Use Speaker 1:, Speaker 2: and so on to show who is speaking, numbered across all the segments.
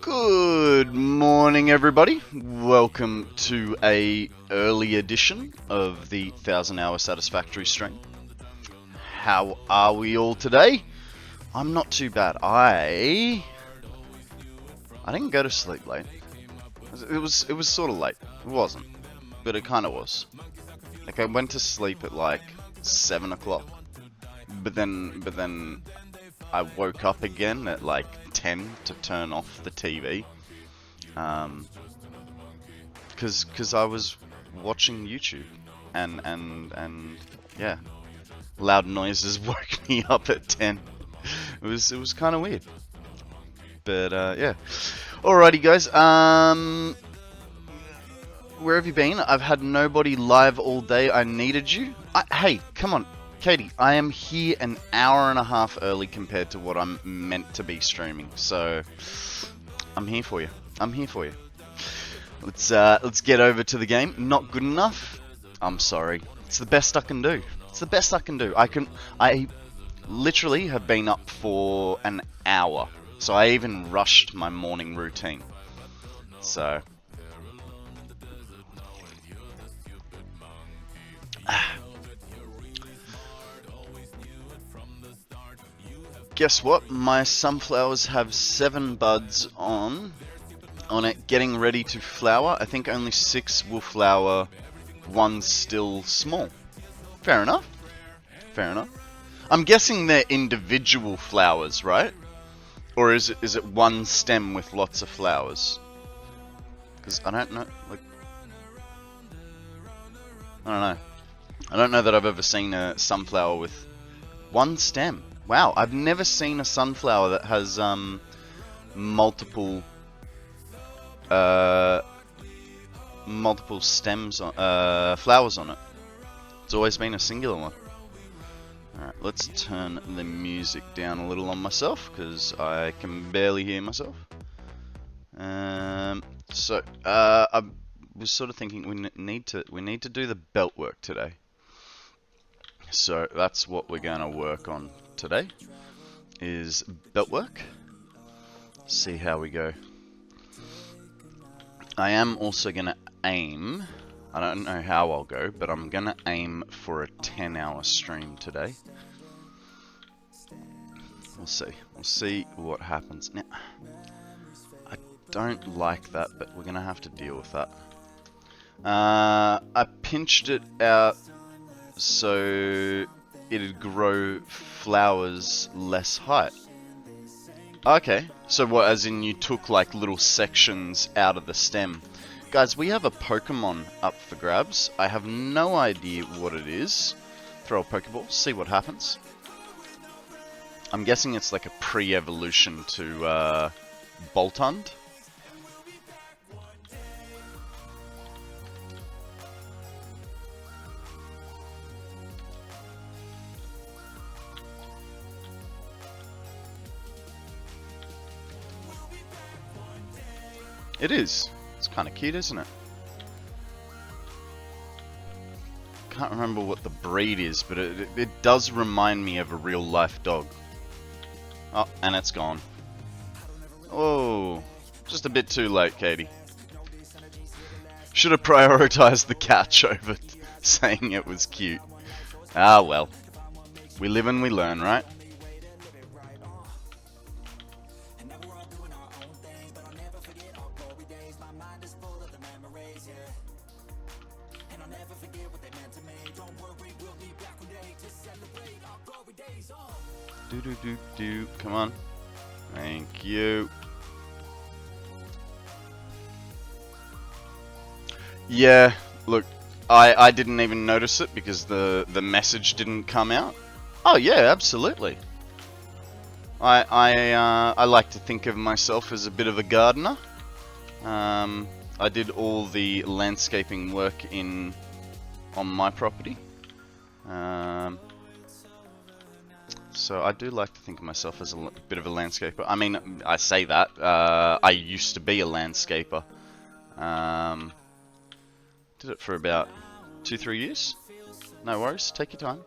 Speaker 1: Good morning, everybody. Welcome to a early edition of the 1000-hour Satisfactory stream. How are we all today? I'm not too bad. I didn't go to sleep late. It was sort of late. It wasn't, but it kind of was. Like I went to sleep at like 7 o'clock, but then I woke up again at like 10 to turn off the TV, because I was watching YouTube, and yeah, loud noises woke me up at 10. It was kind of weird, but yeah. Alrighty, guys. Where have you been? I've had nobody live all day. I needed you. Hey, come on. Katie, I am here an hour and a half early compared to what I'm meant to be streaming, so I'm here for you. I'm here for you. Let's get over to the game. Not good enough? I'm sorry. It's the best I can do. It's the best I can do. I literally have been up for an hour, so I even rushed my morning routine. So guess what? My sunflowers have 7 buds on it, getting ready to flower. I think only 6 will flower. 1's still small. Fair enough. Fair enough. I'm guessing they're individual flowers, right? Or is it one stem with lots of flowers? Because I don't know. Like, I don't know. I don't know that I've ever seen a sunflower with one stem. Wow, I've never seen a sunflower that has multiple stems on, flowers on it. It's always been a singular one. Alright, let's turn the music down a little on myself because I can barely hear myself. I was sort of thinking we need to do the belt work today. So that's what we're going to work on today, is belt work. See how we go. I am also going to aim, I don't know how I'll go, but I'm going to aim for a 10-hour stream today. We'll see. We'll see what happens. Now, I don't like that, but we're going to have to deal with that. I pinched it out so it'd grow flowers less height. Okay, so what, as in you took like little sections out of the stem. Guys, we have a Pokemon up for grabs. I have no idea what it is. Throw a Pokeball, see what happens. I'm guessing it's like a pre-evolution to Boltund. It is. It's kind of cute, isn't it? Can't remember what the breed is, but it does remind me of a real life dog. Oh, and it's gone. Oh, just a bit too late, Katie. Should have prioritized the catch over saying it was cute. Ah, well. We live and we learn, right? Come on. Thank you. Yeah, look, I didn't even notice it because the message didn't come out. Oh yeah, absolutely. I like to think of myself as a bit of a gardener. I did all the landscaping work on my property. So I do like to think of myself as a bit of a landscaper. I mean, I say that. I used to be a landscaper. Did it for about 2-3 years. No worries, take your time.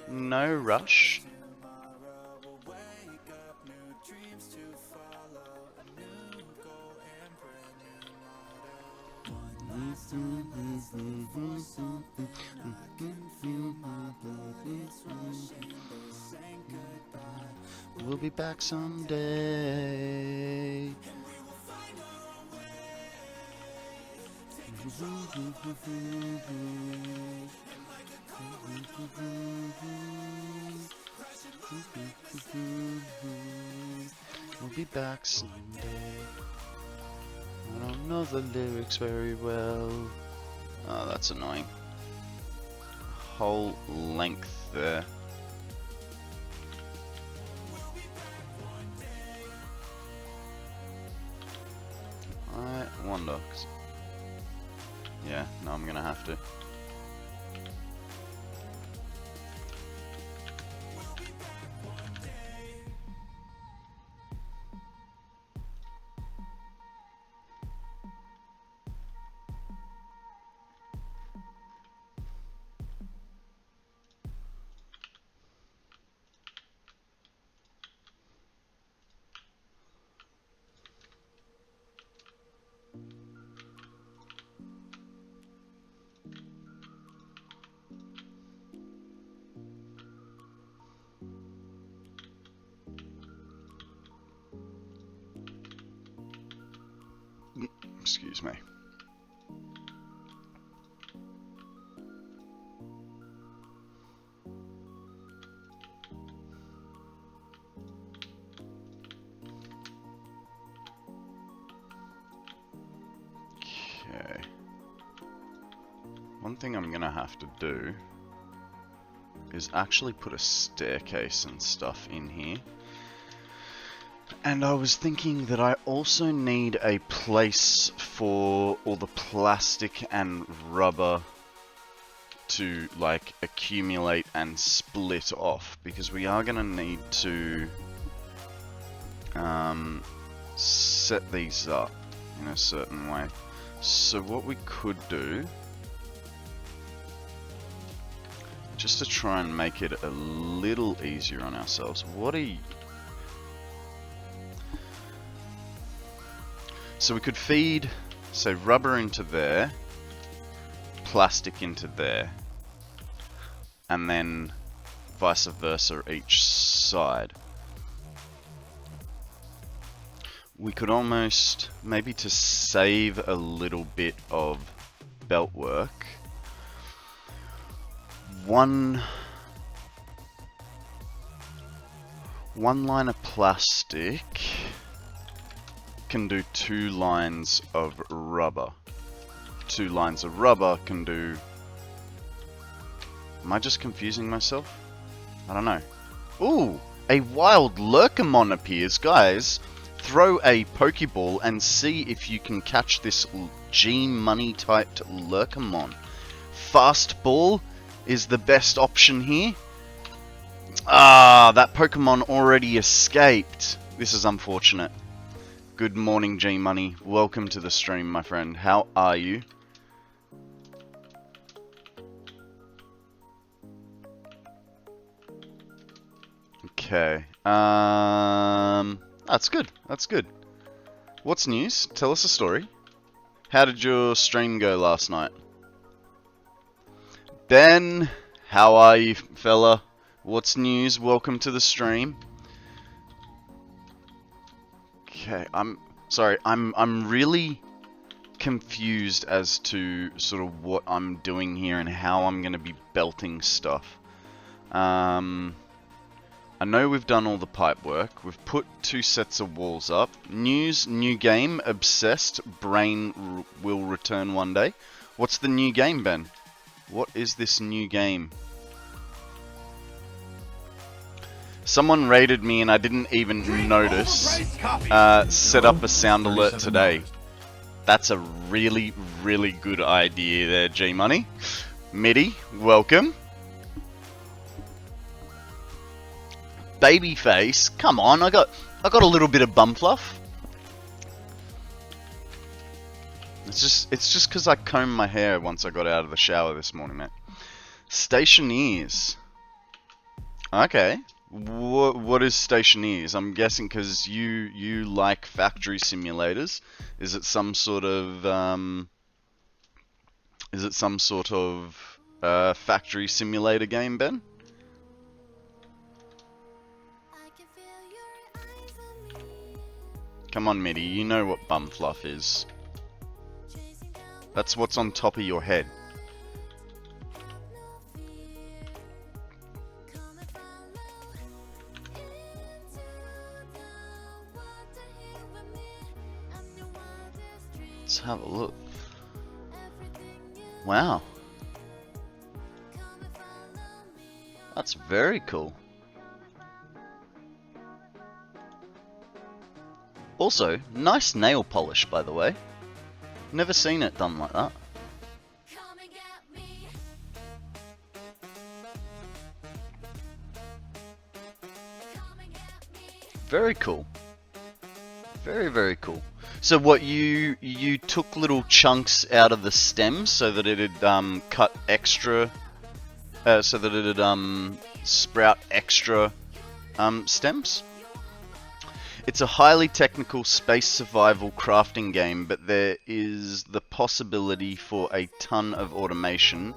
Speaker 1: No rush. We'll be back someday. We'll be back someday. I don't know the lyrics very well. Oh, that's annoying. Whole length there. I wonder. Yeah, no, I'm gonna have to. Excuse me. Okay. One thing I'm gonna have to do is actually put a staircase and stuff in here. And I was thinking that I also need a place for all the plastic and rubber to like accumulate and split off, because we are going to need to set these up in a certain way. So what we could do, just to try and make it a little easier on ourselves, so we could feed, say, rubber into there, plastic into there, and then vice versa each side. We could almost, maybe to save a little bit of belt work, one line of plastic can do 2 lines of rubber. 2 lines of rubber can do... Am I just confusing myself? I don't know. Ooh! A wild Lurkamon appears, guys. Throw a Pokeball and see if you can catch this G-Money typed Lurkamon. Fast Ball is the best option here. Ah, that Pokemon already escaped. This is unfortunate. Good morning, G-Money. Welcome to the stream, my friend. How are you? Okay. That's good. That's good. What's news? Tell us a story. How did your stream go last night? Ben, how are you, fella? What's news? Welcome to the stream. Okay, I'm sorry. I'm really confused as to sort of what I'm doing here and how I'm going to be belting stuff. I know we've done all the pipe work. We've put 2 sets of walls up. News, new game, Obsessed, Brain will return one day. What's the new game, Ben? What is this new game? Someone raided me and I didn't even notice. Set up a sound alert today. That's a really, really good idea there, G-Money. Midi, welcome. Babyface, come on, I got a little bit of bum fluff. It's just because I combed my hair once I got out of the shower this morning, mate. Stationeers. Okay. What is Stationeers? I'm guessing because you like factory simulators. Is it some sort of Is it some sort of factory simulator game, Ben? Come on, Mitty, you know what bum fluff is. That's what's on top of your head. Let's have a look. Wow. That's very cool. Also, nice nail polish, by the way. Never seen it done like that. Very cool. Very, very cool. So what, you took little chunks out of the stem so that it'd cut extra, so that it'd sprout extra stems? It's a highly technical space survival crafting game, but there is the possibility for a ton of automation,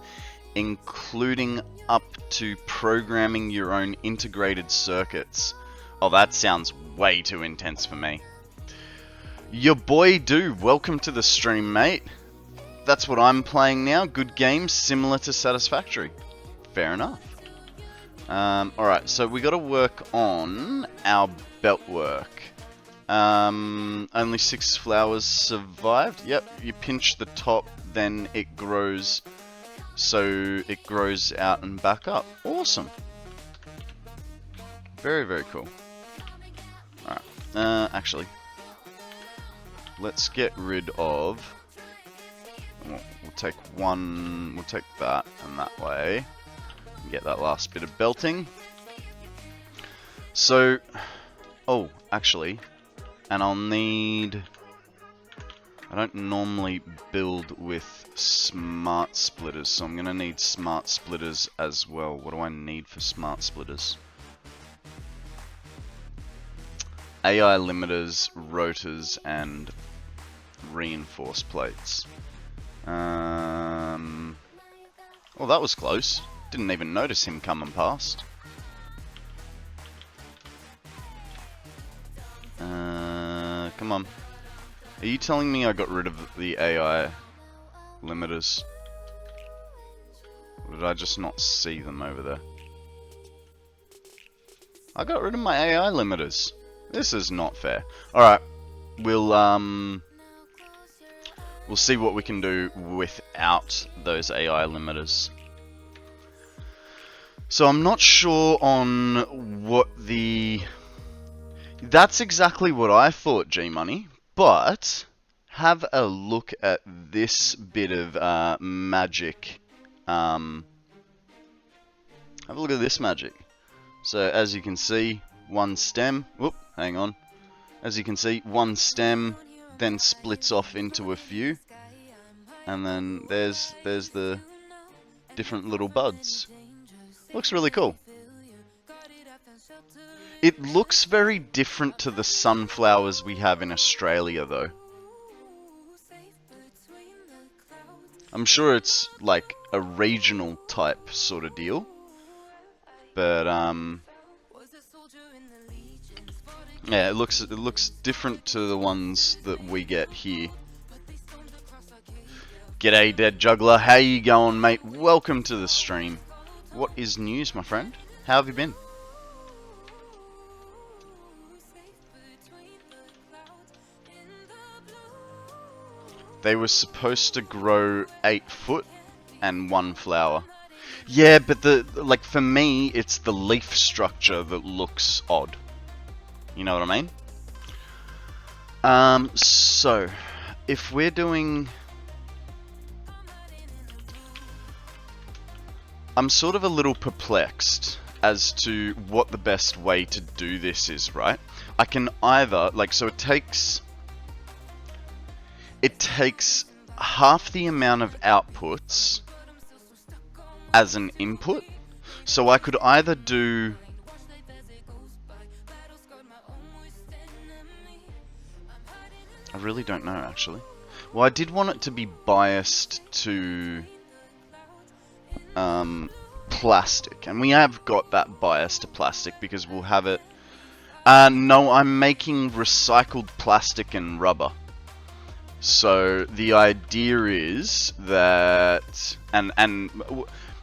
Speaker 1: including up to programming your own integrated circuits. Oh, that sounds way too intense for me. Your boy Dude, welcome to the stream, mate. That's what I'm playing now. Good game, similar to Satisfactory. Fair enough. Alright, so we got to work on our belt work. Only 6 flowers survived. Yep, you pinch the top, then it grows, so it grows out and back up. Awesome. Very, very cool. Alright, actually, let's get rid of, we'll take one, we'll take that and that way. Get that last bit of belting. So, oh, actually, and I'll need, I don't normally build with smart splitters, so I'm going to need smart splitters as well. What do I need for smart splitters? AI limiters, rotors, and reinforced plates. Oh, that was close. Didn't even notice him coming past. Come on. Are you telling me I got rid of the AI limiters? Or did I just not see them over there? I got rid of my AI limiters. This is not fair. Alright. We'll see what we can do without those AI limiters. So I'm not sure on what the... That's exactly what I thought, G-Money. But have a look at this bit of magic. Have a look at this magic. So as you can see, one stem. Whoop, hang on. As you can see, one stem then splits off into a few. And then there's the different little buds. Looks really cool. It looks very different to the sunflowers we have in Australia, though. I'm sure it's like a regional type sort of deal. But yeah, it looks different to the ones that we get here. G'day, Dead Juggler. How you going, mate? Welcome to the stream. What is news, my friend? How have you been? They were supposed to grow 8 foot and 1 flower. Yeah, but like for me, it's the leaf structure that looks odd. You know what I mean? So if we're doing, I'm sort of a little perplexed as to what the best way to do this is, right? I can either, like, so it takes half the amount of outputs as an input. So I could either do I really don't know, actually. Well, I did want it to be biased to plastic, and we have got that bias to plastic because we'll have it. No, I'm making recycled plastic and rubber. So the idea is that, and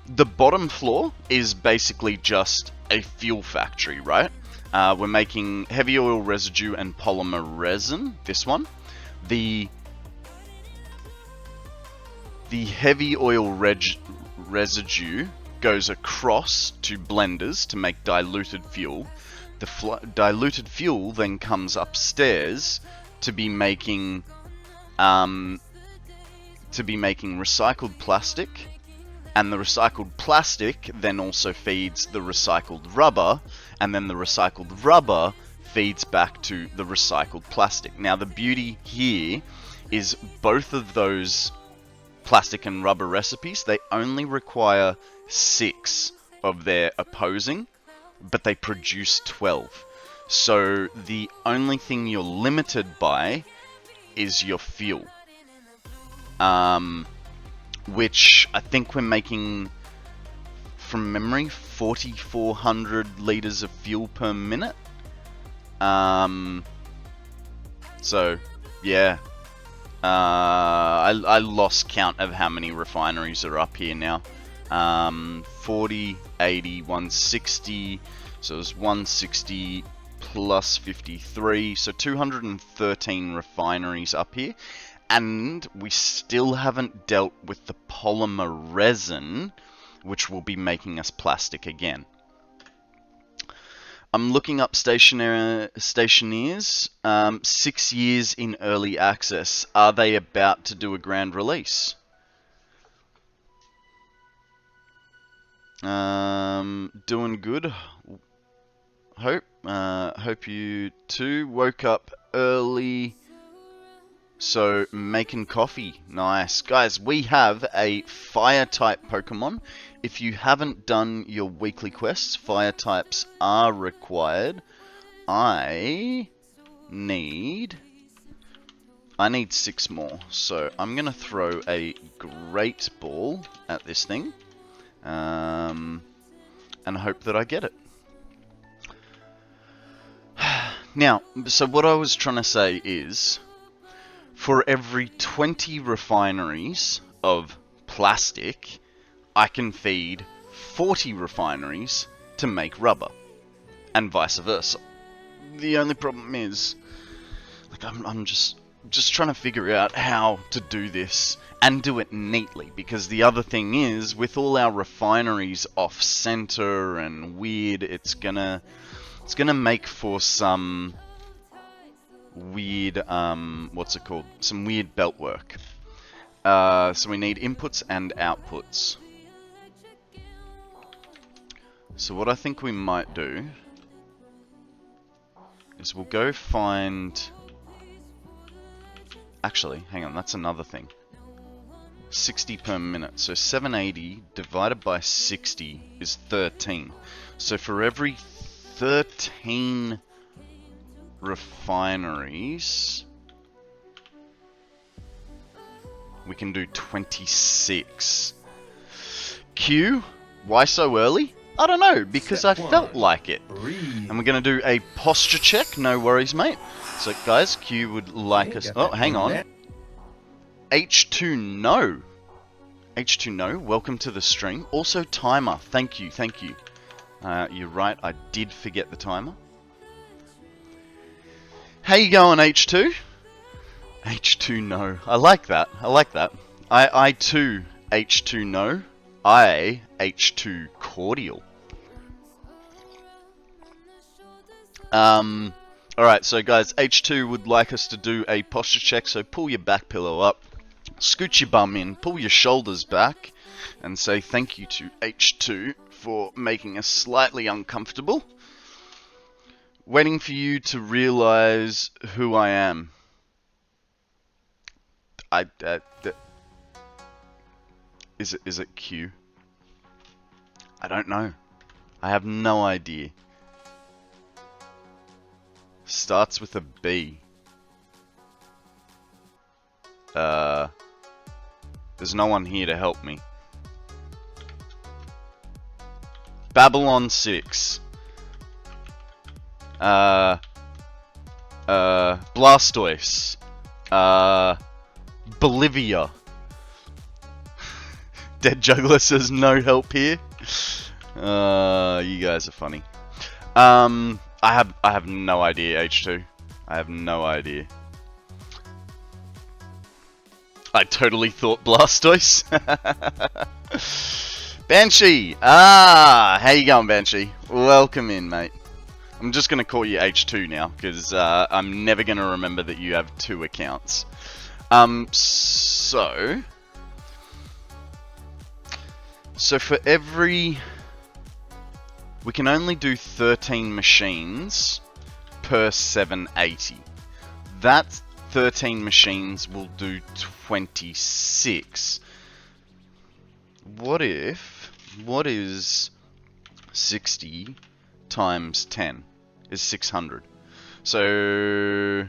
Speaker 1: the bottom floor is basically just a fuel factory, right? We're making heavy oil residue and polymer resin. This one, the heavy oil residue goes across to blenders to make diluted fuel. The diluted fuel then comes upstairs to be making recycled plastic, and the recycled plastic then also feeds the recycled rubber, and then the recycled rubber feeds back to the recycled plastic. Now the beauty here is both of those plastic and rubber recipes, they only require 6 of their opposing, but they produce 12. So the only thing you're limited by is your fuel. Which I think we're making, from memory, 4,400 liters of fuel per minute. So, yeah. I lost count of how many refineries are up here now. 40, 80, 160. So it's 160 plus 53. So 213 refineries up here. And we still haven't dealt with the polymer resin, which will be making us plastic again. I'm looking up stationeers. 6 years in early access. Are they about to do a grand release? Doing good. Hope you too. Woke up early. So, making coffee. Nice. Guys, we have a fire-type Pokemon. If you haven't done your weekly quests, fire types are required. I need 6 more. So, I'm going to throw a Great Ball at this thing. And hope that I get it. Now, so what I was trying to say is, for every 20 refineries of plastic, I can feed 40 refineries to make rubber, and vice versa. The only problem is, like, I'm just trying to figure out how to do this and do it neatly, because the other thing is, with all our refineries off center and weird, it's gonna make for some weird, what's it called? Some weird belt work. So we need inputs and outputs. So what I think we might do is we'll go find... Actually, hang on, that's another thing. 60 per minute. So 780 divided by 60 is 13. So for every 13 refineries, we can do 26. Q, why so early? I don't know, because I felt like it. And we're going to do a posture check. No worries, mate. So, guys, Q would like us... Oh, hang on. H2 No. H2 No, welcome to the stream. Also, timer. Thank you, thank you. You're right, I did forget the timer. How you going, H2? H2 No. I like that. I like that. I too, H2 No. I, H2 Cordial. Alright, so guys, H2 would like us to do a posture check, so pull your back pillow up, scoot your bum in, pull your shoulders back, and say thank you to H2 for making us slightly uncomfortable. Waiting for you to realize who I am. Is it Q? I don't know. I have no idea. Starts with a B. there's no one here to help me. Babylon 6. Blastoise. Bolivia. Dead Juggler says no help here. You guys are funny. I have no idea, H2. I have no idea. I totally thought Blastoise. Banshee! How you going, Banshee? Welcome in, mate. I'm just going to call you H2 now, because I'm never going to remember that you have 2 accounts. So for every... We can only do 13 machines per 780. That 13 machines will do 26. What is 60 times 10 is 600. So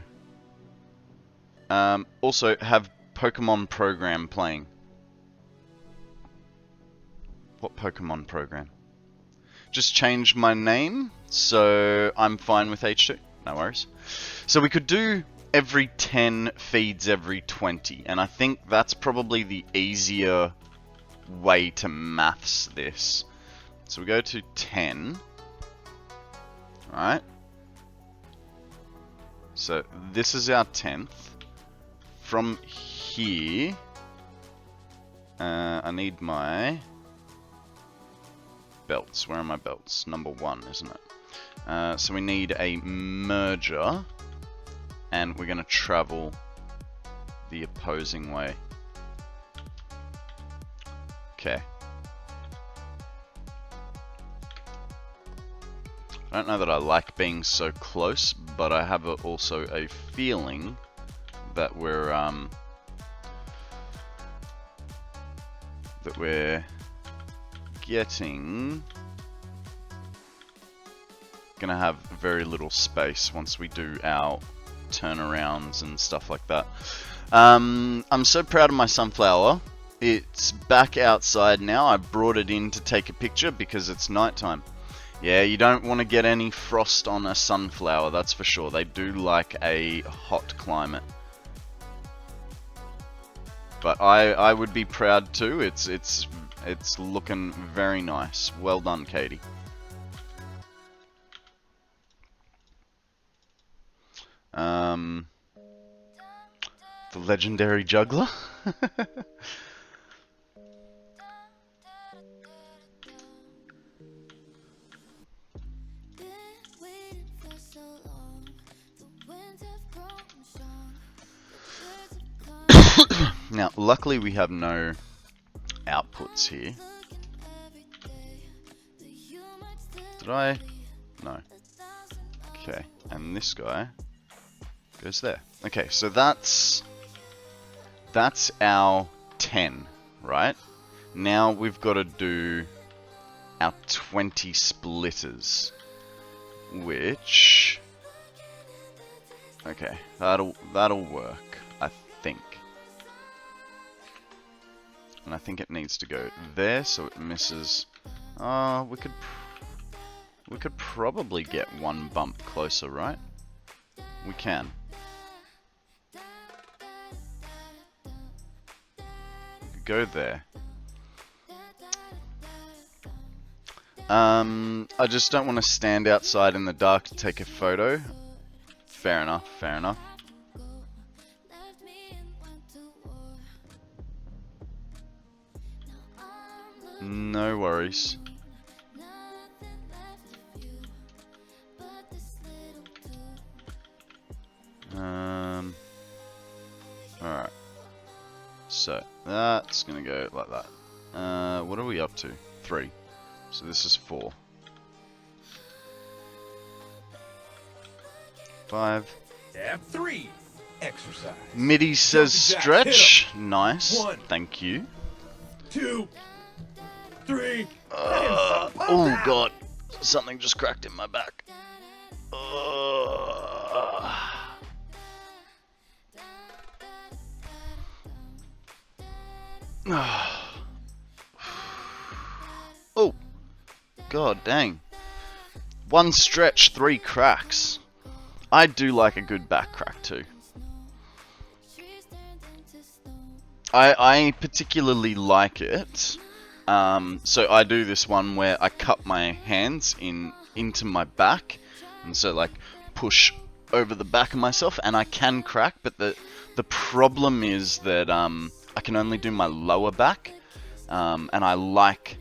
Speaker 1: also have Pokemon program playing. What Pokemon program? Just change my name, so I'm fine with H2. No worries. So we could do every 10 feeds every 20, and I think that's probably the easier way to maths this. So we go to 10. Alright. So this is our 10th. From here, I need my belts. Where are my belts? Number 1, isn't it? So we need a merger, and we're going to travel the opposing way. Okay. I don't know that I like being so close, but I have also a feeling that we're gonna have very little space once we do our turnarounds and stuff like that. I'm so proud of my sunflower. It's back outside now. I brought it in to take a picture because it's nighttime. Yeah, you don't want to get any frost on a sunflower, that's for sure. They do like a hot climate. But I would be proud too. It's looking very nice. Well done, Katie. The legendary juggler. Now, luckily we have no outputs here. Did I? No. Okay, and this guy goes there. Okay, so that's our 10, right? Now we've got to do our 20 splitters, which, okay, that'll work, I think. And I think it needs to go there, so it misses. We could probably get one bump closer, right? We can. Go there. I just don't want to stand outside in the dark to take a photo. Fair enough, fair enough. No worries. Alright. So, that's gonna go like that. What are we up to? 3. So this is 4. 5.
Speaker 2: Step 3. Exercise.
Speaker 1: Midi says stretch. Nice. 1. Thank you.
Speaker 2: 2. 3.
Speaker 1: Oh god. Something just cracked in my back. Oh, god dang. One stretch, 3 cracks. I do like a good back crack too. I particularly like it. So I do this one where I cup my hands into my back, and so like push over the back of myself, and I can crack, but the problem is that I can only do my lower back, and I like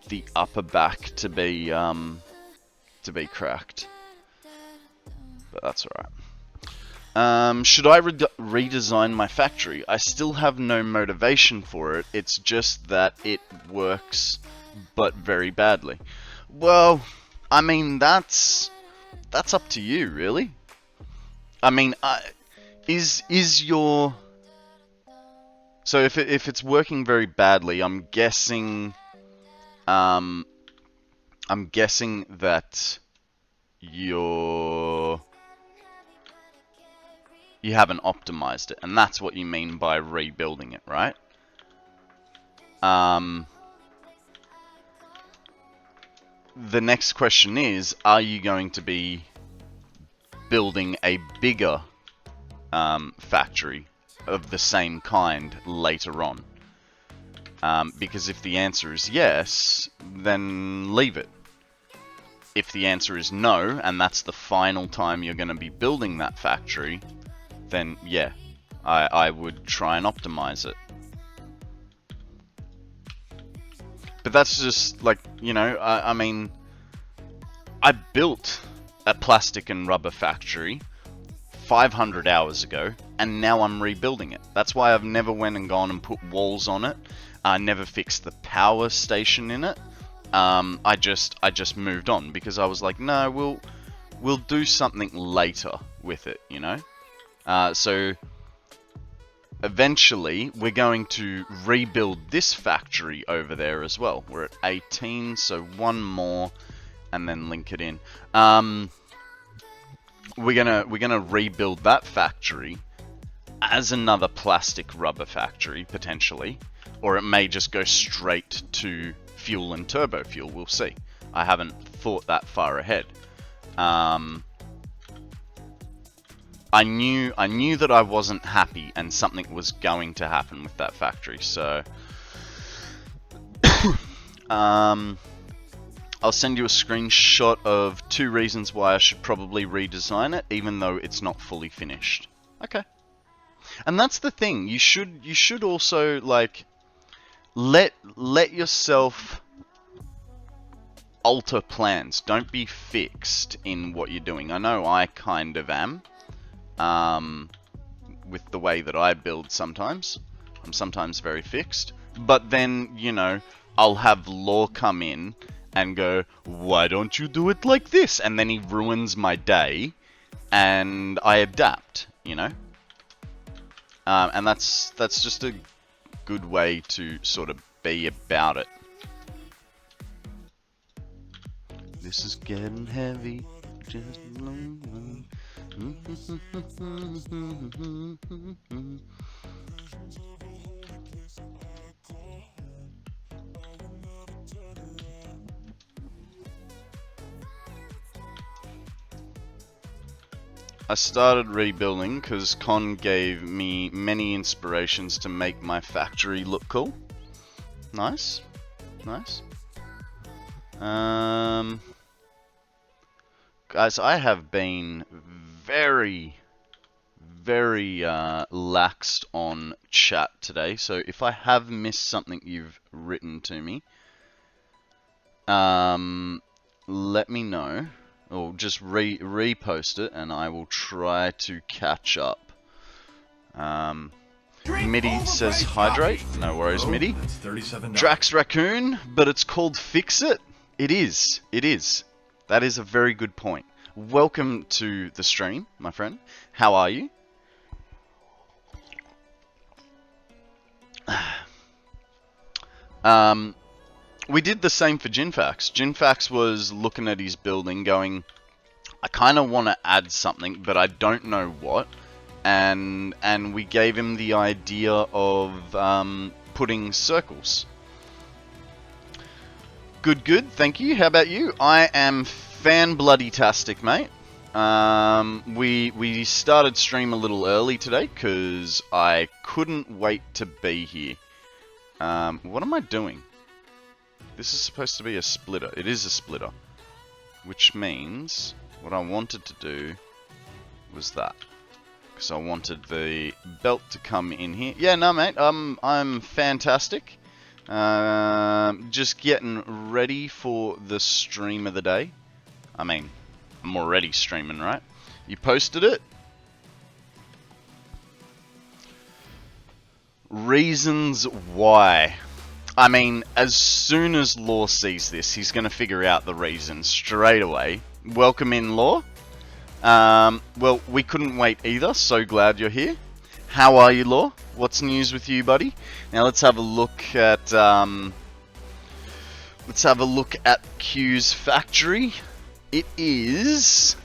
Speaker 1: the upper back to be cracked. But that's alright. Should I redesign my factory? I still have no motivation for it. It's just that it works, but very badly. Well, I mean, that's up to you, really. I mean, is your... So if it's working very badly, I'm guessing that you haven't optimized it, and that's what you mean by rebuilding it, right? The next question is, are you going to be building a bigger factory of the same kind later on? Because if the answer is yes, then leave it. If the answer is no, and that's the final time you're going to be building that factory, then yeah, I would try and optimize it. But that's just like, you know, I mean, I built a plastic and rubber factory 500 hours ago, and now I'm rebuilding it. That's why I've never went and gone and put walls on it. I never fixed the power station in it. I just moved on because I was like, no, we'll do something later with it, you know. So eventually we're going to rebuild this factory over there as well. We're at 18, so one more, and then link it in. We're gonna rebuild that factory as another plastic rubber factory potentially, or it may just go straight to fuel and turbo fuel. We'll see. I haven't thought that far ahead. I knew that I wasn't happy and something was going to happen with that factory, so I'll send you a screenshot of 2 reasons why I should probably redesign it, even though it's not fully finished. Okay. And that's the thing. You should also like let yourself alter plans. Don't be fixed in what you're doing. I know I kind of am. With the way that I build sometimes. I'm sometimes very fixed. But then, you know, I'll have Law come in and go, why don't you do it like this? And then he ruins my day, and I adapt, you know? And that's just a good way to sort of be about it. This is getting heavy. Just I started rebuilding because Con gave me many inspirations to make my factory look cool. Nice. Nice. Guys, I have been very laxed on chat today, so if I have missed something you've written to me, let me know, or just repost it, and I will try to catch up. Mitty says hydrate. No worries, Mitty. Drax Raccoon, but it's called Fix It. It is. It is. That is a very good point. Welcome to the stream, my friend. How are you? We did the same for Jinfax. Jinfax was looking at his building going, I kind of want to add something, but I don't know what. And we gave him the idea of putting circles. Good, good. Thank you. How about you? I am fan-bloody-tastic, mate. We started stream a little early today because I couldn't wait to be here. What am I doing? This is supposed to be a splitter. It is a splitter. Which means what I wanted to do was that. Because I wanted the belt to come in here. Yeah, no, mate. I'm fantastic. Just getting ready for the stream of the day. I mean, I'm already streaming, right? You posted it? Reasons why. I mean, as soon as Law sees this, he's going to figure out the reason straight away. Welcome in, Law. Well, we couldn't wait either. So glad you're here. How are you, Law? What's news with you, buddy? Now let's have a look at Q's factory. It is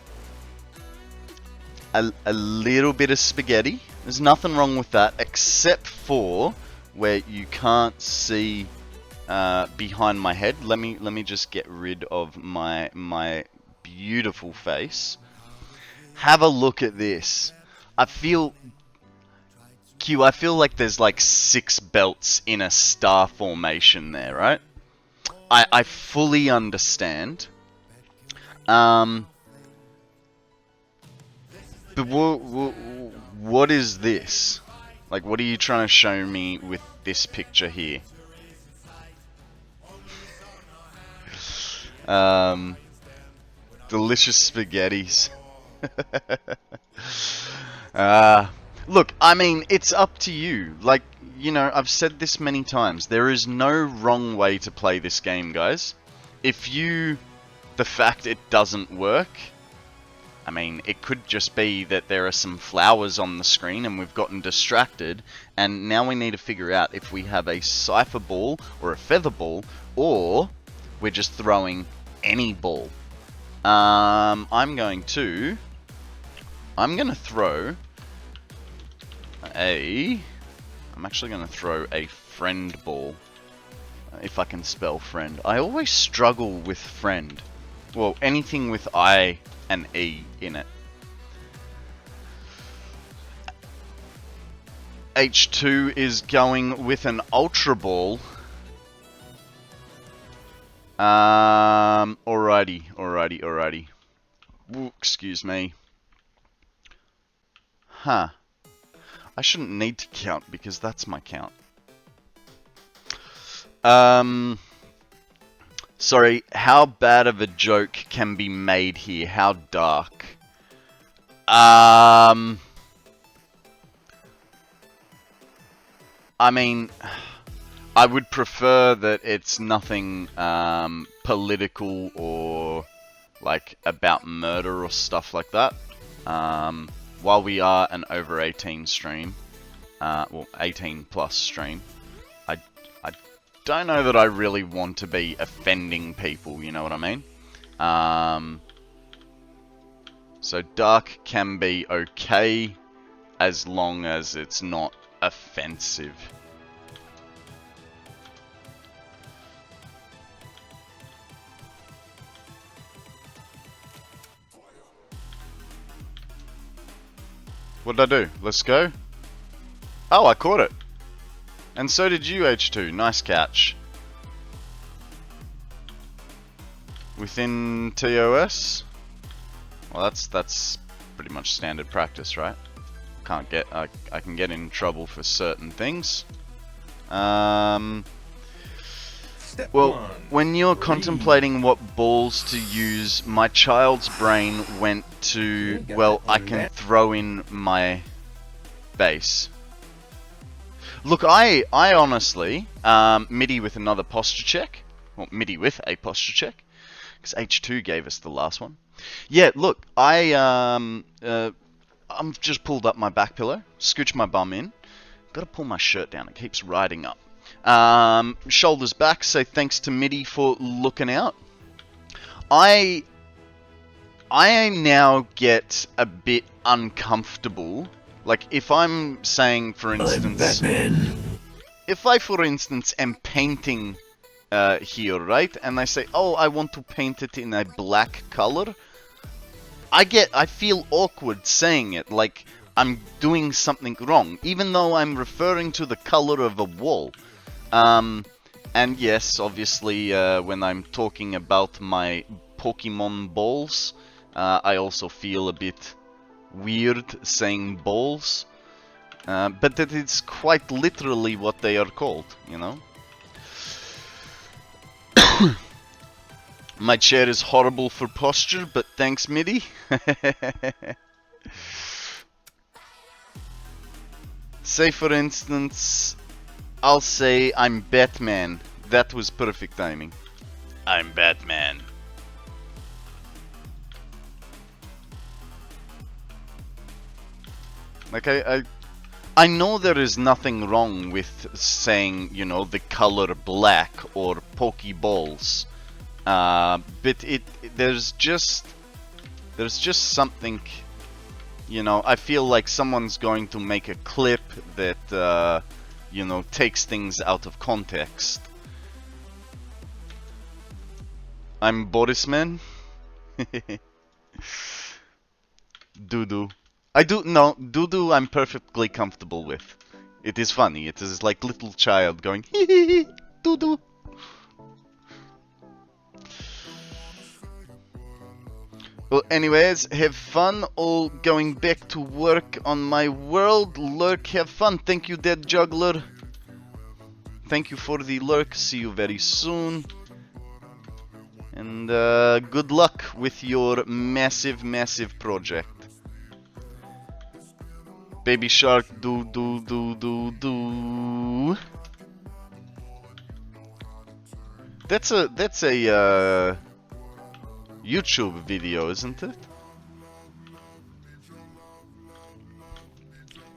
Speaker 1: a little bit of spaghetti. There's nothing wrong with that, except for where you can't see behind my head. Let me just get rid of my beautiful face. Have a look at this. I feel like there's like 6 belts in a star formation there, right? I fully understand. But what is this? Like, what are you trying to show me with this picture here? Delicious spaghettis. Look, I mean, it's up to you. Like, you know, I've said this many times. There is no wrong way to play this game, guys. The fact it doesn't work, I mean, it could just be that there are some flowers on the screen and we've gotten distracted, and now we need to figure out if we have a cipher ball or a feather ball, or we're just throwing any ball. I'm actually going to throw a friend ball, if I can spell friend. I always struggle with friend. Well, anything with I and E in it. H2 is going with an Ultra Ball. Alrighty. Ooh, excuse me. Huh. I shouldn't need to count because that's my count. Sorry, how bad of a joke can be made here? How dark? I mean, I would prefer that it's nothing political or like about murder or stuff like that. While we are an over 18 stream, well, 18 plus stream, I don't know that I really want to be offending people, you know what I mean? So dark can be okay as long as it's not offensive. What did I do? Let's go. Oh, I caught it. And so did you, H2. Nice catch. Within TOS? Well, that's pretty much standard practice, right? I can get in trouble for certain things. Well, when you're contemplating what balls to use, my child's brain went to, well, I can throw in my base. Look, I honestly, MIDI with another posture check. Well, MIDI with a posture check. Because H2 gave us the last one. Yeah, look, I'm just pulled up my back pillow, scooched my bum in. Gotta pull my shirt down, it keeps riding up. Shoulders back, say thanks to MIDI for looking out. I now get a bit uncomfortable. Like, if I'm saying, for instance... if I, for instance, am painting here, right, and I say, oh, I want to paint it in a black color, I feel awkward saying it, like I'm doing something wrong, even though I'm referring to the color of a wall. And yes, obviously, when I'm talking about my Pokemon balls, I also feel a bit weird saying balls. But that it's quite literally what they are called, you know? My chair is horrible for posture, but thanks, MIDI. Say, for instance, I'll say I'm Batman. That was perfect timing. I'm Batman. Like, I know there is nothing wrong with saying, you know, the color black or Pokeballs. But there's just something, you know, I feel like someone's going to make a clip that, you know, takes things out of context. I'm Borisman. Doo-doo. Doo-doo I'm perfectly comfortable with. It is funny. It is like little child going, hee hee hee, doo-doo. Well, anyways, have fun all going back to work on my world. Lurk, have fun. Thank you, Dead Juggler. Thank you for the lurk. See you very soon. And good luck with your massive, massive project. Baby Shark, do. That's a YouTube video, isn't it?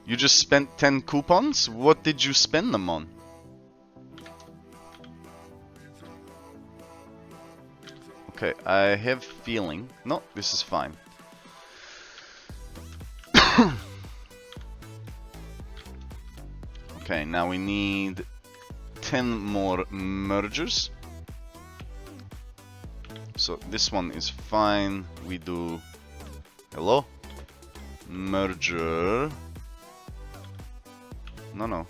Speaker 1: You just spent 10 coupons? What did you spend them on? Okay, I have feeling... No, this is fine. Okay, now we need 10 more mergers. So this one is fine. We do... Hello? Merger... No.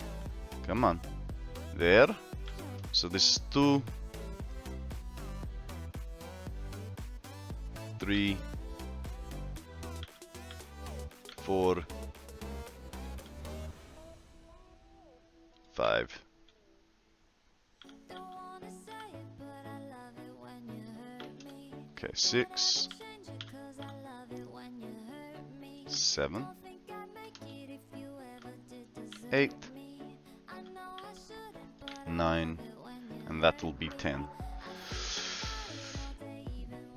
Speaker 1: Come on. There. So this is 2... 3... 4... 5. Okay, 6, 7, 8, 9, and that will be 10.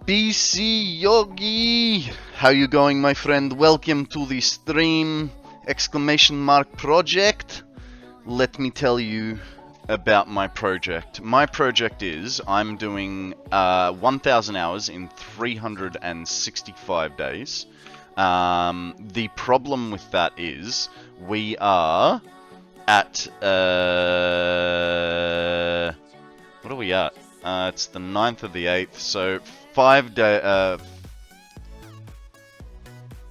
Speaker 1: BC Yogi! How you going, my friend? Welcome to the stream! Exclamation mark project! Let me tell you about my project. My project is, I'm doing 1,000 hours in 365 days. The problem with that is, we are at, what are we at? It's the 9th of the 8th, so 5 days,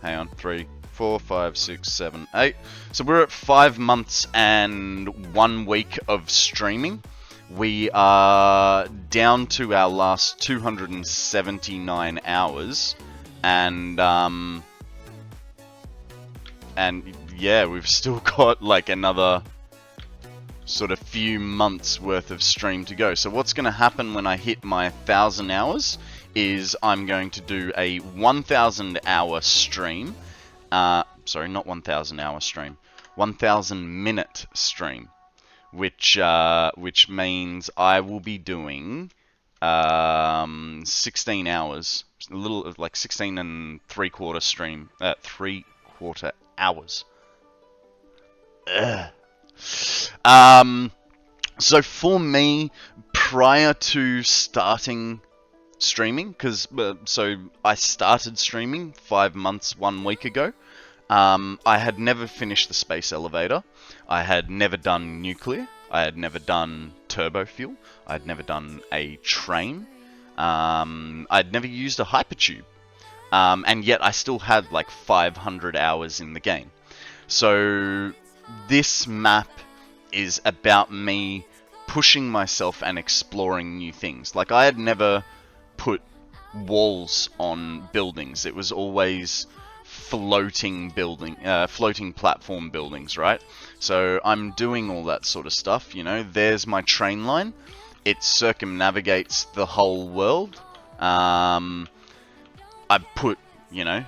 Speaker 1: hang on, 3, 4, 5, 6, 7, 8. So we're at 5 months and 1 week of streaming. We are down to our last 279 hours, and yeah, we've still got like another sort of few months worth of stream to go. So what's going to happen when I hit my 1,000 hours is I'm going to do a 1,000 hour stream. Sorry, not 1,000 hour stream, 1,000 minute stream, which means I will be doing 16 hours, a little like 16 and 3/4 stream, 3/4 hours. So for me, prior to starting streaming, because so I started streaming 5 months 1 week ago. I had never finished the space elevator. I had never done nuclear. I had never done turbo fuel. I had never done a train. I'd never used a hypertube. And yet I still had like 500 hours in the game. So this map is about me pushing myself and exploring new things. Like, I had never put walls on buildings. It was always floating platform buildings, right? So I'm doing all that sort of stuff, you know. There's my train line. It circumnavigates the whole world. I've put, you know,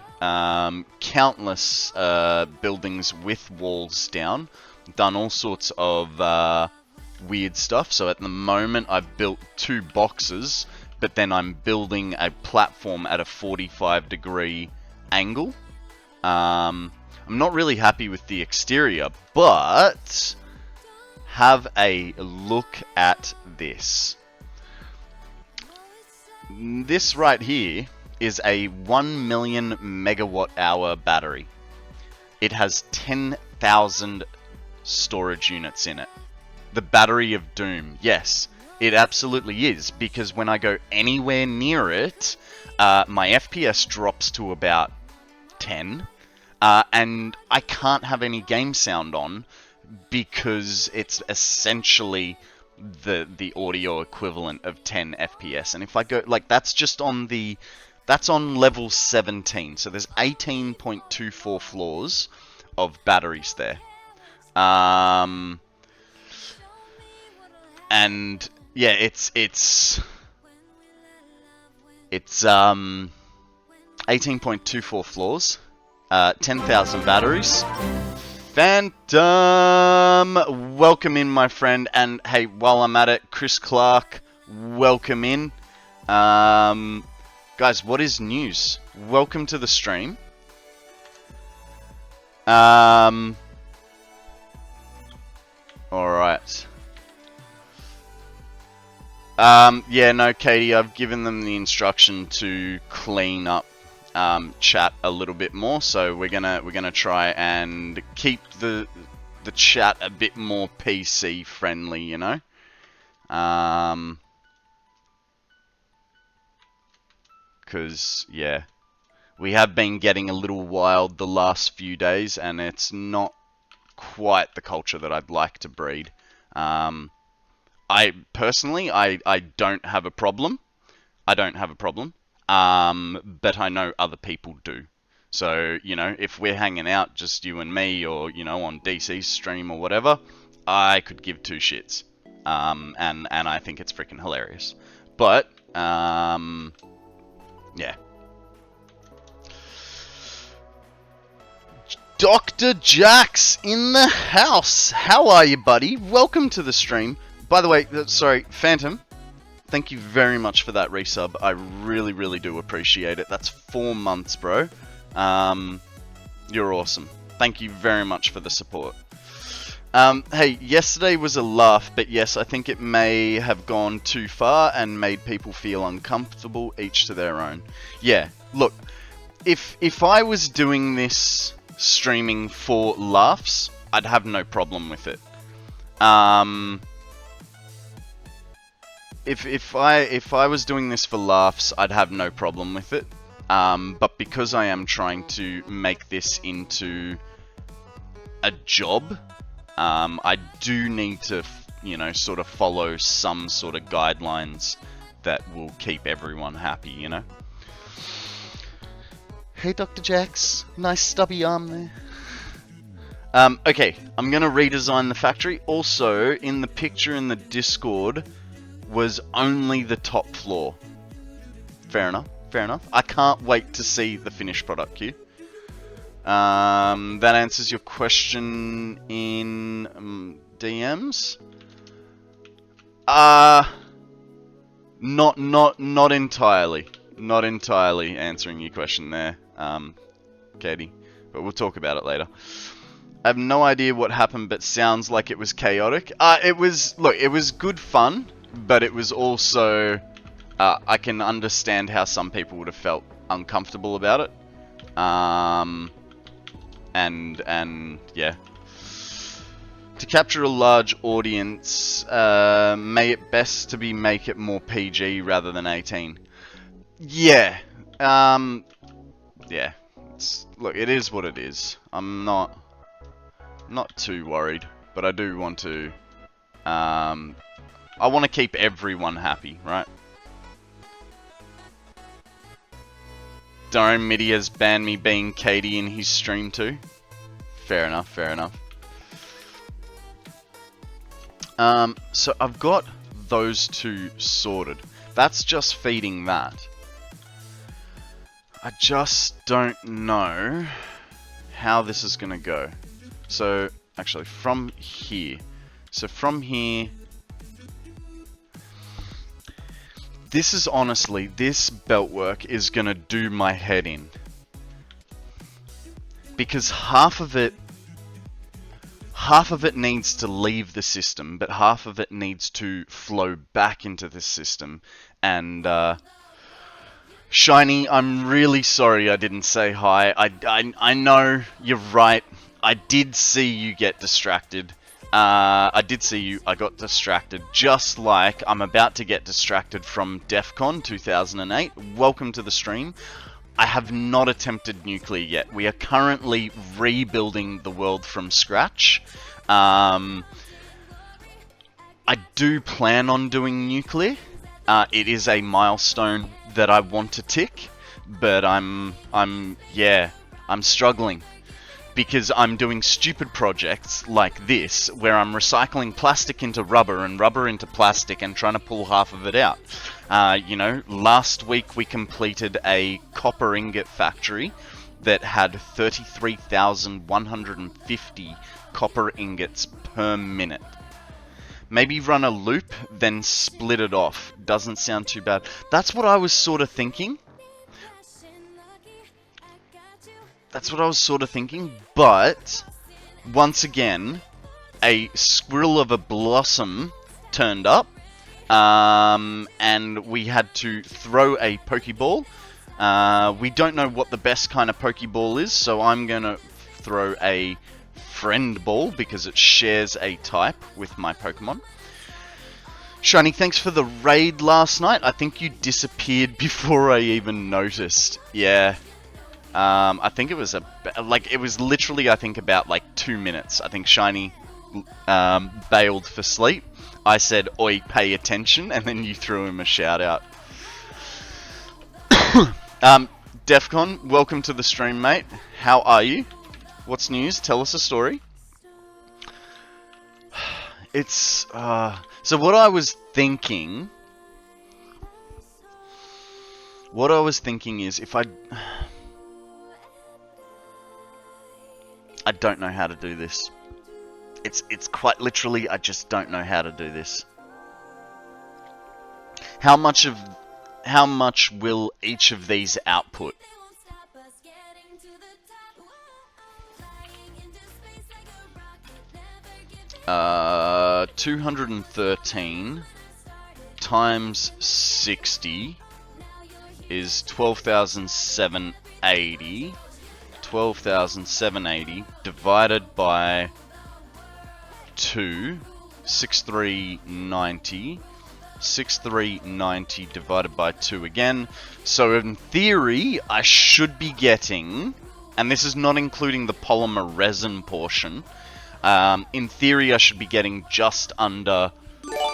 Speaker 1: countless buildings with walls down. Done all sorts of weird stuff. So at the moment I've built 2 boxes, but then I'm building a platform at a 45-degree angle. I'm not really happy with the exterior, but have a look at this. This right here is a 1 million megawatt hour battery. It has 10,000 storage units in it. The battery of doom. Yes, it absolutely is, because when I go anywhere near it, my FPS drops to about 10, and I can't have any game sound on because it's essentially the audio equivalent of 10 FPS. And if I go, like, that's on level 17, so there's 18.24 floors of batteries there. And yeah, it's 18.24 floors, 10,000 batteries. Phantom, welcome in, my friend. And hey, while I'm at it, Chris Clark, welcome in. Guys, what is news? Welcome to the stream. Alright. Yeah, no, Katie, I've given them the instruction to clean up chat a little bit more, so we're gonna try and keep the chat a bit more PC friendly, you know. Because yeah, we have been getting a little wild the last few days, and it's not quite the culture that I'd like to breed. I personally, I don't have a problem. I don't have a problem. But I know other people do. So, you know, if we're hanging out, just you and me, or, you know, on DC's stream or whatever, I could give 2 shits. And I think it's freaking hilarious. But, yeah. Dr. Jax in the house. How are you, buddy? Welcome to the stream. By the way, sorry, Phantom, thank you very much for that resub. I really, really do appreciate it. That's 4 months, bro. You're awesome. Thank you very much for the support. Hey, yesterday was a laugh, but yes, I think it may have gone too far and made people feel uncomfortable, each to their own. Yeah, look, if I was doing this streaming for laughs, I'd have no problem with it. If I was doing this for laughs, I'd have no problem with it. But because I am trying to make this into a job, I do need to, you know, sort of follow some sort of guidelines that will keep everyone happy, you know? Hey, Dr. Jax. Nice stubby arm there. Okay, I'm gonna redesign the factory. Also, in the picture in the Discord was only the top floor. Fair enough, fair enough. I can't wait to see the finished product here. That answers your question in DMs. Not entirely. Not entirely answering your question there, Katie. But we'll talk about it later. I have no idea what happened, but sounds like it was chaotic. It was good fun, but it was also, I can understand how some people would have felt uncomfortable about it. And yeah. To capture a large audience, may it best to make it more PG rather than 18. Yeah. Yeah. Look, it is what it is. I'm not too worried, but I do want to. I want to keep everyone happy, right? Darren Mitty has banned me being Katie in his stream too. Fair enough, fair enough. So I've got those two sorted. That's just feeding that. I just don't know how this is gonna go. So, actually, from here. So from here... This is honestly, this belt work is gonna do my head in. Because half of it needs to leave the system, but half of it needs to flow back into the system. And, Shiny, I'm really sorry I didn't say hi. I know, you're right. I did see you get distracted. I got distracted, just like I'm about to get distracted from DEF CON 2008. Welcome to the stream. I have not attempted nuclear yet. We are currently rebuilding the world from scratch. I do plan on doing nuclear. It is a milestone that I want to tick, but I'm struggling. Because I'm doing stupid projects like this, where I'm recycling plastic into rubber and rubber into plastic and trying to pull half of it out. You know, last week we completed a copper ingot factory that had 33,150 copper ingots per minute. Maybe run a loop, then split it off. Doesn't sound too bad. That's what I was sort of thinking. But once again, a squirrel of a blossom turned up, and we had to throw a Pokeball. We don't know what the best kind of Pokeball is, so I'm gonna throw a Friend Ball because it shares a type with my Pokemon. Shiny, thanks for the raid last night. I think you disappeared before I even noticed. Yeah. I think it was it was literally, I think, about like 2 minutes. I think Shiny bailed for sleep. I said, "Oi, pay attention," and then you threw him a shout out. Defcon, welcome to the stream, mate. How are you? What's news? Tell us a story. It's so what I was thinking. What I was thinking is if I don't know how to do this. It's quite literally, I just don't know how to do this. How much will each of these output? Uh, 213 times 60 is 12,780. 12,780 divided by 2, 6,390. 6,390 divided by 2 again. So in theory, I should be getting, and this is not including the polymer resin portion, in theory I should be getting just under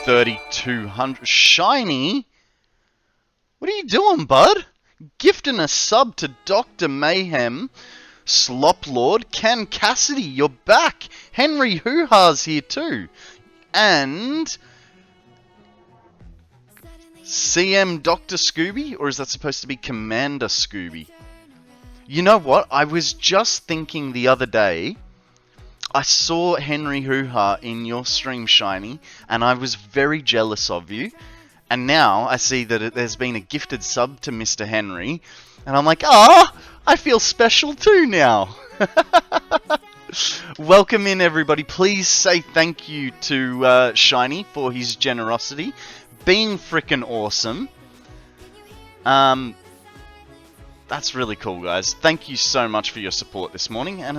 Speaker 1: 3,200. Shiny? What are you doing, bud? Gifting a sub to Dr. Mayhem. Slop Lord, Ken Cassidy, you're back. Henry Hoo-Ha's here too. And CM Dr. Scooby? Or is that supposed to be Commander Scooby? You know what? I was just thinking the other day, I saw Henry Hoo-Ha in your stream, Shiny, and I was very jealous of you. And now I see that there's been a gifted sub to Mr. Henry, and I'm like, ah, I feel special too now. Welcome in, everybody. Please say thank you to Shiny for his generosity. Being frickin' awesome. That's really cool, guys. Thank you so much for your support this morning, and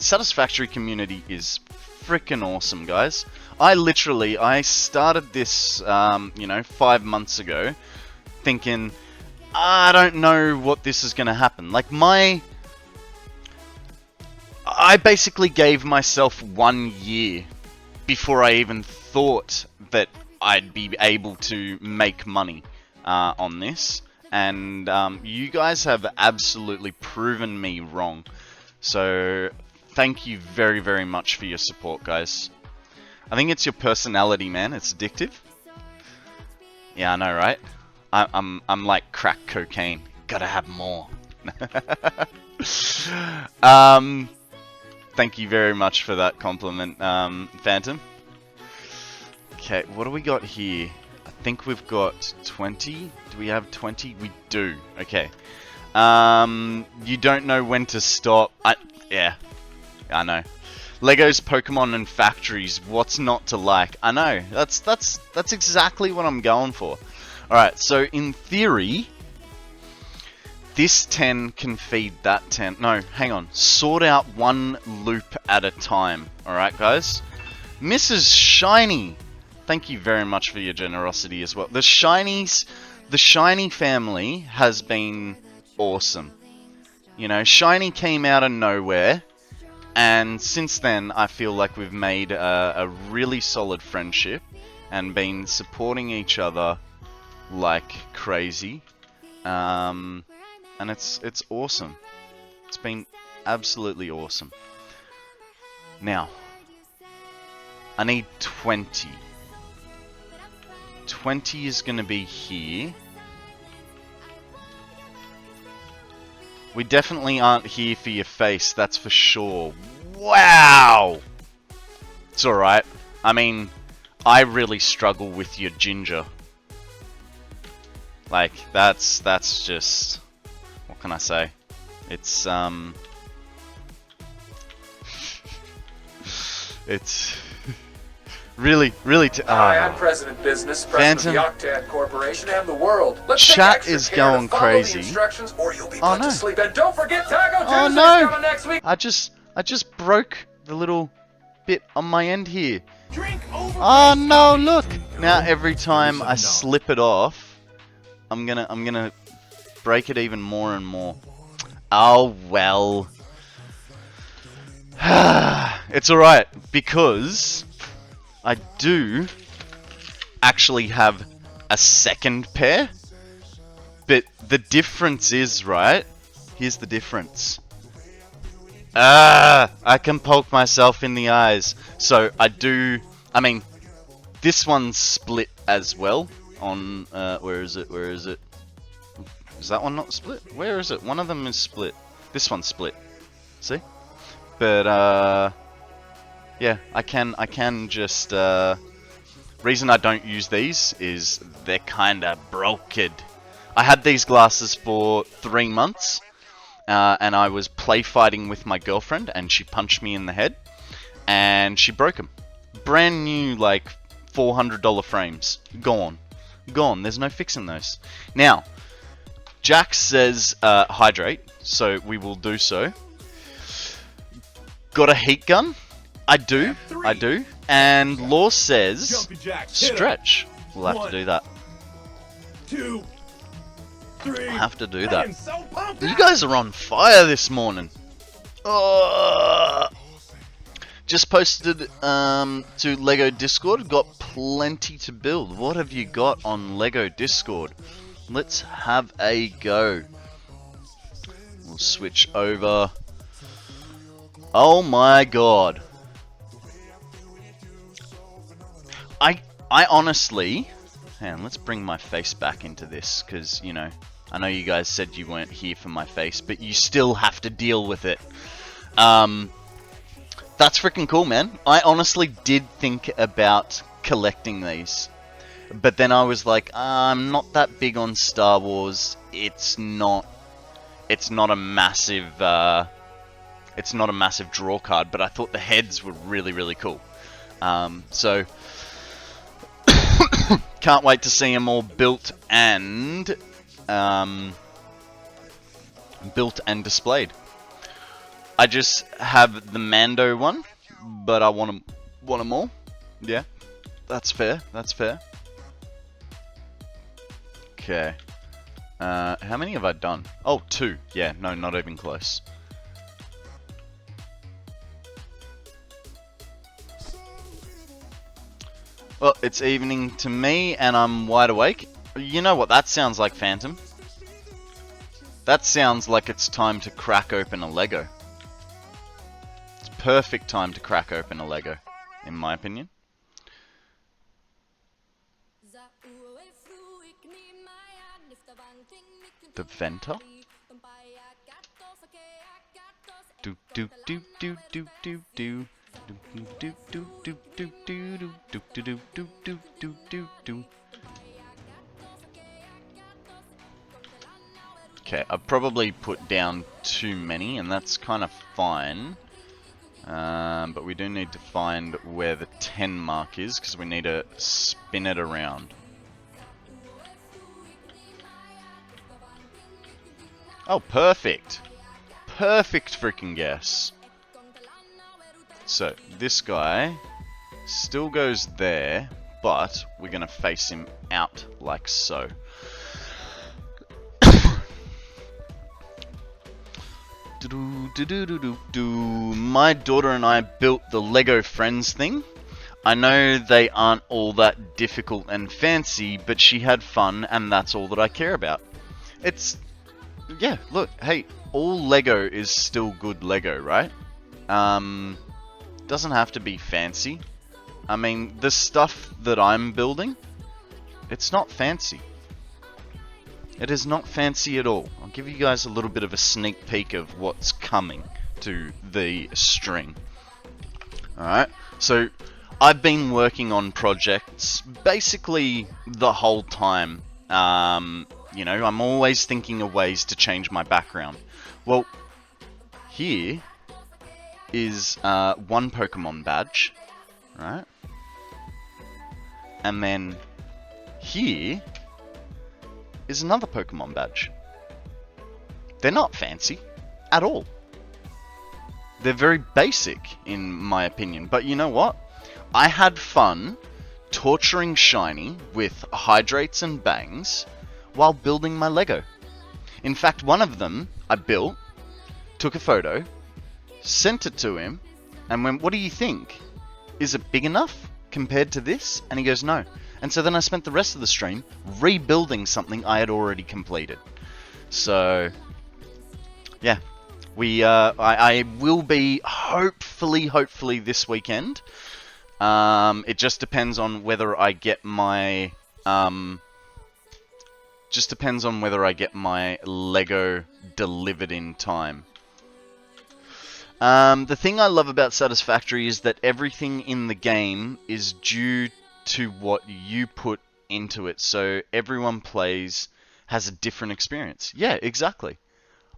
Speaker 1: Satisfactory community is freaking awesome, guys. I started this, 5 months ago, thinking, I don't know what this is going to happen. Like, I basically gave myself 1 year before I even thought that I'd be able to make money on this. And you guys have absolutely proven me wrong. So, thank you very, very much for your support, guys. I think it's your personality, man. It's addictive. Yeah, I know, right? I'm like crack cocaine. Gotta have more. Thank you very much for that compliment, Phantom. Okay, what do we got here? I think we've got 20. Do we have 20? We do. Okay. You don't know when to stop. Yeah, I know. Legos, Pokemon, and factories. What's not to like? I know. That's exactly what I'm going for. Alright, so in theory, this 10 can feed that 10. No, hang on. Sort out one loop at a time. Alright, guys? Mrs. Shiny, thank you very much for your generosity as well. The Shiny family has been awesome. You know, Shiny came out of nowhere, and since then, I feel like we've made a really solid friendship and been supporting each other like crazy. And it's awesome. It's been absolutely awesome. Now, I need 20. 20 is going to be here. We definitely aren't here for your face, that's for sure. Wow! It's alright. I mean, I really struggle with your ginger. Like, that's just... What can I say? It's, it's... really...
Speaker 3: Hi, I'm President Business, President of the Octad Corporation and the world. Let's
Speaker 1: Chat is going crazy.
Speaker 3: Instructions or you'll be
Speaker 1: Oh
Speaker 3: put
Speaker 1: no!
Speaker 3: to sleep. And don't forget Taco
Speaker 1: Oh
Speaker 3: Tuesday's
Speaker 1: no!
Speaker 3: coming next week.
Speaker 1: I just broke the little bit on my end here.
Speaker 2: Drink over.
Speaker 1: Oh no! Look! Now every time I slip it off, I'm gonna break it even more and more. Oh well. It's alright because I do actually have a second pair, but the difference is, right? Here's the difference. I can poke myself in the eyes. So I mean, this one's split as well on, where is it? Is that one not split? Where is it? One of them is split. This one's split. See? But, yeah, I can just, reason I don't use these is they're kinda broken. I had these glasses for 3 months, and I was play fighting with my girlfriend, and she punched me in the head, and she broke them. Brand new, like, $400 frames. Gone. There's no fixing those. Now, Jack says, hydrate, so we will do so. Got a heat gun? I do. And Law says, stretch. We'll have to do that.
Speaker 2: 2, 3.
Speaker 1: We'll have to do that.
Speaker 2: So
Speaker 1: You guys are on fire this morning. Just posted to Lego Discord. Got plenty to build. What have you got on Lego Discord? Let's have a go. We'll switch over. Oh my god. I honestly... Hang on, let's bring my face back into this, because, you know, I know you guys said you weren't here for my face, but you still have to deal with it. That's freaking cool, man. I honestly did think about collecting these, but then I was like, I'm not that big on Star Wars. It's not a massive draw card, but I thought the heads were really, really cool. So can't wait to see them all built and displayed. I just have the Mando one, but I want them all. Yeah, that's fair. That's fair. Okay. How many have I done? Oh, 2. Yeah, no, not even close. Well, it's evening to me, and I'm wide awake. You know what that sounds like, Phantom? That sounds like it's time to crack open a Lego. It's perfect time to crack open a Lego, in my opinion. The Venter? Do do do do do do do. Okay, I've probably put down too many, and that's kind of fine. But we do need to find where the 10 mark is, because we need to spin it around. Oh, perfect! Perfect freaking guess. So, this guy still goes there, but we're going to face him out like so. My daughter and I built the Lego Friends thing. I know they aren't all that difficult and fancy, but she had fun, and that's all that I care about. It's... yeah, look, hey, all Lego is still good Lego, right? Doesn't have to be fancy. I mean, the stuff that I'm building, it's not fancy. It is not fancy at all. I'll give you guys a little bit of a sneak peek of what's coming to the stream. Alright, so I've been working on projects basically the whole time. You know, I'm always thinking of ways to change my background. Well, here is one Pokemon badge, right? And then here is another Pokemon badge. They're not fancy at all. They're very basic, in my opinion. But you know what? I had fun torturing Shiny with hydrates and bangs while building my Lego. In fact, one of them I built, took a photo, sent it to him, and went, "What do you think? Is it big enough compared to this?" And he goes, "No." And so then I spent the rest of the stream rebuilding something I had already completed. So, yeah. I will be hopefully this weekend. It just depends on whether I get my Lego delivered in time. The thing I love about Satisfactory is that everything in the game is due to what you put into it, so everyone has a different experience. Yeah, exactly.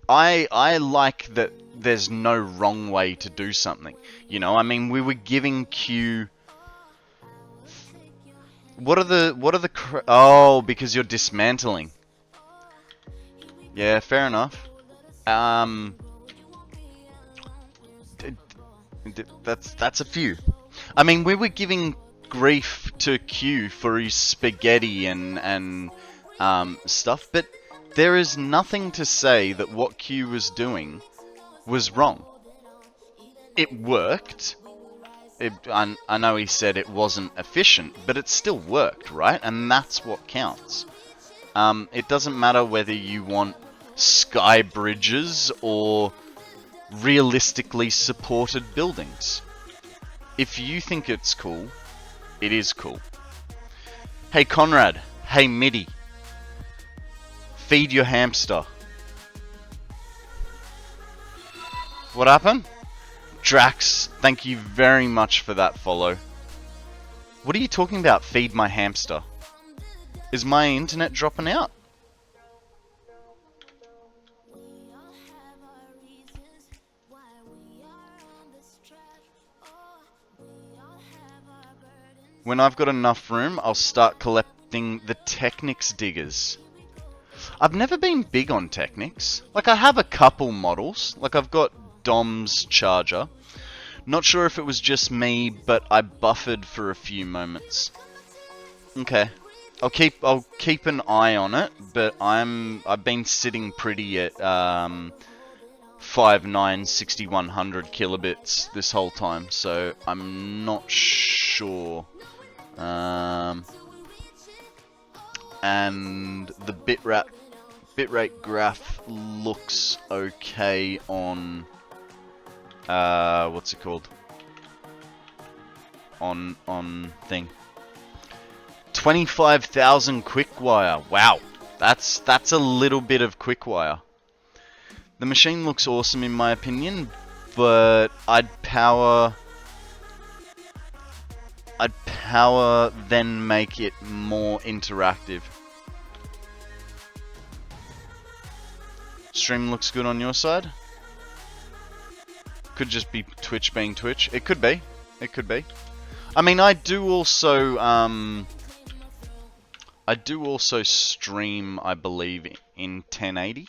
Speaker 1: I like that there's no wrong way to do something. You know, I mean, we were giving Q... What are the oh, because you're dismantling. Yeah, fair enough. That's a few. I mean, we were giving grief to Q for his spaghetti and stuff, but there is nothing to say that what Q was doing was wrong. It worked. I know he said it wasn't efficient, but it still worked, right? And that's what counts. It doesn't matter whether you want sky bridges or realistically supported buildings. If you think it's cool, it is cool. Hey Konrad, hey Midi, feed your hamster. What happened? Drax, thank you very much for that follow. What are you talking about, feed my hamster? Is my internet dropping out? When I've got enough room, I'll start collecting the Technics diggers. I've never been big on Technics. Like, I have a couple models. Like, I've got Dom's charger. Not sure if it was just me, but I buffered for a few moments. Okay. I'll keep an eye on it, but I've been sitting pretty at 5.9 6100 kilobits this whole time, so I'm not sure. And the bitrate graph looks okay on what's it called? On thing. 25,000 quick-wire. Wow, that's a little bit of quick-wire. The machine looks awesome in my opinion, but I'd power then make it more interactive. Stream looks good on your side. Could just be Twitch being Twitch. It could be. It could be. I mean, I do also stream, I believe, in 1080.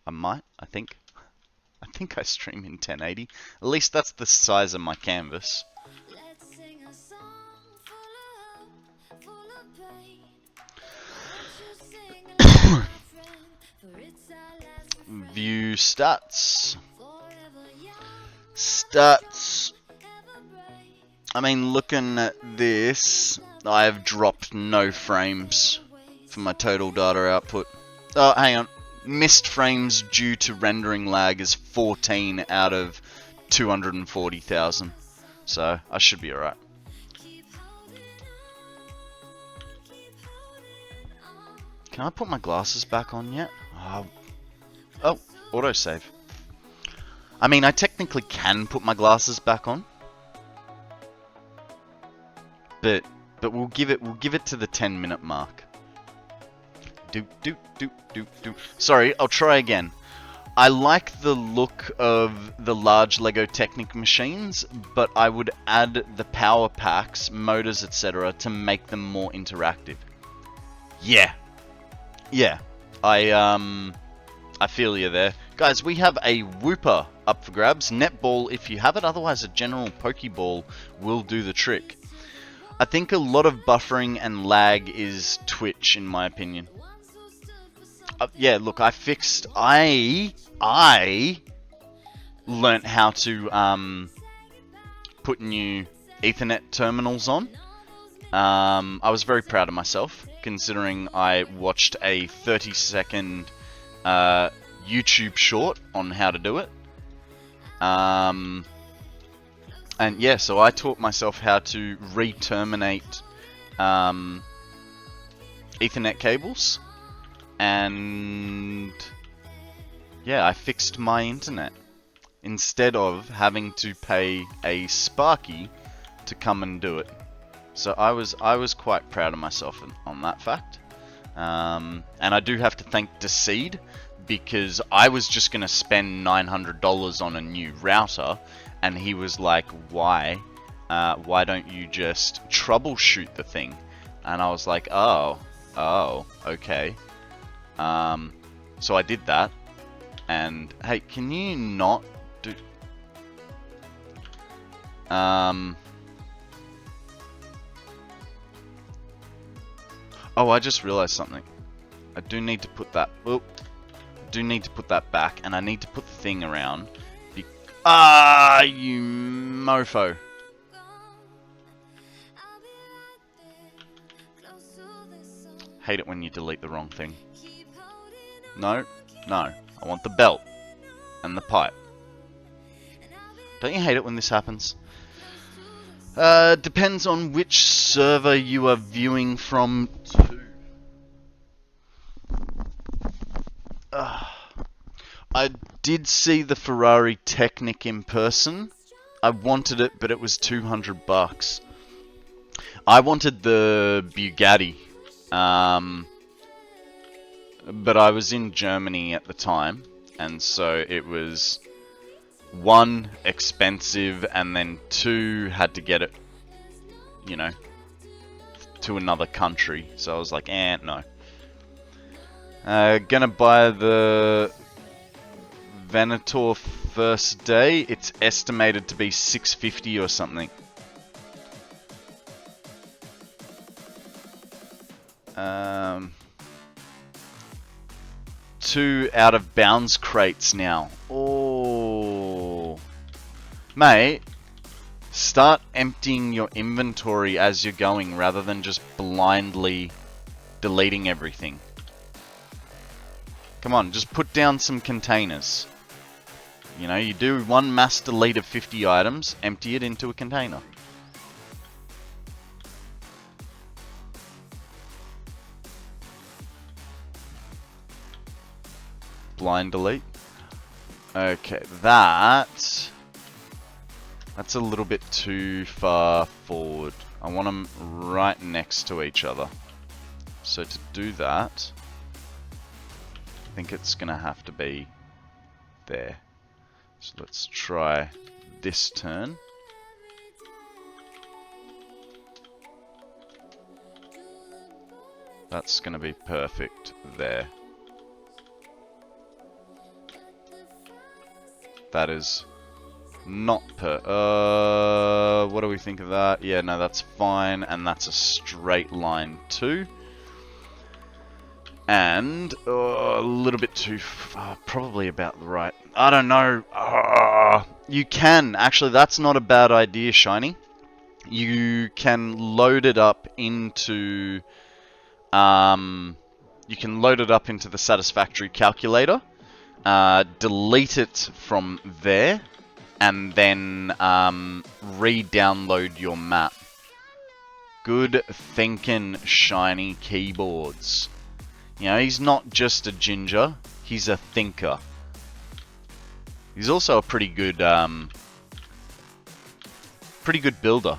Speaker 1: I think I stream in 1080. At least that's the size of my canvas. View stats. Stats. I mean, looking at this, I have dropped no frames for my total data output. Oh, hang on. Missed frames due to rendering lag is 14 out of 240,000. So, I should be alright. Can I put my glasses back on yet? Oh, autosave. I mean, I technically can put my glasses back on. But we'll give it to the 10-minute mark. Sorry, I'll try again. I like the look of the large Lego Technic machines, but I would add the power packs, motors, etc. to make them more interactive. Yeah. I feel you there. Guys, we have a Whooper up for grabs. Netball if you have it, otherwise a general Pokeball will do the trick. I think a lot of buffering and lag is Twitch, in my opinion. Yeah, look, I learnt how to put new Ethernet terminals on. I was very proud of myself, considering I watched a 30-second YouTube short on how to do it. And yeah, so I taught myself how to re-terminate Ethernet cables, and yeah, I fixed my internet instead of having to pay a Sparky to come and do it. So I was quite proud of myself on that fact. And I do have to thank Decede, because I was just going to spend $900 on a new router, and he was like, why don't you just troubleshoot the thing? And I was like, oh, okay. So I did that, and hey, can you not do... Oh, I just realized something. I do need to put that... Oh, do need to put that back, and I need to put the thing around. You mofo. Hate it when you delete the wrong thing. No. I want the belt. And the pipe. Don't you hate it when this happens? Depends on which server you are viewing from too. I did see the Ferrari Technic in person. I wanted it, but it was $200. I wanted the Bugatti. But I was in Germany at the time, and so it was 1, expensive, and then 2, had to get it, you know, to another country. So I was like, no. Gonna buy the Venator first day, it's estimated to be 650 or something. 2 out of bounds crates now. Oh, mate, start emptying your inventory as you're going rather than just blindly deleting everything. Come on, just put down some containers. You know, you do one mass delete of 50 items, empty it into a container. Blind delete. Okay, that's a little bit too far forward. I want them right next to each other. So to do that, I think it's gonna have to be there. So let's try this turn. That's gonna be perfect there. That is not what do we think of that? Yeah, no, that's fine, and that's a straight line too. And a little bit too far, probably about the right. I don't know. You can actually. That's not a bad idea, Shiny. You can load it up into. You can load it up into the Satisfactory calculator. Delete it from there, and then re-download your map. Good thinking, Shiny Keyboards. You know, he's not just a ginger, he's a thinker. He's also a pretty good builder.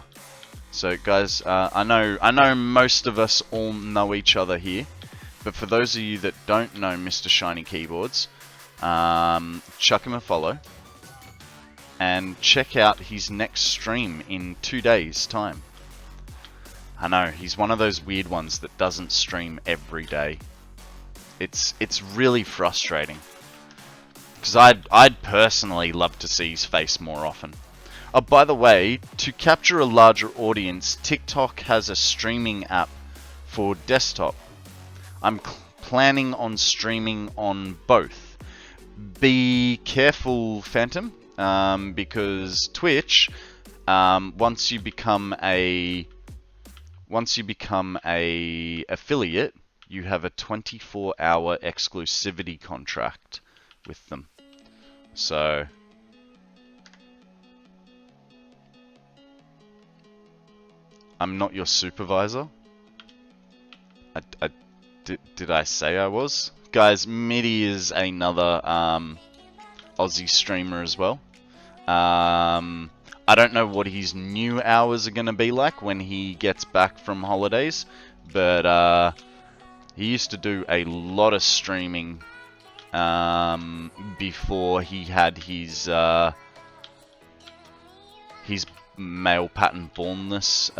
Speaker 1: So guys, I know most of us all know each other here, but for those of you that don't know Mr. Shiny Keyboards, chuck him a follow and check out his next stream in 2 days' time. I know, he's one of those weird ones that doesn't stream every day. It's really frustrating, because I'd personally love to see his face more often. Oh, by the way, to capture a larger audience, TikTok has a streaming app for desktop. I'm planning on streaming on both. Be careful, Phantom, because Twitch, once you become a affiliate, you have a 24-hour exclusivity contract with them. So I'm not your supervisor. Did I say I was? Guys, Midi is another Aussie streamer as well. I don't know what his new hours are going to be like when he gets back from holidays, but he used to do a lot of streaming before he had his male pattern baldness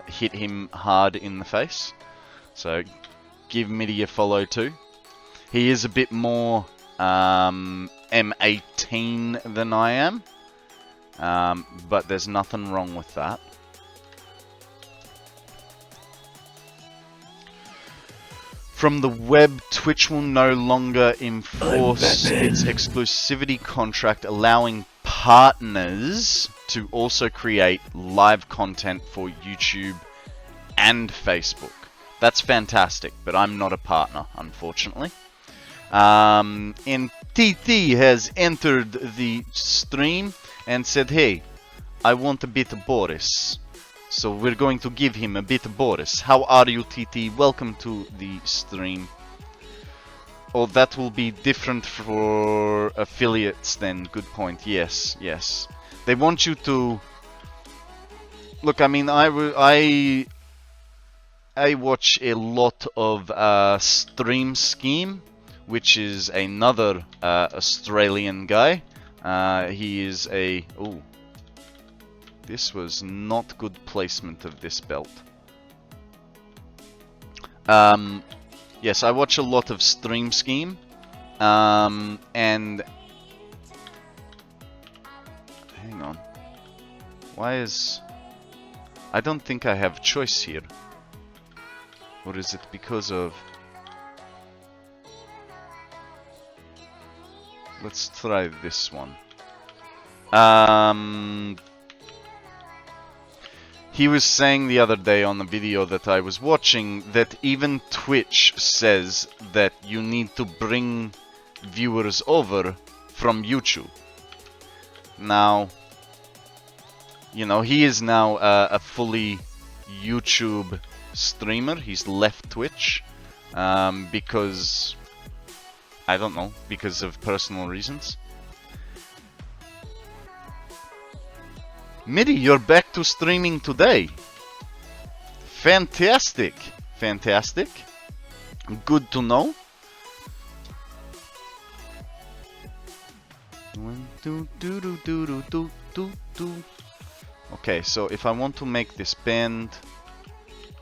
Speaker 1: hit him hard in the face. So give Midi a follow too. He is a bit more M18 than I am, but there's nothing wrong with that. From the web, Twitch will no longer enforce its exclusivity contract, allowing partners to also create live content for YouTube and Facebook. That's fantastic, but I'm not a partner, unfortunately. And TT has entered the stream and said, hey, I want a bit of Boris. So we're going to give him a bit of Boris. How are you, TT? Welcome to the stream. Oh, that will be different for affiliates then. Good point. Yes, yes. They want you to... Look, I mean, I watch a lot of Stream Scheme, which is another Australian guy. He is a... Ooh. This was not good placement of this belt. Yes, I watch a lot of Stream Scheme. And Hang on. Why is... I don't think I have choice here. Or is it because of... Let's try this one. He was saying the other day on the video that I was watching that even Twitch says that you need to bring viewers over from YouTube. Now, you know, he is now a fully YouTube streamer. He's left Twitch because, I don't know, because of personal reasons. Midi, you're back to streaming today. Fantastic. Fantastic. Good to know. 1, 2, do, do, do, do, do, do, do. Okay, so if I want to make this bend,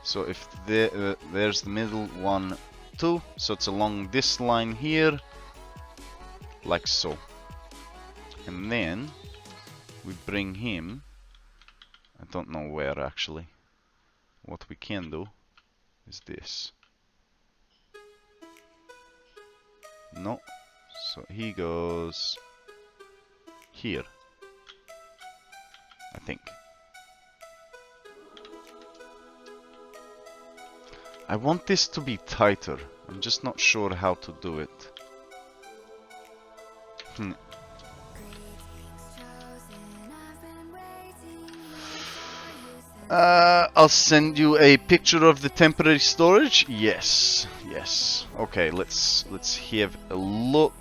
Speaker 1: so if there's the middle 1, 2, so it's along this line here, like so. And then we bring him, I don't know where actually. What we can do is this. No, so he goes here, I think. I want this to be tighter. I'm just not sure how to do it. I'll send you a picture of the temporary storage. Yes, yes. Okay, let's have a look.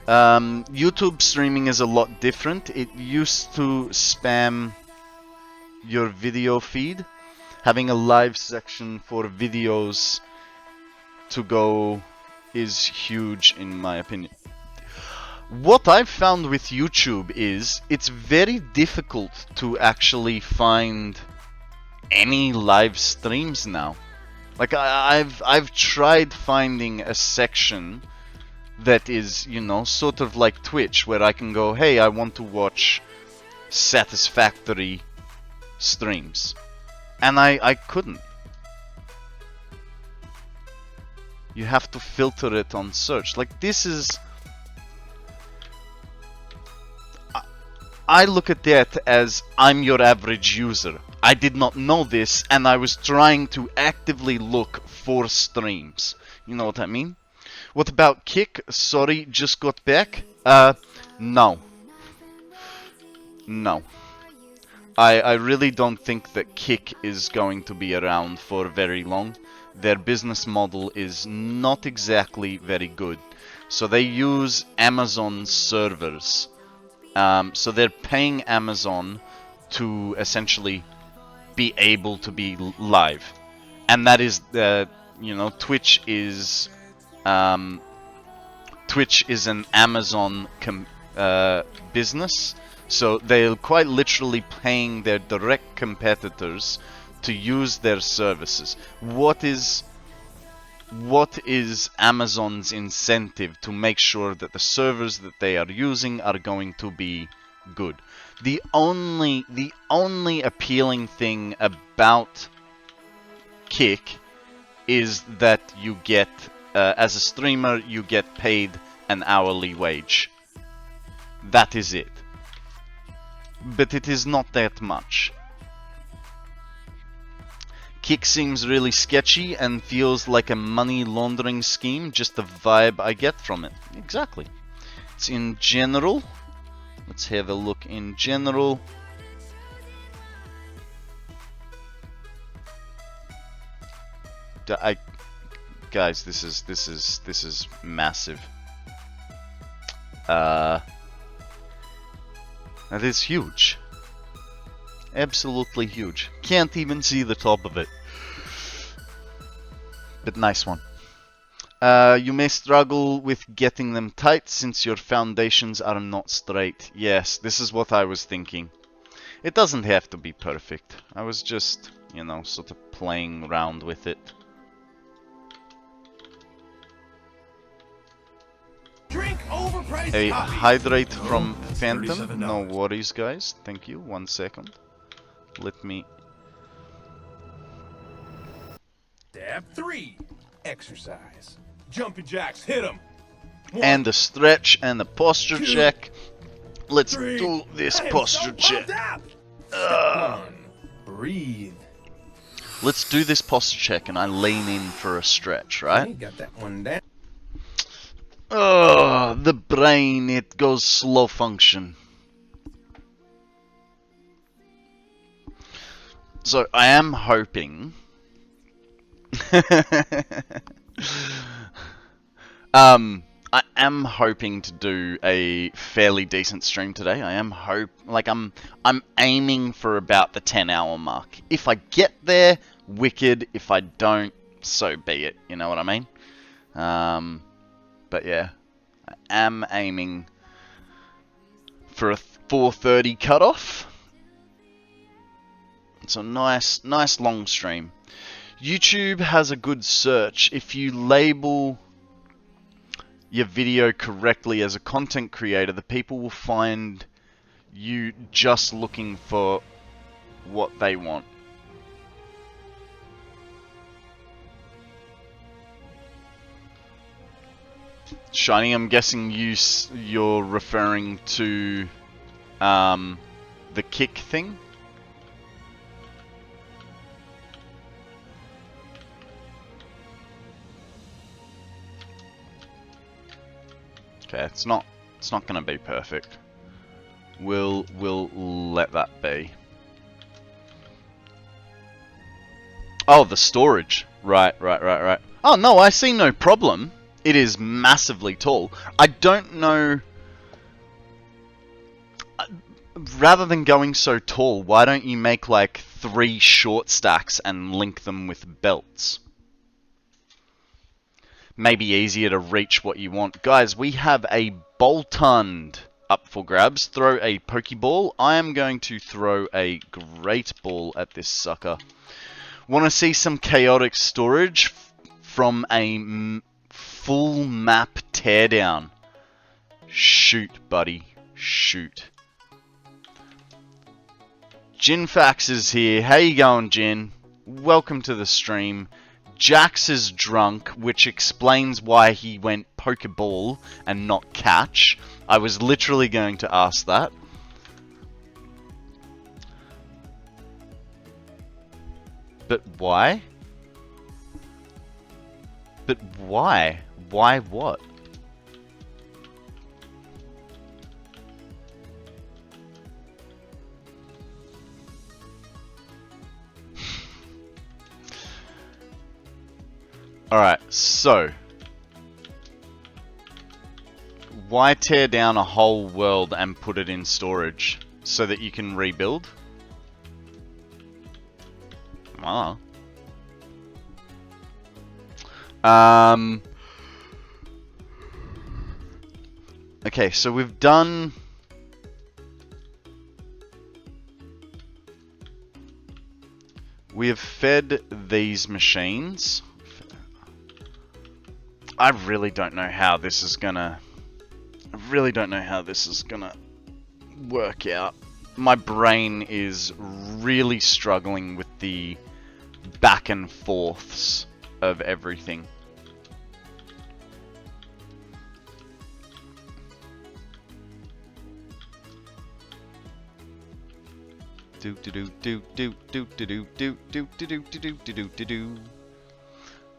Speaker 1: YouTube streaming is a lot different. It used to spam your video feed. Having a live section for videos to go is huge in my opinion. What I've found with YouTube is it's very difficult to actually find any live streams now. Like I've tried finding a section that is, you know, sort of like Twitch, where I can go, hey, I want to watch Satisfactory streams, and I couldn't. You have to filter it on search. Like, this is... I look at that as I'm your average user. I did not know this, and I was trying to actively look for streams. You know what I mean? What about Kick? Sorry, just got back. No. No. I really don't think that Kick is going to be around for very long. Their business model is not exactly very good. So they use Amazon servers. So they're paying Amazon to essentially be able to be live. And that is, you know, Twitch is an Amazon business. So they're quite literally paying their direct competitors to use their services. What is Amazon's incentive to make sure that the servers that they are using are going to be good? The only appealing thing about Kick is that you get, as a streamer, you get paid an hourly wage. That is it. But it is not that much. Kick seems really sketchy and feels like a money laundering scheme, just the vibe I get from it. Exactly. It's in general. Let's have a look in general. Guys, this is massive. That is huge. Absolutely huge. Can't even see the top of it. But nice one. You may struggle with getting them tight since your foundations are not straight. Yes, this is what I was thinking. It doesn't have to be perfect. I was just, you know, sort of playing around with it.
Speaker 2: Drink overpriced
Speaker 1: a
Speaker 2: copy.
Speaker 1: hydrate from
Speaker 2: That's
Speaker 1: Phantom.
Speaker 2: $37.
Speaker 1: No worries, guys. Thank you. 1 second. Let me...
Speaker 2: Step 3. Exercise. Jumping jacks. Hit them.
Speaker 1: And the stretch and the posture
Speaker 2: 2,
Speaker 1: check. Let's
Speaker 2: 3.
Speaker 1: do this
Speaker 2: I am
Speaker 1: posture
Speaker 2: so
Speaker 1: check.
Speaker 2: pumped up. Step 1. Breathe.
Speaker 1: Let's do this posture check and I lean in for a stretch, right?
Speaker 2: Okay, got that one down.
Speaker 1: Oh, the brain, it goes slow function. So I am hoping I am hoping to do a fairly decent stream today. I'm aiming for about the 10-hour mark. If I get there, wicked. If I don't, so be it. You know what I mean? But yeah, I am aiming for a 4:30 cutoff. It's a nice long stream. YouTube has a good search. If you label your video correctly as a content creator, the people will find you just looking for what they want. Shiny, I'm guessing you're referring to the kick thing. Okay, it's not gonna be perfect. We'll let that be. Oh, the storage. Right. Oh no, I see no problem. It is massively tall. I don't know. Rather than going so tall, why don't you make like 3 short stacks and link them with belts? Maybe easier to reach what you want. Guys, we have a Boltund up for grabs. Throw a Pokeball. I am going to throw a Great Ball at this sucker. Want to see some chaotic storage from a full map teardown? Shoot, buddy. Shoot. Jinfax is here. How you going, Jin? Welcome to the stream. Jax is drunk, which explains why he went Pokeball and not catch. I was literally going to ask that. But why? But why? Why what? Alright, so why tear down a whole world and put it in storage so that you can rebuild? Ah. Okay, so we've done... We have fed these machines. I really don't know how this is gonna... work out. My brain is really struggling with the back and forths of everything.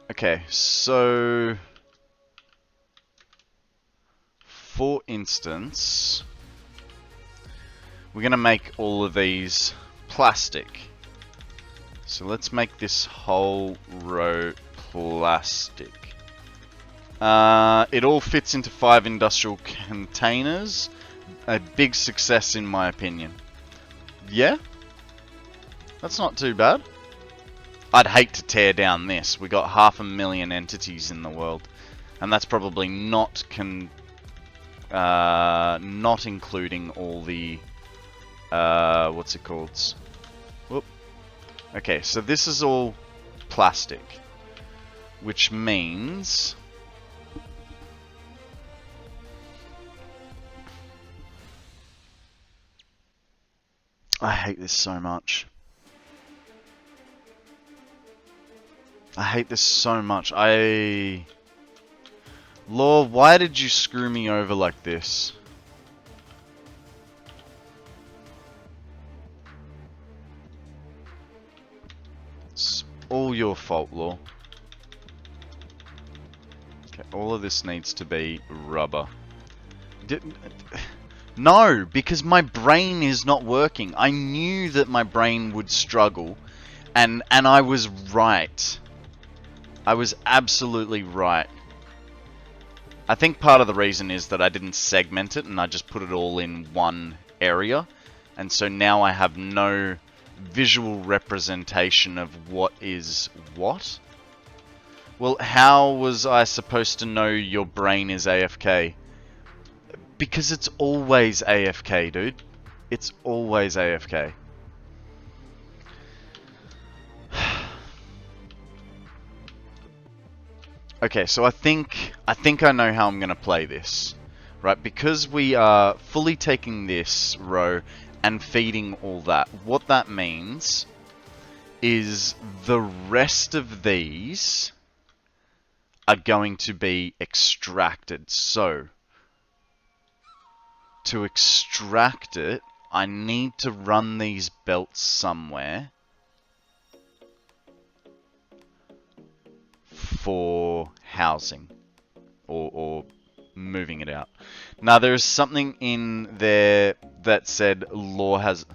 Speaker 1: Okay, so for instance, we're gonna make all of these plastic. So let's make this whole row plastic. It all fits into 5 industrial containers. A big success in my opinion. Yeah? That's not too bad. I'd hate to tear down this. We got 500,000 entities in the world. And that's probably not including all the... what's it called? Whoop. Okay, so this is all plastic. Which means... I hate this so much. I hate this so much. Law, why did you screw me over like this? It's all your fault, Law. Okay, all of this needs to be rubber. No, because my brain is not working. I knew that my brain would struggle, and I was right. I was absolutely right. I think part of the reason is that I didn't segment it and I just put it all in one area. And so now I have no visual representation of what is what. Well, how was I supposed to know your brain is AFK? Because it's always AFK, dude. It's always AFK. Okay, so I think I know how I'm going to play this. Right, because we are fully taking this row and feeding all that. What that means is the rest of these are going to be extracted. So, to extract it, I need to run these belts somewhere for housing or moving it out. Now there's something in there that said law has...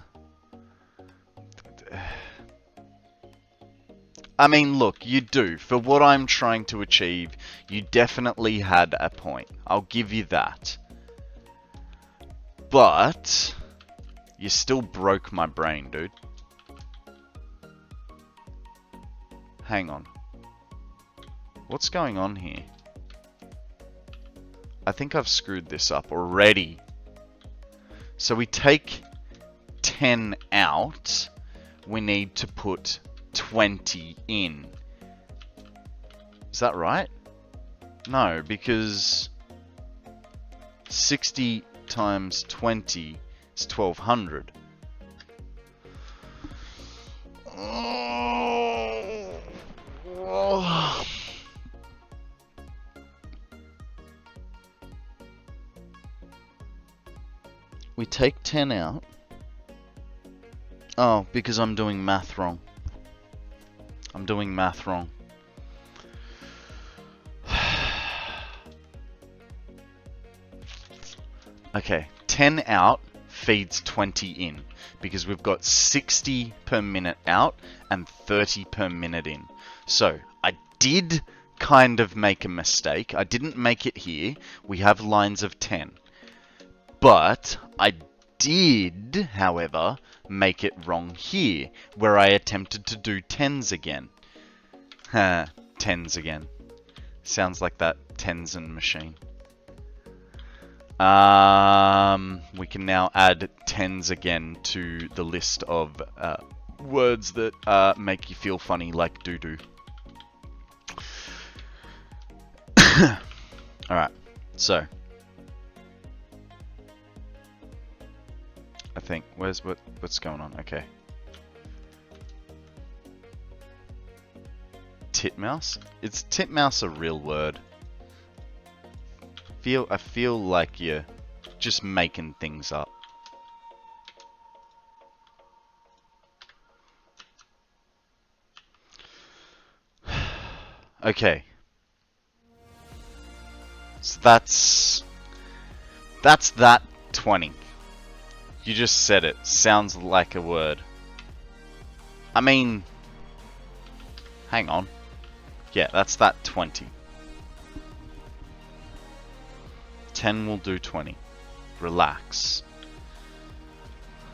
Speaker 1: I mean, look, you do. For what I'm trying to achieve, you definitely had a point. I'll give you that. But you still broke my brain, dude. Hang on. What's going on here? I think I've screwed this up already. So we take 10 out. We need to put 20 in. Is that right? No, because 60 times 20 is 1200. We take 10 out. Oh, because I'm doing math wrong. I'm doing math wrong. Okay, 10 out feeds 20 in. Because we've got 60 per minute out and 30 per minute in. So, I did kind of make a mistake. I didn't make it here. We have lines of 10. But I did, however, make it wrong here, where I attempted to do 10s again. 10s again. Sounds like that Tenzin machine. We can now add 10s again to the list of words that make you feel funny, like doo-doo. Alright, so... I think. What's going on? Okay. Titmouse? Is titmouse a real word? I feel like you're just making things up. Okay. So that's that 20. You just said it. Sounds like a word. I mean... Hang on. Yeah, that's that 20. 10 will do 20. Relax.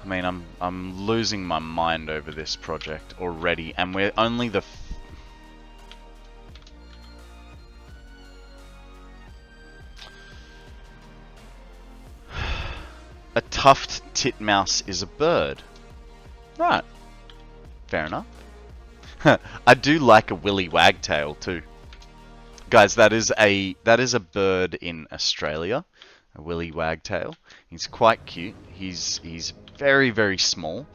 Speaker 1: I mean, I'm losing my mind over this project already, and we're only the... A tuft titmouse is a bird. Right. Fair enough. I do like a willy wagtail too. Guys, that is a bird in Australia. A willy wagtail. He's quite cute. He's very, very small,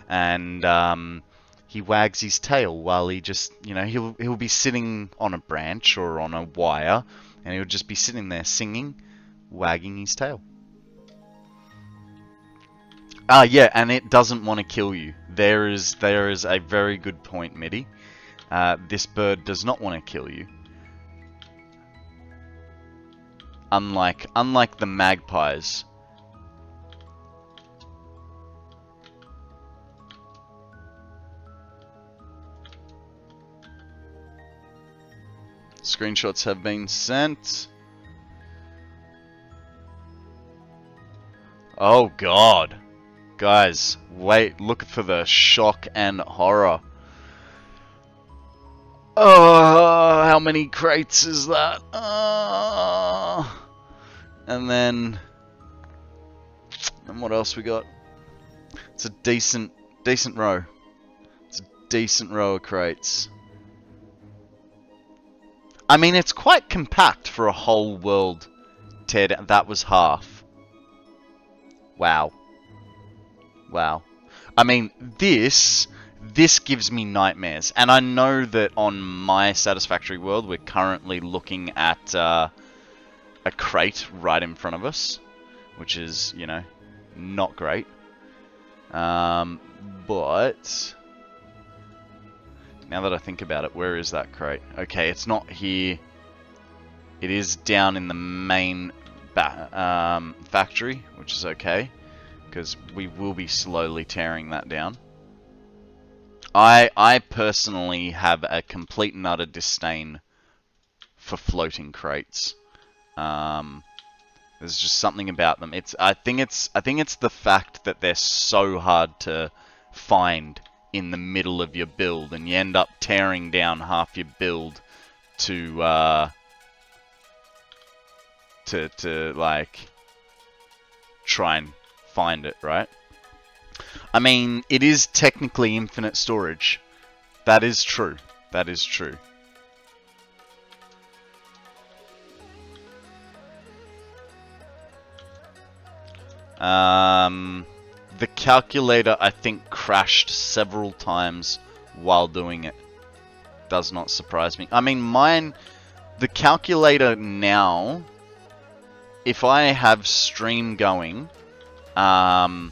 Speaker 1: and he wags his tail while he just, you know, he'll be sitting on a branch or on a wire, and he'll just be sitting there singing, wagging his tail. Yeah, and it doesn't want to kill you. There is a very good point, Mitty. This bird does not want to kill you. Unlike the magpies. Screenshots have been sent. Oh god. Guys, wait, look for the shock and horror. Oh, how many crates is that? And then what else we got? It's a decent row. It's a decent row of crates. I mean, it's quite compact for a whole world teardown. That was half. Wow. Wow. I mean, this gives me nightmares. And I know that on my Satisfactory world, we're currently looking at a crate right in front of us, which is, you know, not great. But now that I think about it, where is that crate? Okay, it's not here. It is down in the main factory, which is okay, because we will be slowly tearing that down. I personally have a complete and utter disdain for floating crates. There's just something about them. I think it's the fact that they're so hard to find in the middle of your build, and you end up tearing down half your build to like try and find it, right? I mean, it is technically infinite storage. That is true. That is true. The calculator, I think, crashed several times while doing it. Does not surprise me. I mean, the calculator now, if I have stream going, and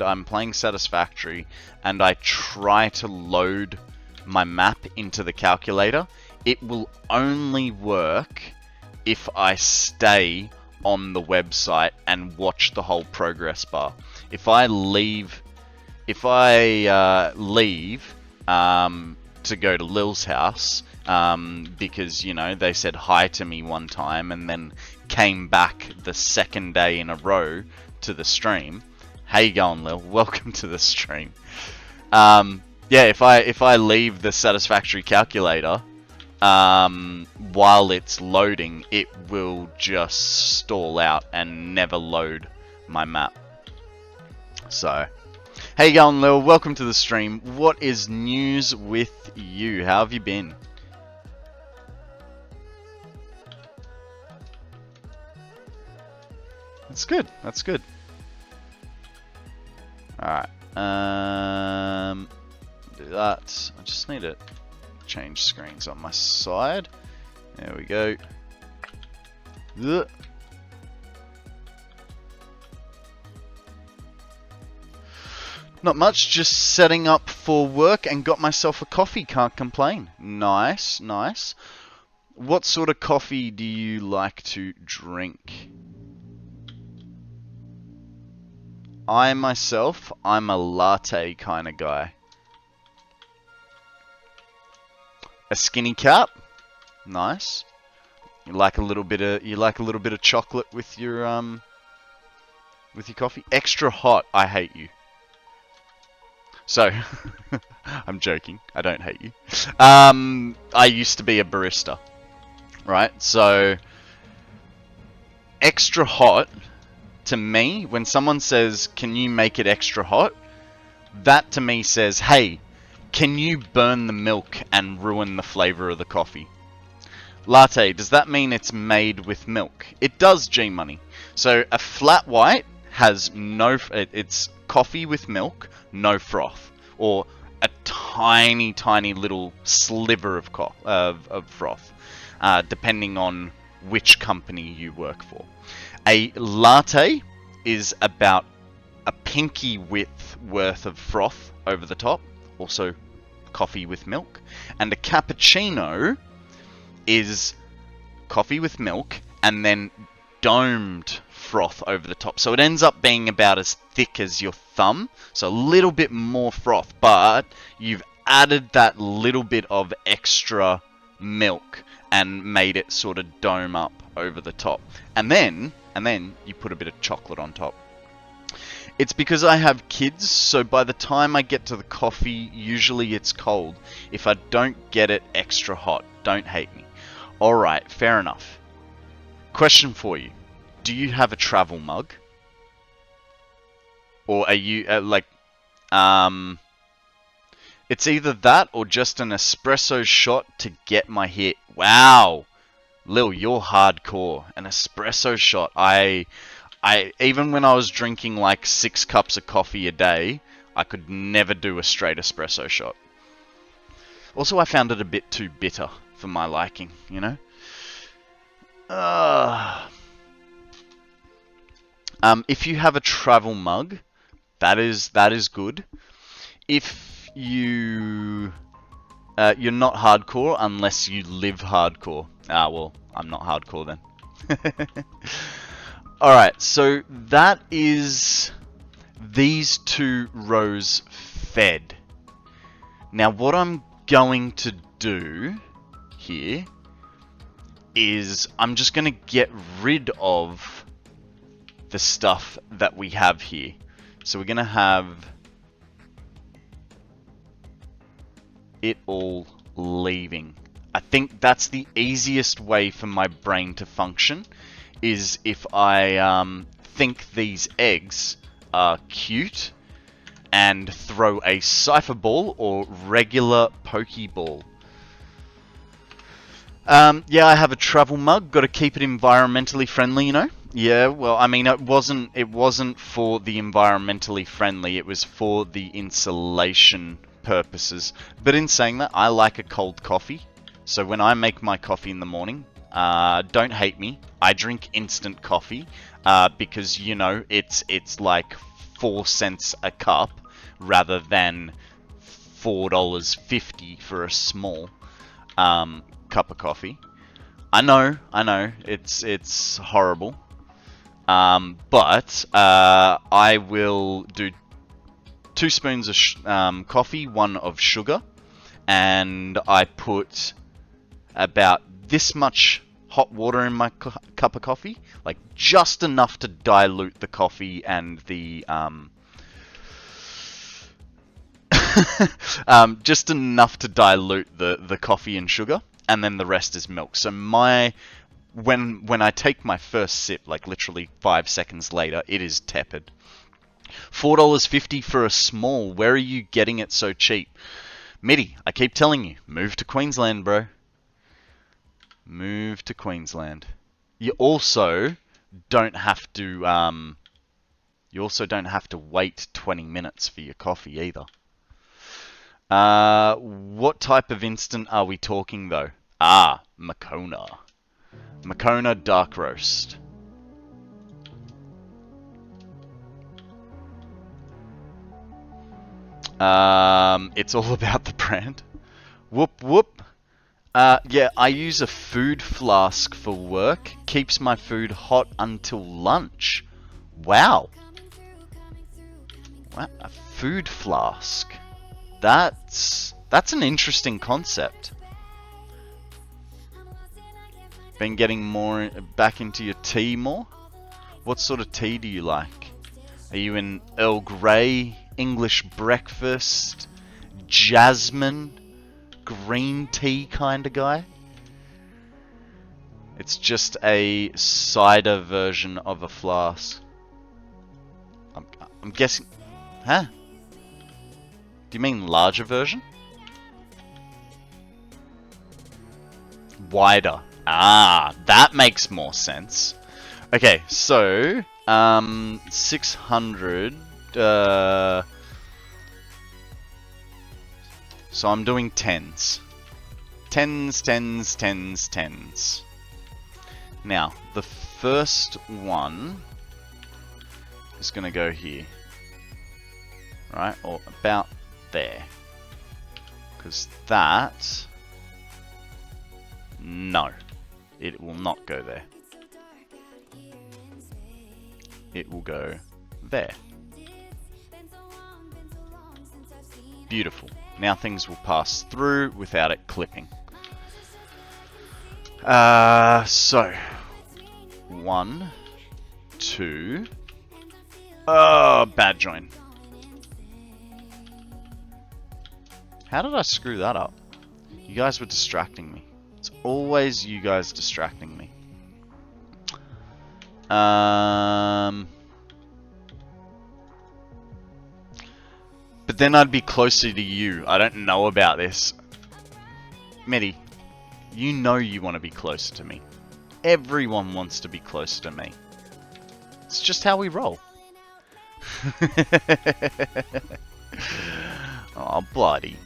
Speaker 1: I'm playing Satisfactory, and I try to load my map into the calculator, it will only work if I stay on the website and watch the whole progress bar. If I leave to go to Lil's house, because, you know, they said hi to me one time and then came back the second day in a row to the stream. How you going, Lil? Welcome to the stream. Yeah, if I leave the Satisfactory calculator while it's loading, it will just stall out and never load my map. So, how you going, Lil? Welcome to the stream. What is news with you? How have you been? That's good. That's good. Alright. Do that. I just need to change screens on my side. There we go. Ugh. Not much, just setting up for work and got myself a coffee, can't complain. Nice, nice. What sort of coffee do you like to drink? I'm a latte kind of guy. A skinny cap? Nice. You like a little bit of chocolate with your coffee? Extra hot, I hate you. So, I'm joking. I don't hate you. I used to be a barista, right? So, extra hot, to me, when someone says, can you make it extra hot? That to me says, hey, can you burn the milk and ruin the flavor of the coffee? Latte, does that mean it's made with milk? It does, G-Money. So, a flat white has no, it's coffee with milk, no froth, or a tiny, tiny little sliver of froth, depending on which company you work for. A latte is about a pinky width worth of froth over the top, also coffee with milk, and a cappuccino is coffee with milk and then domed froth over the top. So it ends up being about as thick as your thumb, so a little bit more froth, but you've added that little bit of extra milk and made it sort of dome up over the top. And then you put a bit of chocolate on top. It's because I have kids, so by the time I get to the coffee, usually it's cold. If I don't get it extra hot, don't hate me. Alright, fair enough. Question for you. Do you have a travel mug? Or are you, it's either that or just an espresso shot to get my hit. Wow! Lil, you're hardcore. An espresso shot. I even when I was drinking like 6 cups of coffee a day, I could never do a straight espresso shot. Also, I found it a bit too bitter for my liking, you know? If you have a travel mug, that is good. If you're not hardcore unless you live hardcore. Ah, well, I'm not hardcore then. Alright, so that is these 2 rows fed. Now what I'm going to do here is I'm just going to get rid of the stuff that we have here. So we're going to have it all leaving. I think that's the easiest way for my brain to function, is if I think these eggs are cute and throw a cipher ball or regular pokeball. Yeah, I have a travel mug. Got to keep it environmentally friendly, you know. Yeah, well, I mean, it wasn't for the environmentally friendly. It was for the insulation purposes. But in saying that, I like a cold coffee. So when I make my coffee in the morning, don't hate me, I drink instant coffee because, you know, it's like 4 cents a cup rather than $4.50 for a small cup of coffee. I know, it's horrible, but I will do 2 spoons of coffee, 1 of sugar, and I put about this much hot water in my cup of coffee, like just enough to dilute the coffee and the just enough to dilute the coffee and sugar, and then the rest is milk. So when I take my first sip, like literally 5 seconds later, it is tepid. $4.50 for a small. Where are you getting it so cheap? Mitty, I keep telling you, move to Queensland, bro. Move to Queensland. You also don't have to wait 20 minutes for your coffee either. What type of instant are we talking though? Ah, Moccona. Moccona dark roast. It's all about the brand. Whoop whoop. Yeah, I use a food flask for work. Keeps my food hot until lunch. Wow. What? A food flask. That's an interesting concept. Been getting more back into your tea more? What sort of tea do you like? Are you an Earl Grey, English breakfast, jasmine, green tea kind of guy? It's just a cider version of a flask. I'm guessing... Huh? Do you mean larger version? Wider. Ah, that makes more sense. Okay, so 600. So I'm doing tens. Tens, tens, tens, tens. Now, the first one is going to go here. Right? Or about there. Because that... No. It will not go there. It will go there. Beautiful. Now things will pass through without it clipping. So 1, 2. Oh, bad join. How did I screw that up? You guys were distracting me. It's always you guys distracting me. But then I'd be closer to you. I don't know about this. Medi, you know you want to be closer to me. Everyone wants to be closer to me. It's just how we roll. Oh, bloody.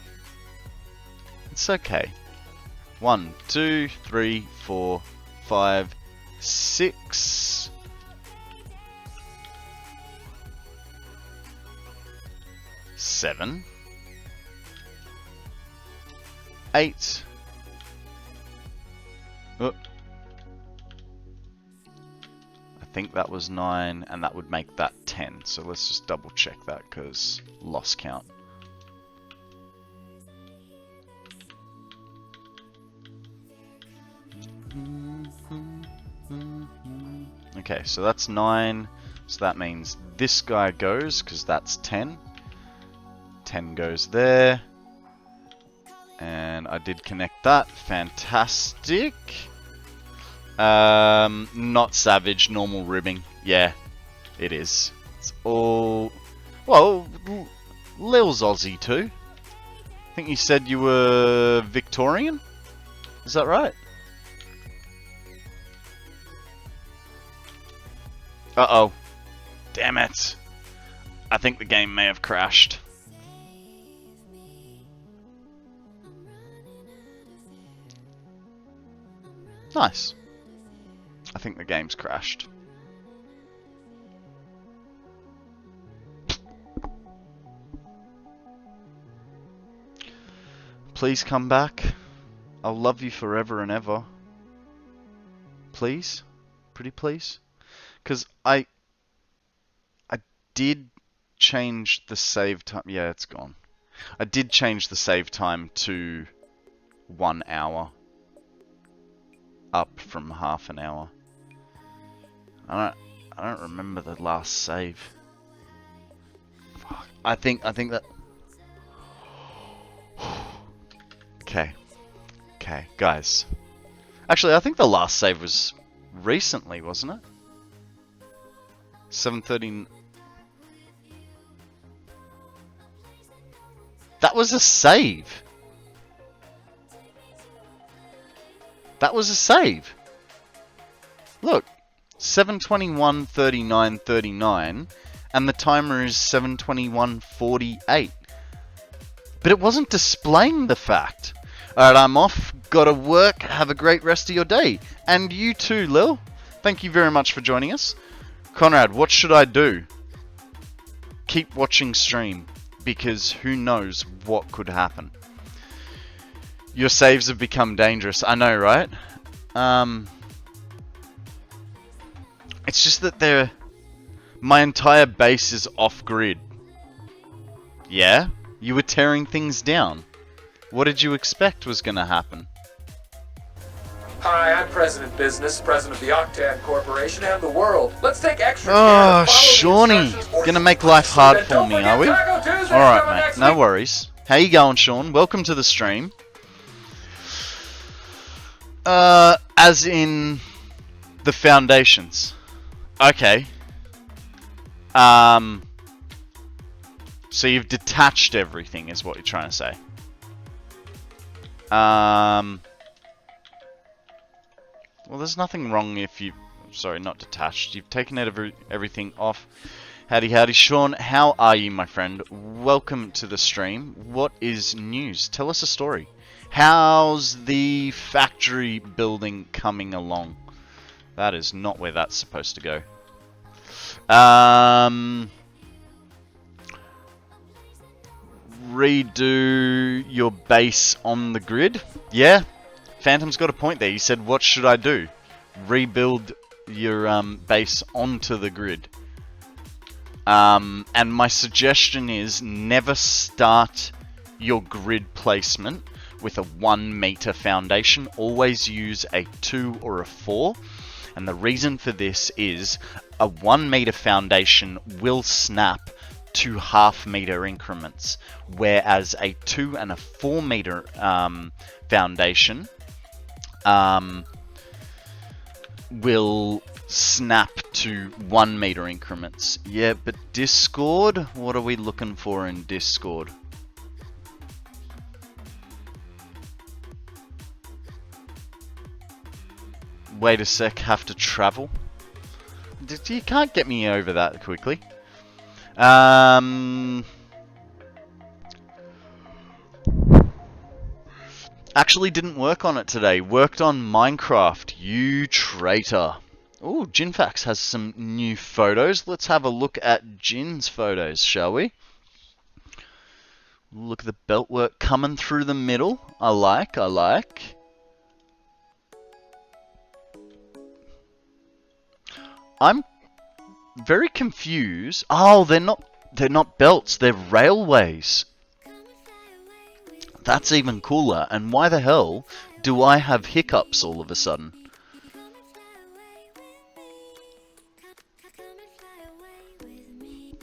Speaker 1: It's okay. 1, 2, 3, 4, 5, 6. 7. 8. Oh. I think that was 9, and that would make that 10. So let's just double check that, because lost count. Okay, so that's 9. So that means this guy goes, because that's 10. 10 goes there. And I did connect that. Fantastic. Not savage, normal ribbing. Yeah, it is. It's all... Well, Lil's Aussie too. I think you said you were Victorian? Is that right? Uh-oh. Damn it. I think the game may have crashed. Nice. I think the game's crashed. Please come back. I'll love you forever and ever. Please? Pretty please? Because I did change the save time. Yeah, it's gone. I did change the save time to 1 hour. Up from half an hour. I don't remember the last save. Fuck. I think that... Okay. Okay, guys. Actually, I think the last save was recently, wasn't it? 7:30. That was a save. That was a save. Look, 7:21:39:39, and the timer is 7:21:48. But it wasn't displaying the fact. Alright, I'm off. Gotta work. Have a great rest of your day. And you too, Lil. Thank you very much for joining us. Konrad, what should I do? Keep watching stream, because who knows what could happen. Your saves have become dangerous. I know, right? It's just that my entire base is off-grid. Yeah? You were tearing things down. What did you expect was going to happen?
Speaker 3: Hi, I'm President Business, President of the Octad Corporation and the world. Let's take extra care
Speaker 1: Oh,
Speaker 3: to follow
Speaker 1: Shawnee.
Speaker 3: the instructions.
Speaker 1: Gonna make life hard
Speaker 3: And
Speaker 1: for
Speaker 3: don't
Speaker 1: me,
Speaker 3: forget
Speaker 1: are we?
Speaker 3: Taco Tuesday's
Speaker 1: Alright,
Speaker 3: coming
Speaker 1: mate.
Speaker 3: next
Speaker 1: No
Speaker 3: week.
Speaker 1: worries. How you going, Sean? Welcome to the stream. As in the foundations. Okay. So you've detached everything, is what you're trying to say. Well, there's nothing wrong if you... sorry, not detached. You've taken everything off. Howdy, howdy, Sean. How are you, my friend? Welcome to the stream. What is news? Tell us a story. How's the factory building coming along? That is not where that's supposed to go. Redo your base on the grid. Yeah, Phantom's got a point there. He said, what should I do? Rebuild your base onto the grid. And my suggestion is never start your grid placement with a 1 meter foundation. Always use a 2 or a 4. And the reason for this is a 1 meter foundation will snap to half-meter increments, whereas a 2 and a 4 meter foundation will snap to 1 meter increments. Yeah, but Discord? What are we looking for in Discord? Wait a sec, have to travel? You can't get me over that quickly. Actually didn't work on it today. Worked on Minecraft. You traitor. Ooh, Jinfax has some new photos. Let's have a look at Jin's photos, shall we? Look at the belt work coming through the middle. I like. I'm very confused. Oh, they're not belts, they're railways. That's even cooler. And why the hell do I have hiccups all of a sudden?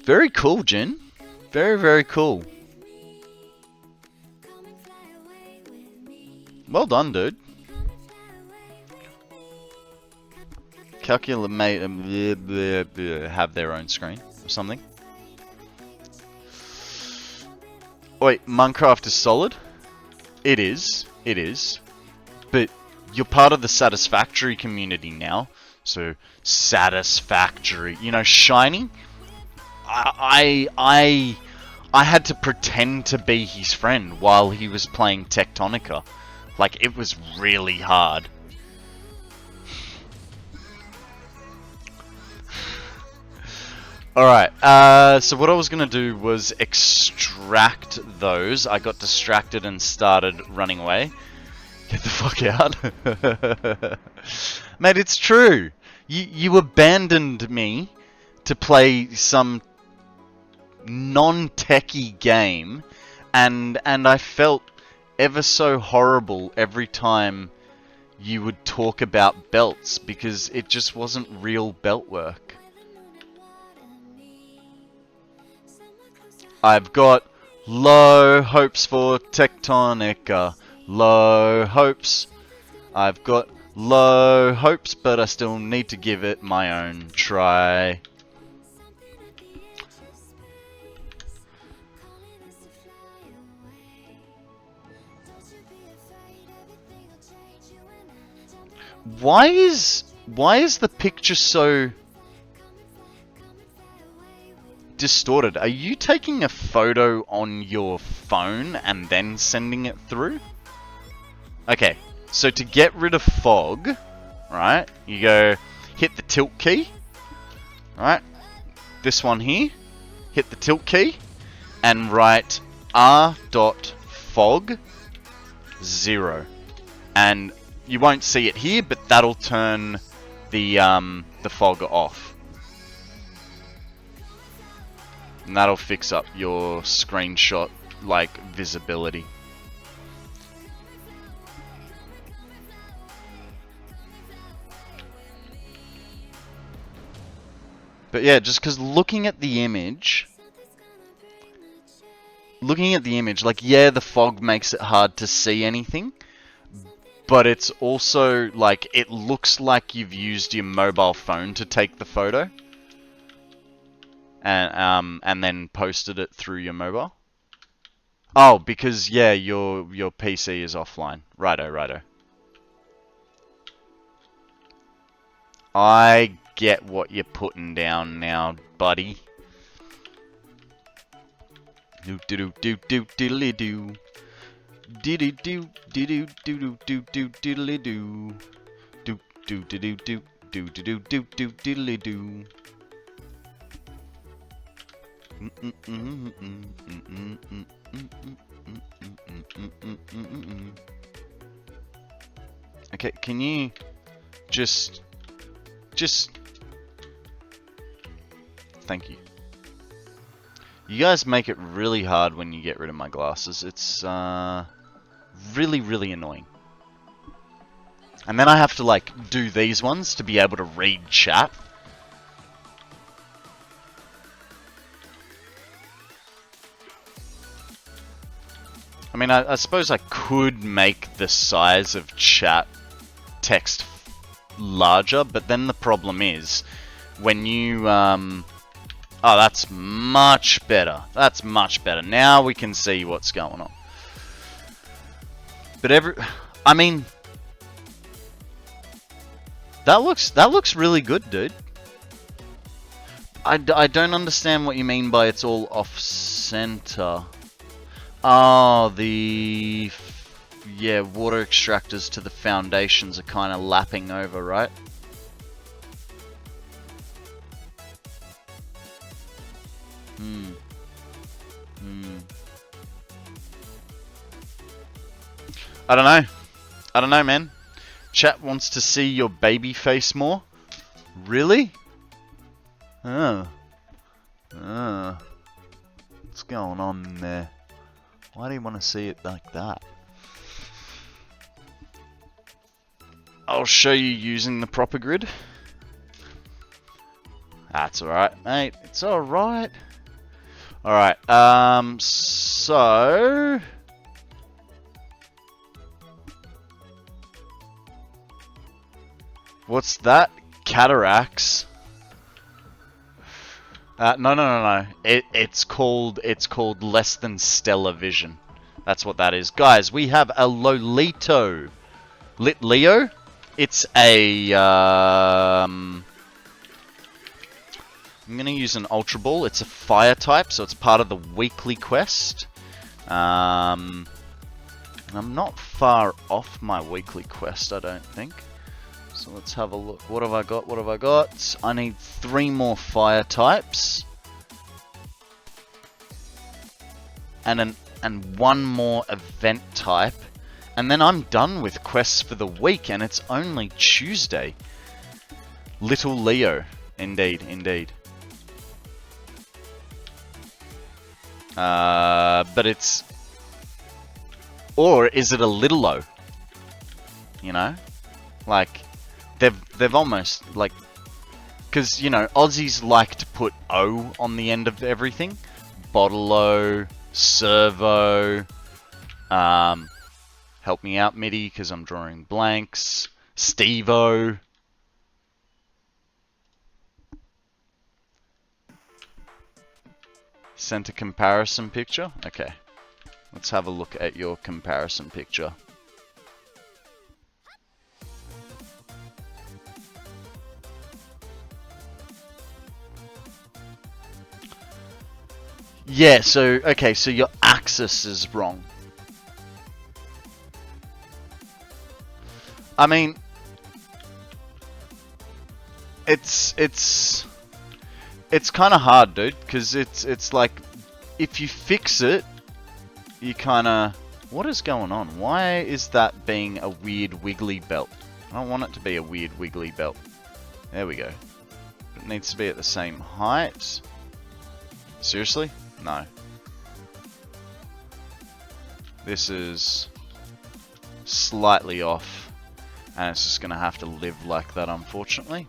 Speaker 1: Very cool, Jin. Very, very cool. Well done, dude. Calculate have their own screen or something. Wait, Minecraft is solid? It is. But you're part of the Satisfactory community now. So, Satisfactory. You know, Shiny? I had to pretend to be his friend while he was playing Tectonica. Like, it was really hard. Alright, so what I was going to do was extract those. I got distracted and started running away. Get the fuck out. Mate, it's true. You abandoned me to play some non-techie game, and I felt ever so horrible every time you would talk about belts, because it just wasn't real belt work. I've got low hopes for Tectonica. Low hopes. I've got low hopes, but I still need to give it my own try. Why is the picture so distorted? Are you taking a photo on your phone and then sending it through? Okay, so to get rid of fog, right, you go hit the tilt key, right, this one here, hit the tilt key, and write r.fog 0, and you won't see it here, but that'll turn the fog off. And that'll fix up your screenshot, like, visibility. But yeah, just because looking at the image, like, yeah, the fog makes it hard to see anything, but it's also, like, it looks like you've used your mobile phone to take the photo. And then posted it through your mobile. Oh, because yeah, your PC is offline. Righto. I get what you're putting down now, buddy. Do do do do diddly do. Diddy do diddy do do do do diddly do. Do do do do do do do do do diddly do. Okay, can you just thank you. You guys make it really hard when you get rid of my glasses. It's really, really annoying. And then I have to like do these ones to be able to read chat. I mean, I suppose I could make the size of chat text larger, but then the problem is when you oh, that's much better. That's much better. Now we can see what's going on. But I mean, that looks really good, dude. I don't understand what you mean by it's all off center. Oh, yeah, water extractors to the foundations are kind of lapping over, right? I don't know. I don't know, man. Chat wants to see your baby face more? Really? What's going on there? Why do you want to see it like that? I'll show you using the proper grid. That's alright, mate. It's alright. Alright, so... What's that? Cataracts? No. It's called less than stellar vision. That's what that is. Guys, we have a Lolito. Lit Leo? It's a, I'm gonna use an Ultra Ball. It's a fire type, so it's part of the weekly quest. And I'm not far off my weekly quest, I don't think. So let's have a look. What have I got? What have I got? I need 3 more fire types. And 1 more event type. And then I'm done with quests for the week, and it's only Tuesday. Little Leo. Indeed, indeed. But it's... Or is it a little O? You know? Like... They've almost, like... Because, you know, Aussies like to put O on the end of everything. Bottle-O, Servo... help me out, MIDI, because I'm drawing blanks. Steve-O. Sent a comparison picture? Okay. Let's have a look at your comparison picture. Yeah, so, okay, so your axis is wrong. I mean, it's kind of hard, dude, because it's like, if you fix it, you kind of, what is going on? Why is that being a weird wiggly belt? I don't want it to be a weird wiggly belt. There we go. It needs to be at the same height. Seriously? No. This is slightly off, and it's just going to have to live like that, unfortunately.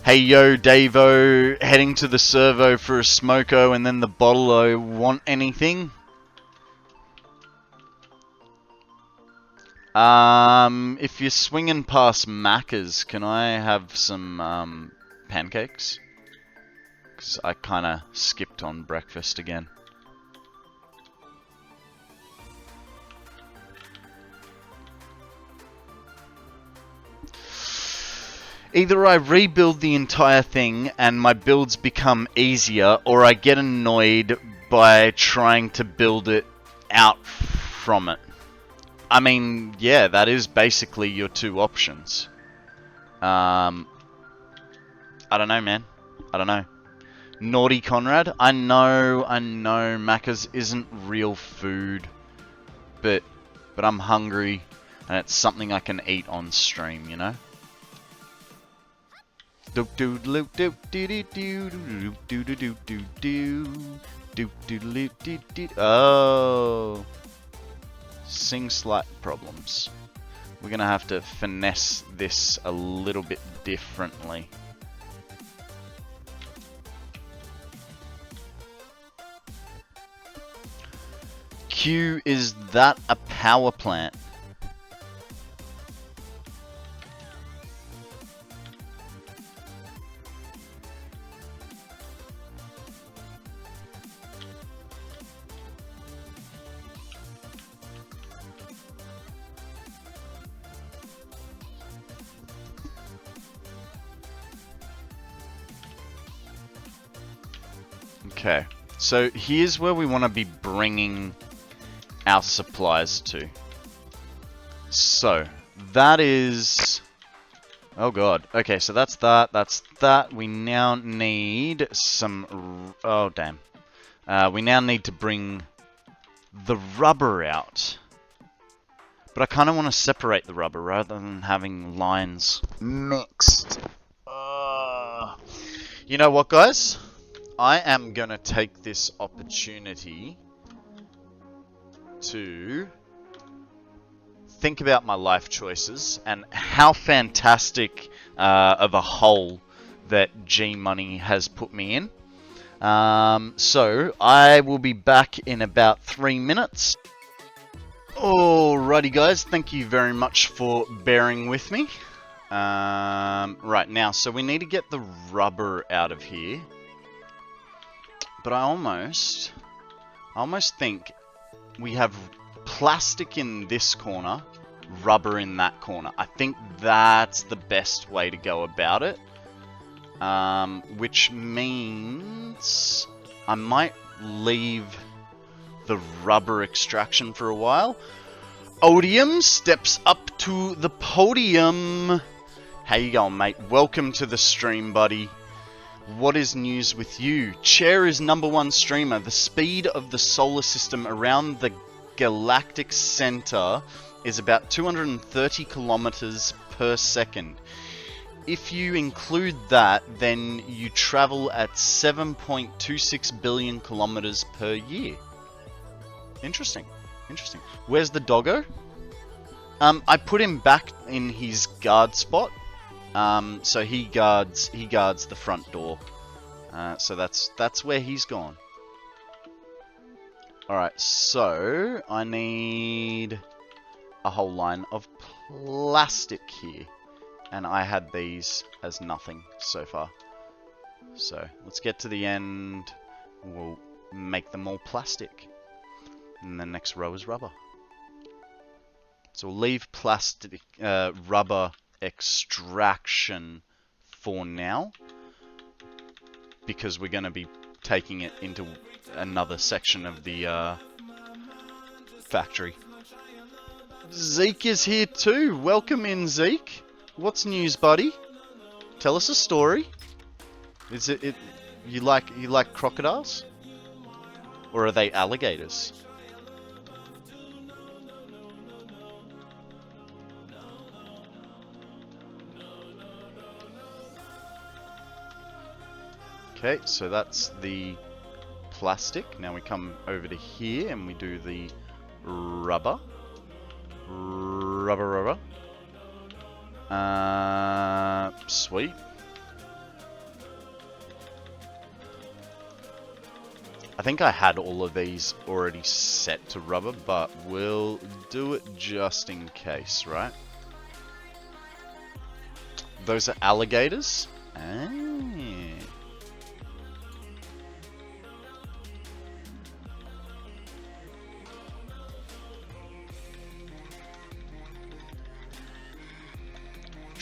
Speaker 1: Hey yo, Davo, heading to the servo for a smoko and then the bottle-o. Want anything? If you're swinging past Macca's, can I have some pancakes? Because I kind of skipped on breakfast again. Either I rebuild the entire thing and my builds become easier, or I get annoyed by trying to build it out from it. I mean, yeah, that is basically your two options. I don't know, man. I don't know. Naughty Konrad, I know, Macca's isn't real food, but I'm hungry, and it's something I can eat on stream, you know? Oh, sing slight problems. We're gonna have to finesse this a little bit differently. Q, is that a power plant? Okay, so here's where we want to be bringing our supplies to. So, that is... Oh god. Okay, so that's that. We now need some... Oh, damn. We now need to bring the rubber out. But I kind of want to separate the rubber rather than having lines mixed. You know what, guys? I am going to take this opportunity to think about my life choices and how fantastic of a hole that G Money has put me in. So I will be back in about 3 minutes. Alrighty guys, thank you very much for bearing with me. Right now, so we need to get the rubber out of here. But I almost think we have plastic in this corner, rubber in that corner. I think that's the best way to go about it. Which means I might leave the rubber extraction for a while. Odium steps up to the podium. How you going, mate? Welcome to the stream, buddy. What is news with you? Chair is #1 streamer. The speed of the solar system around the galactic center is about 230 kilometers per second. If you include that, then you travel at 7.26 billion kilometers per year. Interesting. Interesting. Where's the doggo? I put him back in his guard spot. So he guards the front door. So that's where he's gone. Alright, so I need a whole line of plastic here. And I had these as nothing so far. So let's get to the end. We'll make them all plastic. And the next row is rubber. So we'll leave plastic, rubber extraction for now, because we're going to be taking it into another section of the factory. Zeke is here too. Welcome in, Zeke. What's news, buddy? Tell us a story. Is it you like crocodiles? Or are they alligators? Okay, so that's the plastic. Now we come over to here and we do the rubber. Rubber. Sweet. I think I had all of these already set to rubber, but we'll do it just in case, right? Those are alligators? Ah.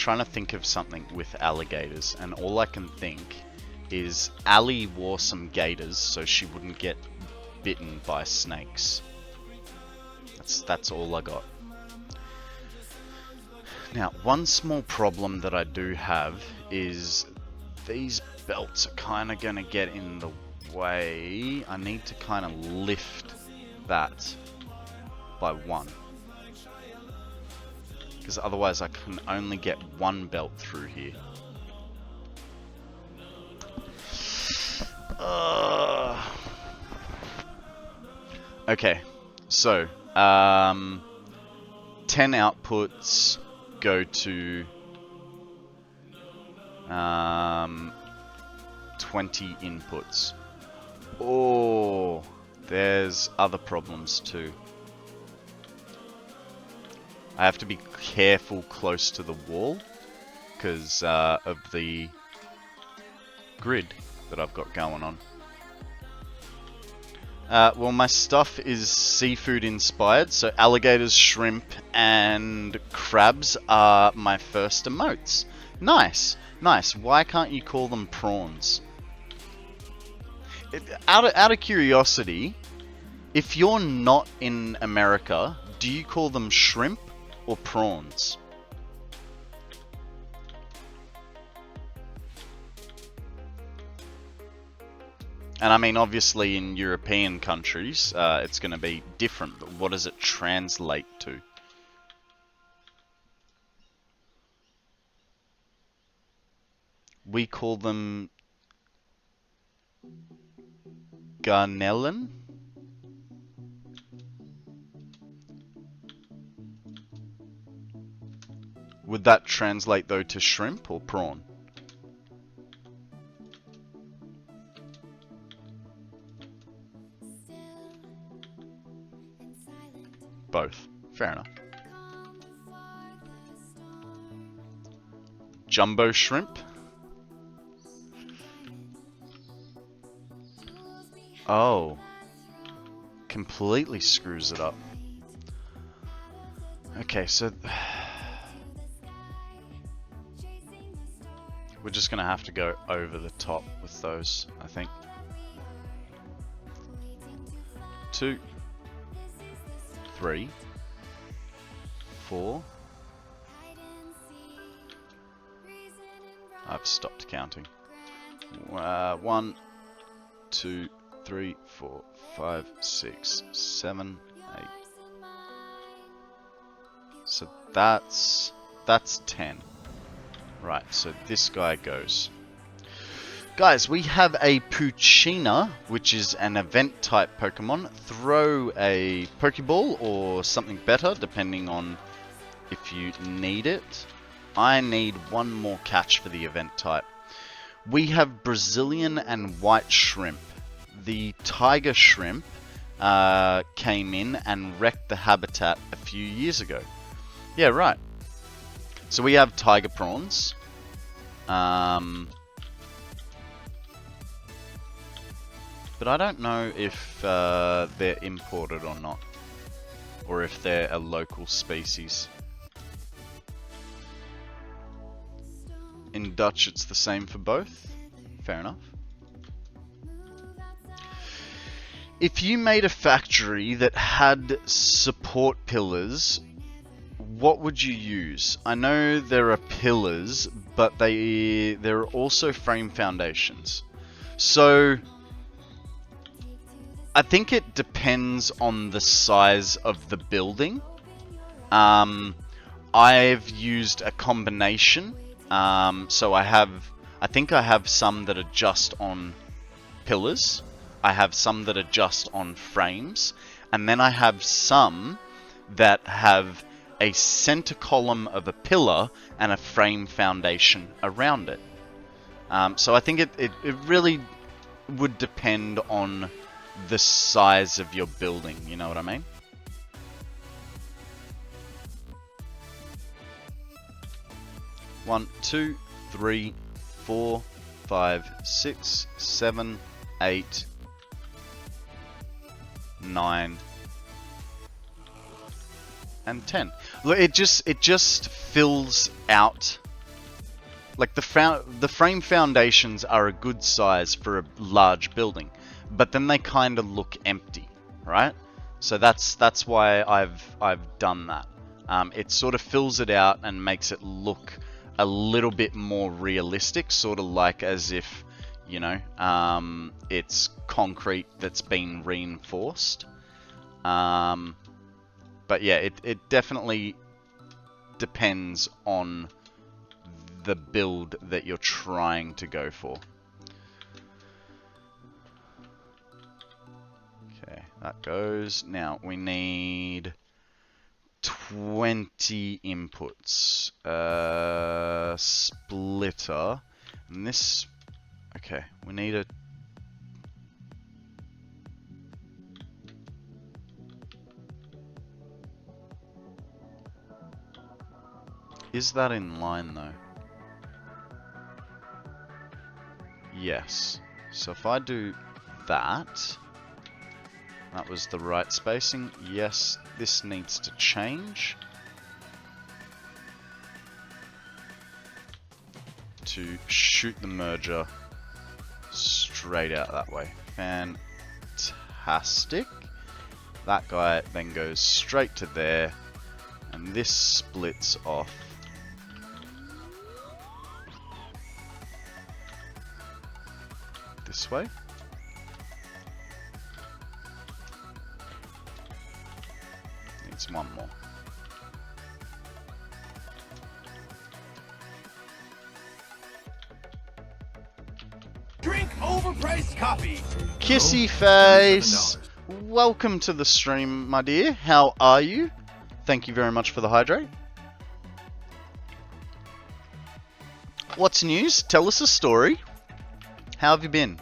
Speaker 1: trying to think of something with alligators, and all I can think is Allie wore some gaiters so she wouldn't get bitten by snakes. That's all I got. Now, one small problem that I do have is these belts are kind of going to get in the way. I need to kind of lift that by one, because otherwise I can only get one belt through here. Okay, so 10 outputs go to 20 inputs. Oh, there's other problems too. I have to be careful close to the wall because of the grid that I've got going on. Well, my stuff is seafood inspired, so alligators, shrimp, and crabs are my first emotes. Nice, nice. Why can't you call them prawns? Out of curiosity, if you're not in America, do you call them shrimp or prawns? And I mean, obviously in European countries, it's going to be different, but what does it translate to? We call them garnelen? Would that translate though to shrimp or prawn? Both. Fair enough. Jumbo shrimp. Oh. Completely screws it up. Okay, so we're just gonna have to go over the top with those, I think. 2, 3, 4. I've stopped counting. 1, 2, 3, 4, 5, 6, 7, 8. So that's 10. Right, so this guy goes. Guys, we have a Poochyena, which is an event type Pokemon. Throw a Pokeball or something better, depending on if you need it. I need one more catch for the event type. We have Brazilian and white shrimp. The tiger shrimp came in and wrecked the habitat a few years ago. Yeah, right. So we have tiger prawns. But I don't know if they're imported or not, or if they're a local species. In Dutch it's the same for both. Fair enough. If you made a factory that had support pillars, what would you use? I know there are pillars, but there are also frame foundations. So I think it depends on the size of the building. I've used a combination. So I think I have some that are just on pillars. I have some that are just on frames. And then I have some that have a center column of a pillar and a frame foundation around it. So I think it really would depend on the size of your building, you know what I mean? One, 2, 3, 4, 5, 6, 7, 8, 9, and 10. Look, it just fills out Like the frame foundations are a good size for a large building, but then they kind of look empty, right? So that's why I've done that. It sort of fills it out and makes it look a little bit more realistic, sort of like as if, you know, it's concrete that's been reinforced. But yeah, it definitely depends on the build that you're trying to go for. Okay, that goes. Now we need 20 inputs. Splitter. And this... Okay, we need a... Is that in line though? Yes. So if I do that, that was the right spacing. Yes, this needs to change to shoot the merger straight out that way. Fantastic. That guy then goes straight to there, and this splits off this way. Needs one more.
Speaker 2: Drink overpriced coffee.
Speaker 1: Kissy face! Welcome to the stream, my dear. How are you? Thank you very much for the hydrate. What's news? Tell us a story. How have you been?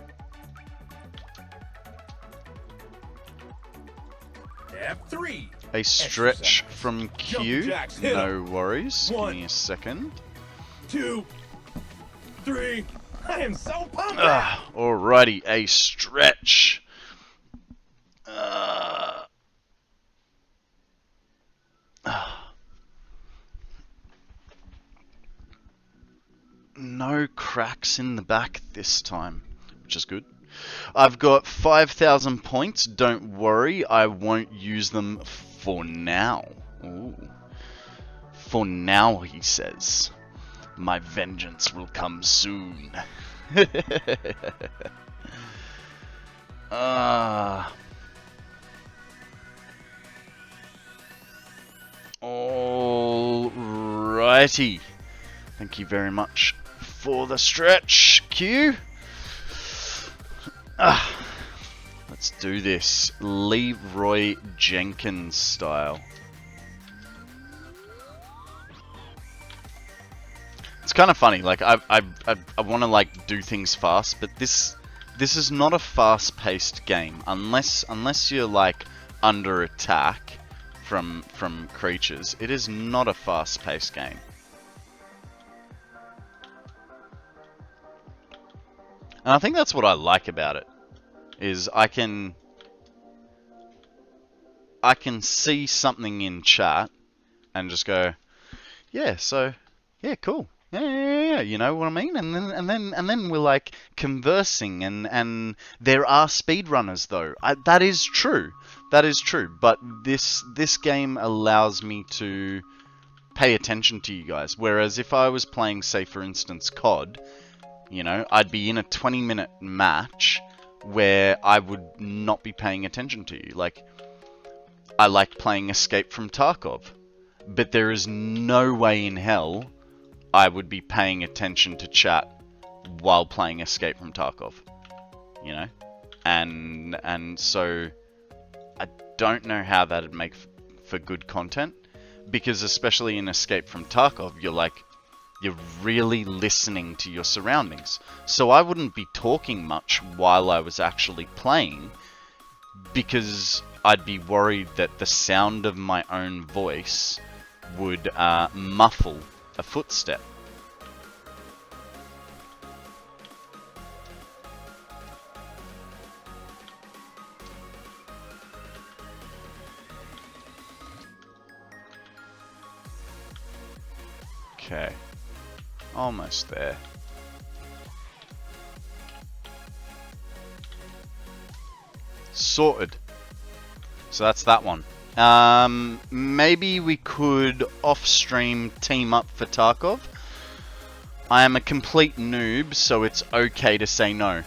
Speaker 2: Step 3.
Speaker 1: A stretch
Speaker 2: Exercise.
Speaker 1: from Q.
Speaker 2: Jumping jacks, hit 'em.
Speaker 1: No worries.
Speaker 2: One.
Speaker 1: Give me a second.
Speaker 2: 2, 3. I am so pumped.
Speaker 1: Alrighty, a stretch. No cracks in the back this time, which is good. I've got 5,000 points. Don't worry, I won't use them for now. Ooh. For now, he says. My vengeance will come soon. Alrighty. Thank you very much for the stretch, Q. Let's do this. Leroy Jenkins style. It's kind of funny. Like I want to like do things fast, but this is not a fast-paced game unless you're like under attack from creatures. It is not a fast-paced game. And I think that's what I like about it, is I can see something in chat and just go, yeah, so yeah, cool. Yeah, you know what I mean? And then we're like conversing, and there are speedrunners though. That is true. That is true. But this game allows me to pay attention to you guys. Whereas if I was playing, say for instance, COD, you know, I'd be in a 20-minute match where I would not be paying attention to you. Like, I liked playing Escape from Tarkov, but there is no way in hell I would be paying attention to chat while playing Escape from Tarkov, you know? And so I don't know how that'd make for good content, because especially in Escape from Tarkov, you're really listening to your surroundings. So I wouldn't be talking much while I was actually playing, because I'd be worried that the sound of my own voice would muffle a footstep. Okay. Almost there. Sorted. So that's that one. Maybe we could off-stream team up for Tarkov. I am a complete noob, so it's okay to say no.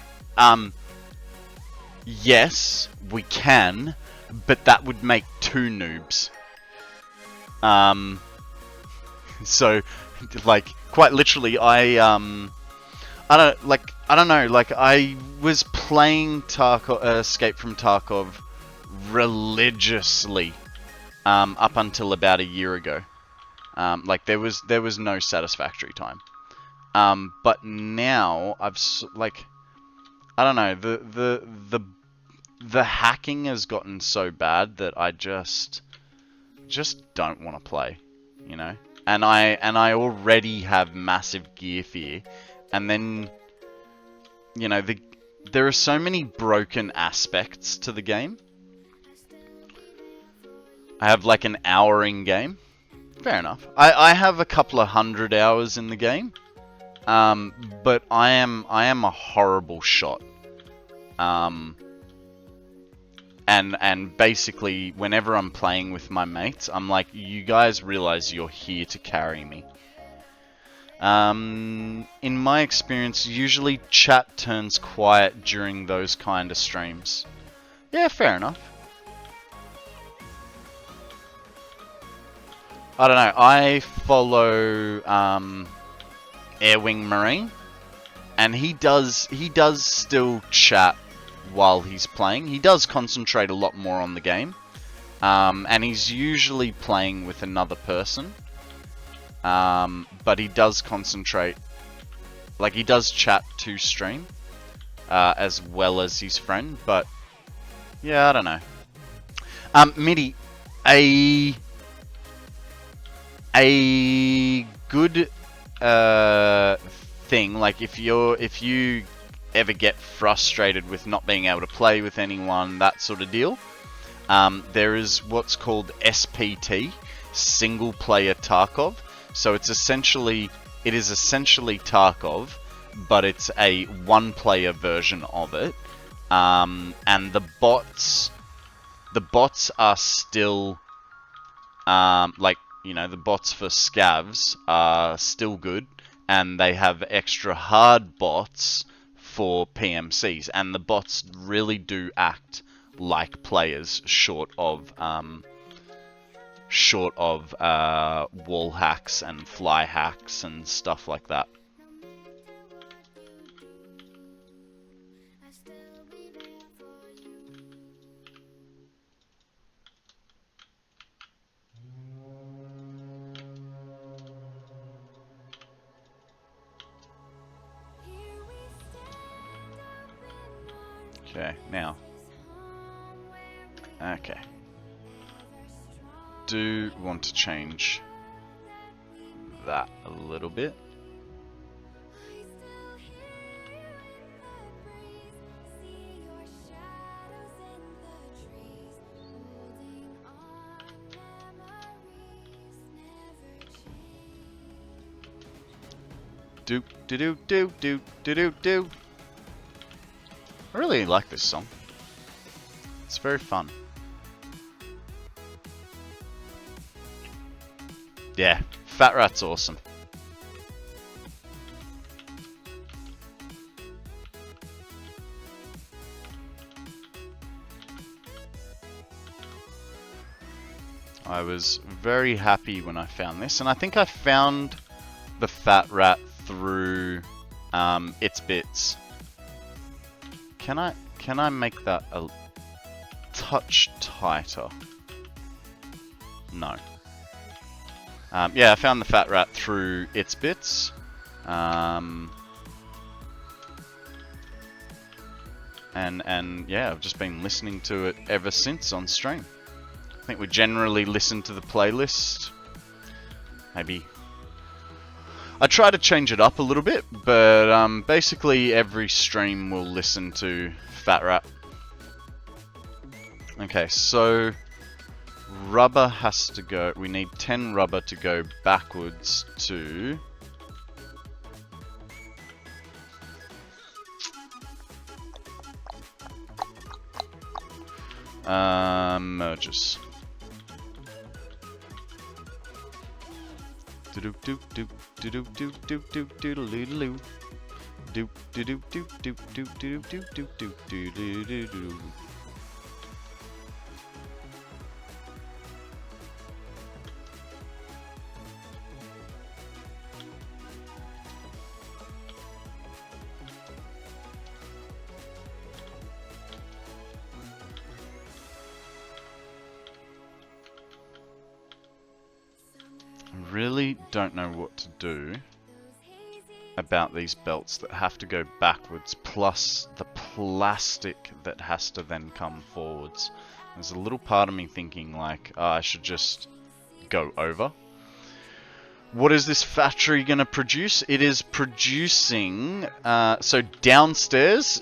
Speaker 1: Yes, we can, but that would make 2 noobs. So, like, quite literally, I don't know, like, I was playing Escape from Tarkov religiously, up until about a year ago. Like, there was no Satisfactory time. But now, like, I don't know, the hacking has gotten so bad that I just don't want to play, you know? And I already have massive gear fear, and then, you know, there are so many broken aspects to the game. I have like an hour in game. Fair enough. I have a couple of 100 hours in the game. But I am a horrible shot. And basically, whenever I'm playing with my mates, I'm like, you guys realize you're here to carry me. In my experience, usually chat turns quiet during those kind of streams. Yeah, fair enough. I don't know, I follow Airwing Marine, and he does still chat while he's playing. He does concentrate a lot more on the game, and he's usually playing with another person, but he does concentrate, like he does chat to stream, as well as his friend. But yeah, I don't know. Midi, a good thing, like if you ever get frustrated with not being able to play with anyone, that sort of deal, there is what's called SPT, single player Tarkov. So it is essentially Tarkov, but it's a one-player version of it, and the bots are still, like, you know, the bots for scavs are still good, and they have extra hard bots for PMCs, and the bots really do act like players, short of wall hacks and fly hacks and stuff like that. Okay, now. Okay. Do want to change that a little bit. Do do do do do do do do. I really like this song. It's very fun. Yeah, FatRat's awesome. I was very happy when I found this, and I think I found the FatRat through ImKibitz. Can I make that a touch tighter? No. Yeah, I found the FatRat through ImKibitz. And yeah, I've just been listening to it ever since on stream. I think we generally listen to the playlist. Maybe I try to change it up a little bit, but basically every stream will listen to FatRat. Okay, so rubber has to go. We need 10 rubber to go backwards to Merges. Doop doop doop doop doop doop doop doodaloo. Doop doop doop doop doop doop doop doop doop doop doop doop. Really don't know what to do about these belts that have to go backwards, plus the plastic that has to then come forwards. There's a little part of me thinking like, I should just go over. What is this factory going to produce? It is producing, so downstairs,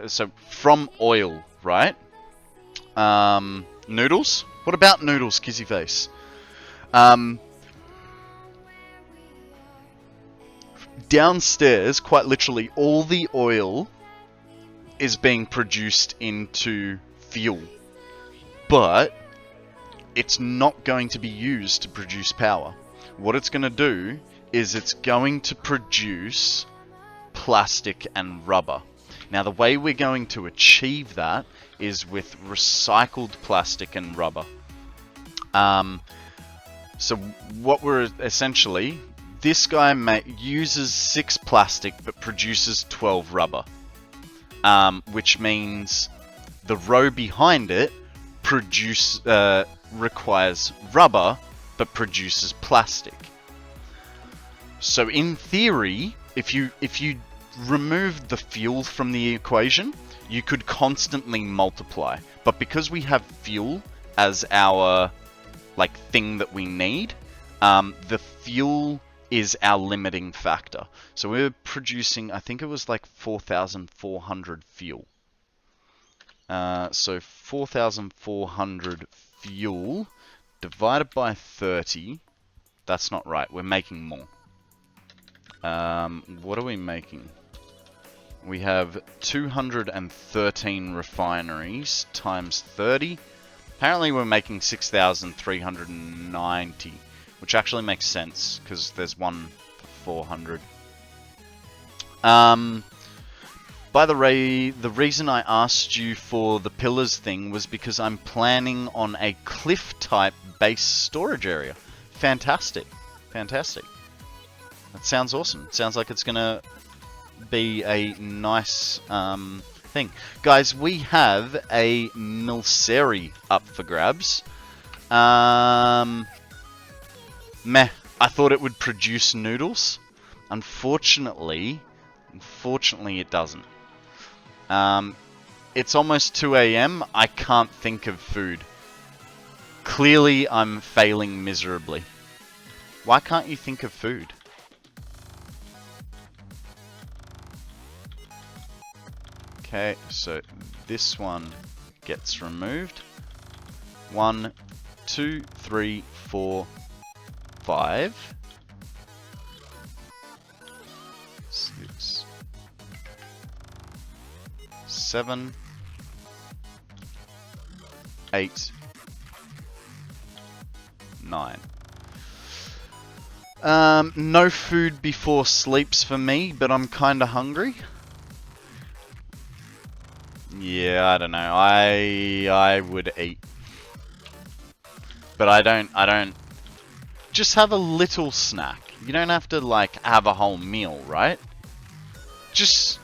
Speaker 1: so from oil, right? Noodles? What about noodles, Kizzy Face? Downstairs, quite literally, all the oil is being produced into fuel. But it's not going to be used to produce power. What it's going to do is it's going to produce plastic and rubber. Now, the way we're going to achieve that is with recycled plastic and rubber. So what we're essentially... This guy uses 6 plastic but produces 12 rubber, which means the row behind it requires rubber but produces plastic. So in theory, if you removed the fuel from the equation, you could constantly multiply. But because we have fuel as our thing that we need, the fuel is our limiting factor. So we're producing, I think it was 4,400 fuel. So 4,400 fuel divided by 30. That's not right. We're making more. What are we making? We have 213 refineries times 30. Apparently we're making 6,390. Which actually makes sense, because there's one for 400. By the way, the reason I asked you for the pillars thing was because I'm planning on a cliff-type base storage area. Fantastic. Fantastic. That sounds awesome. It sounds like it's going to be a nice thing. Guys, we have a Milseri up for grabs. Meh, I thought it would produce noodles. Unfortunately it doesn't. It's almost 2 AM. I can't think of food. Clearly, I'm failing miserably. Why can't you think of food? Okay, so this one gets removed. 1, 2, 3, 4, 5, 6, 7, 8, 9. No food before sleeps for me, but I'm kinda hungry. Yeah, I don't know. I would eat. But I don't just have a little snack. You don't have to have a whole meal, right? Just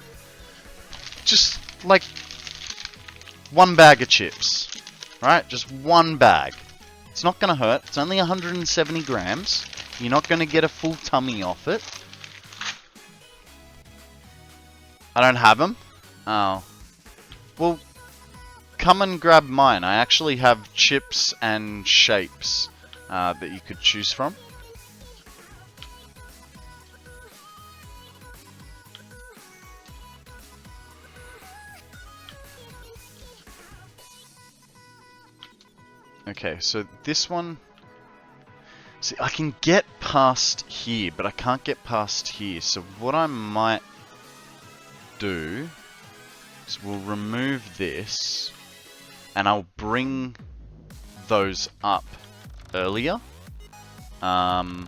Speaker 1: one bag of chips, right? Just one bag. It's not gonna hurt. It's only 170 grams. You're not gonna get a full tummy off it. I don't have them. Oh. Well, come and grab mine. I actually have chips and shapes that you could choose from. Okay, so this one... See, I can get past here, but I can't get past here. So what I might do is we'll remove this. and I'll bring those up earlier. Because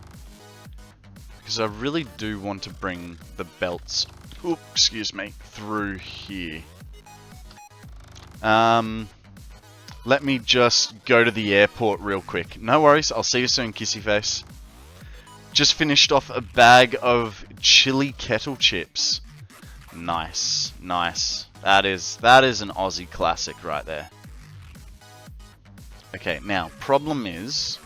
Speaker 1: I really do want to bring the belts, excuse me, through here. Let me just go to the airport real quick. No worries, I'll see you soon, kissy face. Just finished off a bag of chili kettle chips. Nice, nice. That is an Aussie classic right there. Okay, now, problem is,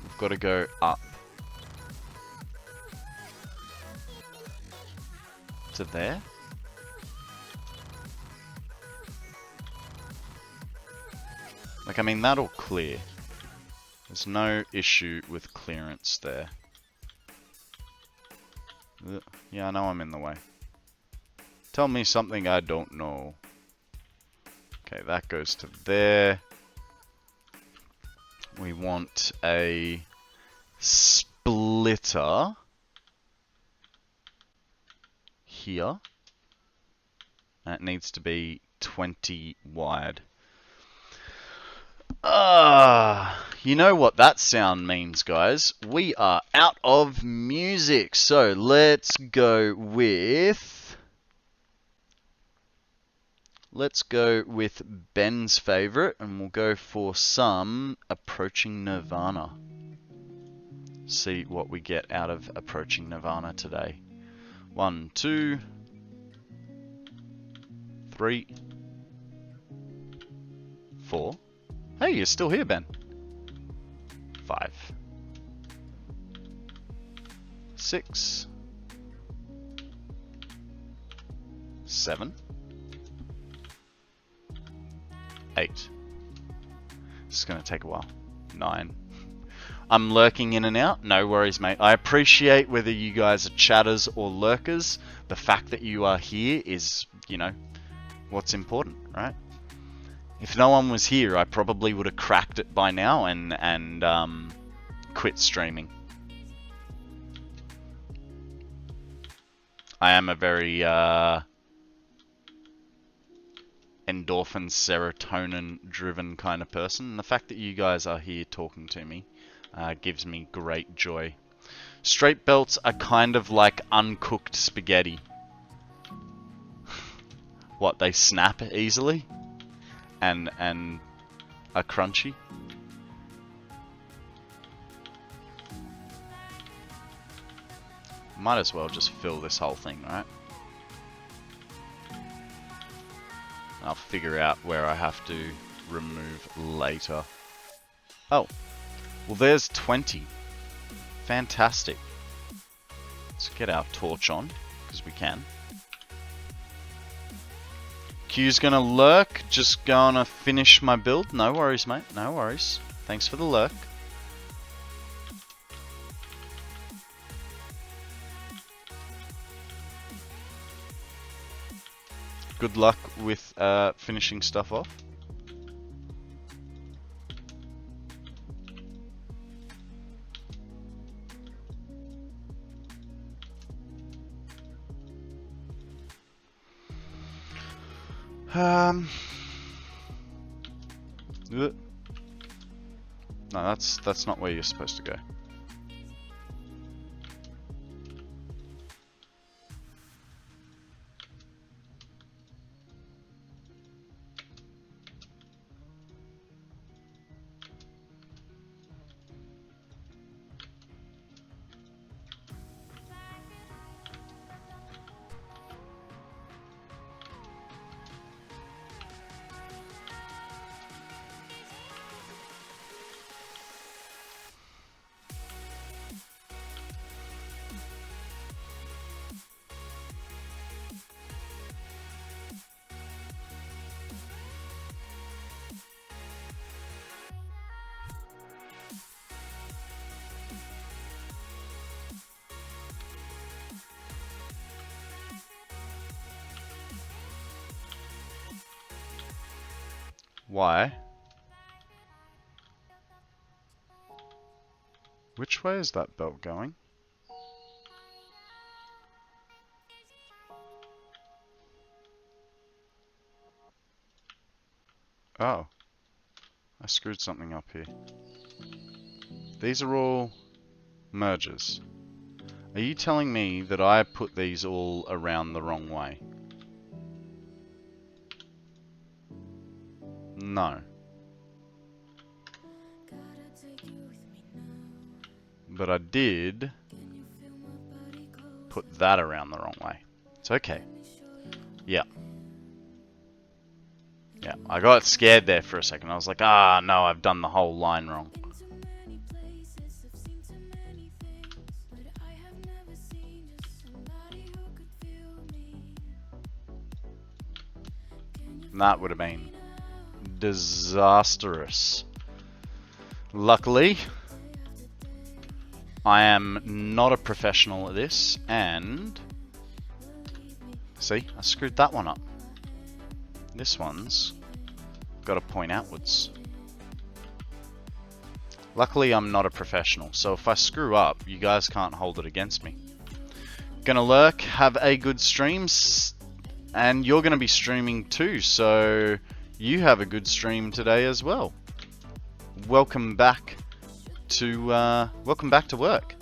Speaker 1: we've got to go up to there. Like, I mean, that'll clear. There's no issue with clearance there. Yeah, I know I'm in the way. Tell me something I don't know. Okay, that goes to there. We want a splitter here. And it needs to be 20 wide. You know what that sound means, guys. We are out of music. So let's go with Ben's favorite, and we'll go for some Approaching Nirvana. See what we get out of Approaching Nirvana today. 1, 2, 3, 4. Hey, you're still here, Ben. 5, 6, 7, 8. This is going to take a while. 9. I'm lurking in and out. No worries, mate. I appreciate whether you guys are chatters or lurkers. The fact that you are here is, you know, what's important, right? If no one was here, I probably would have cracked it by now and quit streaming. I am a very endorphin, serotonin-driven kind of person. And the fact that you guys are here talking to me gives me great joy. Straight belts are kind of like uncooked spaghetti. What, they snap easily? And are crunchy? Might as well just fill this whole thing, right? I'll figure out where I have to remove later. Oh, well there's 20. Fantastic. Let's get our torch on, because we can. Q's gonna lurk, just gonna finish my build. No worries, mate, no worries. Thanks for the lurk. Good luck with finishing stuff off. No, that's not where you're supposed to go. Why? Which way is that belt going? Oh. I screwed something up here. These are all mergers. Are you telling me that I put these all around the wrong way? No. But I did put that around the wrong way. It's okay. Yeah. Yeah, I got scared there for a second. I was like, ah, no, I've done the whole line wrong. That would have been disastrous. Luckily, I am not a professional at this, and see, I screwed that one up. This one's got to point outwards. Luckily, I'm not a professional, so if I screw up, you guys can't hold it against me. Gonna lurk, have a good stream, and you're gonna be streaming too, so you have a good stream today as well. Welcome back to work.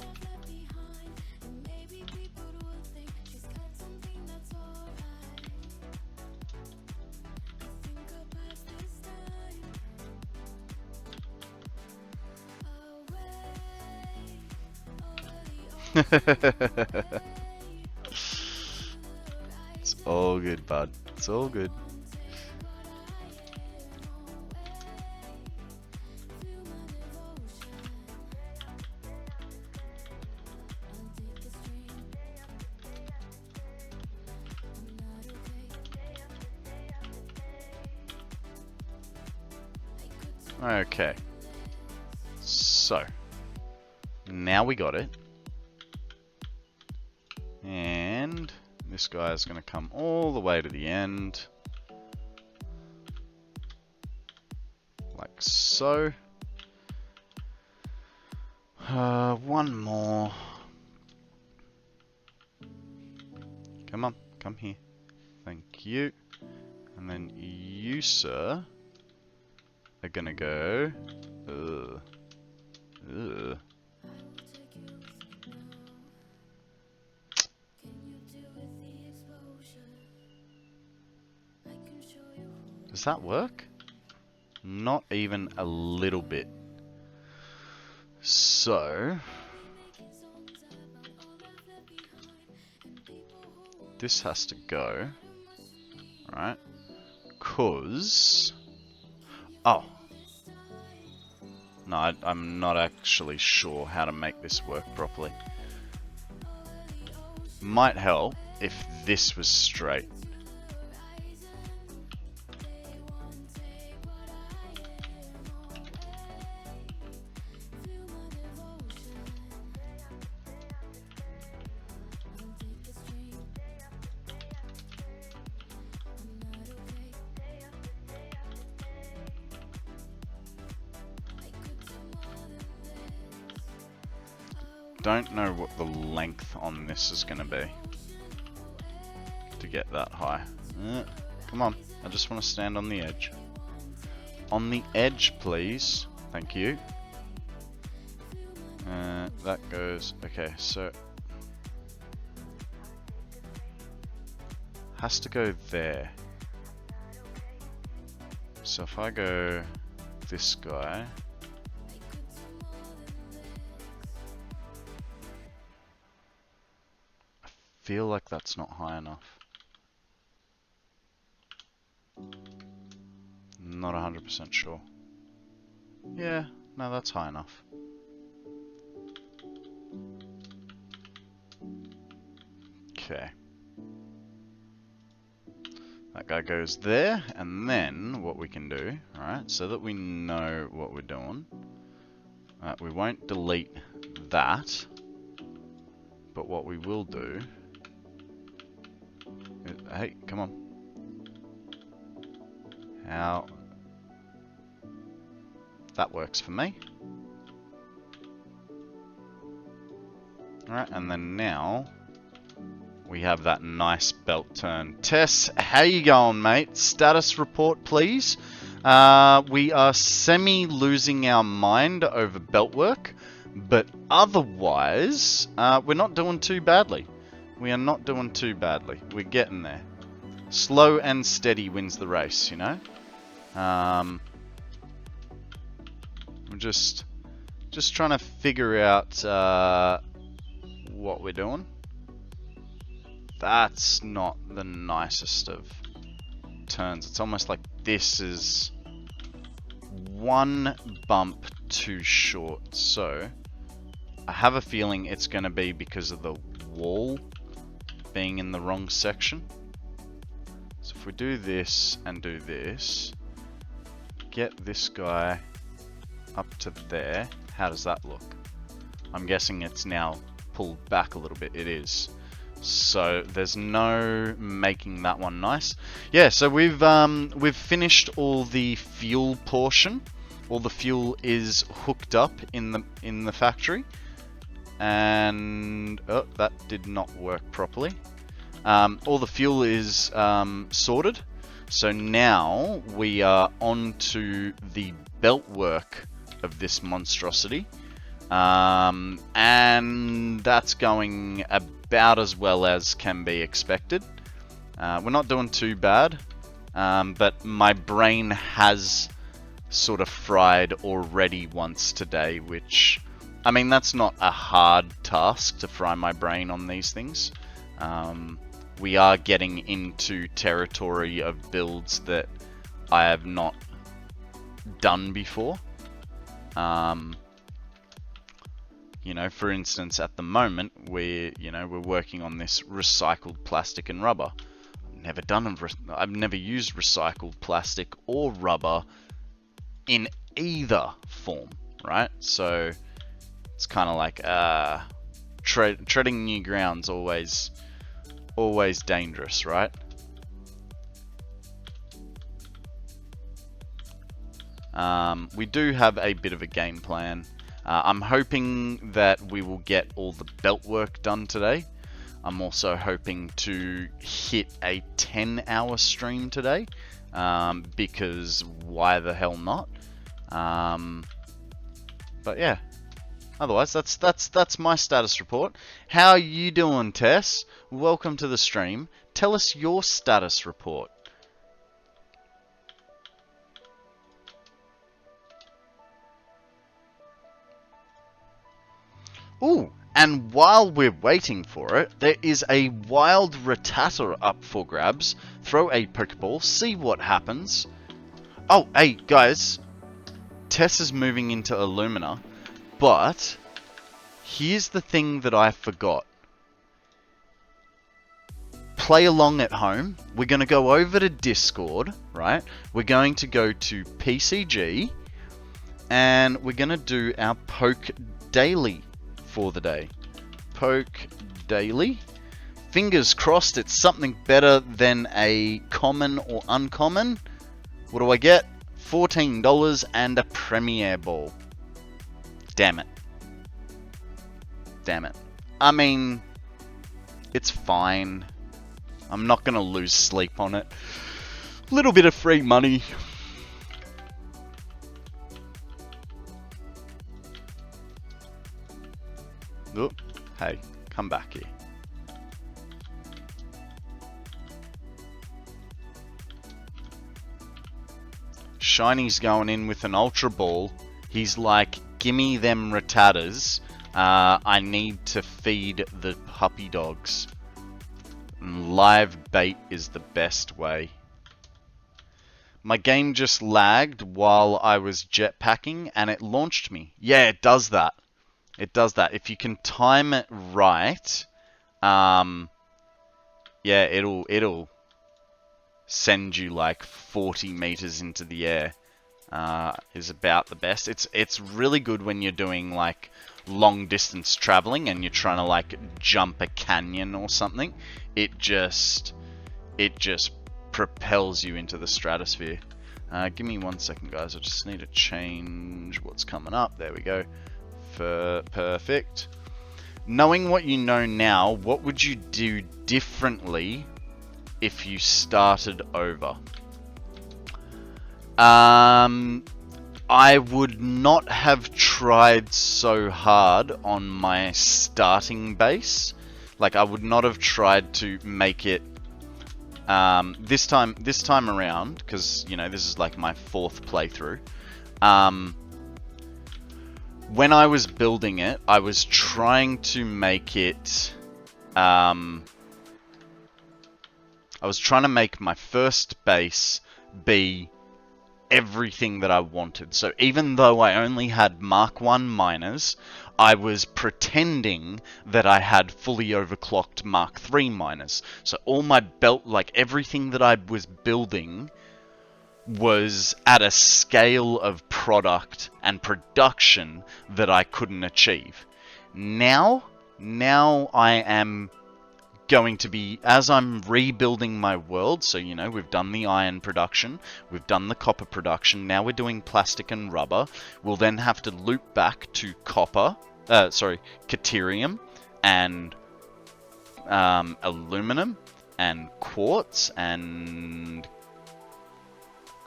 Speaker 1: It's all good, bud. It's all good. Okay. So, now we got it. And this guy is going to come all the way to the end. Like so. One more. Come on, come here. Thank you. And then you, sir, are going to go... Ugh. Does that work? Not even a little bit. So this has to go, right? Cause oh no, I'm not actually sure how to make this work properly. Might help if this was straight. Don't know what the length on this is going to be to get that high. Come on, I just want to stand on the edge. On the edge, please. Thank you. That goes... Okay, so... has to go there. So if I go this guy... I feel like that's not high enough. Not 100% sure. Yeah, no, that's high enough. Okay. That guy goes there, and then what we can do, alright, so that we know what we're doing, we won't delete that, but what we will do... Hey, come on. How? That works for me. Alright, and then now we have that nice belt turn. Tess, how you going, mate? Status report, please. We are semi-losing our mind over belt work, but otherwise, we're not doing too badly. We are not doing too badly. We're getting there. Slow and steady wins the race, you know? We're just trying to figure out what we're doing. That's not the nicest of turns. It's almost like this is one bump too short. So I have a feeling it's going to be because of the wall being in the wrong section. So if we do this and do this, get this guy up to there, how does that look? I'm guessing it's now pulled back a little bit. It is. So there's no making that one nice. Yeah, so we've finished all the fuel portion. All the fuel is hooked up in the factory, and oh, that did not work properly. All the fuel is sorted. So now we are on to the belt work of this monstrosity, and that's going about as well as can be expected. We're not doing too bad, but my brain has sort of fried already once today, which, I mean, that's not a hard task to fry my brain on these things. We are getting into territory of builds that I have not done before. You know, for instance, at the moment, we're working on this recycled plastic and rubber. I've never used recycled plastic or rubber in either form, right? So it's kind of like treading new ground's always dangerous, right? We do have a bit of a game plan. I'm hoping that we will get all the belt work done today. I'm also hoping to hit a 10-hour stream today, because why the hell not? But yeah, otherwise that's my status report. How are you doing, Tess? Welcome to the stream. Tell us your status report. Ooh, and while we're waiting for it, there is a wild Rattata up for grabs. Throw a Pokeball, see what happens. Oh, hey, guys. Tess is moving into Illumina, but here's the thing that I forgot. Play along at home. We're going to go over to Discord, right? We're going to go to PCG, and we're going to do our Poke Daily for the day. Poke Daily. Fingers crossed it's something better than a common or uncommon. What do I get? $14 and a Premier Ball. Damn it. Damn it. I mean, it's fine. I'm not going to lose sleep on it. Little bit of free money. Oh, hey, come back here. Shiny's going in with an Ultra Ball. He's like, gimme them Rattatas. I need to feed the puppy dogs. And live bait is the best way. My game just lagged while I was jetpacking and it launched me. Yeah, it does that. It does that. If you can time it right, yeah, it'll send you like 40 meters into the air. Is about the best. It's really good when you're doing like long distance traveling and you're trying to like jump a canyon or something. It just propels you into the stratosphere. Give me 1 second, guys. I just need to change what's coming up. There we go. Perfect. Knowing what you know now, what would you do differently if you started over? I would not have tried so hard on my starting base. Like, I would not have tried to make it this time around, because, you know, this is like my 4th playthrough. When I was building it, I was trying to make it I was trying to make my first base be everything that I wanted. So even though I only had Mark 1 miners, I was pretending that I had fully overclocked Mark 3 miners. So all my belt, like everything that I was building, was at a scale of product and production that I couldn't achieve. Now I am going to be, as I'm rebuilding my world, so, you know, we've done the iron production, we've done the copper production, now we're doing plastic and rubber. We'll then have to loop back to Caterium and aluminum and quartz and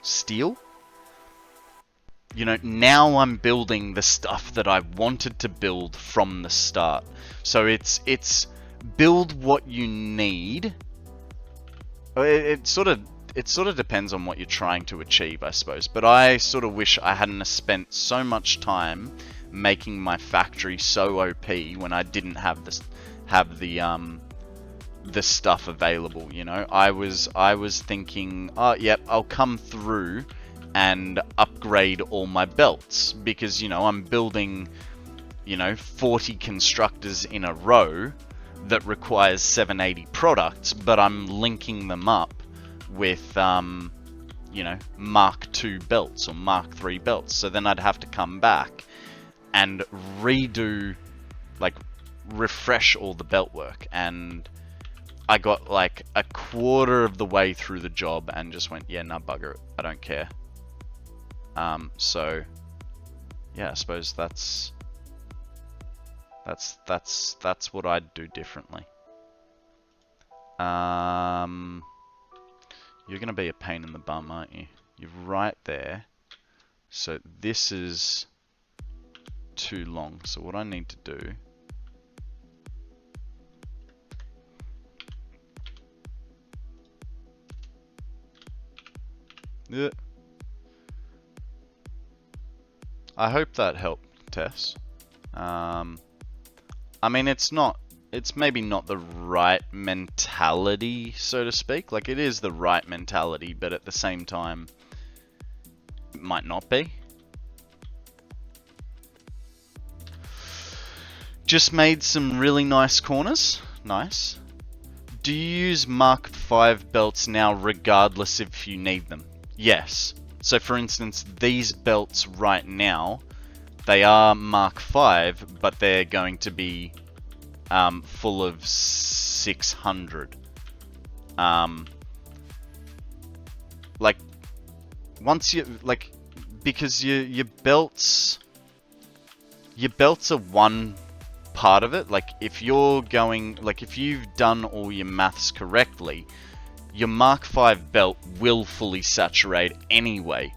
Speaker 1: steel. You know, now I'm building the stuff that I wanted to build from the start. So it's build what you need. It sort of depends on what you're trying to achieve, I suppose. But I sort of wish I hadn't spent so much time making my factory so OP when I didn't have the stuff available. You know, I was thinking, oh yep, I'll come through and upgrade all my belts, because, you know, I'm building, you know, 40 constructors in a row that requires 780 products, but I'm linking them up with, you know, Mark 2 belts or Mark 3 belts. So then I'd have to come back and redo, like, refresh all the belt work. And I got like a quarter of the way through the job and just went, yeah, nah, bugger it, I don't care. So yeah, I suppose that's what I'd do differently. You're gonna be a pain in the bum, aren't you? You're right there. So this is too long. So what I need to do, yeah. I hope that helped, Tess. I mean, it's maybe not the right mentality, so to speak. Like, it is the right mentality, but at the same time, it might not be. Just made some really nice corners. Nice. Do you use Mark 5 belts now regardless if you need them? Yes. So for instance, these belts right now, they are Mark 5, but they're going to be full of 600. Like, once you, like, because your belts are one part of it. Like, if you're going, like, if you've done all your maths correctly, your Mark 5 belt will fully saturate anyway.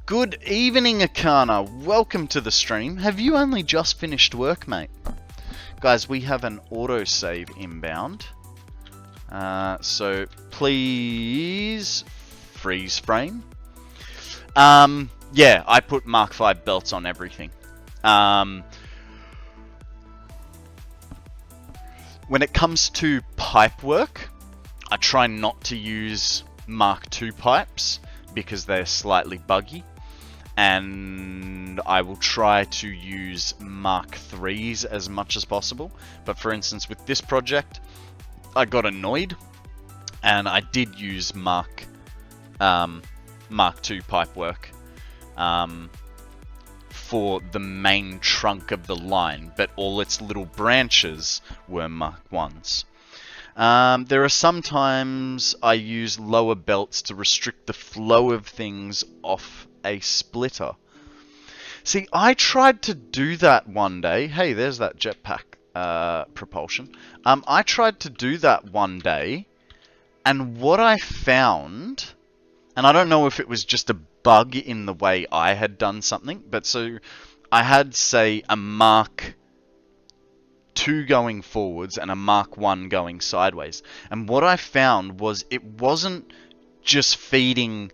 Speaker 1: Good evening, Akana. Welcome to the stream. Have you only just finished work, mate? Guys, we have an autosave inbound. So please freeze frame. Yeah, I put Mark 5 belts on everything. When it comes to pipe work, I try not to use Mark 2 pipes because they're slightly buggy, and I will try to use Mark 3s as much as possible. But for instance, with this project, I got annoyed and I did use Mark 2 pipe work for the main trunk of the line, but all its little branches were Mark 1s. There are sometimes I use lower belts to restrict the flow of things off a splitter. See, I tried to do that one day. Hey, there's that jetpack propulsion. I tried to do that one day, and what I found, and I don't know if it was just a bug in the way I had done something. But so I had, say, a Mark 2 going forwards and a Mark 1 going sideways. And what I found was it wasn't just feeding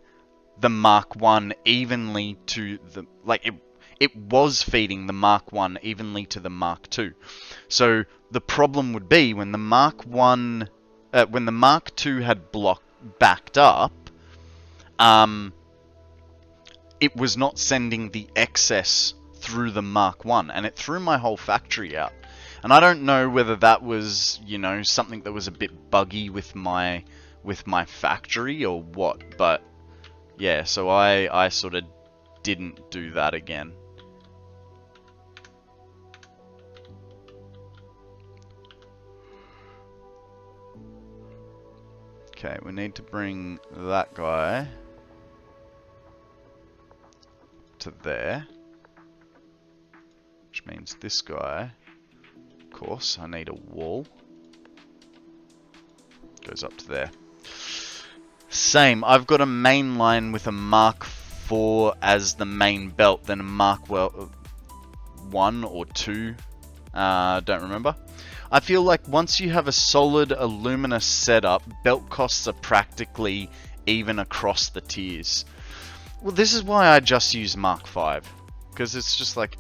Speaker 1: the Mark 1 evenly to the... Like, it was feeding the Mark 1 evenly to the Mark 2. So the problem would be when the Mark 1... when the Mark 2 had backed up, it was not sending the excess through the Mark 1, and it threw my whole factory out. And I don't know whether that was, you know, something that was a bit buggy with my factory or what, but yeah, so I sort of didn't do that again. Okay, we need to bring that guy to there, which means this guy, of course, I need a wall, goes up to there. Same, I've got a main line with a Mark 4 as the main belt, then a Mark 1 or 2, don't remember. I feel like once you have a solid Illumina setup, belt costs are practically even across the tiers. Well, this is why I just use Mark 5, because it's just like,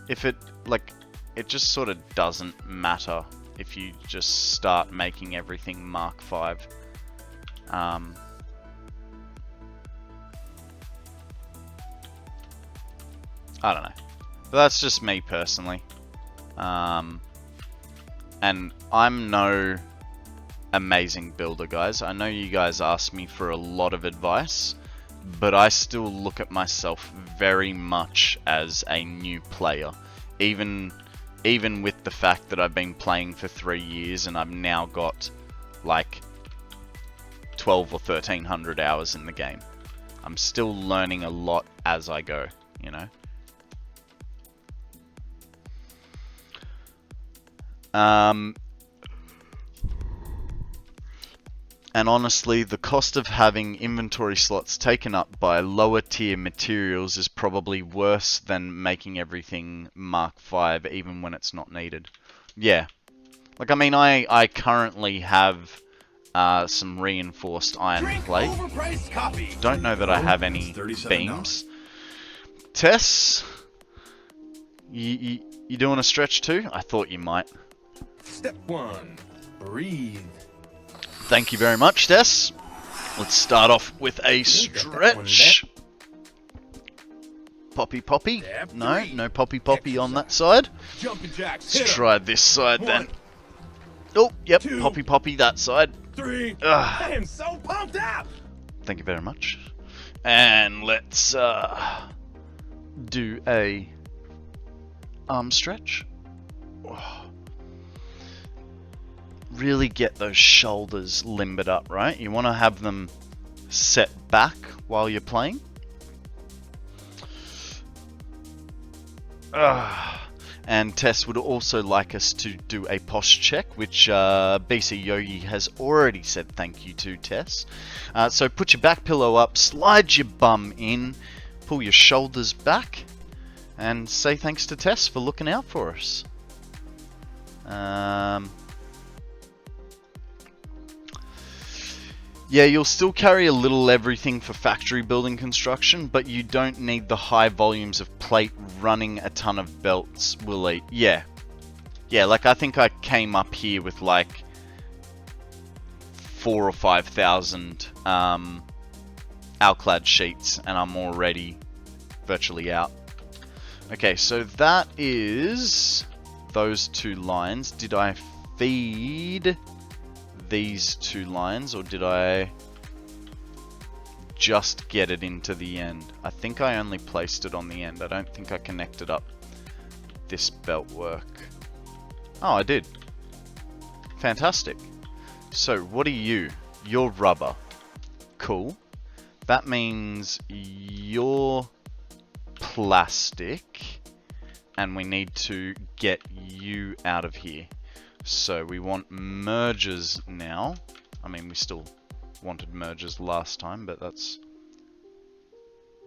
Speaker 1: if it, like, it just sort of doesn't matter if you just start making everything Mark 5. I don't know, but that's just me personally. And I'm no amazing builder, guys. I know you guys ask me for a lot of advice, but I still look at myself very much as a new player. Even with the fact that I've been playing for 3 years and I've now got like 12 or 1300 hours in the game. I'm still learning a lot as I go, you know. And honestly, the cost of having inventory slots taken up by lower tier materials is probably worse than making everything Mark 5 even when it's not needed. Yeah. Like, I mean, I currently have some reinforced iron plate. Don't know that I have any beams. Tess? You doing a stretch too? I thought you might.
Speaker 2: Step 1. Breathe.
Speaker 1: Thank you very much, Tess. Let's start off with a stretch. Poppy poppy. No poppy poppy on that side.
Speaker 2: Jumping jacks.
Speaker 1: Let's try this side then. Oh, yep, poppy poppy that side.
Speaker 2: 3. I am so pumped up.
Speaker 1: Thank you very much. And let's do a arm stretch. Oh. Really get those shoulders limbered up, right? You want to have them set back while you're playing. And Tess would also like us to do a posture check, which BC Yogi has already said thank you to, Tess. So put your back pillow up, slide your bum in, pull your shoulders back, and say thanks to Tess for looking out for us. Yeah, you'll still carry a little everything for factory building construction, but you don't need the high volumes of plate running a ton of belts will eat. Yeah. Yeah, like I think I came up here with like 4,000 or 5,000 Alclad sheets, and I'm already virtually out. Okay, so that is those 2 lines. Did I feed these 2 lines, or did I just get it into the end? I think I only placed it on the end. I don't think I connected up this belt work. Oh, I did. Fantastic. So what are you? You're rubber. Cool. That means you're plastic, and we need to get you out of here. So we want mergers now. I mean, we still wanted mergers last time, but that's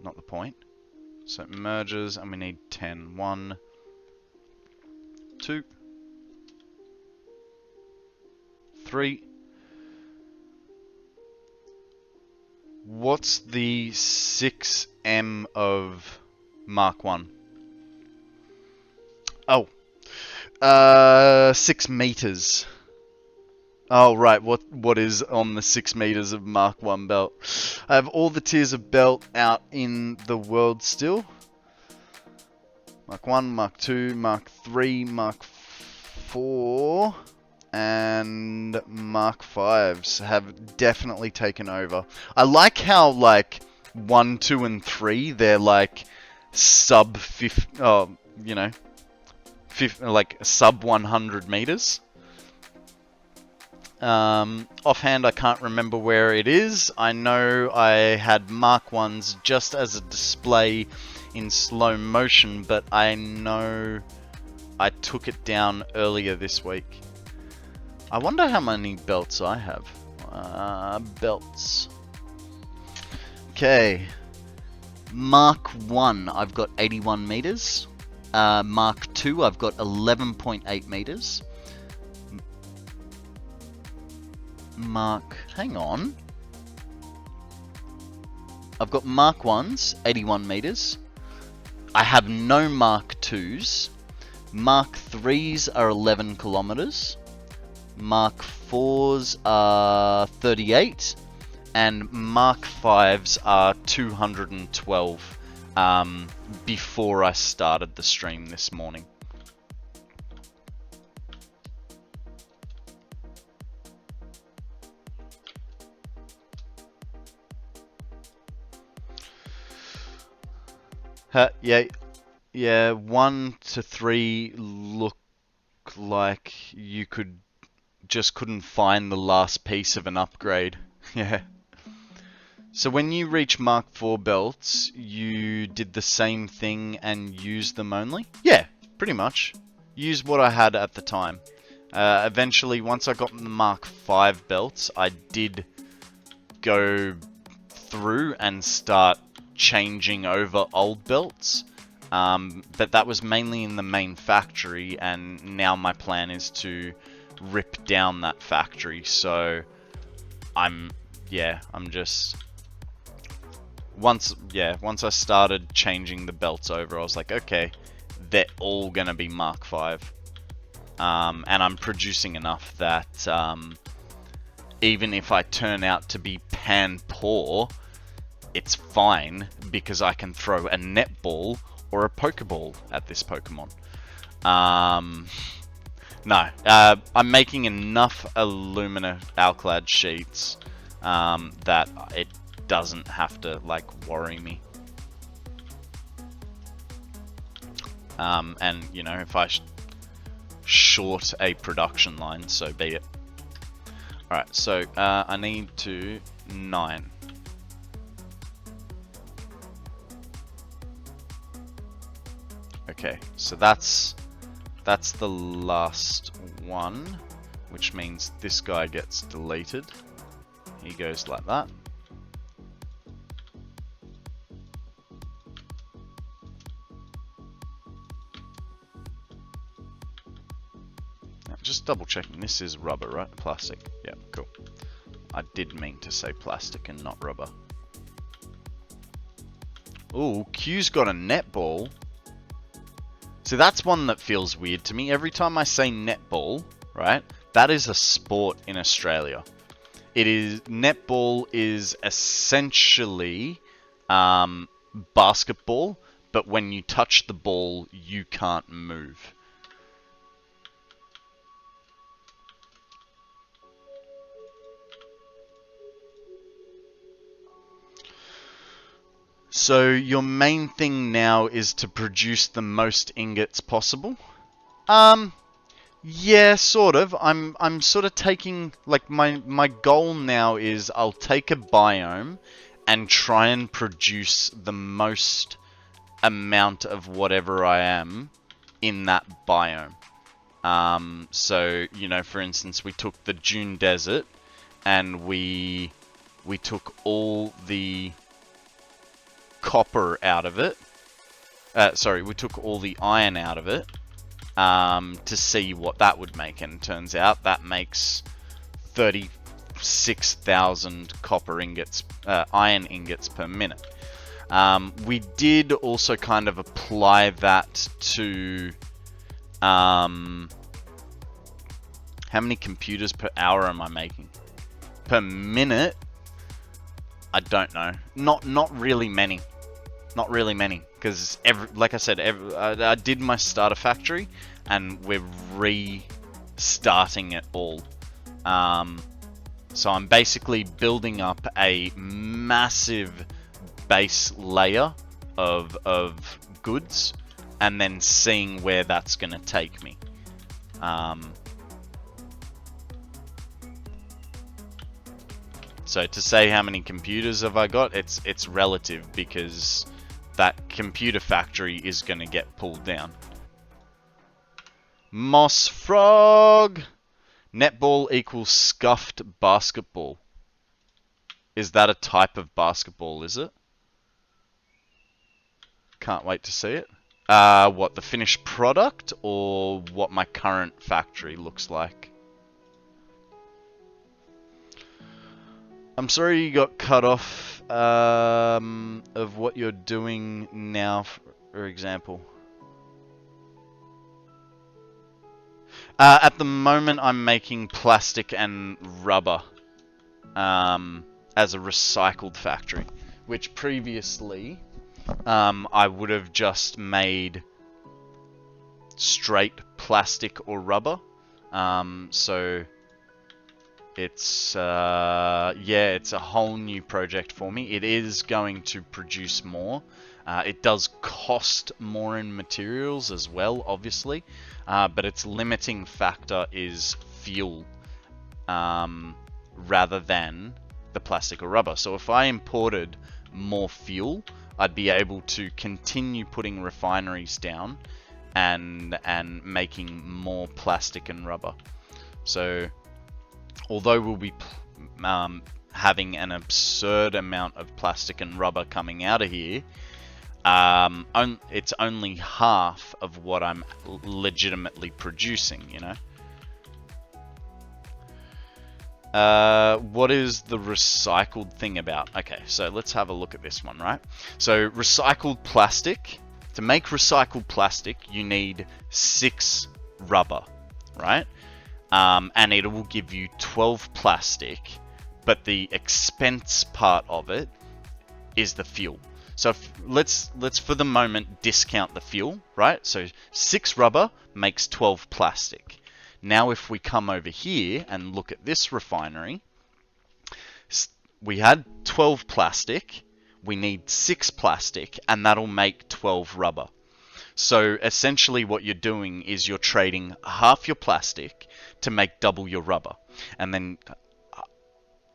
Speaker 1: not the point. So it merges, and we need 10. 1, 2, 3. What's the 6M of Mark 1? Oh. 6 meters. Oh, right. What is on the 6 meters of Mark 1 belt? I have all the tiers of belt out in the world still. Mark 1, Mark 2, Mark 3, Mark 4, and Mark 5s have definitely taken over. I like how, like, 1, 2, and 3, they're like sub 50, like sub 100 meters. Offhand, I can't remember where it is. I know I had Mark 1s just as a display in slow motion, but I know I took it down earlier this week. I wonder how many belts I have. Belts. Okay. Mark 1, I've got 81 meters. Mark 2, I've got 11.8 meters. Hang on. I've got Mark 1s, 81 meters. I have no Mark 2s. Mark 3s are 11 kilometers. Mark 4s are 38. And Mark 5s are 212 before I started the stream this morning. Yeah, 1 to 3 look like you couldn't find the last piece of an upgrade. Yeah. So when you reach Mark 4 belts, you did the same thing and used them only? Yeah, pretty much. Use what I had at the time. Eventually, once I got the Mark 5 belts, I did go through and start changing over old belts, but that was mainly in the main factory, and now my plan is to rip down that factory. So I'm just once I started changing the belts over, I was like, okay, they're all gonna be Mark 5, and I'm producing enough that even if I turn out to be pan poor, it's fine, because I can throw a netball or a Pokeball at this Pokemon. I'm making enough alumina alclad sheets that it doesn't have to, like, worry me. And, you know, if I short a production line, so be it. Alright, so I need 9. Okay, so that's the last one, which means this guy gets deleted. He goes like that. Now, just double checking, this is rubber, right? Plastic. Yeah, cool. I did mean to say plastic and not rubber. Ooh, Q's got a netball. So that's one that feels weird to me. Every time I say netball, right, that is a sport in Australia. Netball is essentially basketball, but when you touch the ball, you can't move. So your main thing now is to produce the most ingots possible? Yeah, sort of. I'm sort of taking, like, my goal now is I'll take a biome and try and produce the most amount of whatever I am in that biome. So, you know, for instance, we took the Dune Desert and we took all the copper out of it. Sorry, we took all the iron out of it to see what that would make, and it turns out that makes 36,000 copper ingots, iron ingots per minute. We did also kind of apply that to how many computers per hour am I making? Per minute? I don't know. Not really many. Not really many, because like I said, I did my starter factory, and we're restarting it all. So I'm basically building up a massive base layer of goods, and then seeing where that's going to take me. So to say how many computers have I got, it's relative, because that computer factory is going to get pulled down. Moss Frog! Netball equals scuffed basketball. Is that a type of basketball, is it? Can't wait to see it. What, the finished product, or what my current factory looks like? I'm sorry you got cut off of what you're doing now, for example. At the moment, I'm making plastic and rubber as a recycled factory, which previously I would have just made straight plastic or rubber. So it's yeah, it's a whole new project for me. It is going to produce more. It does cost more in materials as well, obviously, but its limiting factor is fuel rather than the plastic or rubber. So if I imported more fuel, I'd be able to continue putting refineries down and making more plastic and rubber. So although we'll be having an absurd amount of plastic and rubber coming out of here, it's only half of what I'm legitimately producing, you know? What is the recycled thing about? Okay, so let's have a look at this one, right? So recycled plastic. To make recycled plastic, you need 6 rubber, right? And it will give you 12 plastic, but the expense part of it is the fuel. So let's for the moment discount the fuel, right? So 6 rubber makes 12 plastic. Now if we come over here and look at this refinery, we had 12 plastic, we need 6 plastic, and that'll make 12 rubber. So essentially what you're doing is you're trading half your plastic to make double your rubber, and then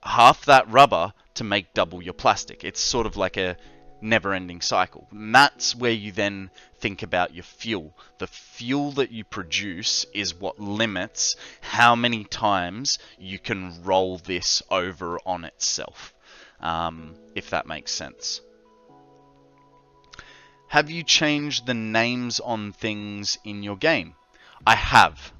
Speaker 1: half that rubber to make double your plastic. It's sort of like a never-ending cycle. And that's where you then think about your fuel. The fuel that you produce is what limits how many times you can roll this over on itself, if that makes sense. Have you changed the names on things in your game? I have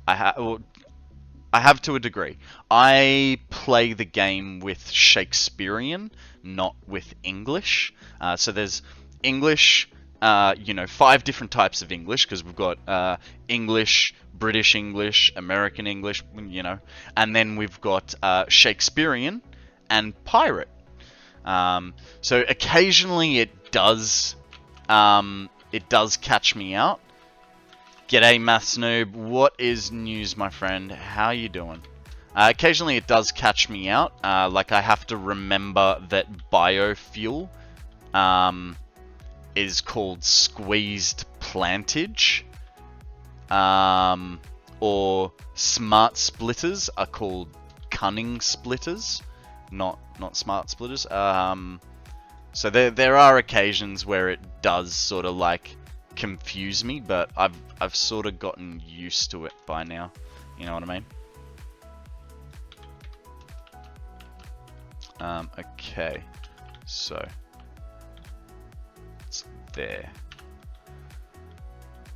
Speaker 1: to a degree. I play the game with Shakespearean, not with English. So there's English, 5 different types of English, because we've got English, British English, American English, and then we've got Shakespearean and pirate. So occasionally it does catch me out. G'day, Maths Noob. What is news, my friend? How you doing? Occasionally it does catch me out. Like I have to remember that biofuel is called squeezed plantage. Or smart splitters are called cunning splitters, not smart splitters. So there are occasions where it does sort of like confuse me, but I've sort of gotten used to it by now. You know what I mean? Okay, so there.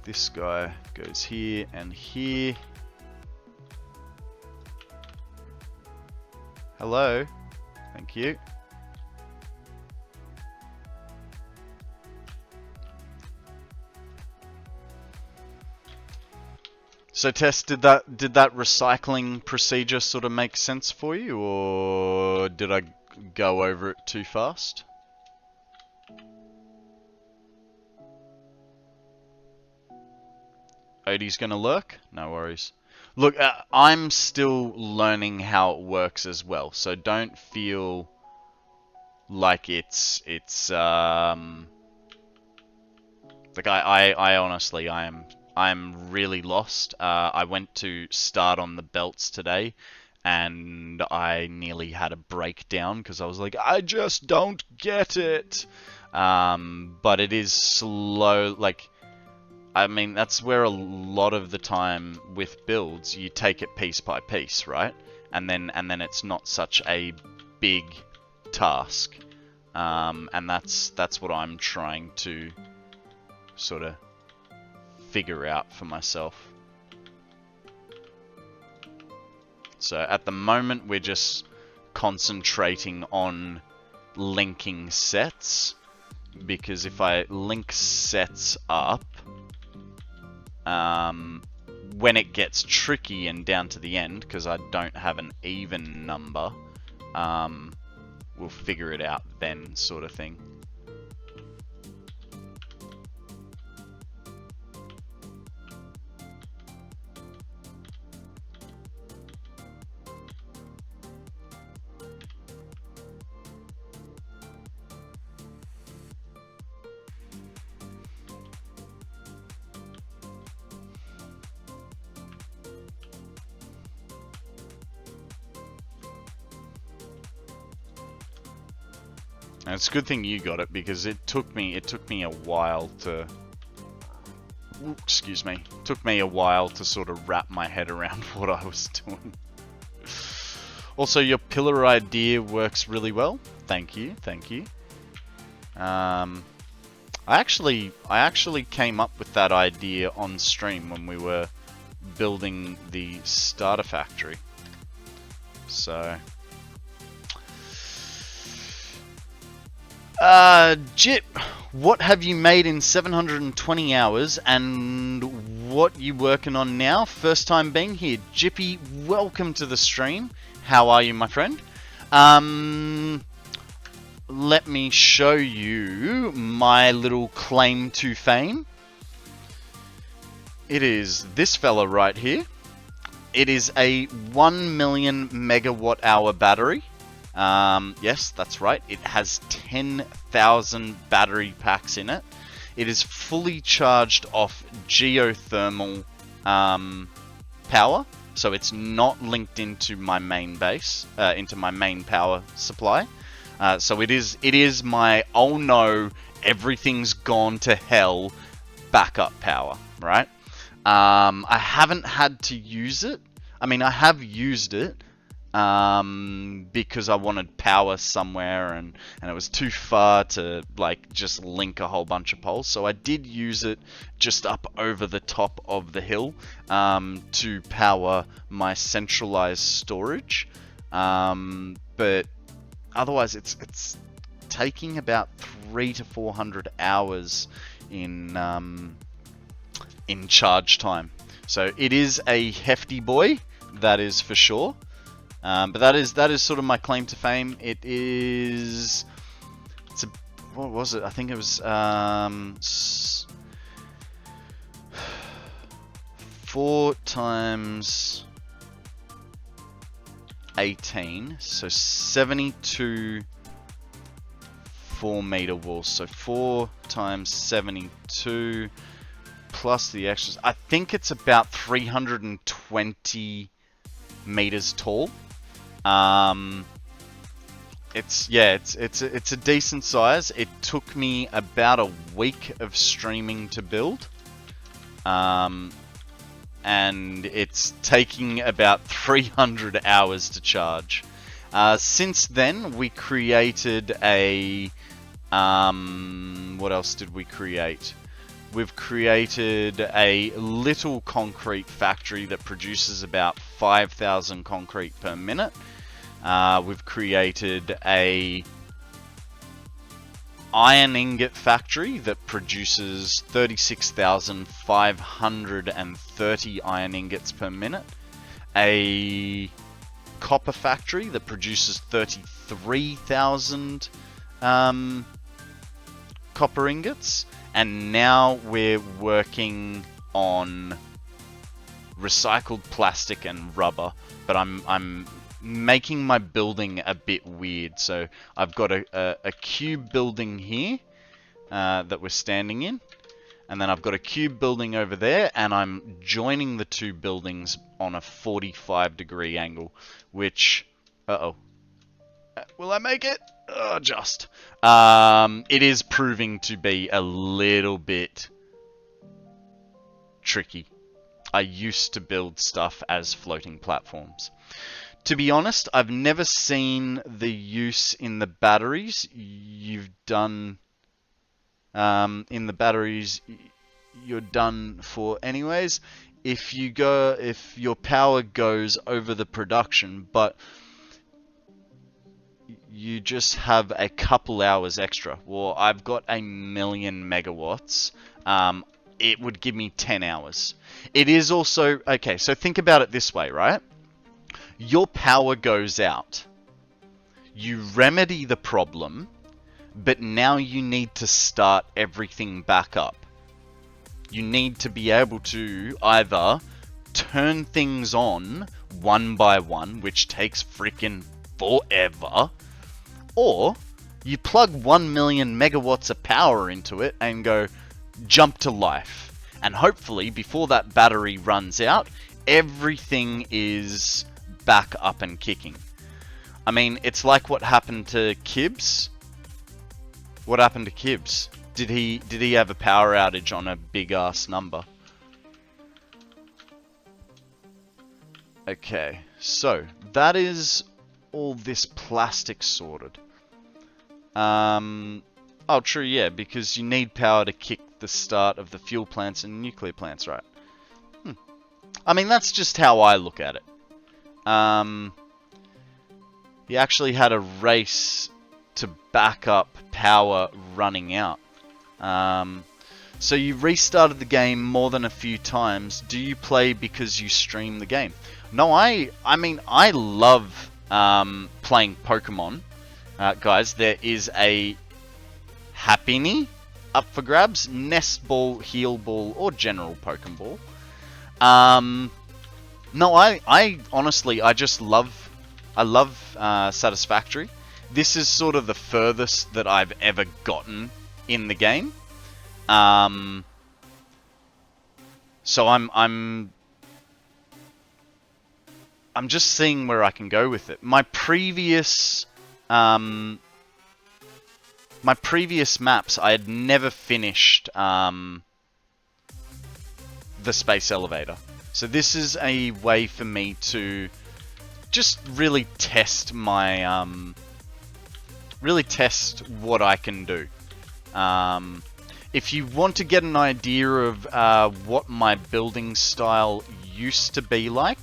Speaker 1: This guy goes here and here. Hello. Thank you. So Tess, did that recycling procedure sort of make sense for you, or did I go over it too fast? Odie's gonna lurk? No worries. Look, I'm still learning how it works as well, so don't feel like it's like I honestly I'm really lost. I went to start on the belts today, and I nearly had a breakdown because I was like, I just don't get it. But it is slow. Like, I mean, that's where a lot of the time with builds, you take it piece by piece, right? And then it's not such a big task. And that's what I'm trying to sort of figure out for myself. So at the moment we're just concentrating on linking sets, because if I link sets up, when it gets tricky and down to the end, because I don't have an even number, we'll figure it out then, sort of thing. And it's a good thing you got it, because it took me a while to, excuse me, took me a while to sort of wrap my head around what I was doing. Also, your pillar idea works really well. Thank you, thank you. I actually came up with that idea on stream when we were building the starter factory. So, Jip, what have you made in 720 hours, and what you working on now? First time being here. Jippy, welcome to the stream. How are you, my friend? Let me show you my little claim to fame. It is this fella right here. It is a 1 million megawatt hour battery. Yes, that's right. It has 10,000 battery packs in it. It is fully charged off geothermal power, so it's not linked into my main base, into my main power supply. So it is my, oh no, everything's gone to hell backup power, right? I haven't had to use it. I mean, I have used it, because I wanted power somewhere, and it was too far to like just link a whole bunch of poles. So I did use it just up over the top of the hill to power my centralized storage. But otherwise, it's taking about 300 to 400 hours in charge time. So it is a hefty boy, that is for sure. But that is sort of my claim to fame. What was it? I think it was 4 times 18, so 72 4-meter walls. So 4 times 72 plus the extras. I think it's about 320 meters tall. It's a decent size. It took me about a week of streaming to build, and it's taking about 300 hours to charge. Since then, we created a What else did we create? We've created a little concrete factory that produces about 5,000 concrete per minute. We've created a iron ingot factory that produces 36,530 iron ingots per minute. A copper factory that produces 33,000 copper ingots. And now we're working on recycled plastic and rubber, but I'm making my building a bit weird. So I've got a cube building here that we're standing in, and then I've got a cube building over there, and I'm joining the two buildings on a 45-degree angle, which, will I make it? Oh, just. It is proving to be a little bit tricky. I used to build stuff as floating platforms. To be honest, I've never seen the use in the batteries you've done. In the batteries you're done for anyways. If your power goes over the production, but you just have a couple hours extra. Well, I've got 1,000,000 megawatts. It would give me 10 hours. It is also, okay, so think about it this way, right? Your power goes out. You remedy the problem, but now you need to start everything back up. You need to be able to either turn things on one by one, which takes freaking forever, or you plug 1,000,000 megawatts of power into it and go jump to life. And hopefully before that battery runs out, everything is back up and kicking. I mean, it's like what happened to Kibitz. What happened to Kibitz? Did he have a power outage on a big ass number? Okay, so that is all this plastic sorted. Oh, true, yeah, because you need power to kick the start of the fuel plants and nuclear plants, right? I mean, that's just how I look at it. He actually had a race to back up power running out. So you restarted the game more than a few times. Do you play because you stream the game? No, I mean, I love playing Pokemon. Guys, there is a Happiny up for grabs. Nest Ball, Heal Ball, or General Pokeball. No, I honestly, I love Satisfactory. This is sort of the furthest that I've ever gotten in the game. So I'm just seeing where I can go with it. My previous maps, I had never finished the space elevator. So this is a way for me to just really test my really test what I can do. If you want to get an idea of what my building style used to be like,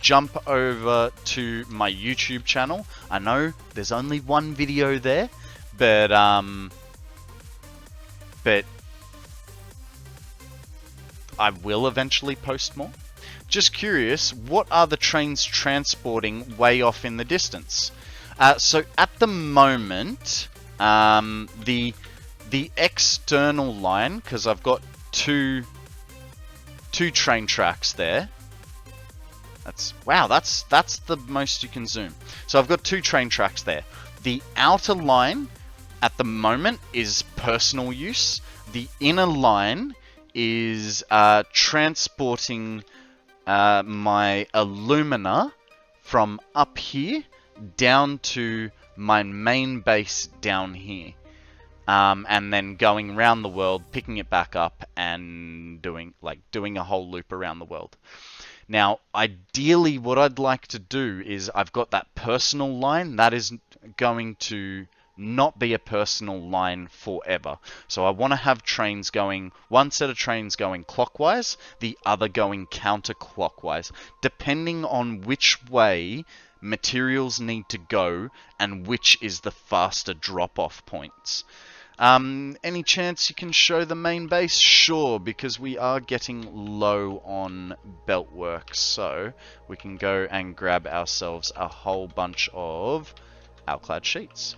Speaker 1: jump over to my YouTube channel. I know there's only one video there, but I will eventually post more. Just curious, what are the trains transporting way off in the distance? So at the moment, the external line, because I've got two train tracks there. That's the most you can zoom. So I've got 2 train tracks there. The outer line at the moment is personal use. The inner line is transporting my alumina from up here down to my main base down here. And then going around the world, picking it back up and doing a whole loop around the world. Now, ideally, what I'd like to do is I've got that personal line that is going to not be a personal line forever. So I want to have trains going, one set of trains going clockwise, the other going counterclockwise, depending on which way materials need to go and which is the faster drop-off points. Any chance you can show the main base? Sure, because we are getting low on belt work, so we can go and grab ourselves a whole bunch of outclad sheets.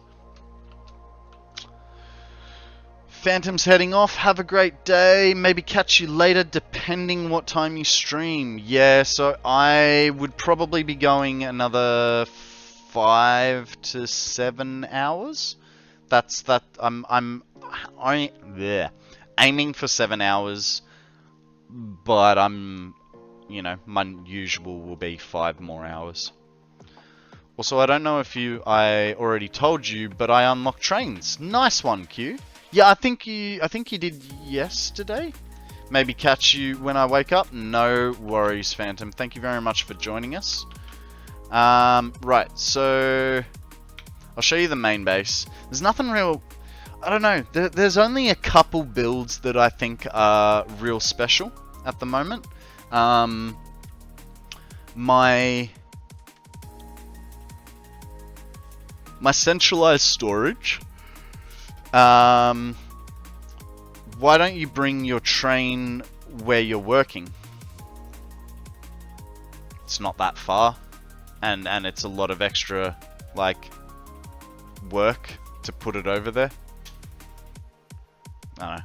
Speaker 1: Phantom's heading off. Have a great day. Maybe catch you later, depending what time you stream. Yeah, so I would probably be going another 5 to 7 hours. I'm aiming for 7 hours, but my usual will be 5 more hours. Also, I don't know if I already told you, but I unlocked trains. Nice one, Q. Yeah, I think you did yesterday. Maybe catch you when I wake up. No worries, Phantom. Thank you very much for joining us. Right, so I'll show you the main base. There's nothing real. I don't know. There's only a couple builds that I think are real special at the moment. My centralized storage. Why don't you bring your train where you're working? It's not that far, and it's a lot of extra work to put it over there. I don't know.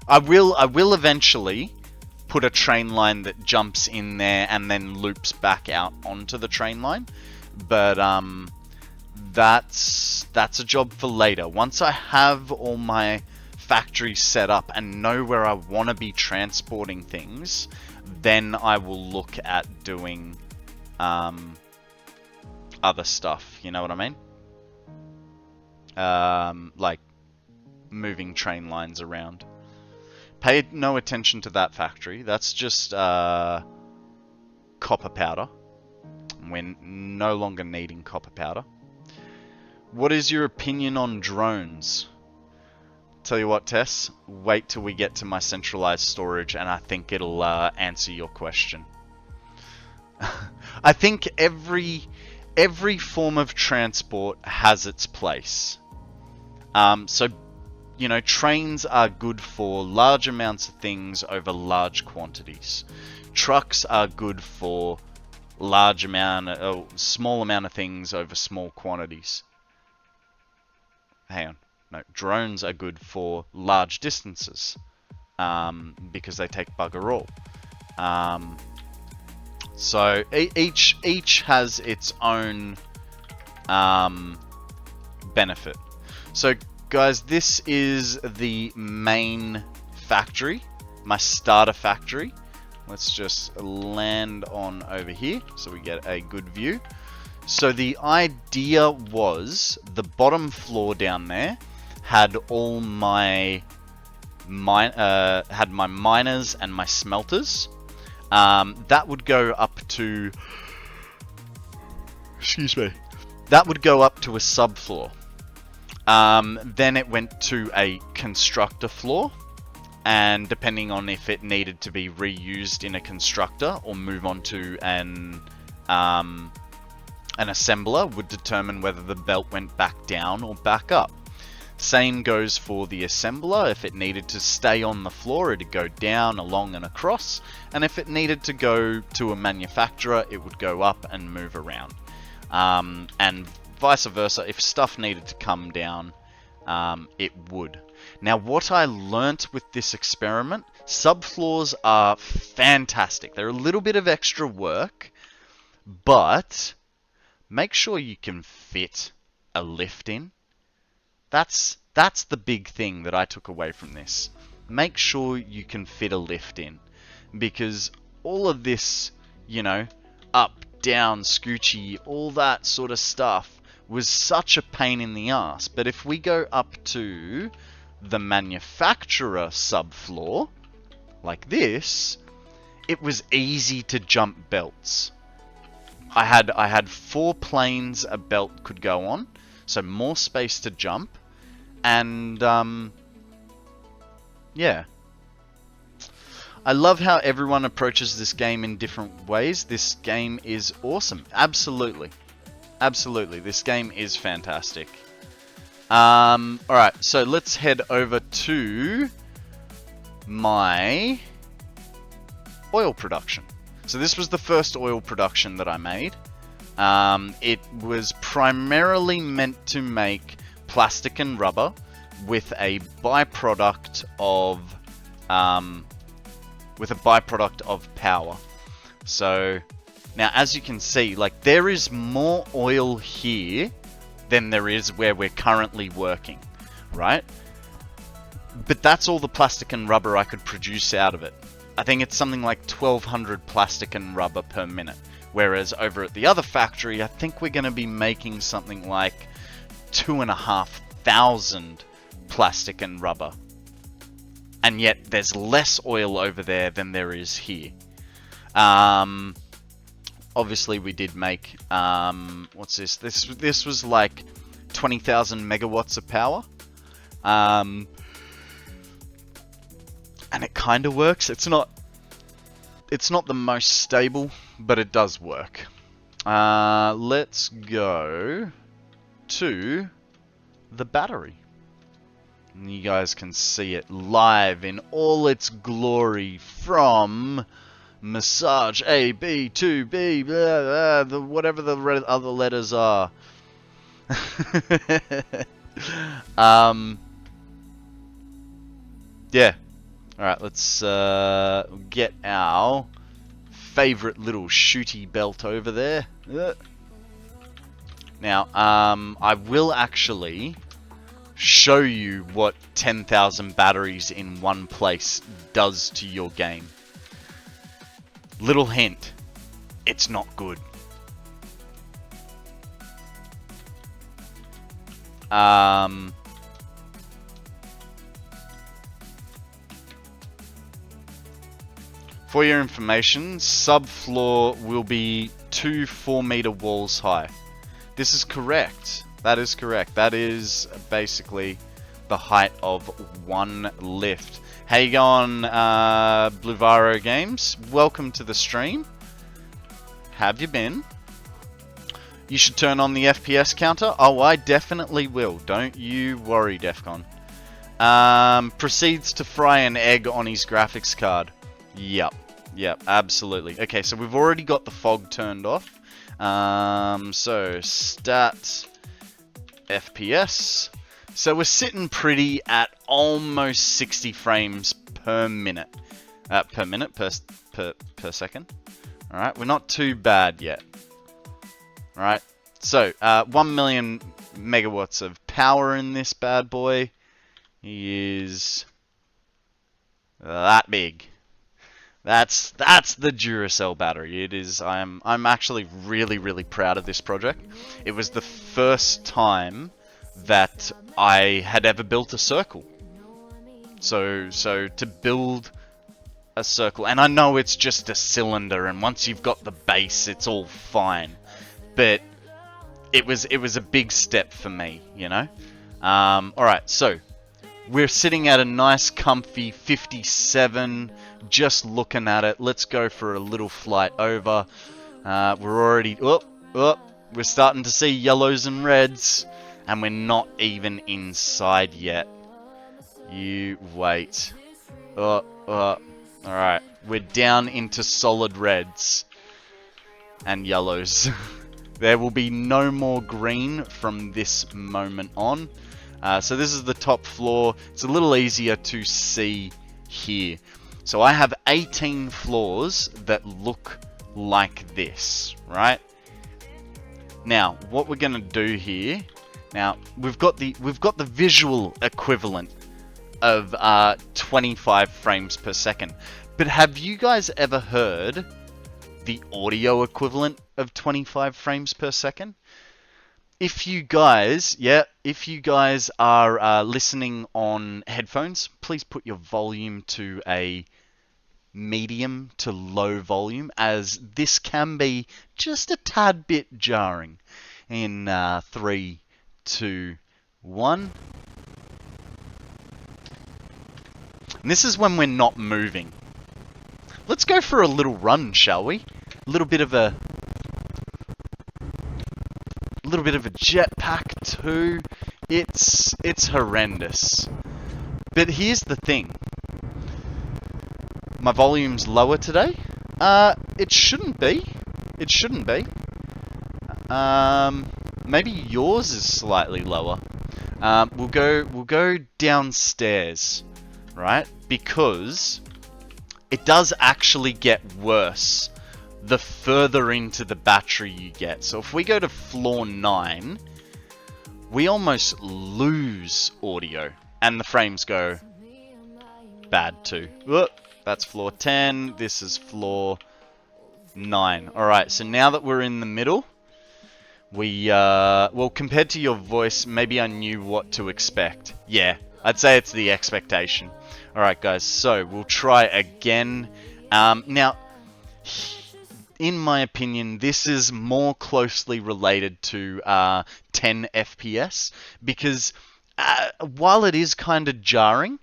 Speaker 1: I will eventually put a train line that jumps in there and then loops back out onto the train line, but that's a job for later. Once I have all my factories set up and know where I want to be transporting things, then I will look at doing other stuff. You know what I mean? Like moving train lines around. Pay no attention to that factory. That's just copper powder. We're no longer needing copper powder. What is your opinion on drones? Tell you what, Tess, wait till we get to my centralized storage and I think it'll answer your question. I think every form of transport has its place. So, trains are good for large amounts of things over large quantities. Trucks are good for small amount of things over small quantities. Hang on. No, drones are good for large distances because they take bugger all. So each has its own benefit. So guys, this is the main factory, my starter factory. Let's just land on over here so we get a good view. So the idea was the bottom floor down there had all my miners and my smelters. That would go up to, that would go up to a subfloor. Then it went to a constructor floor, and depending on if it needed to be reused in a constructor or move on to an assembler, would determine whether the belt went back down or back up. Same goes for the assembler. If it needed to stay on the floor, it'd go down, along, and across. And if it needed to go to a manufacturer, it would go up and move around. And vice versa, if stuff needed to come down, it would. Now, what I learnt with this experiment, subfloors are fantastic. They're a little bit of extra work, but make sure you can fit a lift in. That's the big thing that I took away from this. Make sure you can fit a lift in, because all of this, up, down, scoochy, all that sort of stuff was such a pain in the ass. But if we go up to the manufacturer subfloor, like this, it was easy to jump belts. I had 4 planes a belt could go on, so more space to jump. And, yeah. I love how everyone approaches this game in different ways. This game is awesome. Absolutely. Absolutely. This game is fantastic. Alright, so let's head over to my oil production. So this was the first oil production that I made. It was primarily meant to make plastic and rubber with a byproduct of power. So now, as you can see, like, there is more oil here than there is where we're currently working, right? But that's all the plastic and rubber I could produce out of it. I think it's something like 1,200 plastic and rubber per minute. Whereas over at the other factory, I think we're going to be making something like 2,500 plastic and rubber. And yet there's less oil over there than there is here. Obviously we did make, what's this? This was like 20,000 megawatts of power. And it kind of works. It's not the most stable, but it does work. Let's go to the battery. And you guys can see it live in all its glory from Massage A, B, 2, B, blah, blah, whatever the other letters are. Yeah. Alright, let's get our favorite little shooty belt over there. Now, I will actually show you what 10,000 batteries in one place does to your game. Little hint, it's not good. For your information, subfloor will be 2 4-meter walls high. This is correct. That is correct. That is basically the height of one lift. How you going, Bluvaro Games? Welcome to the stream. Have you been? You should turn on the FPS counter. Oh, I definitely will. Don't you worry, Defcon. Proceeds to fry an egg on his graphics card. Yep, absolutely. Okay, so we've already got the fog turned off. So, stat, FPS. So we're sitting pretty at almost 60 frames per minute. Per second. Alright, we're not too bad yet. Alright, so 1 million megawatts of power in this bad boy. He is that big. That's the Duracell battery. It is. I'm actually really proud of this project. It was the first time that I had ever built a circle. So to build a circle, and I know it's just a cylinder, and once you've got the base, it's all fine. But it was a big step for me, you know. All right, so we're sitting at a nice, comfy 57. Just looking at it. Let's go for a little flight over. We're already we're starting to see yellows and reds, and we're not even inside yet. You wait. Alright, we're down into solid reds and yellows. There will be no more green from this moment on. So this is the top floor. It's a little easier to see here. So I have 18 floors that look like this, right? Now, what we're gonna do here, now we've got the visual equivalent of 25 frames per second. But have you guys ever heard the audio equivalent of 25 frames per second? If you guys are listening on headphones, please put your volume to a medium to low volume, as this can be just a tad bit jarring. In 3, 2, 1. And this is when we're not moving. Let's go for a little run, shall we? A little bit of a jetpack too. It's horrendous. But here's the thing. My volume's lower today. It shouldn't be. It shouldn't be. Maybe yours is slightly lower. We'll go downstairs, right? Because it does actually get worse the further into the battery you get. So if we go to floor 9, we almost lose audio, and the frames go bad too. Whoop, that's floor 10. This is floor 9. All right. So now that we're in the middle. Well, compared to your voice, maybe I knew what to expect. Yeah, I'd say it's the expectation. Alright guys, so we'll try again. Now, in my opinion, this is more closely related to 10 FPS, because while it is kind of jarring,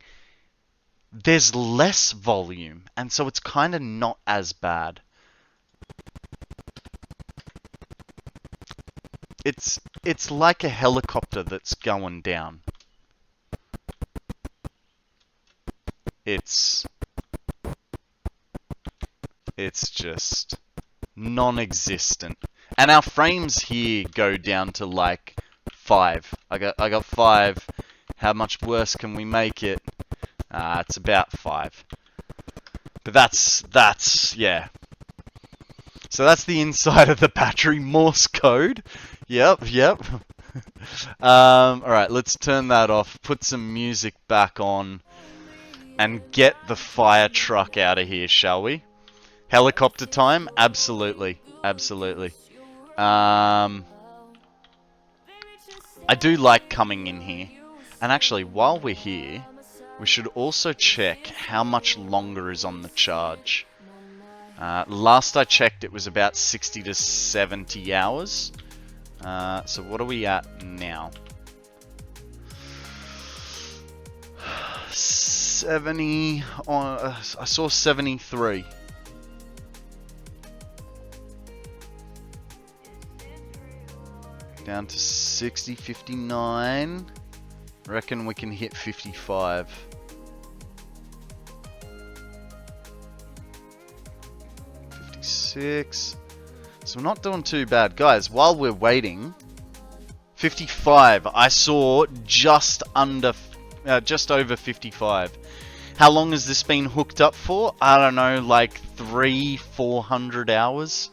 Speaker 1: there's less volume, and so it's kind of not as bad. It's like a helicopter that's going down. It's just non-existent. And our frames here go down to like 5. I got 5. How much worse can we make it? It's about 5. But that's yeah. So that's the inside of the battery. Morse code. Yep. Alright, let's turn that off, put some music back on, and get the fire truck out of here, shall we? Helicopter time? Absolutely. I do like coming in here. And actually, while we're here, we should also check how much longer is on the charge. Last I checked, it was about 60 to 70 hours. So what are we at now? 70 on. I saw 73. Down to 60, 59. Reckon we can hit 55. 56. So we're not doing too bad. Guys, while we're waiting, 55. I saw just over 55. How long has this been hooked up for? I don't know, like 300-400 hours.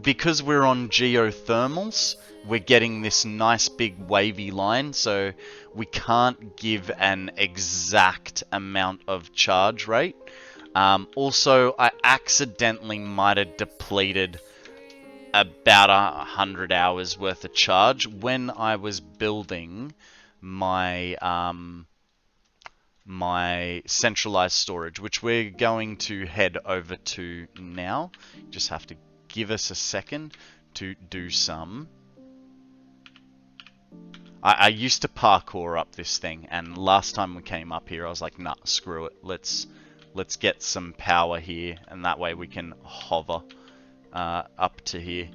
Speaker 1: Because we're on geothermals, we're getting this nice big wavy line, so we can't give an exact amount of charge rate. Also, I accidentally might have depleted about 100 hours worth of charge when I was building my my centralized storage, which we're going to head over to now. Just have to give us a second to do some. I used to parkour up this thing, and last time we came up here, I was like, nah, screw it. Let's get some power here, and that way we can hover up to here.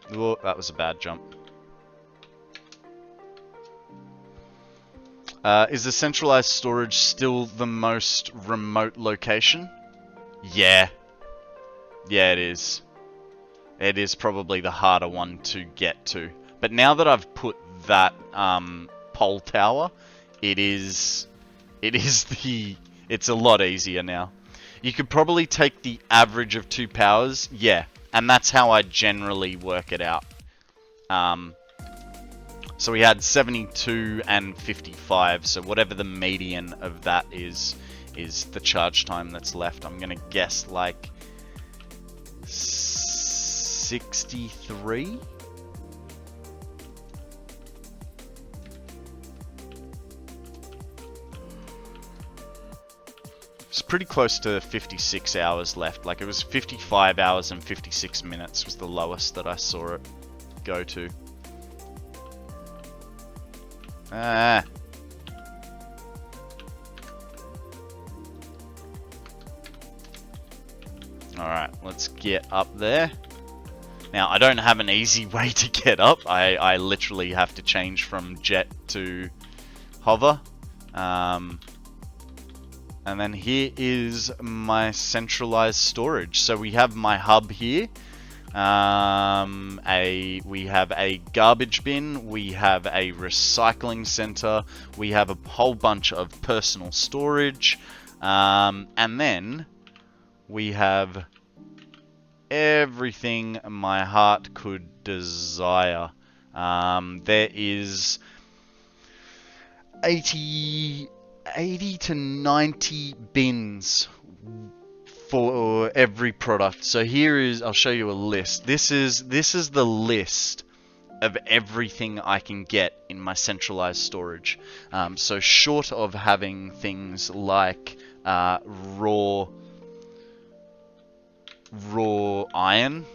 Speaker 1: Whoa, that was a bad jump. Is the centralized storage still the most remote location? Yeah. Yeah, it is. It is probably the harder one to get to. But now that I've put that pole tower, it's a lot easier now. You could probably take the average of 2 powers, yeah, and that's how I generally work it out. So we had 72 and 55, so whatever the median of that is the charge time that's left. I'm gonna guess like 63? It's pretty close to 56 hours left. Like, it was 55 hours and 56 minutes was the lowest that I saw it go to. Ah. Alright, let's get up there. Now, I don't have an easy way to get up. I literally have to change from jet to hover. And then here is my centralized storage. So we have my hub here. We have a garbage bin. We have a recycling center. We have a whole bunch of personal storage. And then we have everything my heart could desire. There is 80 to 90 bins for every product. So here is, I'll show you a list. This is the list of everything I can get in my centralized storage. So short of having things like raw iron,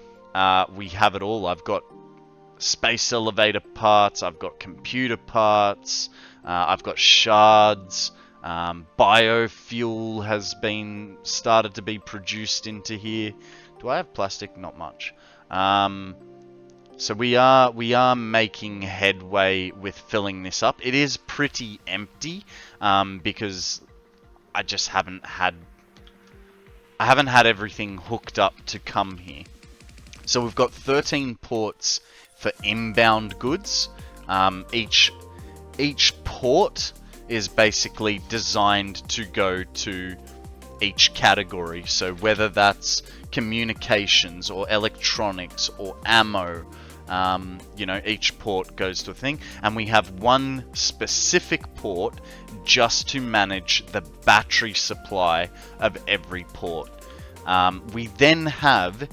Speaker 1: we have it all. I've got space elevator parts, I've got computer parts, I've got shards, biofuel has been started to be produced into here. Do I have plastic? Not much. So we are making headway with filling this up. It is pretty empty because I just haven't had everything hooked up to come here. So we've got 13 ports for inbound goods. Each port is basically designed to go to each category. So whether that's communications or electronics or ammo, each port goes to a thing. And we have one specific port just to manage the battery supply of every port. We then have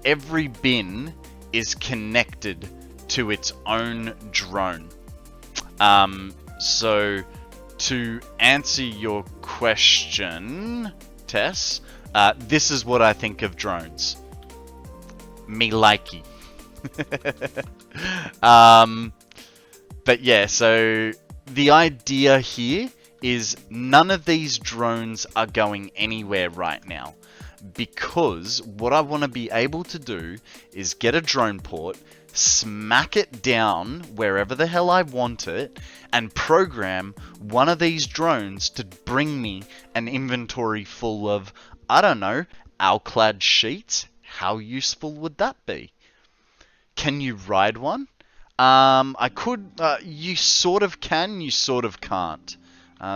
Speaker 1: every bin is connected to its own drone. So to answer your question, Tess, this is what I think of drones. Me likey. But yeah, so the idea here is none of these drones are going anywhere right now, because what I want to be able to do is get a drone port, smack it down wherever the hell I want it, and program one of these drones to bring me an inventory full of, I don't know, alclad sheets. How useful would that be? Can you ride one? I could. You sort of can, you sort of can't.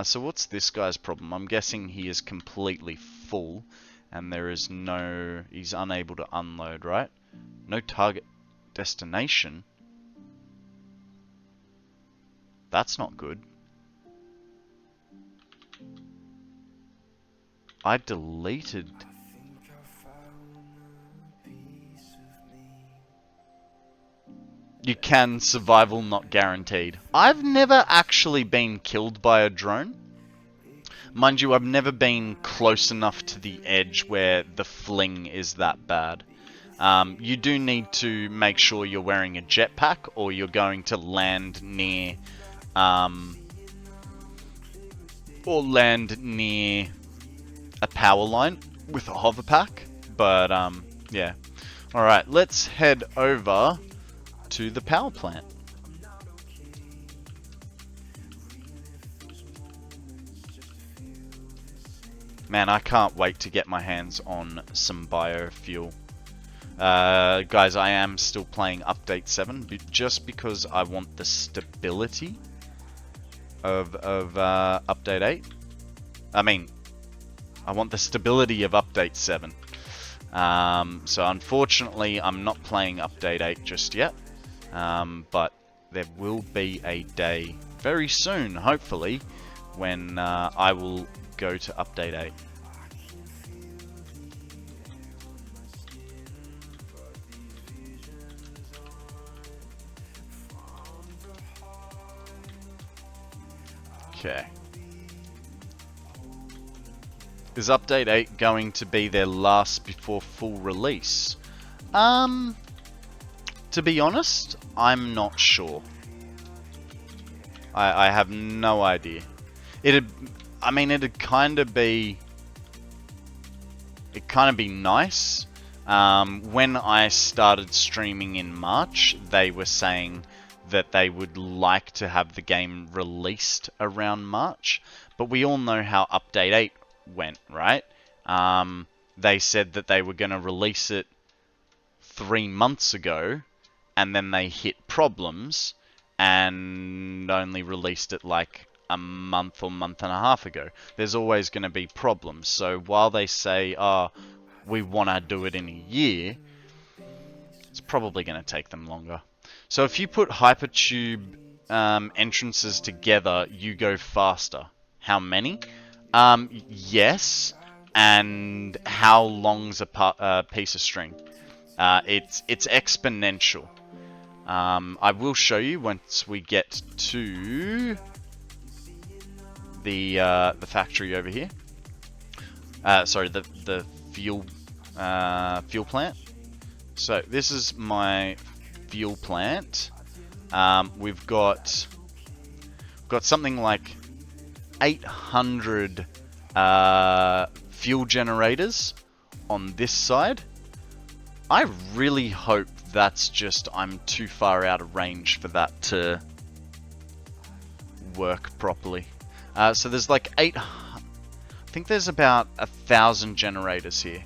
Speaker 1: So what's this guy's problem? I'm guessing he is completely full, and there is no... He's unable to unload, right? No target destination. That's not good. I deleted... You can, survival not guaranteed. I've never actually been killed by a drone. Mind you, I've never been close enough to the edge where the fling is that bad. You do need to make sure you're wearing a jetpack, or you're going to land near... or land near a power line with a hover pack. But, yeah. Alright, let's head over to the power plant. Man, I can't wait to get my hands on some biofuel. Guys, I am still playing Update 7, but just because I want the stability of Update 8. I mean, I want the stability of Update 7. So unfortunately, I'm not playing Update 8 just yet. But there will be a day very soon, hopefully, when I will go to Update 8. Okay. Is Update 8 going to be their last before full release? To be honest, I'm not sure. I have no idea. I mean, it'd kind of be nice. When I started streaming in March, they were saying that they would like to have the game released around March, but we all know how Update 8 went, right? They said that they were going to release it 3 months ago, and then they hit problems, and only released it like a month or month and a half ago. There's always going to be problems, so while they say, oh, we want to do it in a year, it's probably going to take them longer. So if you put hypertube entrances together, you go faster. How many? Yes. And how long's a piece of string? It's exponential. I will show you once we get to the factory over here. Sorry, the fuel plant. So this is my fuel plant. We've got something like 800 fuel generators on this side. I really hope that's just I'm too far out of range for that to work properly. So there's like I think there's about 1,000 generators here.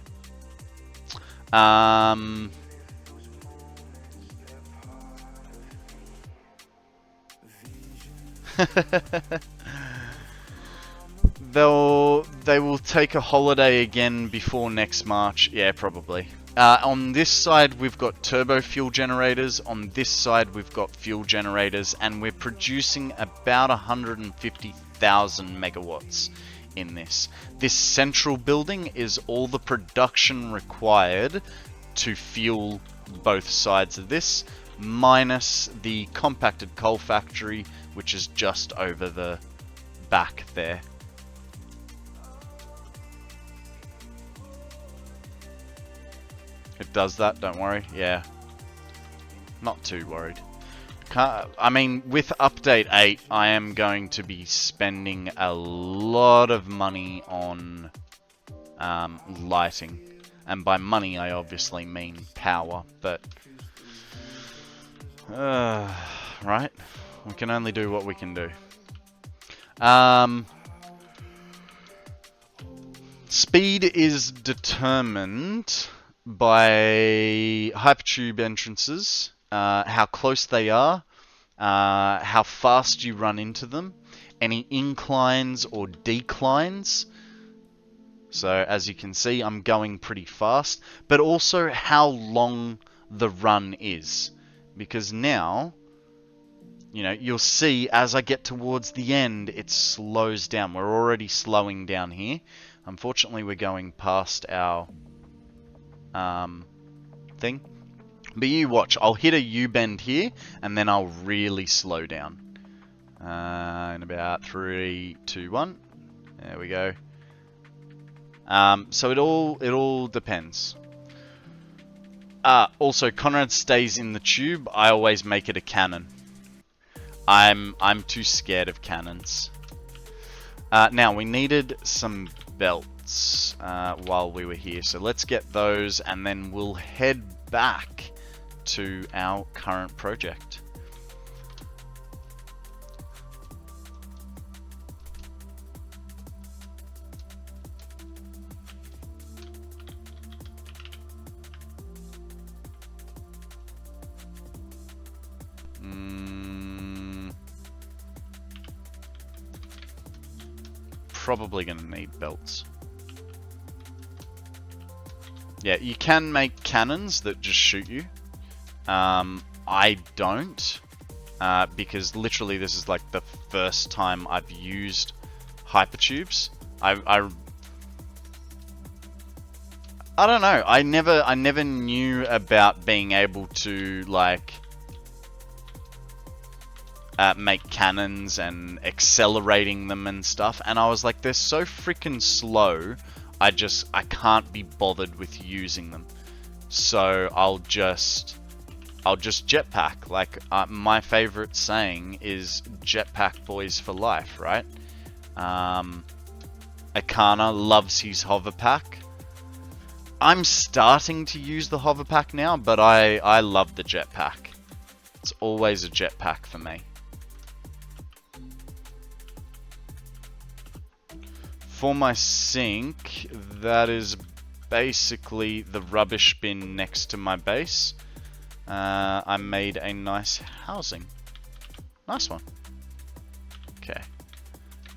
Speaker 1: They will take a holiday again before next March. Yeah, probably. On this side, we've got turbo fuel generators. On this side, we've got fuel generators, and we're producing about 150,000 megawatts in this. This central building is all the production required to fuel both sides of this, minus the compacted coal factory, which is just over the back there. It does that, don't worry. Yeah. Not too worried. I mean, with Update 8, I am going to be spending a lot of money on lighting. And by money, I obviously mean power, but... right? We can only do what we can do. Speed is determined by hypertube entrances, how close they are, how fast you run into them, any inclines or declines. So as you can see, I'm going pretty fast, but also how long the run is. Because now, you know, you'll see as I get towards the end, it slows down. We're already slowing down here. Unfortunately, we're going past our thing. But you watch, I'll hit a U-bend here, and then I'll really slow down. In about 3, 2, 1. There we go. So it all depends. Also, Konrad stays in the tube. I always make it a cannon. I'm too scared of cannons. Now we needed some belts while we were here, so let's get those, and then we'll head back to our current project. Probably gonna need belts. Yeah, you can make cannons that just shoot you. I don't, because literally this is like the first time I've used hypertubes. I don't know. I never knew about being able to like make cannons and accelerating them and stuff, and I was like, they're so freaking slow. I can't be bothered with using them. So I'll just I'll just jetpack. Like, my favorite saying is jetpack boys for life, right? Akana loves his hover pack. I'm starting to use the hover pack now, but I love the jetpack. It's always a jetpack for me. For my sink, that is basically the rubbish bin next to my base. I made a nice housing. Nice one. Okay.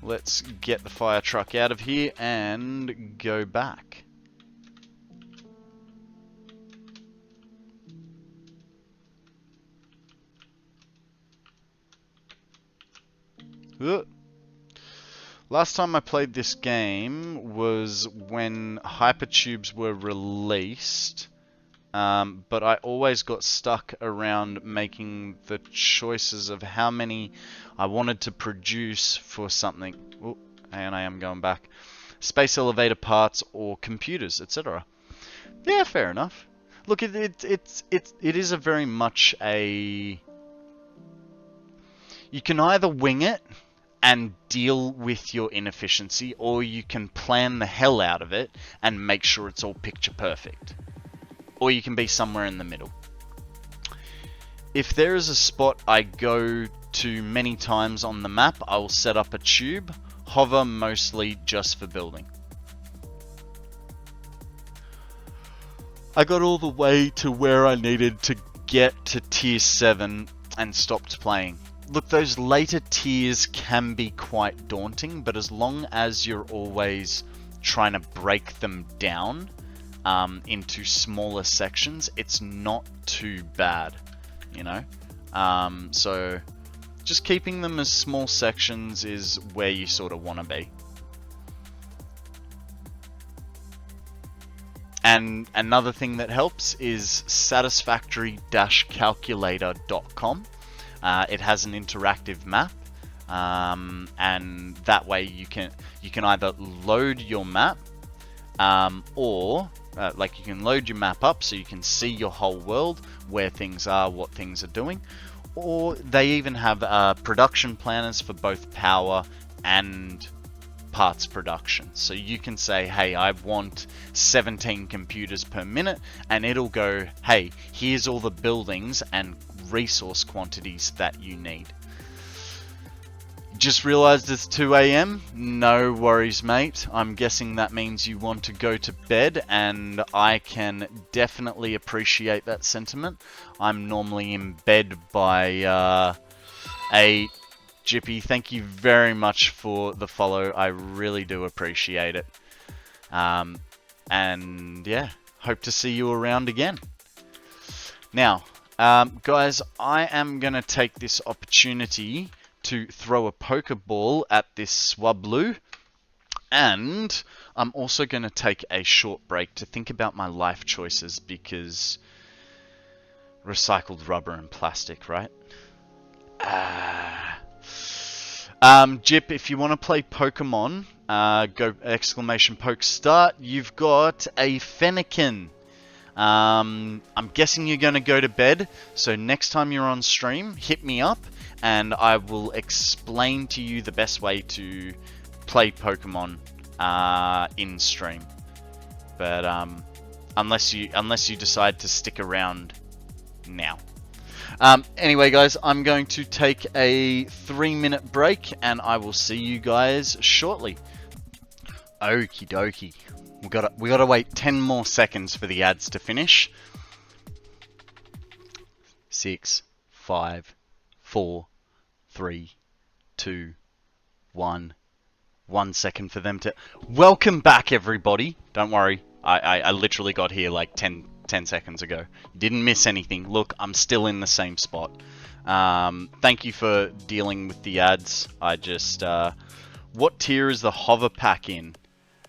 Speaker 1: Let's get the fire truck out of here and go back. Last time I played this game was when hypertubes were released, but I always got stuck around making the choices of how many I wanted to produce for something. Oh, and I am going back. Space elevator parts or computers, etc. Yeah, fair enough. Look, it is a very much a... You can either wing it and deal with your inefficiency, or you can plan the hell out of it and make sure it's all picture perfect. Or you can be somewhere in the middle. If there is a spot I go to many times on the map, I will set up a tube, hover mostly just for building. I got all the way to where I needed to get to tier 7 and stopped playing. Look, those later tiers can be quite daunting, but as long as you're always trying to break them down into smaller sections, it's not too bad, you know? So just keeping them as small sections is where you sort of want to be. And another thing that helps is satisfactory-calculator.com. It has an interactive map, and that way you can either load your map, or like you can load your map up so you can see your whole world, where things are, what things are doing, or they even have production planners for both power and parts production. So you can say, hey, I want 17 computers per minute, and it'll go, hey, here's all the buildings and resource quantities that you need. Just realized it's 2 AM? No worries, mate. I'm guessing that means you want to go to bed, and I can definitely appreciate that sentiment. I'm normally in bed by 8. Jippy, thank you very much for the follow. I really do appreciate it. And yeah, hope to see you around again. Now, guys, I am going to take this opportunity to throw a Pokeball at this Swablu, and I'm also going to take a short break to think about my life choices, because recycled rubber and plastic, right? Jip, if you want to play Pokemon, go !poke start. You've got a Fennekin. I'm guessing you're going to go to bed, so next time you're on stream, hit me up, and I will explain to you the best way to play Pokemon in stream. But unless you decide to stick around now. Anyway, guys, I'm going to take a 3-minute break, and I will see you guys shortly. Okie dokie. We gotta wait 10 more seconds for the ads to finish. 6, 5, 4, 3, 2, 1. 1 second for them to... Welcome back, everybody. Don't worry. I literally got here like 10 seconds ago. Didn't miss anything. Look, I'm still in the same spot. Thank you for dealing with the ads. I just... what tier is the hover pack in?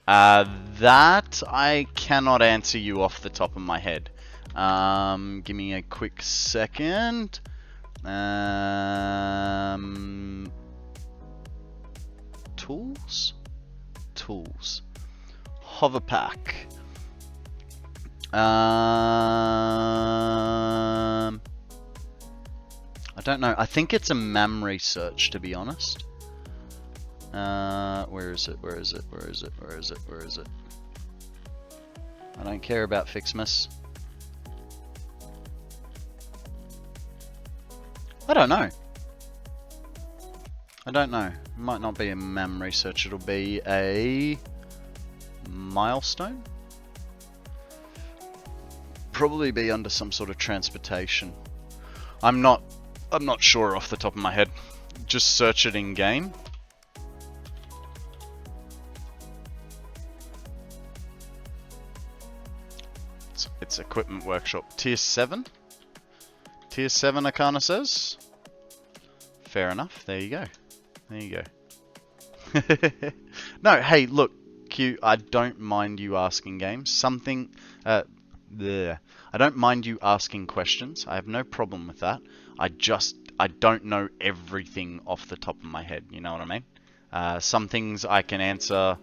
Speaker 1: That I cannot answer you off the top of my head. Give me a quick second. Tools? Tools. Hover pack. don't know. I think it's a memory search, to be honest. Where is it? Where is it? Where is it? Where is it? Where is it? I don't care about Fixmas. I don't know. I don't know. It might not be a memory search. It'll be a milestone. Probably be under some sort of transportation. I'm not sure off the top of my head. Just search it in game. It's equipment workshop. Tier 7? Tier 7 Akana says. Fair enough. There you go. There you go. No, hey, look, Q, I don't mind you asking games. Something, I don't mind you asking questions. I have no problem with that. I don't know everything off the top of my head. You know what I mean? Some things I can answer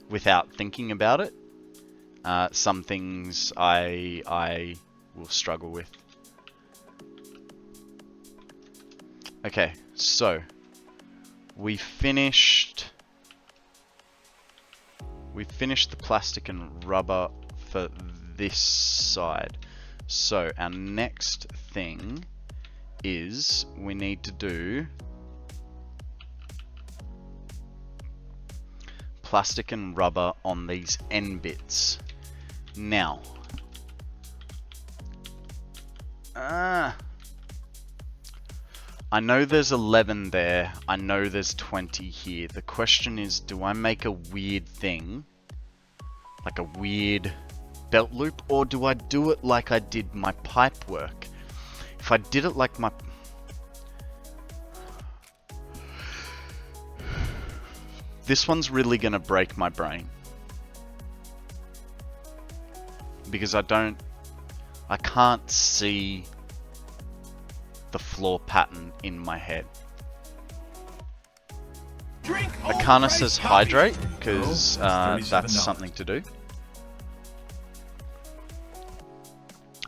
Speaker 1: without thinking about it. Some things I will struggle with. Okay, so we finished the plastic and rubber for this side. So our next thing is we need to do plastic and rubber on these end bits. Now, I know there's 11 there. I know there's 20 here. The question is, do I make a weird thing, like a weird belt loop, or do I do it like I did my pipe work? If I did it like my... This one's really gonna break my brain. Because I can't see the floor pattern in my head. Akana says hydrate, because that's something to do.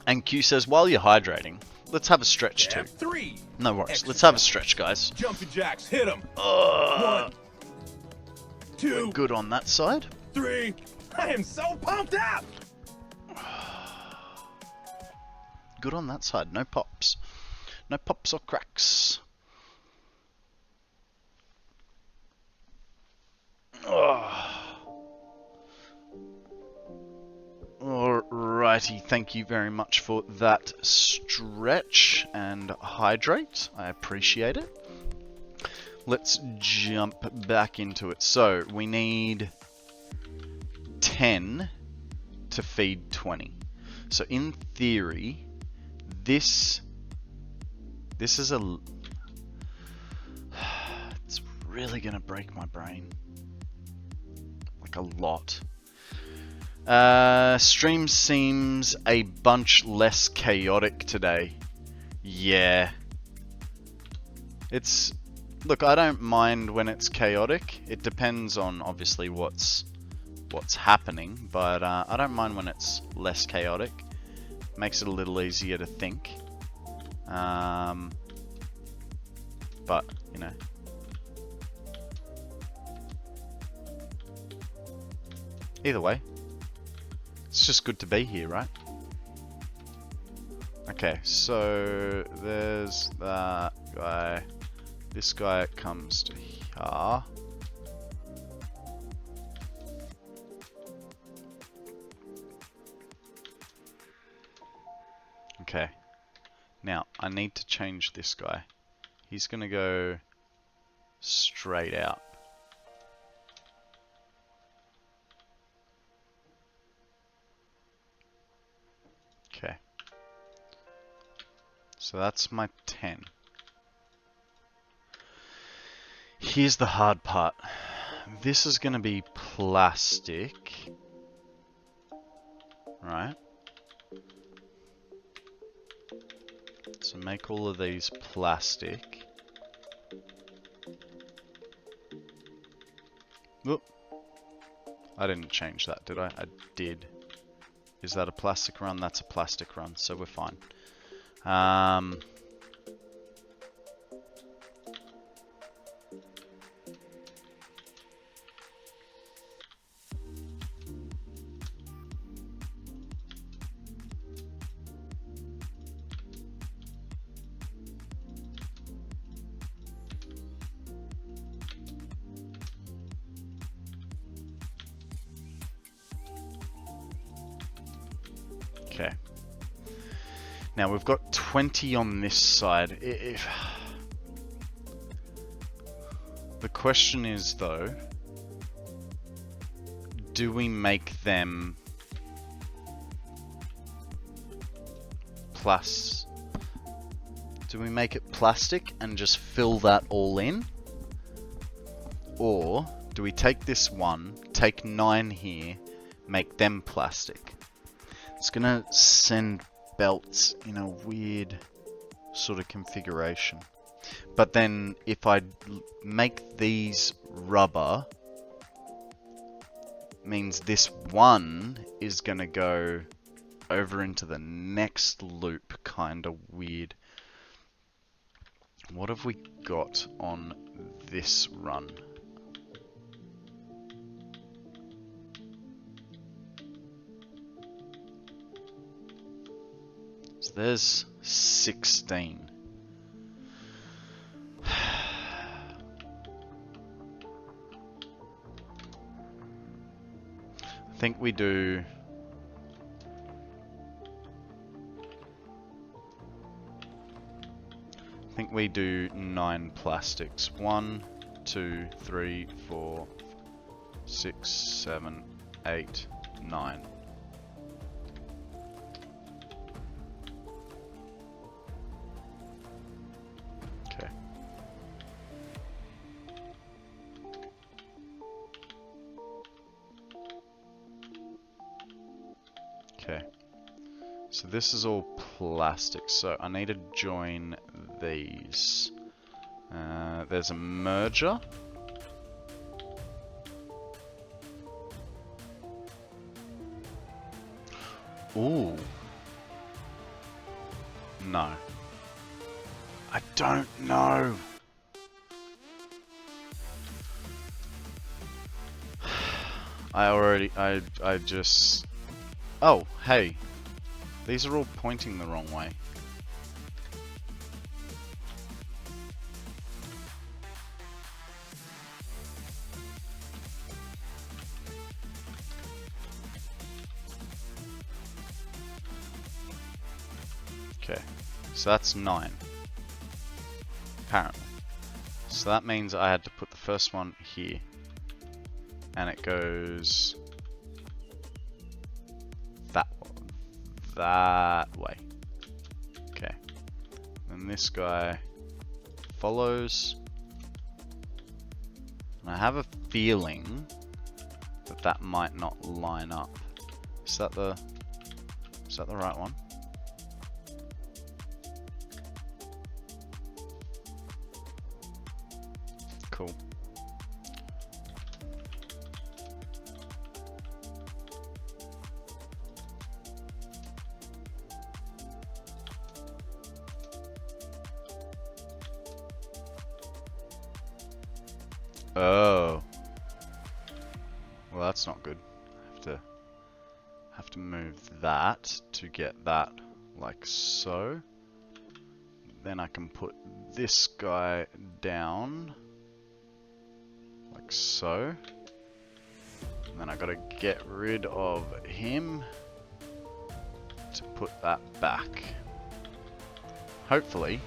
Speaker 1: And Q says, while you're hydrating, let's have a stretch too. No worries, let's have a stretch, guys.
Speaker 2: Jumping jacks, hit him. 1, 2,
Speaker 1: we're good on that side.
Speaker 2: 3. I am so pumped up.
Speaker 1: Good on that side, no pops. No pops or cracks. Alrighty, thank you very much for that stretch and hydrate. I appreciate it. Let's jump back into it. So, we need 10 to feed 20. So, in theory, this is a... It's really gonna break my brain. Like a lot. Stream seems a bunch less chaotic today. Yeah. It's... Look, I don't mind when it's chaotic. It depends on, obviously, what's happening. But I don't mind when it's less chaotic. Makes it a little easier to think. But, you know. Either way. It's just good to be here, right? Okay, so there's that guy. This guy comes to here. Okay. Now, I need to change this guy. He's gonna go straight out. Okay. So that's my 10. Here's the hard part. This is gonna be plastic. Right? So make all of these plastic. Whoop. I didn't change that, did I? I did. Is that a plastic run? That's a plastic run, so we're fine. Okay. Now we've got 20 on this side. If the question is though, do we make them do we make it plastic and just fill that all in? Or do we take this one, take 9 here, make them plastic? It's gonna send belts in a weird sort of configuration. But then if I make these rubber, means this one is gonna go over into the next loop, kind of weird. What have we got on this run? So there's 16. I think we do... I think we do 9 plastics. 1, 2, 3, 4, 6, 7, 8, 9. Okay. Okay. So this is all plastic, so I need to join these. There's a merger. Ooh. No. I don't know. I just... Oh, hey. These are all pointing the wrong way. Okay, so that's 9. Apparently. So that means I had to put the first one here. And it goes... that way. Okay. And this guy follows. And I have a feeling that that might not line up. Is that the right one? Cool. Oh. Well, that's not good. Have to move that to get that like so. Then I can put this guy down like so. And then I gotta get rid of him to put that back. Hopefully.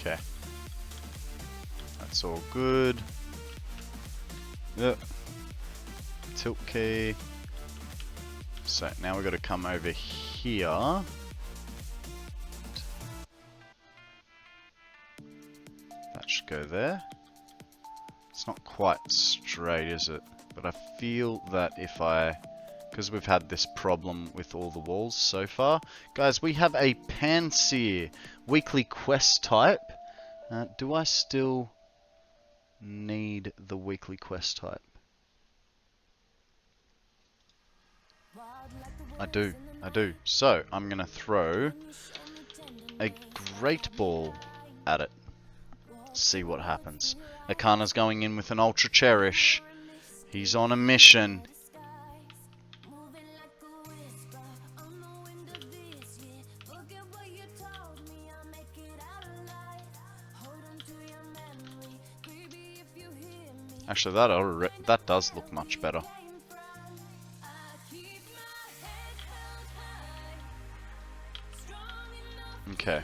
Speaker 1: Okay. That's all good. Yep. Tilt key. So now we've got to come over here. That should go there. It's not quite straight, is it? But I feel that if I... because we've had this problem with all the walls so far. Guys, we have a Panseer weekly quest type. Do I still need the weekly quest type? I do. So, I'm going to throw a great ball at it. See what happens. Akana's going in with an Ultra Cherish. He's on a mission. Actually, that does look much better. Okay.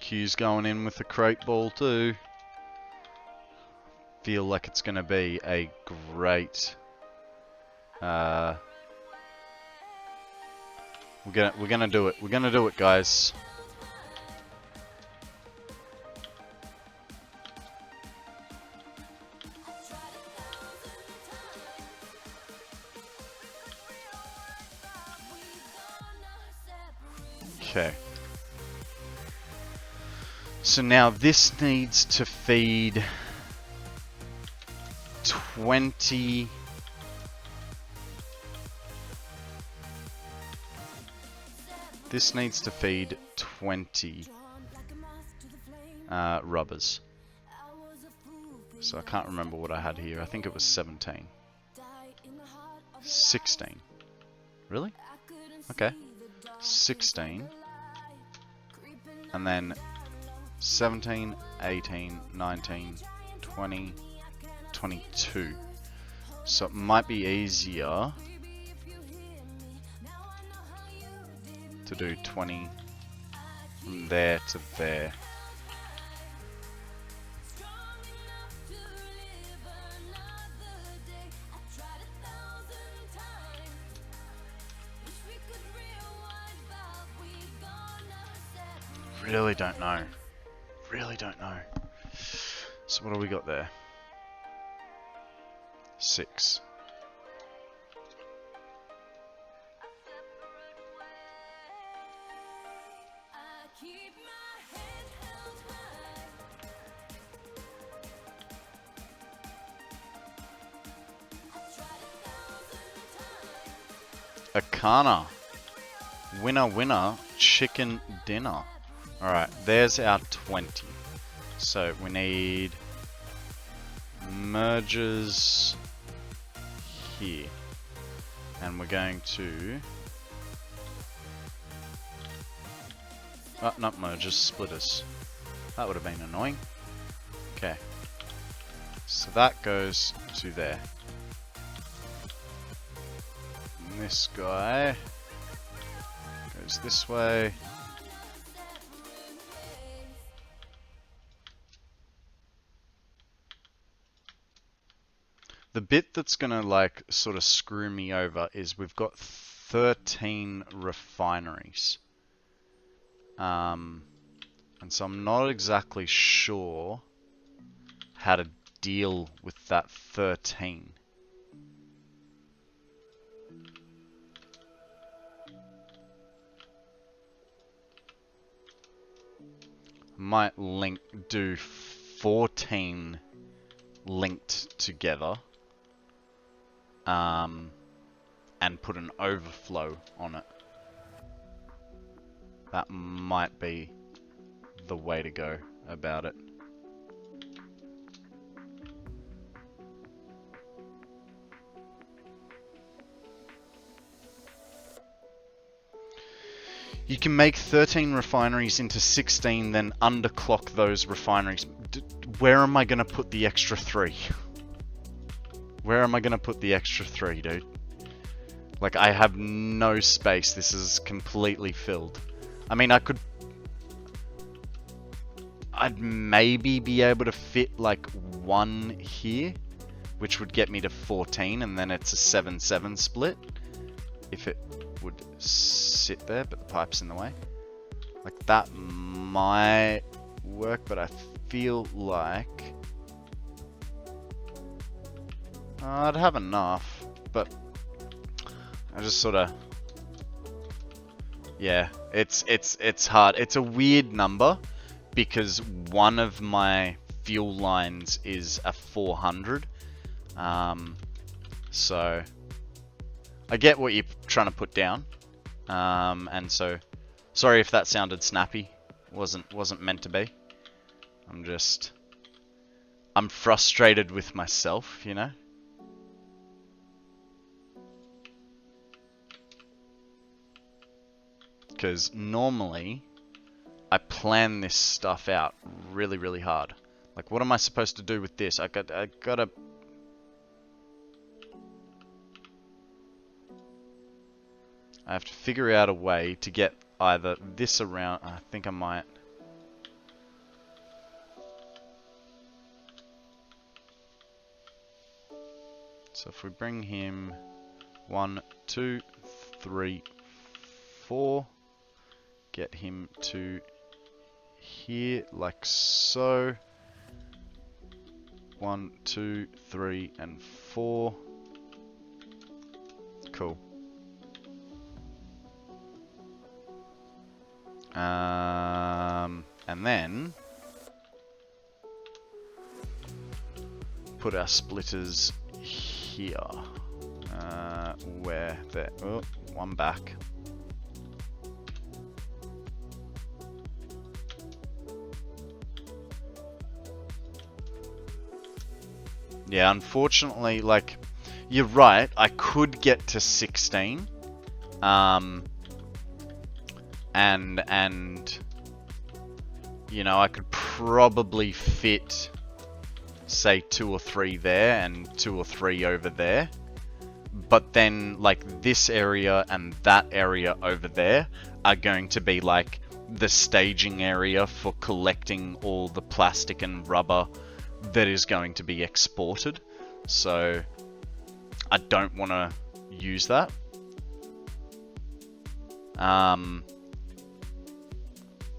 Speaker 1: Q's going in with a crate ball too. Feel like it's going to be a great. We're gonna do it. We're gonna do it, guys. Okay. So now this needs to feed 20. This needs to feed 20 rubbers. So I can't remember what I had here. I think it was 17. 16. Really? Okay. 16. And then 17, 18, 19, 20, 22. So it might be easier to do 20 from there to there. Really don't know. Really don't know. So what do we got there? 6. Akana. Winner, winner, chicken dinner. Alright, there's our 20. So we need mergers here. And we're going to... Oh, not mergers, splitters. That would have been annoying. Okay. So that goes to there. And this guy goes this way. The bit that's gonna like sort of screw me over is we've got 13 refineries. And so I'm not exactly sure how to deal with that 13. Might do 14 linked together. And put an overflow on it. That might be the way to go about it. You can make 13 refineries into 16, then underclock those refineries. Where am I going to put the extra 3? Where am I going to put the extra 3, dude? Like, I have no space. This is completely filled. I mean, I'd maybe be able to fit, like, 1 here, which would get me to 14, and then it's a 7-7 split. If it would sit there, but the pipe's in the way. Like, that might work, but I feel like... I'd have enough, but I just sort of, yeah, it's hard. It's a weird number because one of my fuel lines is a 400, So I get what you're trying to put down, and so sorry if that sounded snappy. Wasn't meant to be. I'm frustrated with myself, you know. Because normally I plan this stuff out really, really hard. Like, what am I supposed to do with this? I gotta. I have to figure out a way to get either this around. I think I might. So if we bring him 1, 2, 3, 4, get him to here like so. 1, 2, 3, and 4. Cool. And then put our splitters here. Where there? Oh, one back. Yeah, unfortunately, like, you're right, I could get to 16. And you know, I could probably fit, say, 2 or 3 there and 2 or 3 over there. But then, like, this area and that area over there are going to be, like, the staging area for collecting all the plastic and rubber that is going to be exported. So I don't want to use that.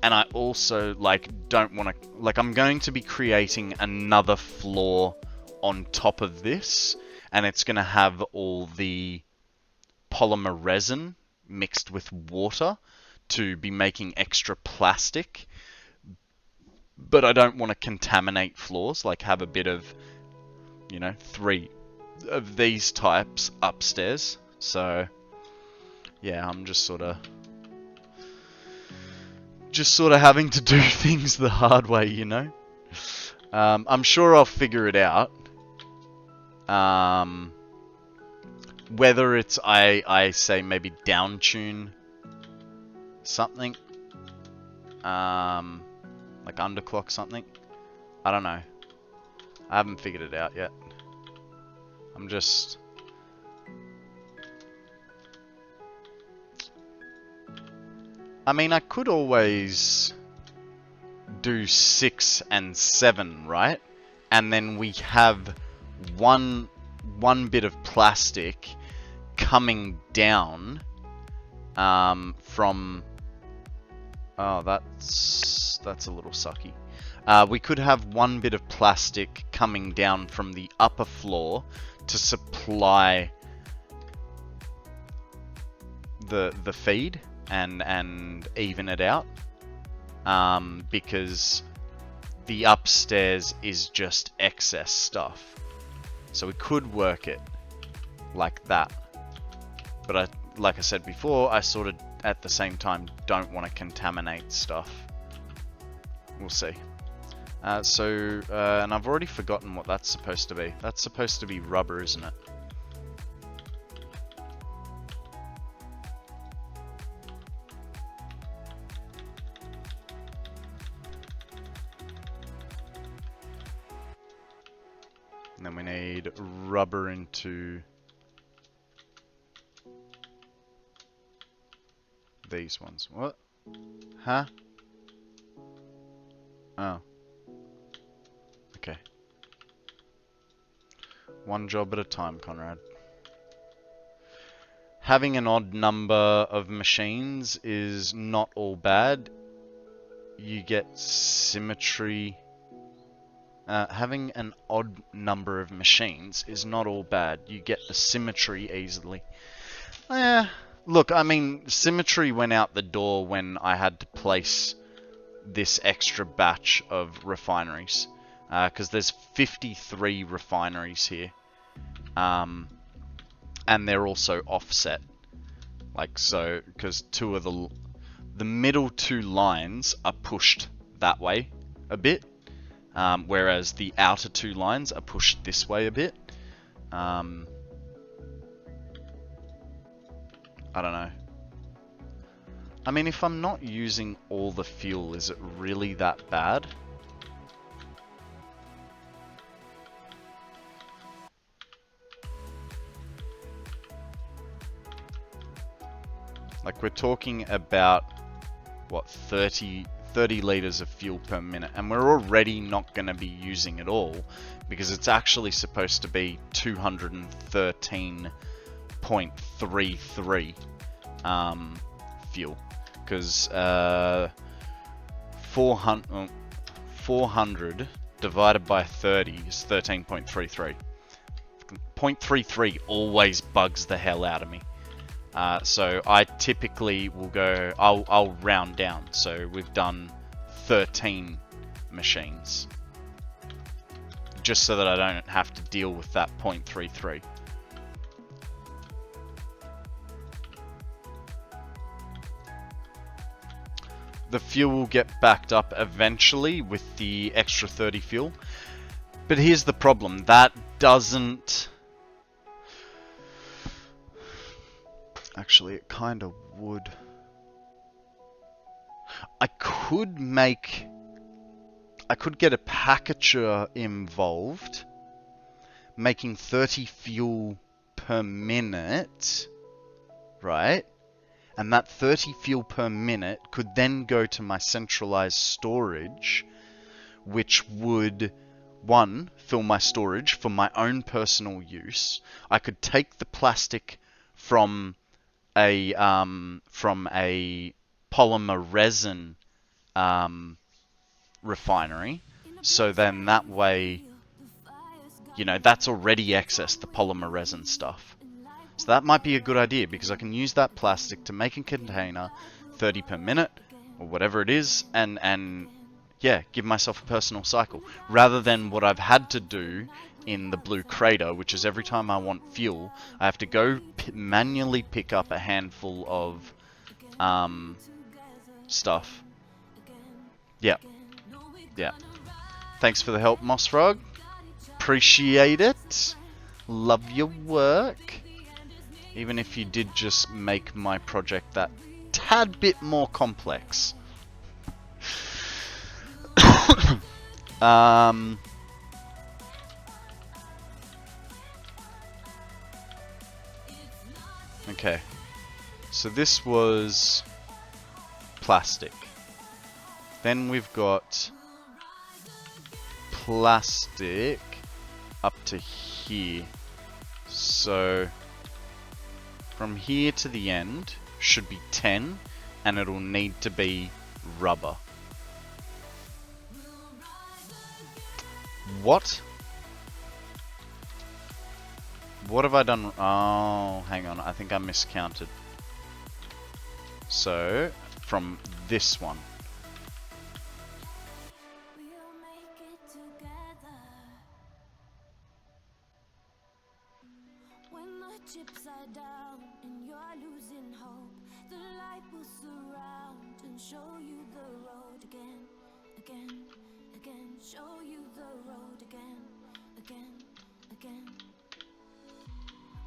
Speaker 1: And I also, like, don't want to, like, I'm going to be creating another floor on top of this, and it's going to have all the polymer resin mixed with water to be making extra plastic. But I don't want to contaminate floors, like have a bit of, you know, 3 of these types upstairs. So yeah, I'm just sort of having to do things the hard way, you know. I'm sure I'll figure it out. Whether it's I say maybe down tune something, like underclock something. I don't know. I haven't figured it out yet. I mean, I could always do 6 and 7, right? And then we have one bit of plastic coming down from. Oh, that's a little sucky. We could have one bit of plastic coming down from the upper floor to supply the feed and even it out, because the upstairs is just excess stuff. So we could work it like that. But like I said before, I sort of at the same time don't want to contaminate stuff. We'll see. And I've already forgotten what that's supposed to be. That's supposed to be rubber, isn't it? And then we need rubber into these ones. What? Huh? Oh. Okay. One job at a time, Konrad. Having an odd number of machines is not all bad. You get symmetry. Having an odd number of machines is not all bad. You get the symmetry easily. Look, I mean, symmetry went out the door when I had to place this extra batch of refineries. Because there's 53 refineries here. and they're also offset, like so, because two of the middle two lines are pushed that way a bit, whereas the outer two lines are pushed this way a bit. I don't know. I mean, if I'm not using all the fuel, is it really that bad? Like, we're talking about, what, 30 liters of fuel per minute, and we're already not going to be using it all, because it's actually supposed to be 213.33 fuel, because 400 divided by 30 is 13.33. 0.33 always bugs the hell out of me. So I typically will go, I'll round down. So we've done 13 machines, just so that I don't have to deal with that 0.33. The fuel will get backed up eventually with the extra 30 fuel. But here's the problem, that doesn't... Actually, it kind of would. I could get a packager involved, making 30 fuel per minute, right? And that 30 fuel per minute could then go to my centralized storage, which would, one, fill my storage for my own personal use. I could take the plastic from a polymer resin refinery, so then that way, you know, that's already excess, the polymer resin stuff. So that might be a good idea, because I can use that plastic to make a container, 30 per minute, or whatever it is, and yeah, give myself a personal cycle, rather than what I've had to do in the Blue Crater, which is every time I want fuel, I have to go manually pick up a handful of stuff. Yeah. Yeah. Thanks for the help, Mossfrog. Appreciate it. Love your work. Even if you did just make my project that tad bit more complex. Okay, so this was plastic. Then we've got plastic up to here. So from here to the end should be 10, and it'll need to be rubber. What? What have I done? Oh, hang on. I think I miscounted. So, from this one.
Speaker 4: When the chips are down and you're losing hope, the light will surround and show you the road again, again, again. Show you the road again, again, again.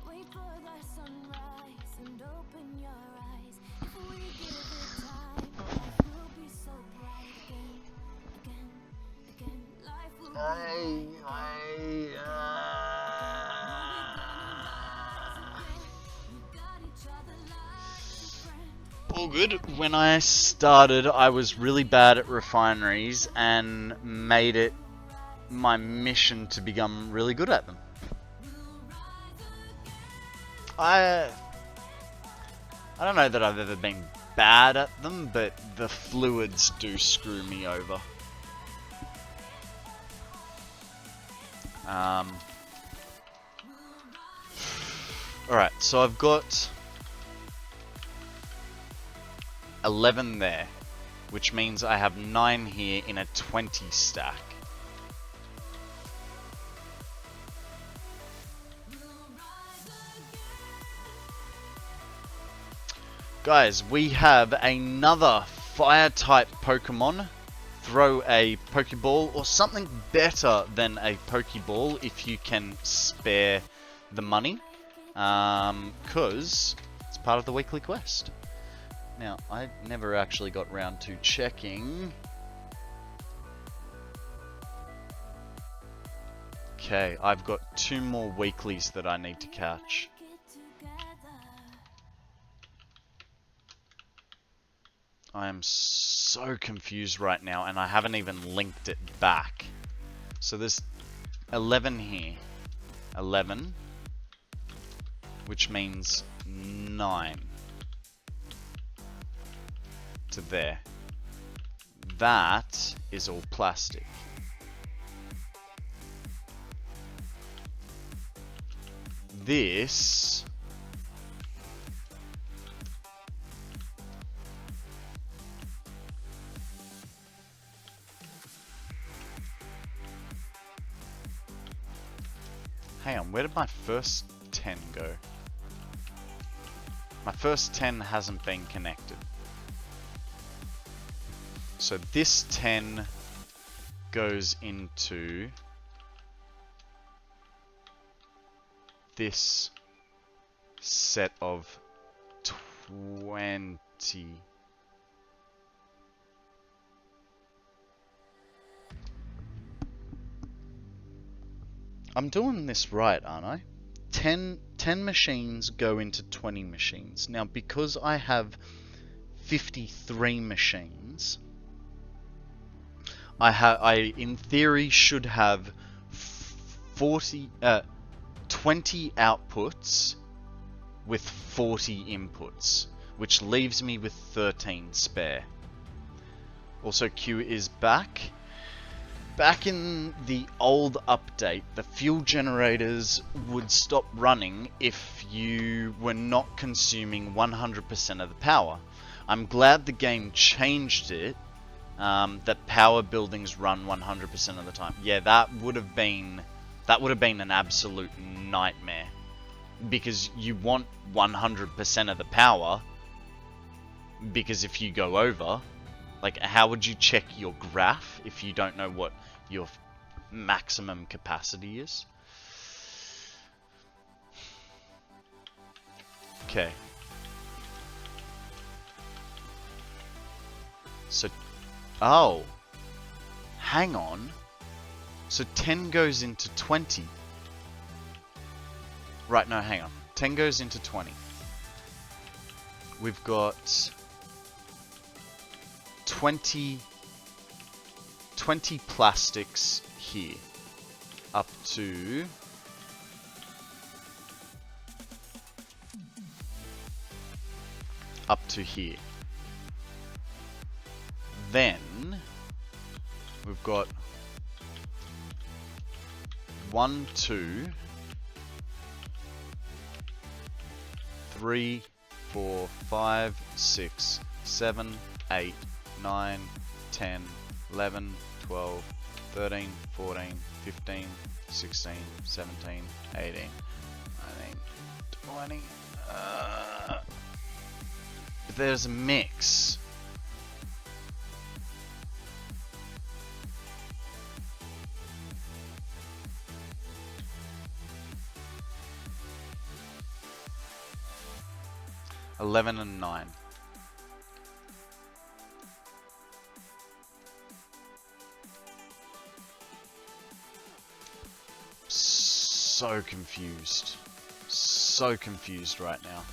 Speaker 4: Wait for the sunrise and open your eyes. If we give it time, life will be so bright again, again, again. Life will be
Speaker 1: all good. When I started, I was really bad at refineries and made it my mission to become really good at them. I don't know that I've ever been bad at them, but the fluids do screw me over. Alright, so I've got 11 there, which means I have 9 here in a 20 stack. Guys, we have another fire-type Pokemon. Throw a Pokeball, or something better than a Pokeball if you can spare the money. Because it's part of the weekly quest. Now, I never actually got round to checking. Okay, I've got 2 more weeklies that I need to catch. I am so confused right now, and I haven't even linked it back. So there's 11 here. 11. Which means 9. To there. That is all plastic. This... Hang on, where did my first 10 go? My first 10 hasn't been connected. So this 10 goes into this set of 20. I'm doing this right, aren't I? 10 machines go into 20 machines. Now, because I have 53 machines, I in theory should have 20 outputs with 40 inputs, which leaves me with 13 spare. Also, Q is back. Back in the old update, the fuel generators would stop running if you were not consuming 100% of the power. I'm glad the game changed it, that power buildings run 100% of the time. Yeah, that would have been an absolute nightmare, because you want 100% of the power, because if you go over, like, how would you check your graph if you don't know what your maximum capacity is? Okay. So, oh, hang on. So 10 goes into 20. Right, no, hang on. 10 goes into 20. We've got 20 plastics here, up to here. Then we've got 1, 2, 3, 4, 5, 6, 7, 8, 9, 10, 11, 12, 13, 14, 15, 16, 17, 18, 19, 20. But there's a mix. $11 and $9. So confused. So confused right now.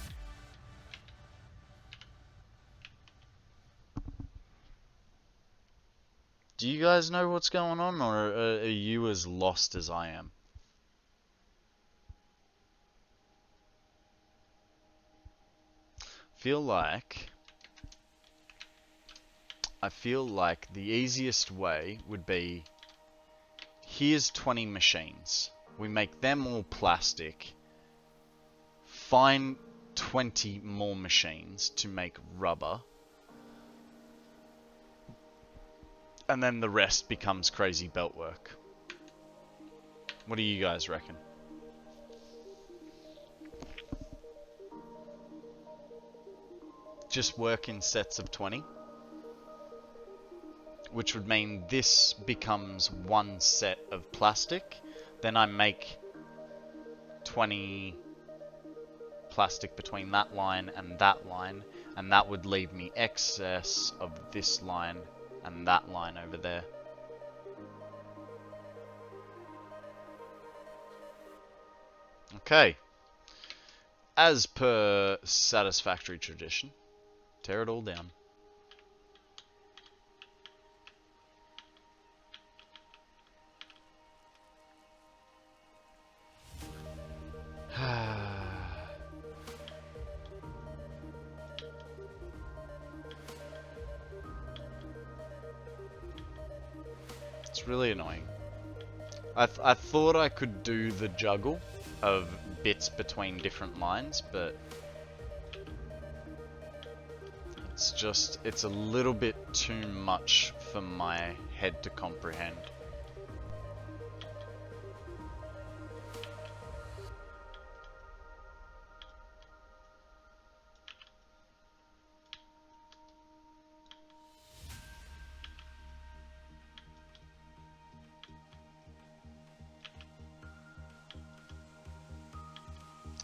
Speaker 1: Do you guys know what's going on, or are you as lost as I am? I feel like the easiest way would be, here's 20 machines. We make them all plastic. Find 20 more machines to make rubber. And then the rest becomes crazy belt work. What do you guys reckon? just work in sets of 20. Which would mean this becomes one set of plastic. Then I make 20 plastic between that line, and that would leave me excess of this line and that line over there. Okay. As per Satisfactory tradition, tear it all down. It's really annoying. I thought I could do the juggle of bits between different lines, but it's a little bit too much for my head to comprehend.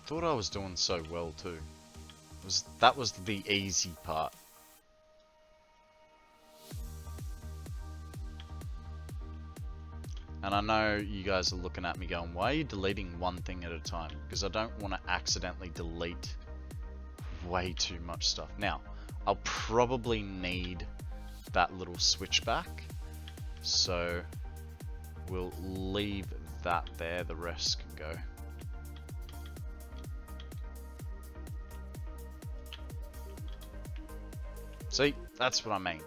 Speaker 1: Thought I was doing so well too. That was the easy part. And I know you guys are looking at me going, why are you deleting one thing at a time? Because I don't want to accidentally delete way too much stuff. Now, I'll probably need that little switchback. So we'll leave that there, the rest can go. See, that's what I mean.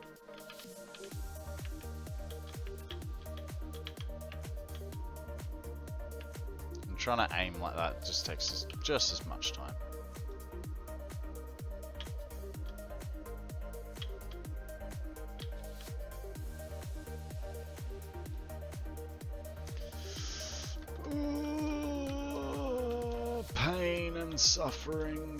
Speaker 1: I'm trying to aim like that, it just takes just as much time. Ooh, pain and suffering.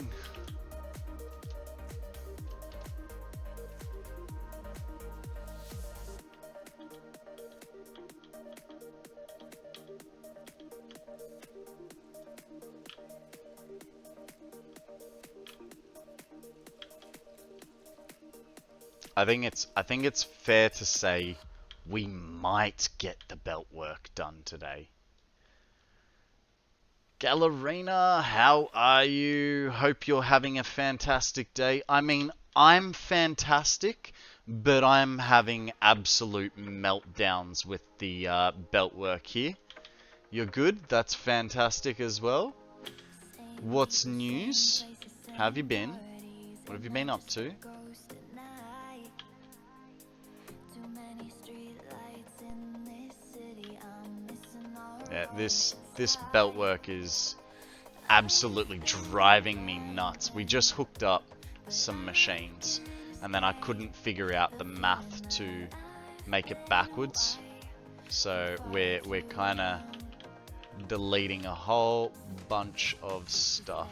Speaker 1: I think it's fair to say we might get the belt work done today. Gallerina, how are you? Hope you're having a fantastic day. I mean, I'm fantastic, but I'm having absolute meltdowns with the belt work here. You're good? That's fantastic as well. What's news? How have you been? What have you been up to? Yeah, this belt work is absolutely driving me nuts. We just hooked up some machines, and then I couldn't figure out the math to make it backwards. So we're kind of deleting a whole bunch of stuff.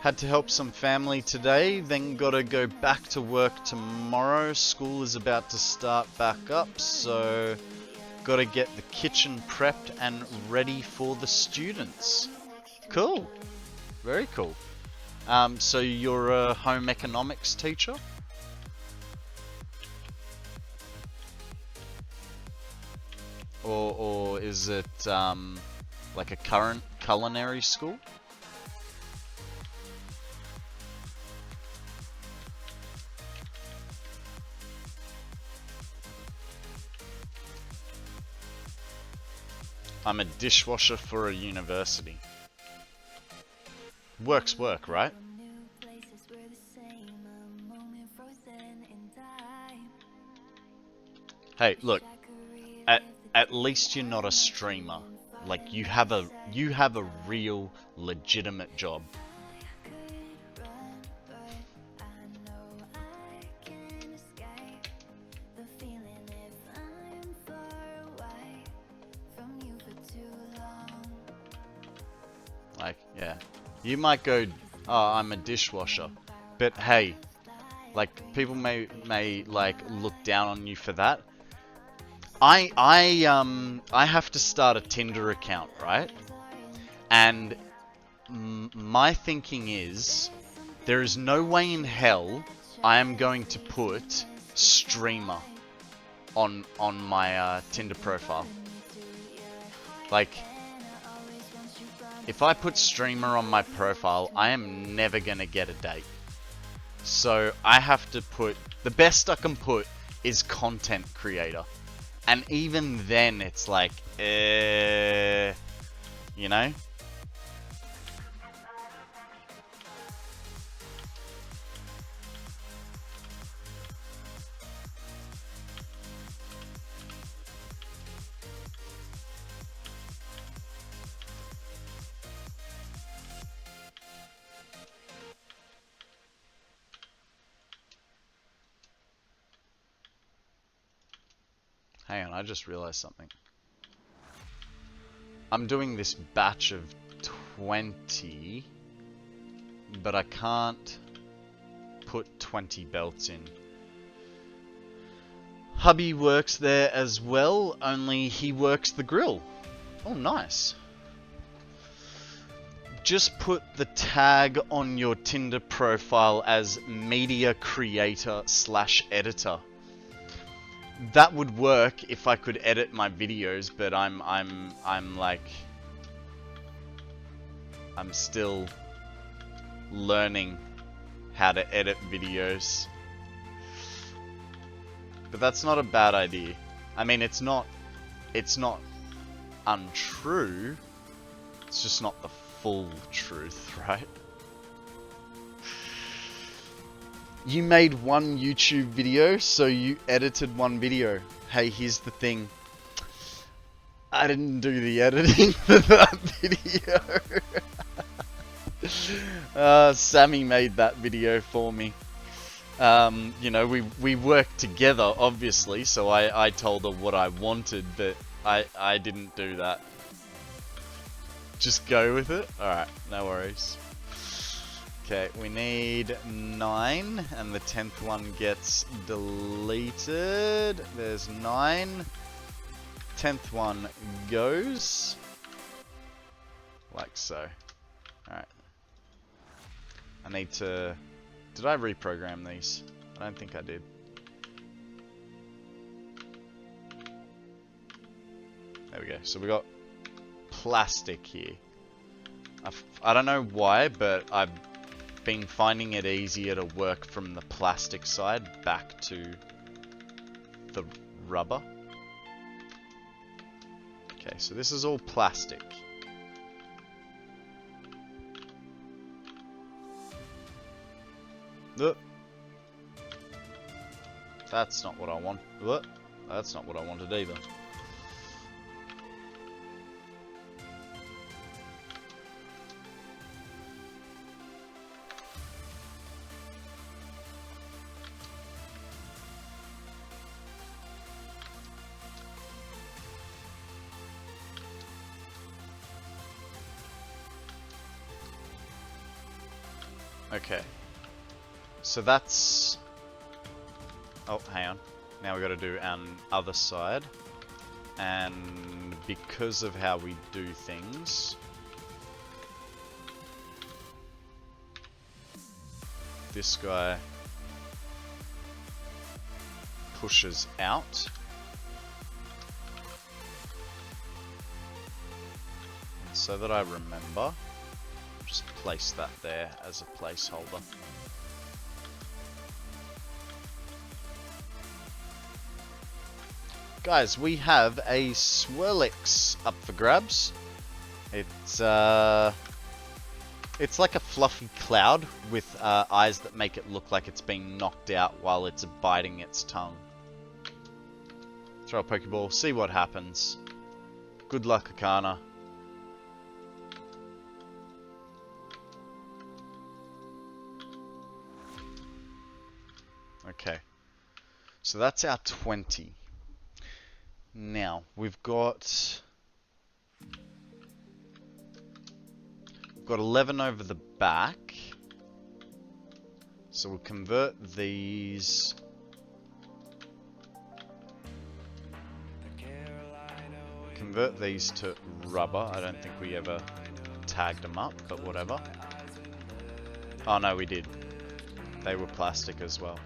Speaker 1: Had to help some family today, then gotta go back to work tomorrow. School is about to start back up, so gotta get the kitchen prepped and ready for the students. Cool. Very cool. So you're a home economics teacher? Or is it like a current culinary school? I'm a dishwasher for a university. Work's work, right? Hey, look. At least you're not a streamer. Like you have a real legitimate job. Like, yeah. You might go, oh, I'm a dishwasher. But hey, like, people may like, look down on you for that. I have to start a Tinder account, right? And my thinking is, there is no way in hell I am going to put streamer on my Tinder profile. Like, if I put streamer on my profile, I am never gonna get a date. So I have to put, the best I can put is content creator. And even then it's like, you know? Hang on, I just realized something. I'm doing this batch of 20, but I can't put 20 belts in. Hubby works there as well, only he works the grill. Oh, nice. Just put the tag on your Tinder profile as media creator / editor. That would work if I could edit my videos, but I'm still learning how to edit videos. But that's not a bad idea. I mean, it's not untrue. It's just not the full truth, right? You made one YouTube video, so you edited one video. Hey, here's the thing. I didn't do the editing for that video. Sammy made that video for me. You know, we worked together, obviously, so I told her what I wanted, but I didn't do that. Just go with it? Alright, no worries. Okay, we need 9, and the 10th one gets deleted. There's 9. 10th one goes. Like so. Alright. I need to... Did I reprogram these? I don't think I did. There we go. So we got plastic here. I don't know why, but I've been finding it easier to work from the plastic side back to the rubber. Okay, so this is all plastic. That's not what I want. That's not what I wanted either. Okay. So that's... Oh, hang on. Now we got to do on other side. And because of how we do things... This guy pushes out. And so that I remember, just place that there as a placeholder. Guys, we have a Swirlix up for grabs. It's like a fluffy cloud with eyes that make it look like it's being knocked out while it's biting its tongue. Throw a Pokeball, see what happens. Good luck, Akana. Okay, so that's our 20. Now, we've got got 11 over the back. So we'll convert these. Convert these to rubber. I don't think we ever tagged them up, but whatever. Oh no, we did. They were plastic as well.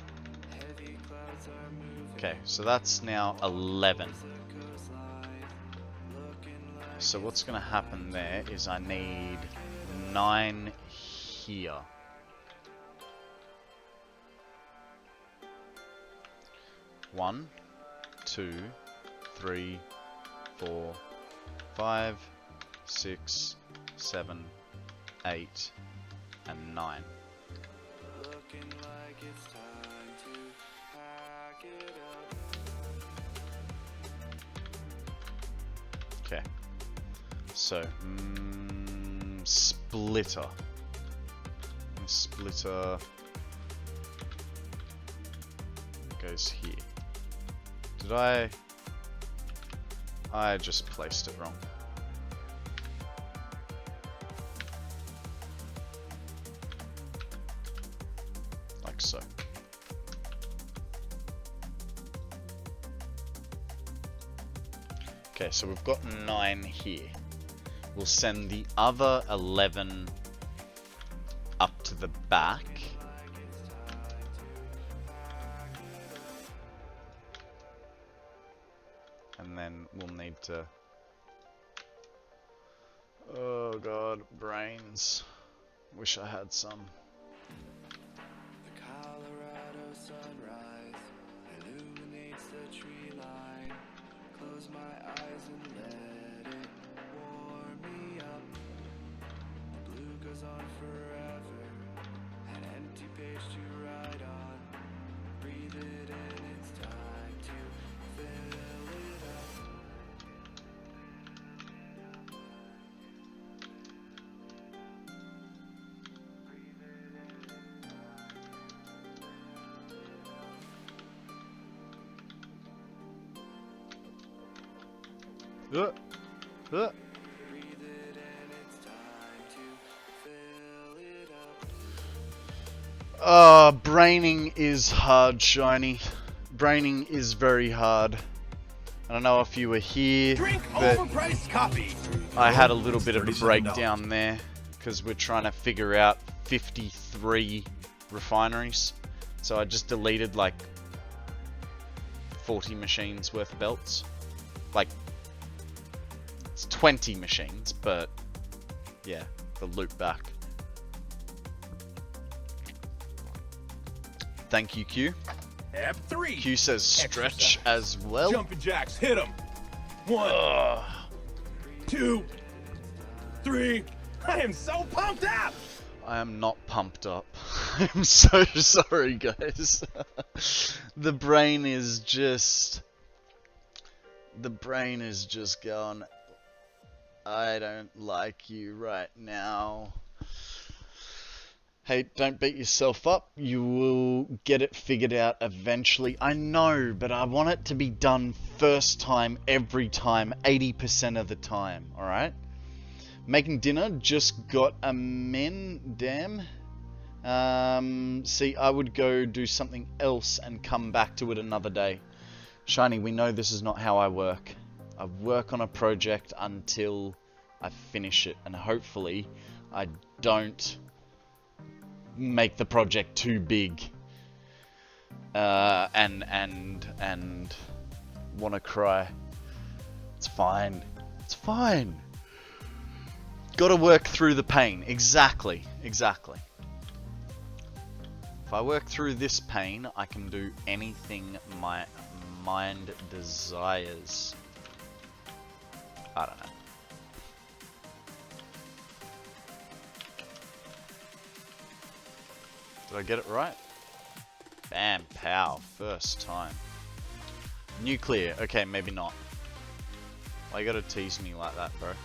Speaker 1: Okay, so that's now 11. So what's going to happen there is I need 9 here. One, 2, 3, 4, 5, 6, 7, 8, and 9. Okay. So, splitter. Splitter goes here. Did I just placed it wrong. Like so. Okay, so we've got 9 here. We'll send the other 11 up to the back. And then we'll need to... Oh god, brains. Wish I had some.
Speaker 5: The Colorado sunrise illuminates the tree line. Close my eyes and let it warm me up. The blue goes on forever, an empty page to write on. Breathe it in, it's time to fill it up.
Speaker 1: Uh.
Speaker 5: Breathe it in, it's time to fill it up.
Speaker 1: Braining is hard, Shiny. Braining is very hard. I don't know if you were here,
Speaker 2: Drink
Speaker 1: but
Speaker 2: overpriced coffee.
Speaker 1: I had a little bit of a
Speaker 2: $37.
Speaker 1: breakdown there because we're trying to figure out 53 refineries. So I just deleted like 40 machines worth of belts. Like, it's 20 machines, but yeah, the loop back. Thank you, Q.
Speaker 2: Step 3.
Speaker 1: Q says stretch
Speaker 2: Exercise.
Speaker 1: as well.
Speaker 2: Jumping jacks, hit 'em. 1,
Speaker 1: Ugh.
Speaker 2: 2, 3. I am so pumped up.
Speaker 1: I am not pumped up. I'm so sorry, guys. The brain is just going, I don't like you right now. Hey, don't beat yourself up. You will get it figured out eventually. I know, but I want it to be done first time, every time, 80% of the time, alright? Making dinner, just got a men, damn. See, I would go do something else and come back to it another day. Shiny, we know this is not how I work. I work on a project until I finish it, and hopefully I don't make the project too big and want to cry. It's fine. It's fine. Got to work through the pain. Exactly. Exactly. If I work through this pain, I can do anything my mind desires. I don't know. Did I get it right? Bam, pow, first time. Nuclear, okay, maybe not. Why you gotta tease me like that, bro?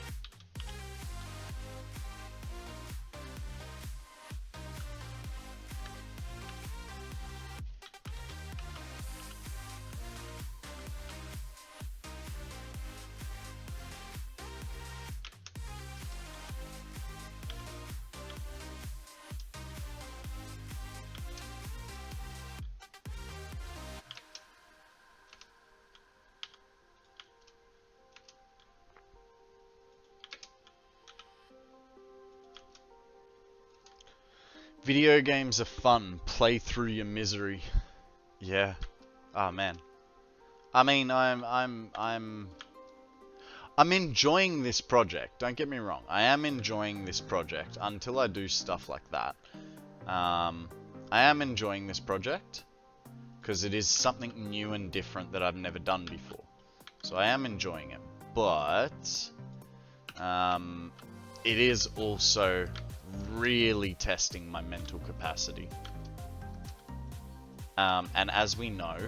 Speaker 1: Video games are fun. Play through your misery. Yeah. Oh man. I mean, I'm enjoying this project. Don't get me wrong. I am enjoying this project until I do stuff like that. I am enjoying this project because it is something new and different that I've never done before. So I am enjoying it, but it is also really testing my mental capacity. And as we know,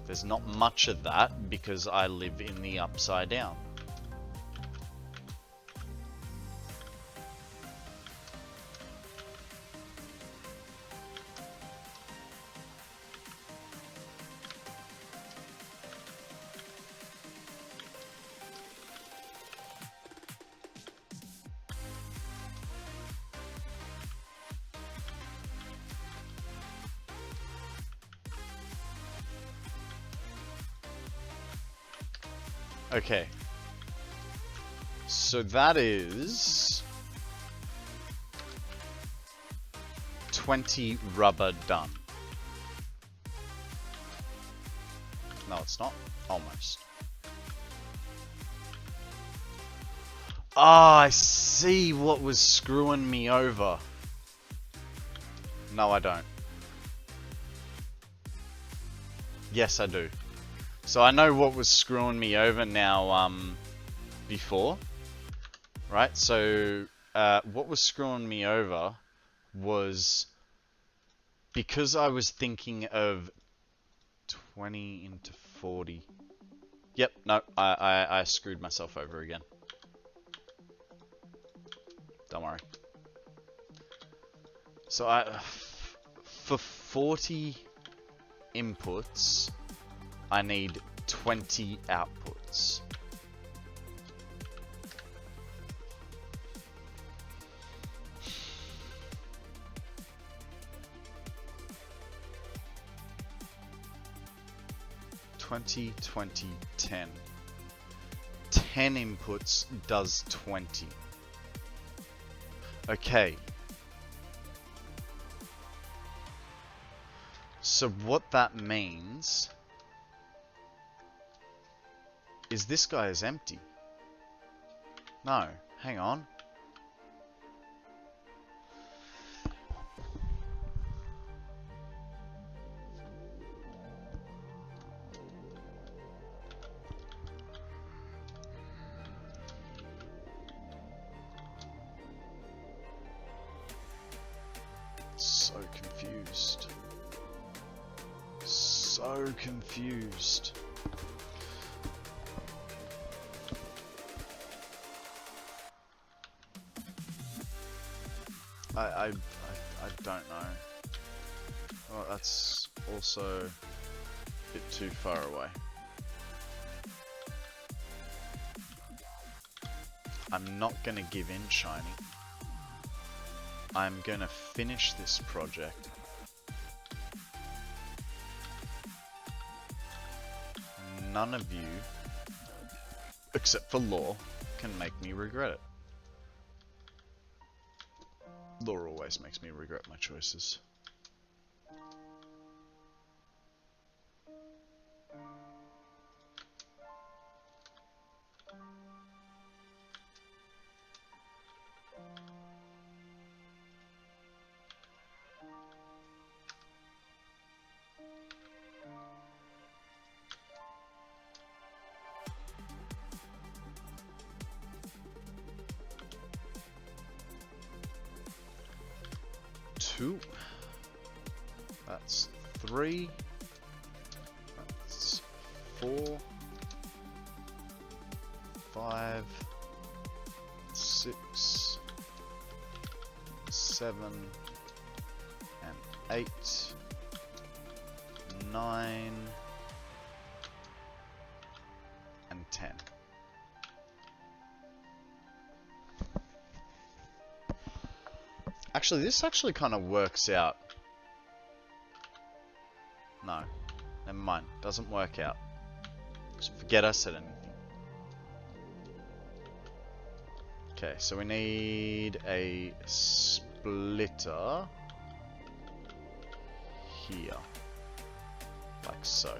Speaker 1: there's not much of that because I live in the upside down. Okay. So that is 20 rubber done. No, it's not. Almost. Ah, I see what was screwing me over. No, I don't. Yes, I do. So I know what was screwing me over now, before. Right, so, what was screwing me over was because I was thinking of 20 into 40. Yep, no, I screwed myself over again. Don't worry. So for 40 inputs, I need 20 outputs. $20, $20, $10. 10 inputs does 20. Okay. So what that means is this guy is empty. No, hang on. So confused. So confused. I don't know. Well, that's also a bit too far away. I'm not gonna give in, Shiny. I'm gonna finish this project. None of you, except for Law, can make me regret it. Law always makes me regret my choices. Two. That's 3. That's 4. 5. 6. 7. And 8. 9. And 10. Actually, this actually kind of works out. No. Never mind. Doesn't work out. Just forget I said anything. Okay, so we need a splitter. here. Like so.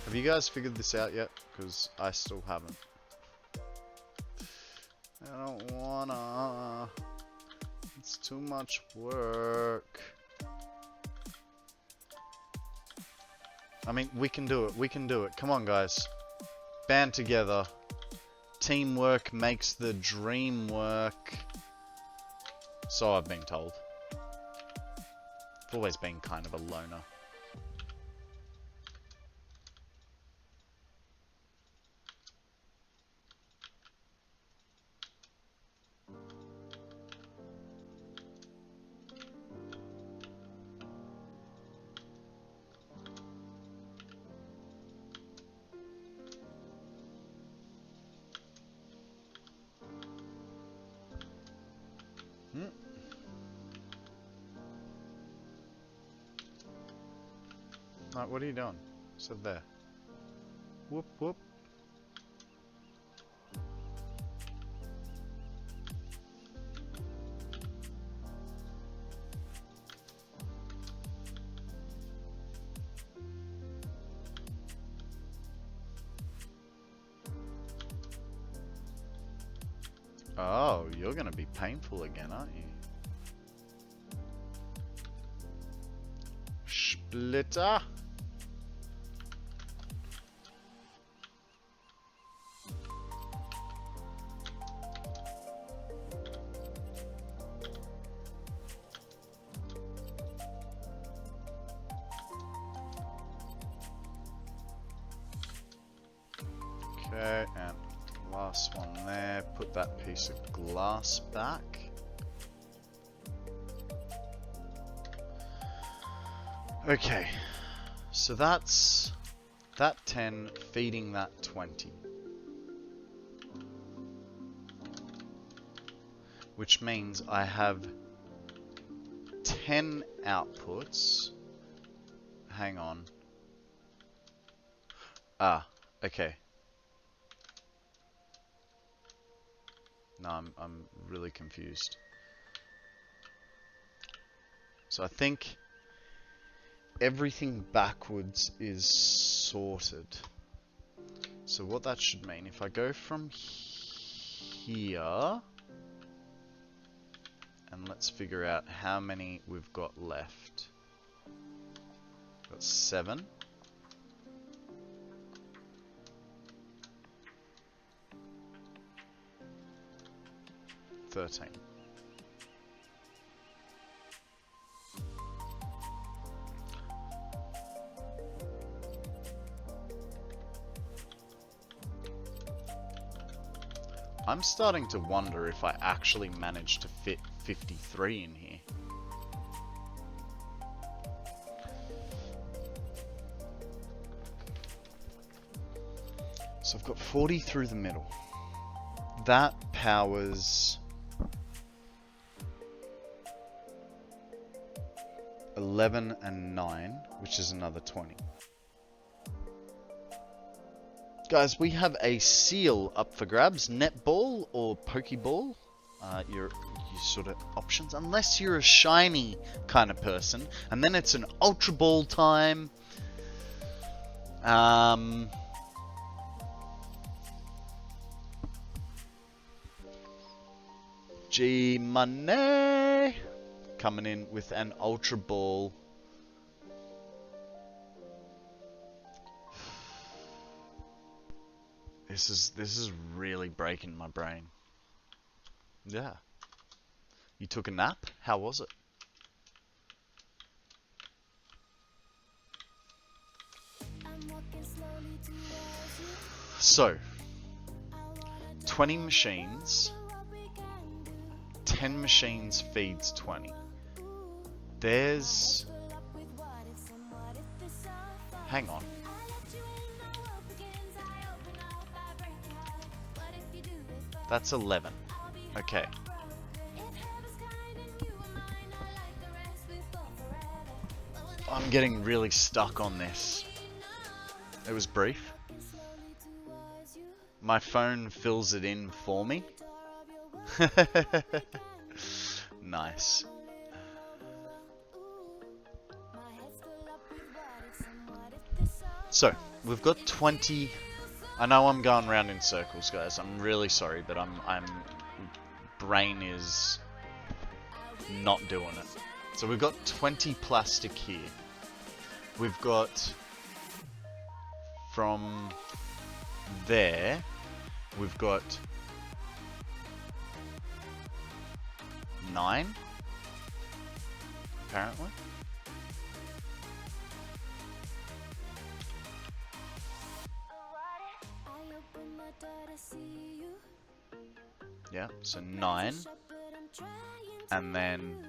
Speaker 1: Have you guys figured this out yet? Because I still haven't. I don't wanna. It's too much work. I mean, we can do it. We can do it. Come on, guys. Band together. Teamwork makes the dream work. So I've been told. I've always been kind of a loner. Right, what are you doing? Sit there. Whoop whoop. Oh, you're gonna be painful again, aren't you? Splitter. Okay, and last one there. Put that piece of glass back. Okay, so that's that 10 feeding that 20. Which means I have 10 outputs. Hang on. Ah, okay. No, I'm really confused. So I think everything backwards is sorted. So what that should mean, if I go from here, and let's figure out how many we've got left. Got 7. 13. I'm starting to wonder if I actually managed to fit 53 in here. So I've got 40 through the middle. That powers 11 and 9, which is another 20. Guys, we have a seal up for grabs. Netball or Pokeball. Your sort of options. Unless you're a shiny kind of person. And then it's an Ultra Ball time. G Money coming in with an Ultra Ball. This is really breaking my brain. Yeah. You took a nap? How was it? So, 20 machines. 10 machines feeds 20. There's... Hang on. That's 11. Okay. I'm getting really stuck on this. It was brief. My phone fills it in for me. Nice. So, we've got 20... I know I'm going round in circles, guys. I'm really sorry, but I'm brain is not doing it. So we've got 20 plastic here. We've got from there, we've got 9, apparently. Yeah, so 9. And then...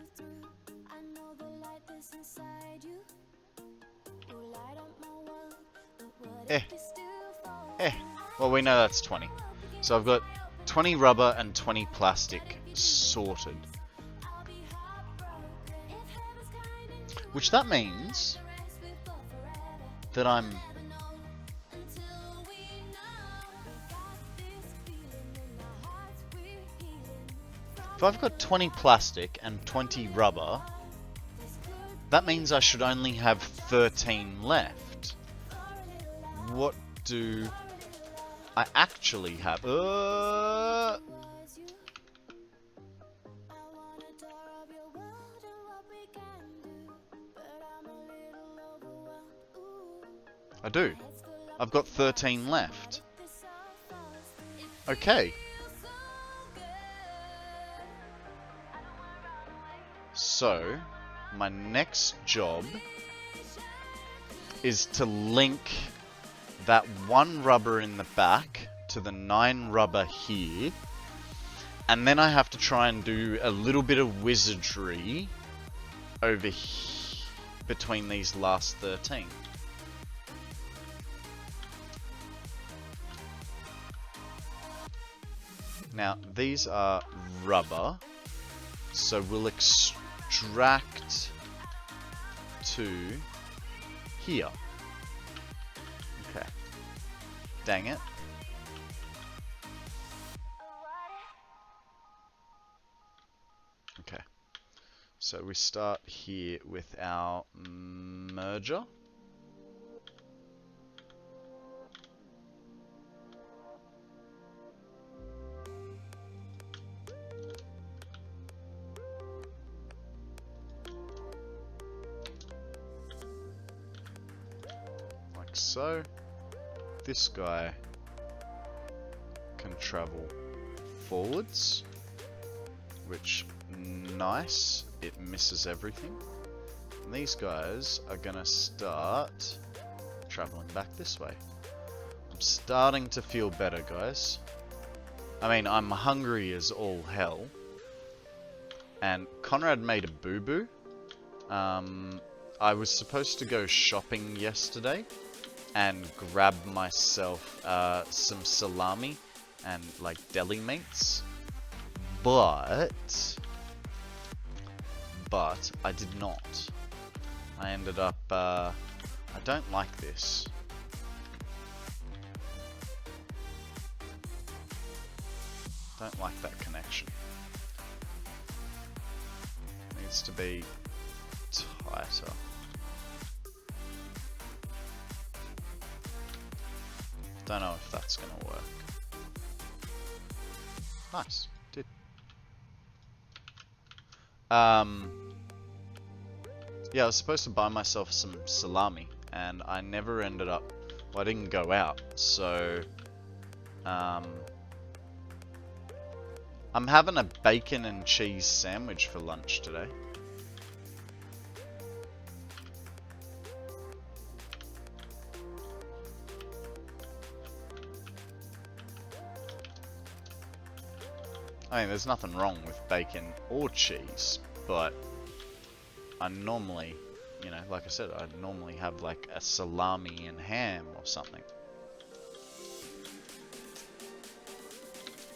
Speaker 1: Well, we know that's 20. So I've got 20 rubber and 20 plastic sorted. Which that means that I'm... If I've got 20 plastic and 20 rubber, that means I should only have 13 left. What do I actually have? I do. I've got 13 left. Okay. So, my next job is to link that 1 rubber in the back to the 9 rubber here. And then I have to try and do a little bit of wizardry over here between these last 13. Now, these are rubber, so we'll extract to here. Okay. Dang it. Okay. So we start here with our merger. So, this guy can travel forwards, which, nice, it misses everything. And these guys are gonna start traveling back this way. I'm starting to feel better, guys. I mean, I'm hungry as all hell. And Konrad made a boo-boo. I was supposed to go shopping yesterday and grab myself some salami and like deli meats, but I did not. I ended up I don't like this. Don't like that connection. Needs to be tighter. Don't know if that's gonna work. Nice, did. Yeah, I was supposed to buy myself some salami, and I never ended up. Well, I didn't go out, so I'm having a bacon and cheese sandwich for lunch today. I mean, there's nothing wrong with bacon or cheese, but I normally, you know, like I said, I normally have like a salami and ham or something.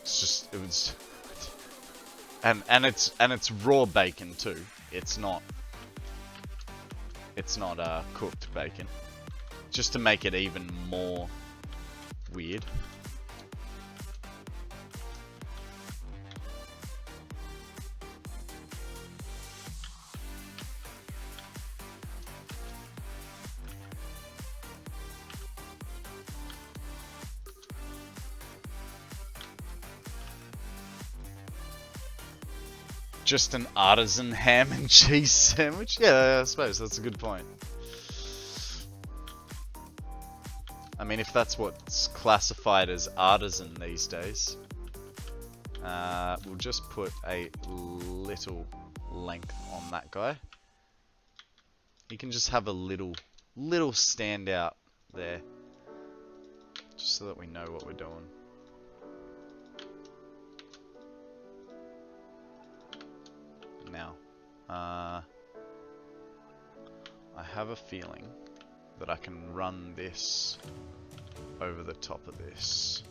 Speaker 1: It's just, it was, and it's raw bacon too. It's not cooked bacon, just to make it even more weird. Just an artisan ham and cheese sandwich? Yeah, I suppose that's a good point. I mean, if that's what's classified as artisan these days, we'll just put a little length on that guy. He can just have a little standout there, just so that we know what we're doing. Now, I have a feeling that I can run this over the top of this.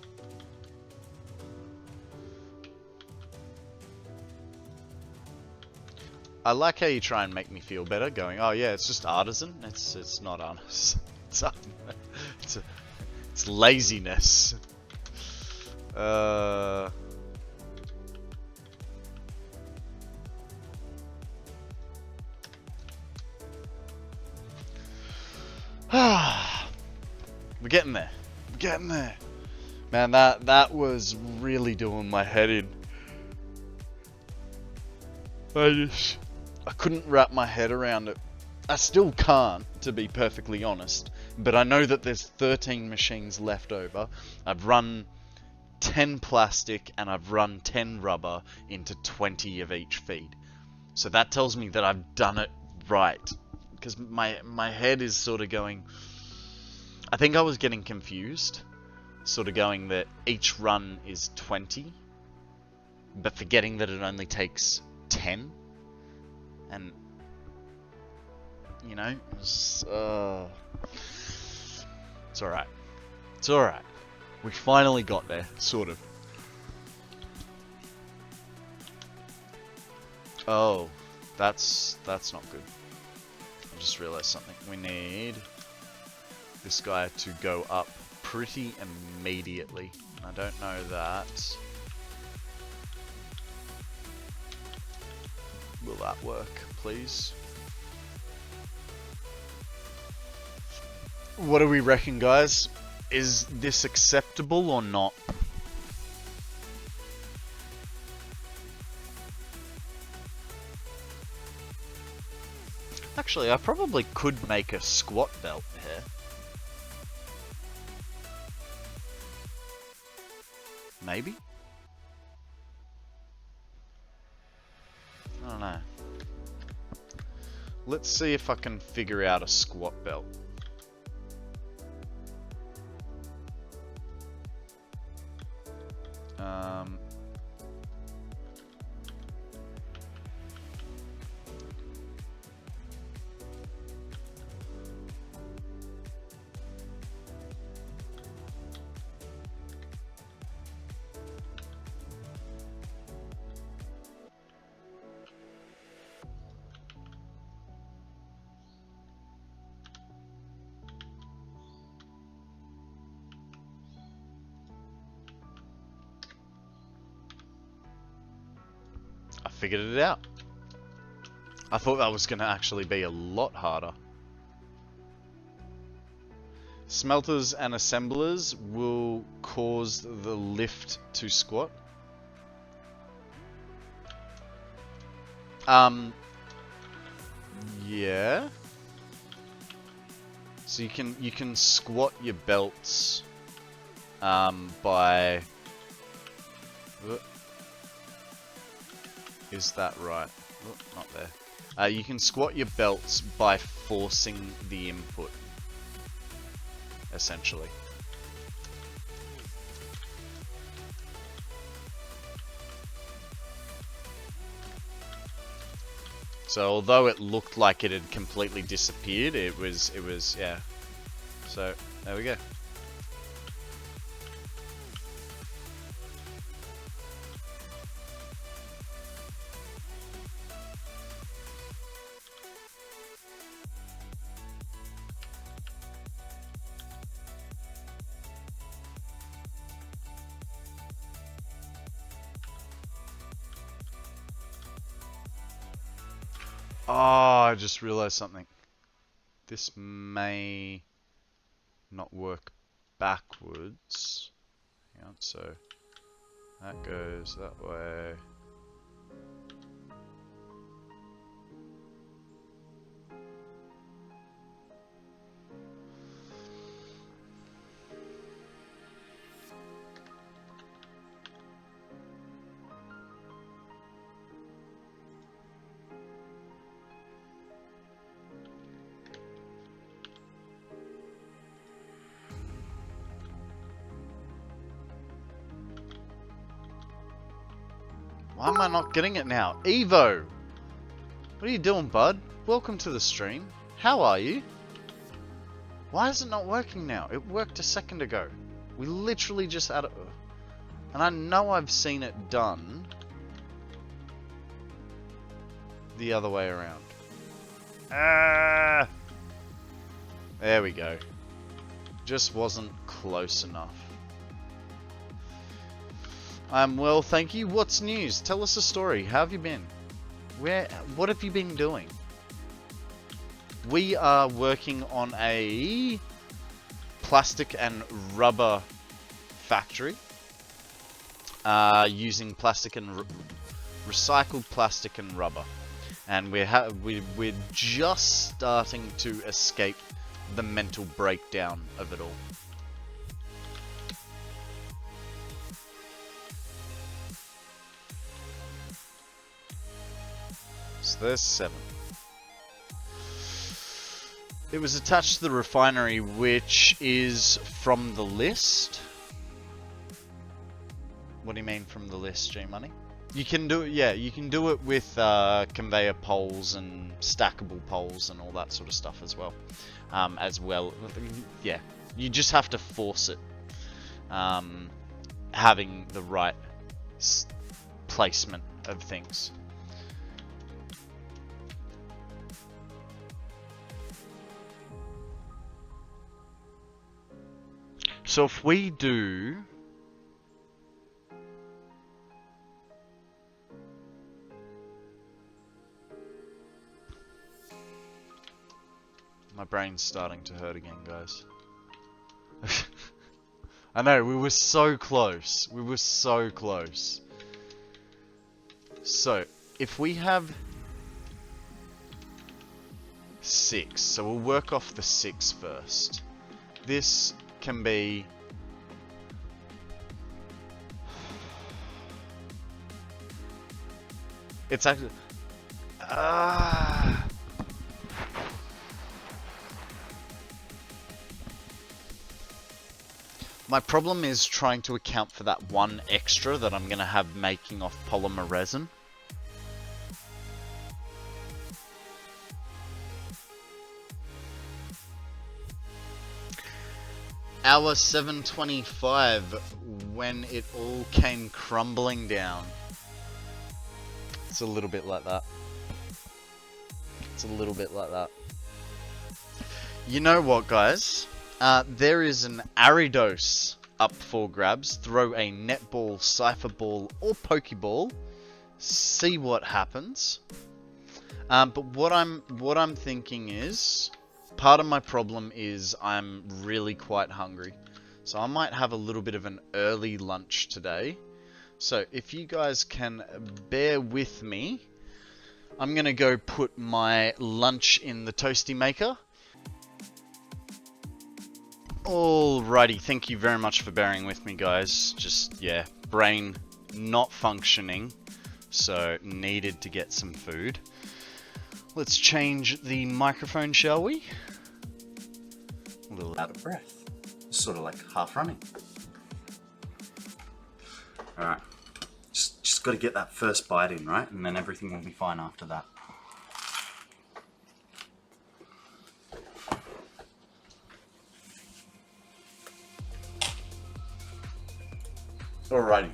Speaker 1: I like how you try and make me feel better, going, "Oh yeah, it's just artisan. It's not honest. It's laziness." We're getting there. We're getting there. Man, that was really doing my head in. I couldn't wrap my head around it. I still can't, to be perfectly honest. But I know that there's 13 machines left over. I've run 10 plastic and I've run 10 rubber into 20 of each feed. So that tells me that I've done it right. Because my head is sort of going... I think I was getting confused. Sort of going that each run is 20. But forgetting that it only takes 10. And... you know, it's alright. It's alright. We finally got there, sort of. Oh, that's not good. I just realized something. We need this guy to go up pretty immediately. I don't know that. Will that work, please? What do we reckon, guys? Is this acceptable or not? Actually, I probably could make a squat belt here. Maybe? I don't know. Let's see if I can figure out a squat belt. Figured it out. I thought that was going to actually be a lot harder. Smelters and assemblers will cause the lift to squat. Yeah. So you can squat your belts by... Is that right? Oh, not there. You can squat your belts by forcing the input, essentially. So although it looked like it had completely disappeared, it was, yeah. So, there we go. Oh, I just realized something. This may not work backwards. Hang on, so that goes that way. Why am I not getting it now? Evo! What are you doing, bud? Welcome to the stream. How are you? Why is it not working now? It worked a second ago. We literally just had it. And I know I've seen it done the other way around. Ah! There we go. Just wasn't close enough. I'm well, thank you. What's news? Tell us a story. How have you been? What have you been doing? We are working on a plastic and rubber factory. Using plastic and recycled plastic and rubber. And we're just starting to escape the mental breakdown of it all. So there's 7. It was attached to the refinery, which is from the list. What do you mean from the list, G-Money? You can do it, yeah, you can do it with conveyor poles and stackable poles and all that sort of stuff as well. Yeah, you just have to force it. Having the right placement of things. So if we do... My brain's starting to hurt again, guys. I know, we were so close. We were so close. So, if we have 6, so we'll work off the 6 first. This can be... It's actually... My problem is trying to account for that 1 extra that I'm going to have making off polymer resin. Hour 7:25, when it all came crumbling down. It's a little bit like that. It's a little bit like that. You know what, guys? There is an Aridos up for grabs. Throw a netball, cipher ball, or pokeball. See what happens. But what I'm thinking is, part of my problem is I'm really quite hungry. So I might have a little bit of an early lunch today. So if you guys can bear with me, I'm gonna go put my lunch in the toasty maker. Alrighty, thank you very much for bearing with me, guys. Just, yeah, brain not functioning, so needed to get some food. Let's change the microphone, shall we? A little out of breath. Sort of like half running. Alright, just got to get that first bite in, right? And then everything will be fine after that.
Speaker 6: Alrighty.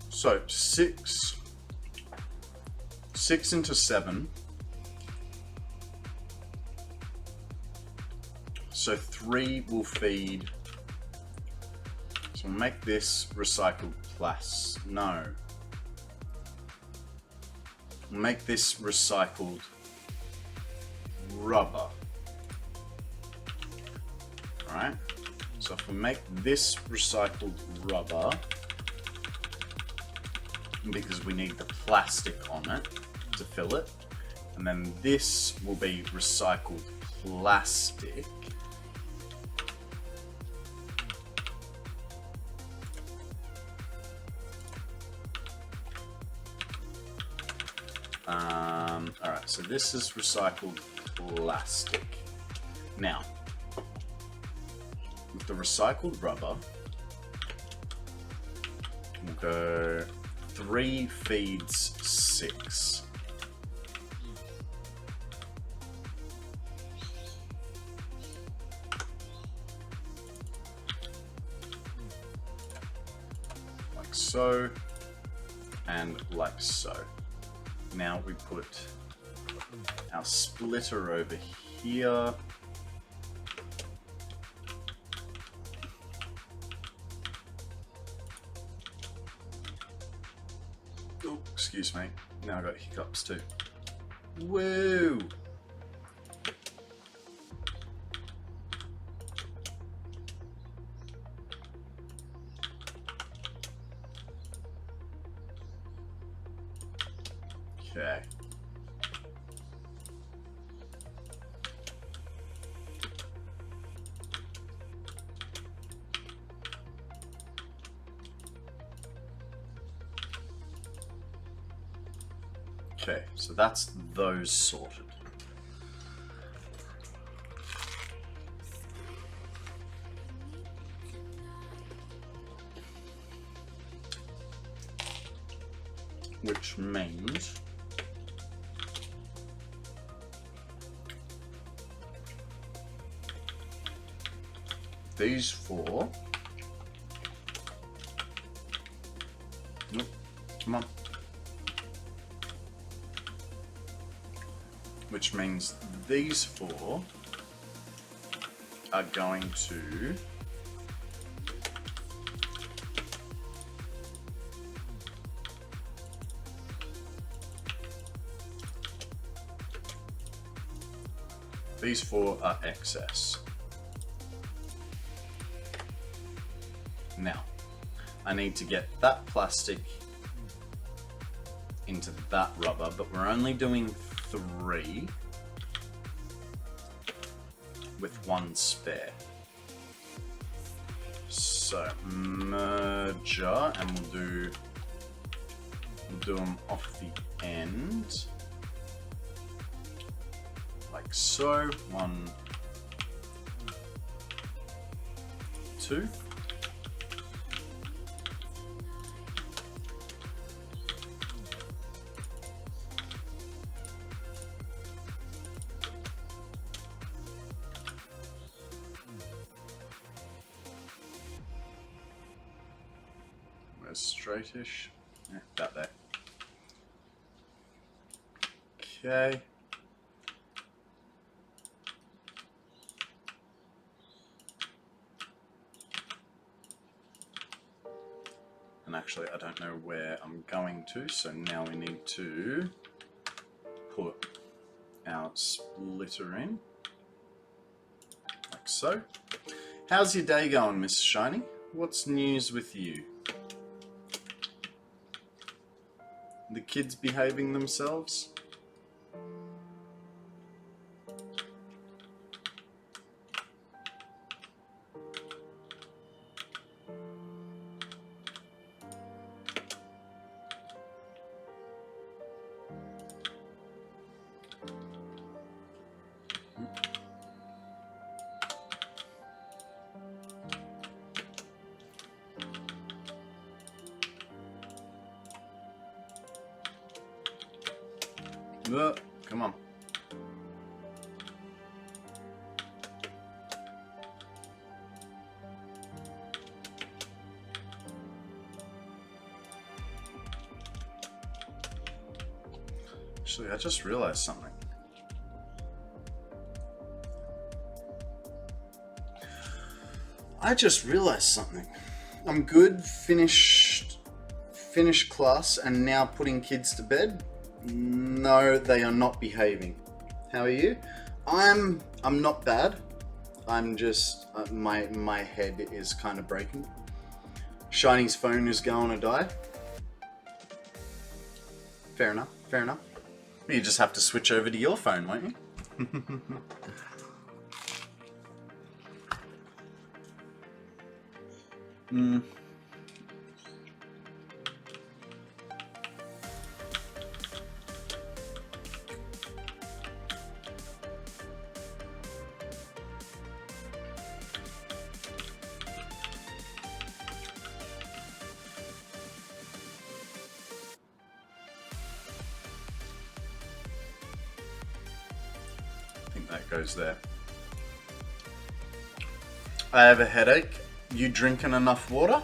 Speaker 6: So 6 into 7. So 3 will feed. So we'll make this recycled plastic. No. We'll make this recycled rubber. Alright. So if we make this recycled rubber, because we need the plastic on it to fill it, and then this will be recycled plastic. Alright, so this is recycled plastic. Now, with the recycled rubber, we'll go 3 feeds 6. Like so, and like so. Now we put our splitter over here. Oh, excuse me. Now I got hiccups too. Woo! Okay. Okay, so that's those sorted. Which means these 4. Nope, come on. Which means these 4 are going to these 4 are excess. Now, I need to get that plastic into that rubber, but we're only doing 3 with 1 spare. So merger, and we'll do them off the end, like so. 1, 2. Straightish. Yeah, that there. Okay. And actually, I don't know where I'm going to, so now we need to put our splitter in, like so. How's your day going, Miss Shiny? What's news with you? The kids behaving themselves? Come on. Actually, I just realized something. I'm good, finished class, and now putting kids to bed. No, they are not behaving. How are you? I'm not bad. I'm just my head is kind of breaking. Shiny's phone is going to die. Fair enough. You just have to switch over to your phone, won't you? I think that goes there. I have a headache. You drinking enough water?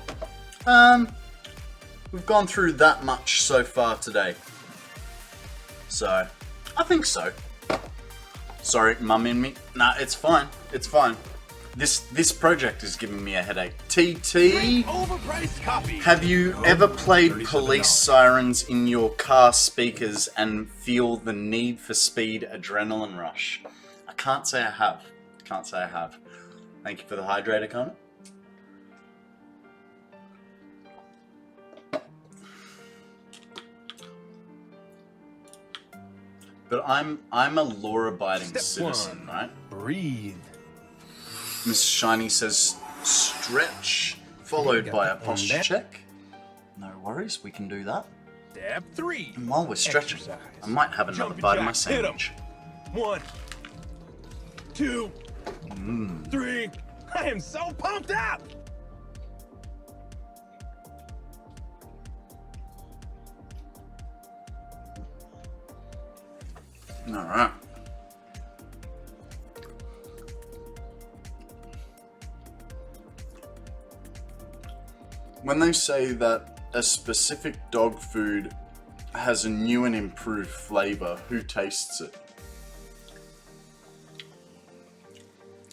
Speaker 6: We've gone through that much so far today. So, I think so. Sorry, mum and me. Nah, it's fine. It's fine. This project is giving me a headache. TT, have you ever played police sirens in your car speakers and feel the Need for Speed adrenaline rush? I can't say I have. Thank you for the hydrator, Connor. But I'm a law-abiding citizen, right?
Speaker 2: Breathe.
Speaker 6: Miss Shiny says stretch, followed by a posture check. No worries, we can do that.
Speaker 2: Step 3.
Speaker 6: And while we're stretching,
Speaker 2: Exercise.
Speaker 6: I might have another
Speaker 2: Jumping
Speaker 6: bite of my
Speaker 2: jacks, hit 'em.
Speaker 6: sandwich.
Speaker 2: 1, 2, 3. I am so pumped up!
Speaker 6: Alright. When they say that a specific dog food has a new and improved flavor, who tastes it?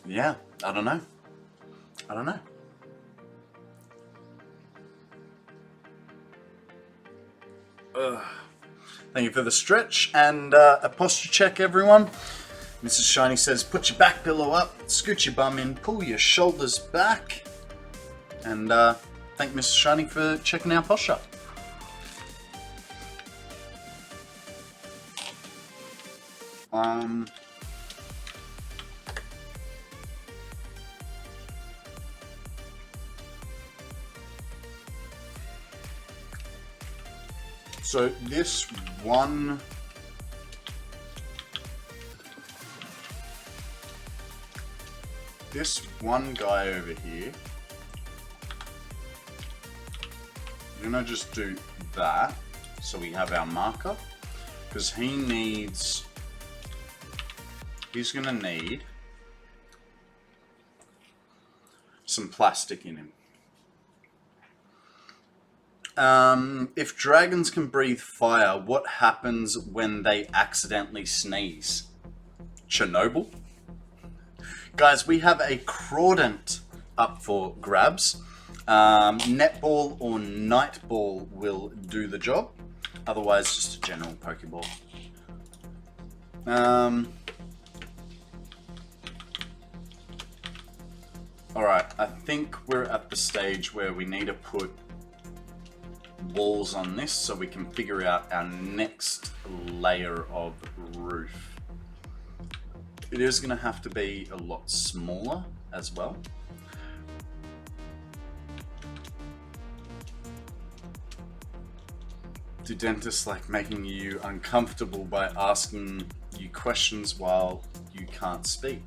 Speaker 6: Yeah, I don't know. Thank you for the stretch and a posture check, everyone. Mrs. Shiny says, put your back pillow up, scoot your bum in, pull your shoulders back. And thank Mrs. Shiny for checking our posture. So this one guy over here, I'm gonna just do that so we have our marker, because he's gonna need some plastic in him. If dragons can breathe fire, what happens when they accidentally sneeze? Chernobyl? Guys, we have a Crawdant up for grabs. Netball or Nightball will do the job. Otherwise, just a general Pokeball. Alright, I think we're at the stage where we need to put walls on this so we can figure out our next layer of roof. It is going to have to be a lot smaller as well. Do dentists like making you uncomfortable by asking you questions while you can't speak?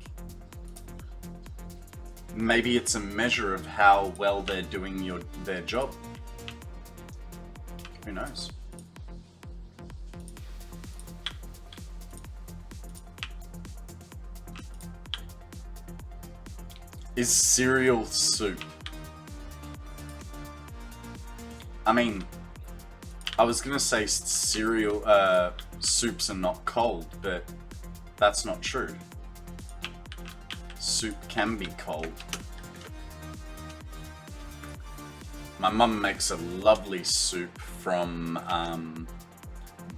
Speaker 6: Maybe it's a measure of how well they're doing their job. Who knows? Is cereal soup? I mean, I was gonna say cereal, soups are not cold, but that's not true. Soup can be cold. My mum makes a lovely soup from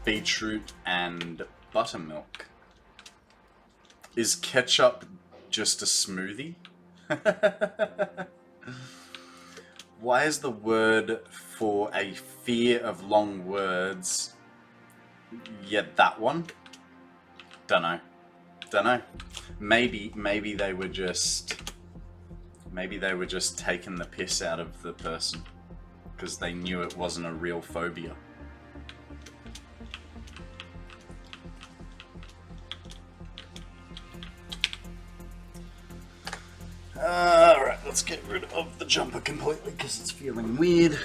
Speaker 6: beetroot and buttermilk. Is ketchup just a smoothie? Why is the word for a fear of long words yet that one? Dunno. Maybe they were just taking the piss out of the person because they knew it wasn't a real phobia. Alright, let's get rid of the jumper completely because it's feeling weird.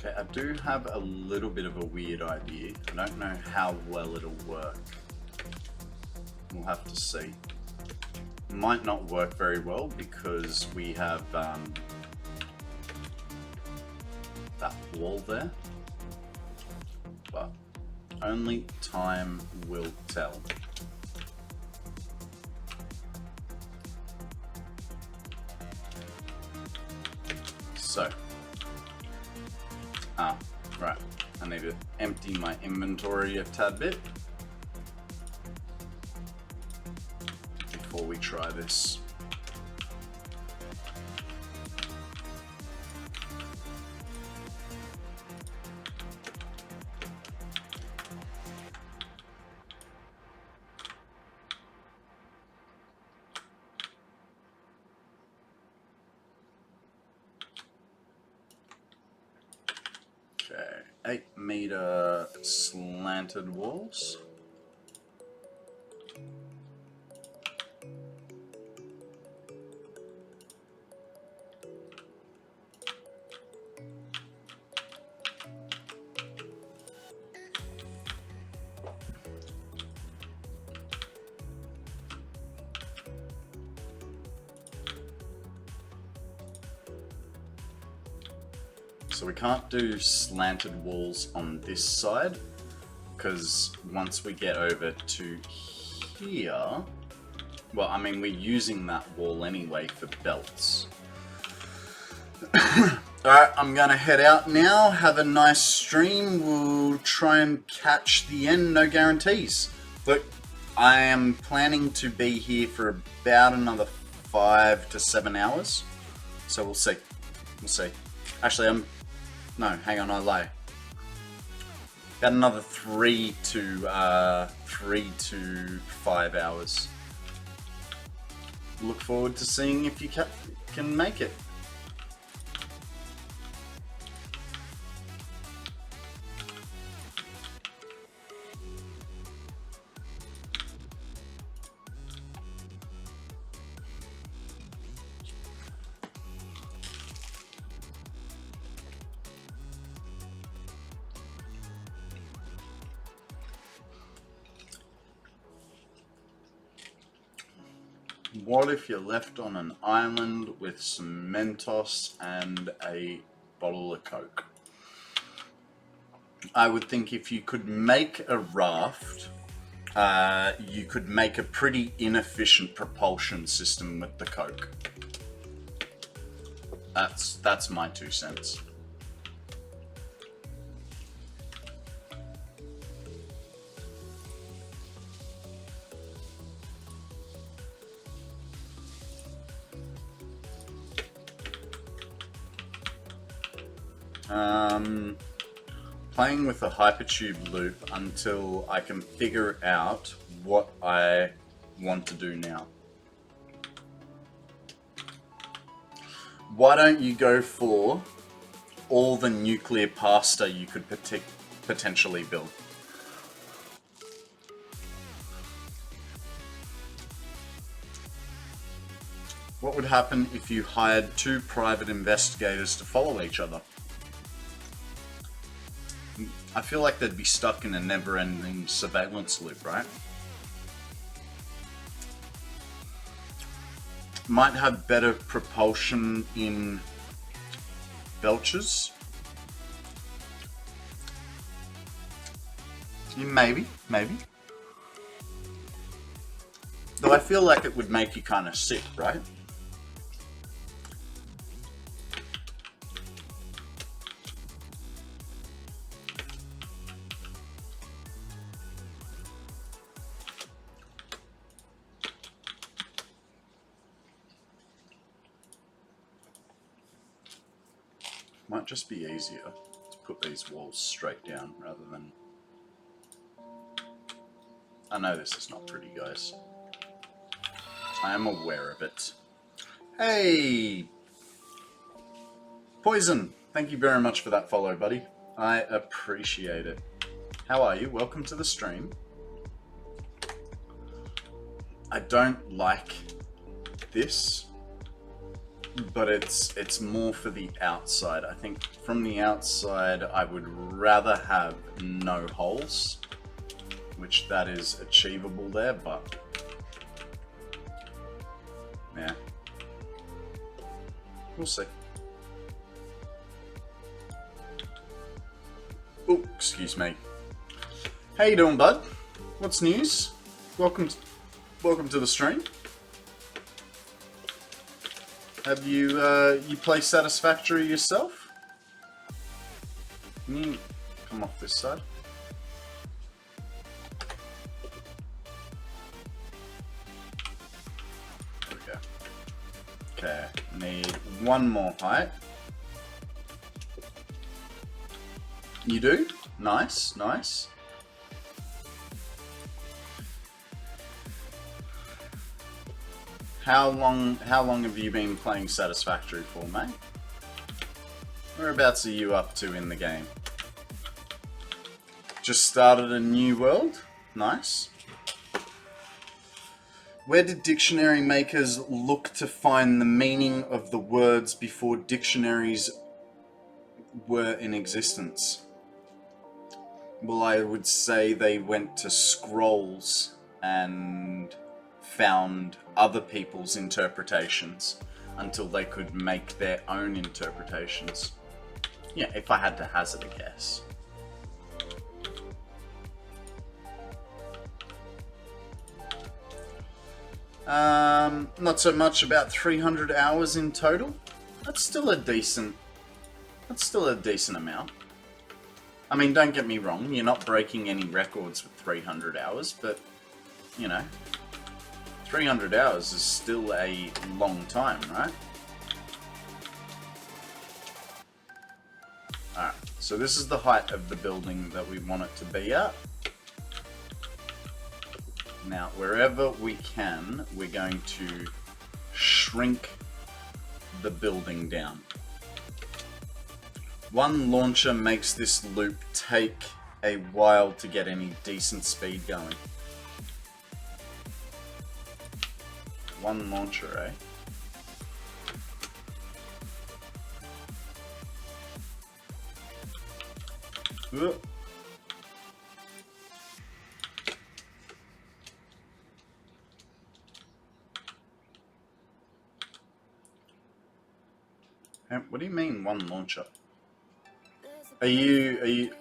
Speaker 6: Okay, I do have a little bit of a weird idea. I don't know how well it'll work. We'll have to see. It might not work very well because we have that wall there. But only time will tell. So. Right. I need to empty my inventory a tad bit before we try this. Okay, 8-meter slanted walls. So we can't do slanted walls on this side because once we get over to here, well, I mean, we're using that wall anyway for belts. Alright, I'm gonna head out now. Have a nice stream. We'll try and catch the end, no guarantees. Look, I am planning to be here for about another 5 to 7 hours. So we'll see. We'll see. Actually, no, hang on, I lie. Got another 3 to 5 hours. Look forward to seeing if you can make it. What if you're left on an island with some Mentos and a bottle of Coke? I would think if you could make a raft, you could make a pretty inefficient propulsion system with the Coke. That's my 2 cents. Playing with a hypertube loop until I can figure out what I want to do now. Why don't you go for all the nuclear pasta you could potentially build. What would happen if you hired 2 private investigators to follow each other? I feel like they'd be stuck in a never-ending surveillance loop, right? Might have better propulsion in belches. Maybe. Though I feel like it would make you kind of sick, right? Might just be easier to put these walls straight down rather than... I know this is not pretty, guys. I am aware of it. Hey! Poison! Thank you very much for that follow, buddy. I appreciate it. How are you? Welcome to the stream. I don't like this, but it's more for the outside. I think from the outside I would rather have no holes, which that is achievable there, but yeah, we'll see. Oh, excuse me. How you doing, bud? What's news? Welcome to the stream. Have you you play Satisfactory yourself? Can you come off this side? There we go. Okay, need one more height. You do? Nice, nice. How long have you been playing Satisfactory for, mate? Whereabouts are you up to in the game? Just started a new world? Nice. Where did dictionary makers look to find the meaning of the words before dictionaries were in existence? Well, I would say they went to scrolls and found other people's interpretations until they could make their own interpretations. Yeah, if I had to hazard a guess. Not so much, about 300 hours in total. That's still a decent amount. I mean, don't get me wrong, you're not breaking any records with 300 hours, but, you know, 300 hours is still a long time, right? Alright, so this is the height of the building that we want it to be at. Now, wherever we can, we're going to shrink the building down. One launcher makes this loop take a while to get any decent speed going. One launcher, eh? Ooh. What do you mean, one launcher? Are you...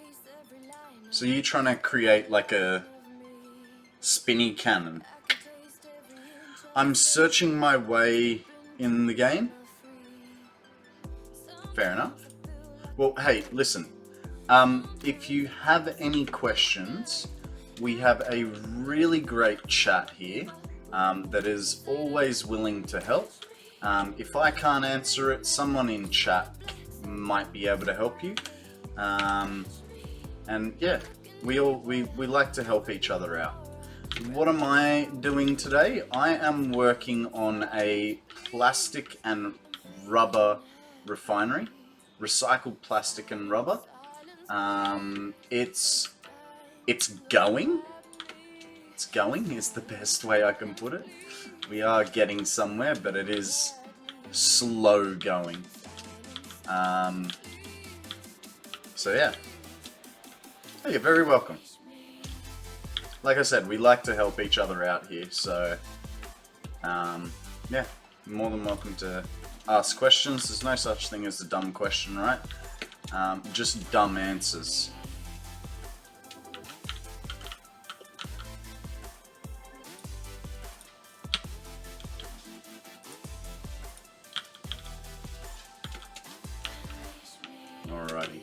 Speaker 6: So you trying to create like a spinny cannon? I'm searching my way in the game. Fair enough. Well, hey, listen. If you have any questions, we have a really great chat here that is always willing to help. If I can't answer it, someone in chat might be able to help you. And yeah, we like to help each other out. What am I doing today? I am working on a plastic and rubber refinery. recycled plastic and rubber. It's going. It's going is the best way I can put it. We are getting somewhere, but it is slow going. So yeah. Oh, you're very welcome. Like I said, we like to help each other out here, so yeah, more than welcome to ask questions. There's no such thing as a dumb question, right? Just dumb answers. Alrighty.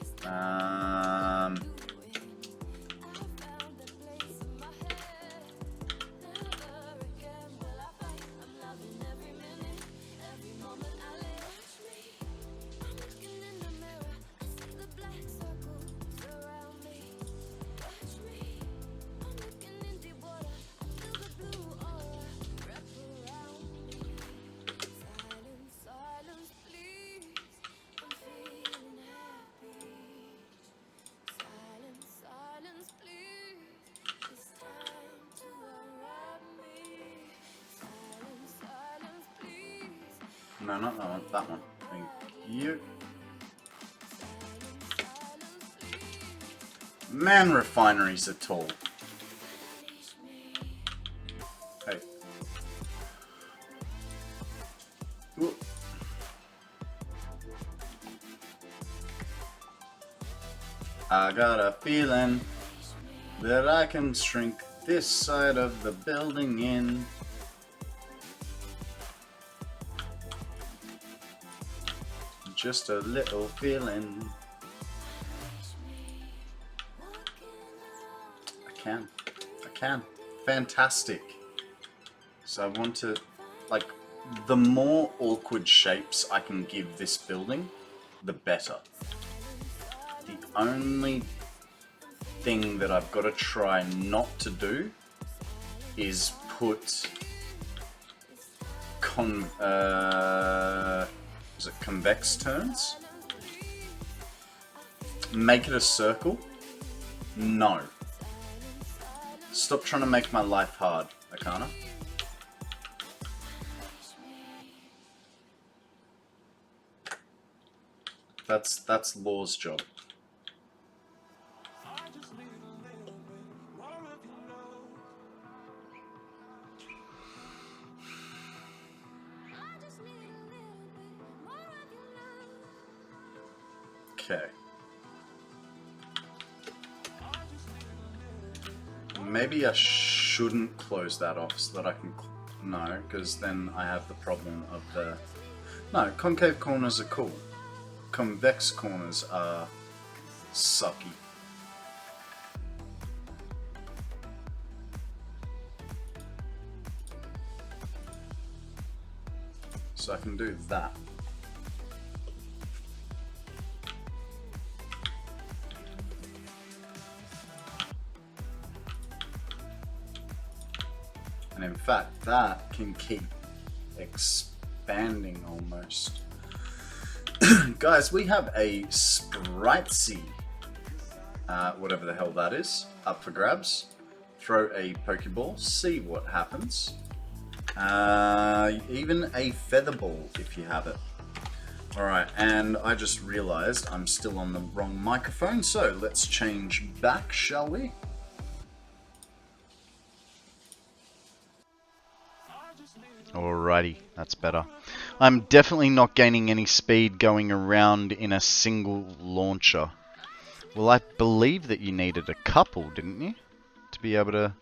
Speaker 6: No, not that one. That one. Thank you. Man, refineries are tall. Hey. Ooh. I got a feeling that I can shrink this side of the building in. Just a little feeling. I can. Fantastic. So I want to, like, the more awkward shapes I can give this building, the better. The only thing that I've got to try not to do is put is it convex turns? Make it a circle? No. Stop trying to make my life hard, Akana. That's Law's job. Okay. Maybe I shouldn't close that off so that I can... No, because then I have the problem of the... No, concave corners are cool. Convex corners are sucky. So I can do that. And in fact, that can keep expanding almost. Guys, we have a Spritesy, whatever the hell that is, up for grabs. Throw a Pokeball, see what happens. Even a Featherball if you have it. Alright, and I just realized I'm still on the wrong microphone, so let's change back, shall we?
Speaker 1: Alrighty, that's better. I'm definitely not gaining any speed going around in a single launcher. Well, I believe that you needed a couple, didn't you? To be able to...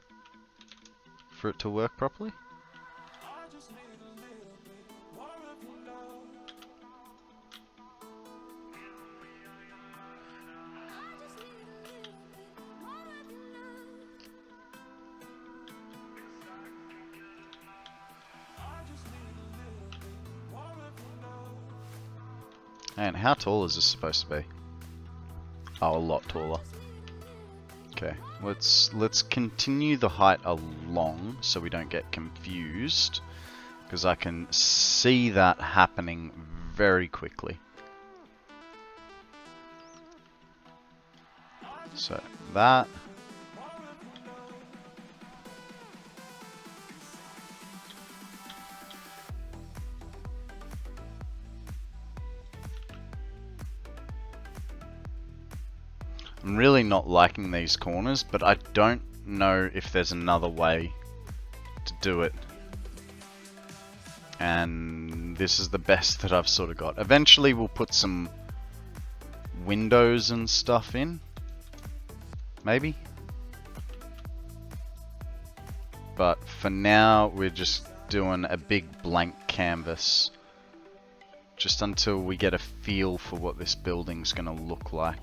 Speaker 1: for it to work properly? And how tall is this supposed to be? Oh, a lot taller. Okay, let's continue the height along so we don't get confused, because I can see that happening very quickly. So that. I'm really not liking these corners, but I don't know if there's another way to do it. And this is the best that I've sort of got. Eventually we'll put some windows and stuff in. Maybe. But for now we're just doing a big blank canvas. Just until we get a feel for what this building's gonna look like.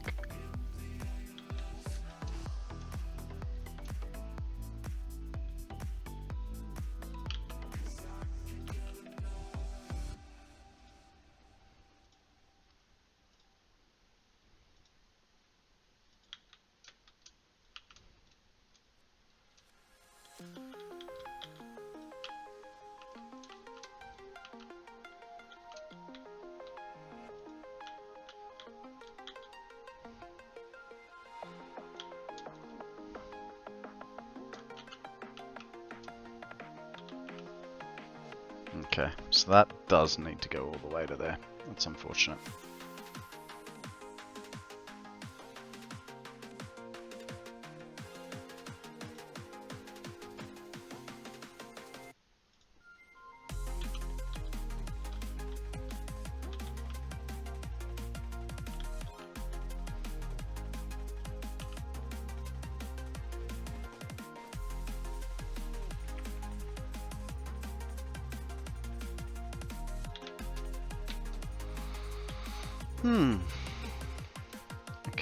Speaker 1: Okay, so that does need to go all the way to there. That's unfortunate.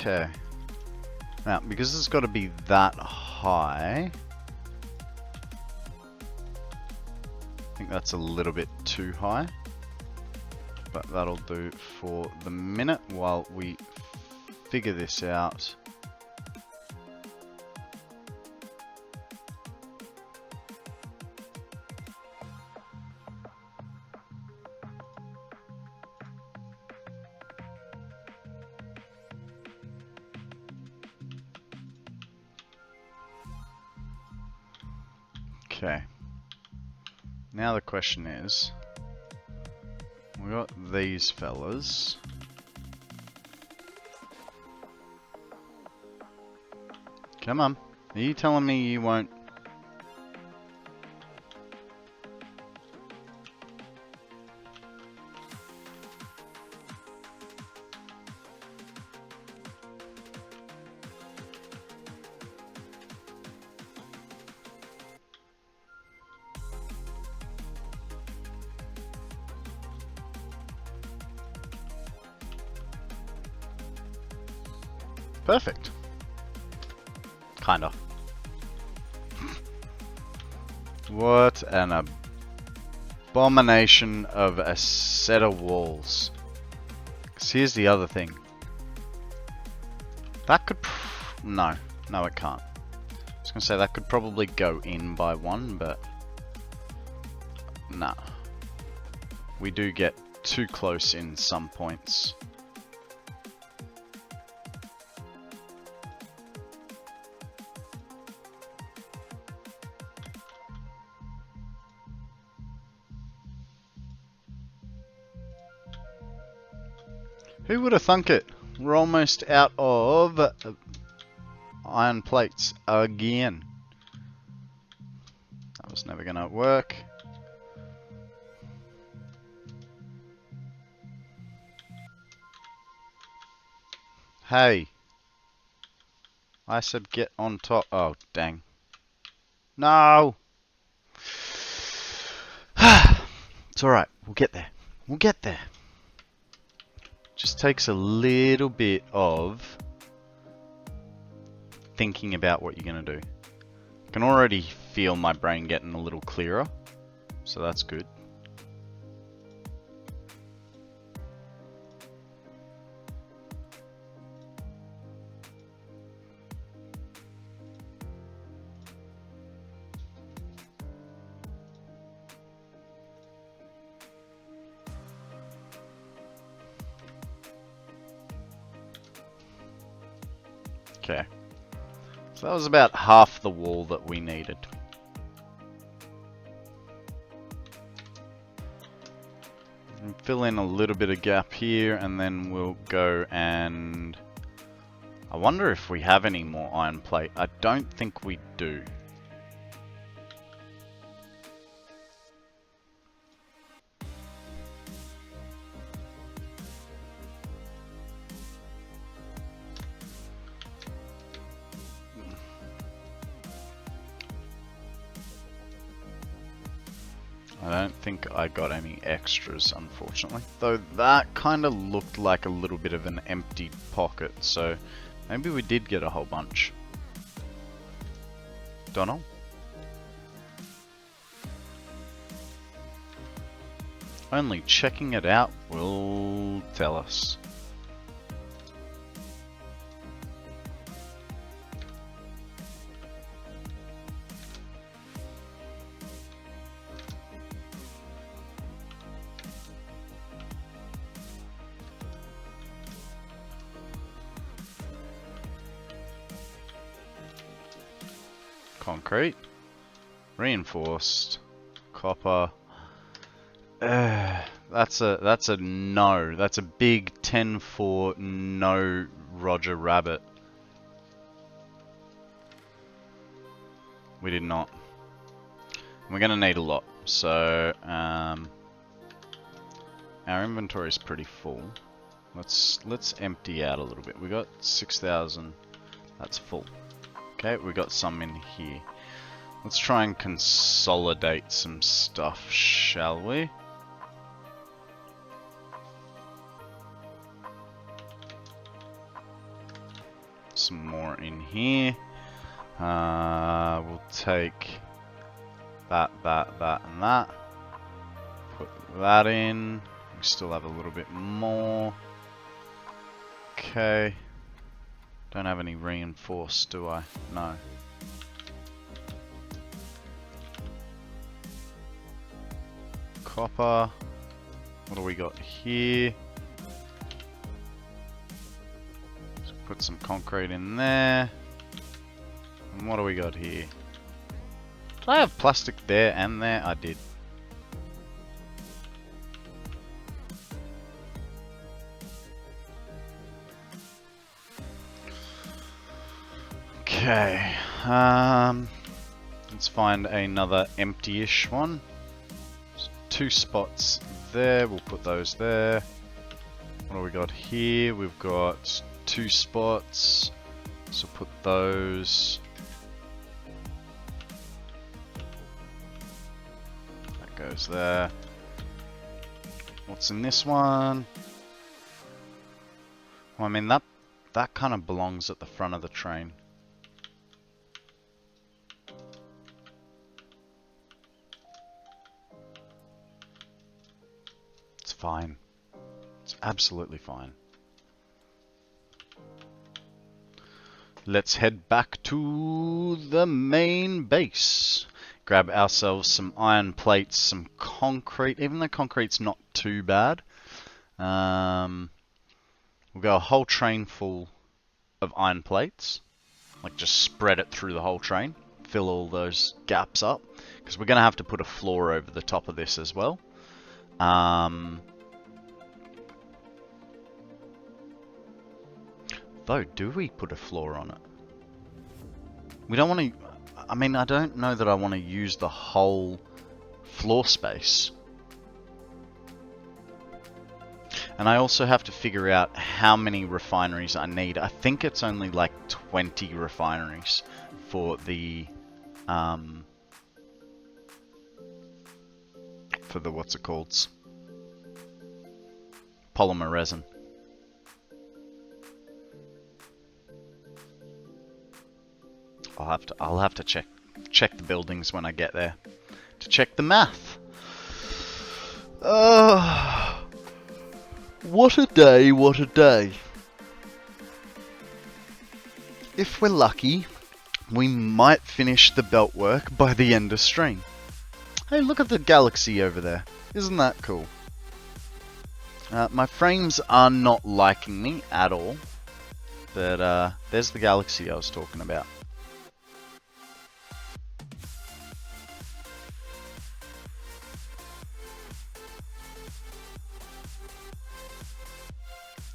Speaker 1: Okay. Now, because it's got to be that high, I think that's a little bit too high. But that'll do for the minute while we figure this out. Okay. Now the question is, we got these fellas. Come on. Are you telling me you won't? Perfect. Kinda. What an abomination of a set of walls. 'Cause here's the other thing. That could... No. No, it can't. I was gonna say that could probably go in by one, but... Nah. We do get too close in some points. Who would have thunk it? We're almost out of iron plates again. That was never going to work. Hey. I said get on top. Oh, dang. No! It's alright. We'll get there. We'll get there. Just takes a little bit of thinking about what you're going to do. I can already feel my brain getting a little clearer, so that's good. Okay. So that was about half the wall that we needed. And fill in a little bit of gap here, and then we'll go and... I wonder if we have any more iron plate. I don't think we do. I don't think I got any extras, unfortunately. Though that kind of looked like a little bit of an empty pocket, so maybe we did get a whole bunch. Don't know. Only checking it out will tell us. Concrete, reinforced, copper. That's a no. That's a big 10-4 no, Roger Rabbit. We did not. We're gonna need a lot. So our inventory is pretty full. Let's empty out a little bit. We got 6,000. That's full. Okay, we got some in here. Let's try and consolidate some stuff, shall we? Some more in here. We'll take that, and that. Put that in. We still have a little bit more. Okay. Don't have any reinforced, do I? No. Copper. What do we got here? Let's put some concrete in there. And what do we got here? Did I have plastic there and there? I did. Okay, let's find another empty-ish one. There's 2 spots there, we'll put those there. What do we got here? We've got 2 spots, so put those. That goes there. What's in this one? Well, I mean, that kind of belongs at the front of the train. Fine. It's absolutely fine. Let's head back to the main base. Grab ourselves some iron plates, some concrete, even though concrete's not too bad. We'll go a whole train full of iron plates. Like just spread it through the whole train. Fill all those gaps up. Because we're going to have to put a floor over the top of this as well. Though, do we put a floor on it? We don't want to... I mean, I don't know that I want to use the whole floor space. And I also have to figure out how many refineries I need. I think it's only like 20 refineries for the... for the, what's it called? Polymer resin. I'll have to check the buildings when I get there to check the math. What a day, what a day. If we're lucky, we might finish the belt work by the end of stream. Hey, look at the galaxy over there. Isn't that cool? My frames are not liking me at all. But there's the galaxy I was talking about.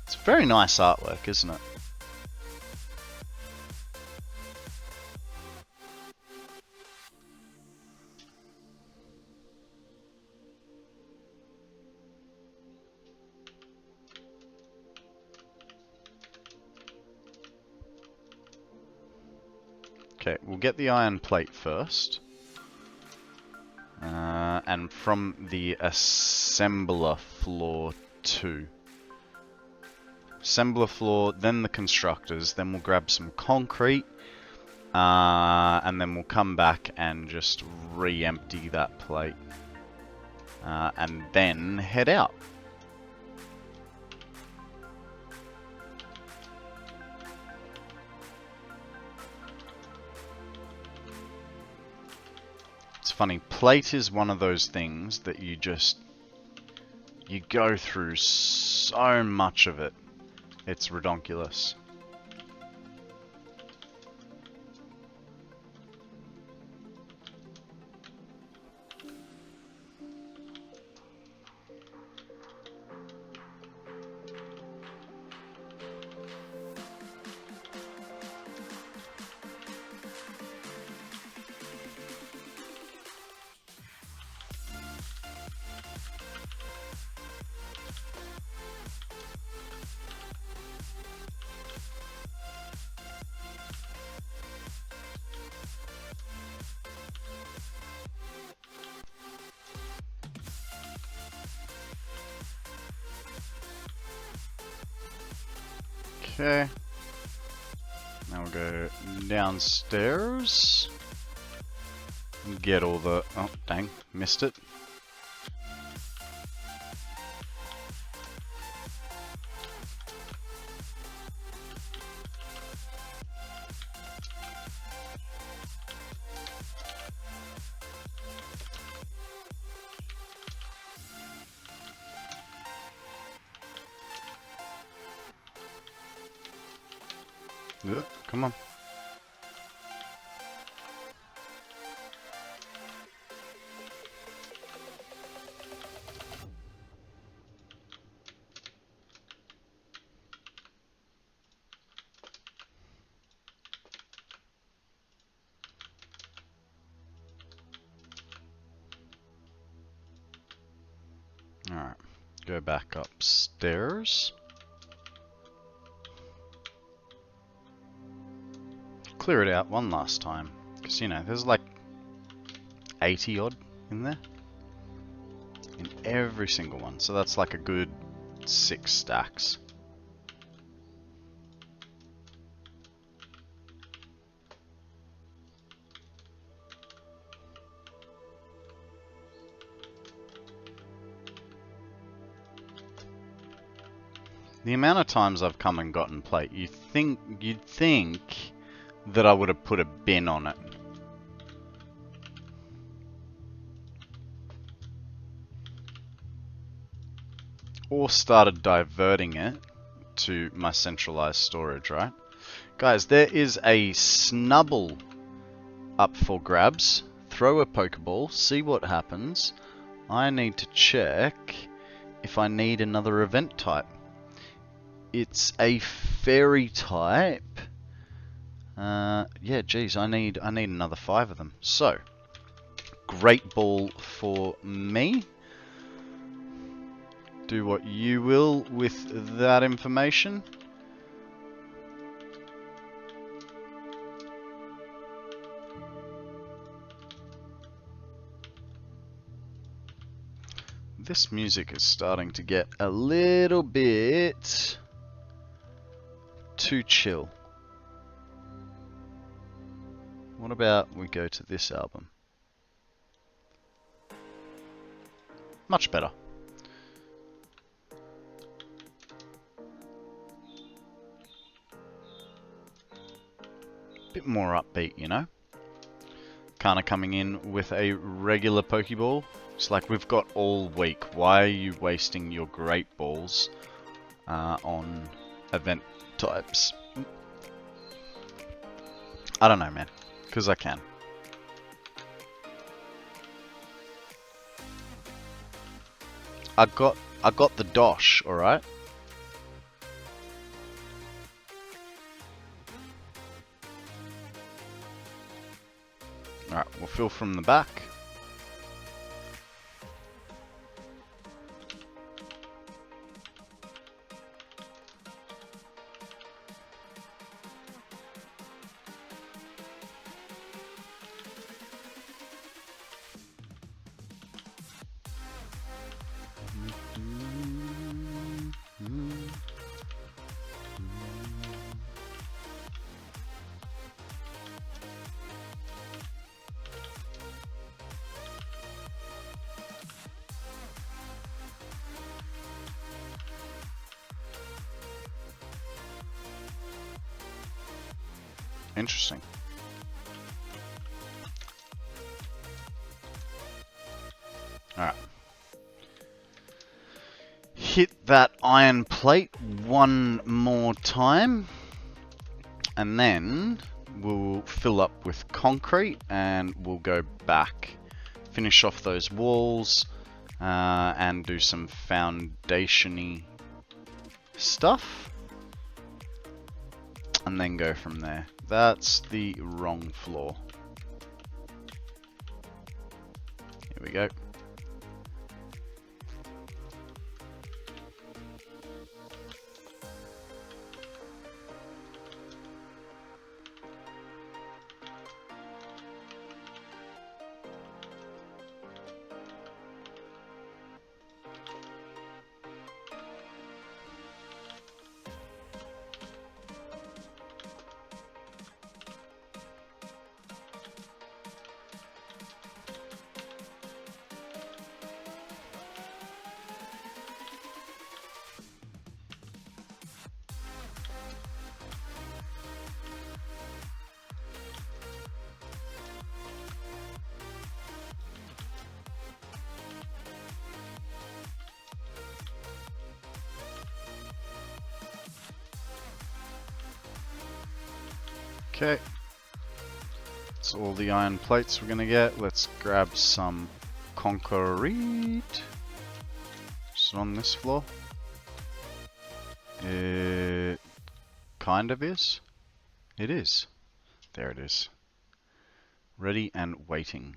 Speaker 1: It's very nice artwork, isn't it? Okay, we'll get the iron plate first. And from the assembler floor 2. Assembler floor, then the constructors, then we'll grab some concrete. And then we'll come back and just re-empty that plate. And then head out. It's funny, plate is one of those things that you go through so much of it. It's redonkulous. Okay. Now we'll go downstairs. And get all the... Oh, dang. Missed it. Yeah, come on. Alright, go back upstairs. Clear it out one last time, because you know there's like 80 odd in there in every single one, so that's like a good 6 stacks. The amount of times I've come and gotten plate, you'd think that I would have put a bin on it. Or started diverting it to my centralized storage, right? Guys, there is a snubble up for grabs. Throw a Pokeball, see what happens. I need to check if I need another event type. It's a fairy type. Yeah, geez, I need another 5 of them. So, great ball for me. Do what you will with that information. This music is starting to get a little bit too chill. What about we go to this album? Much better. Bit more upbeat, you know? Kinda coming in with a regular Pokeball. It's like we've got all week. Why are you wasting your great balls on event types? I don't know, man. Because I can. I got the dosh, alright? Alright, we'll fill from the back. Interesting. Alright. Hit that iron plate one more time. And then we'll fill up with concrete and we'll go back. Finish off those walls and do some foundation-y stuff. And then go from there. That's the wrong floor. Here we go. Okay, that's all the iron plates we're gonna get. Let's grab some concrete. Is it on this floor? It kind of is. It is. There it is. Ready and waiting.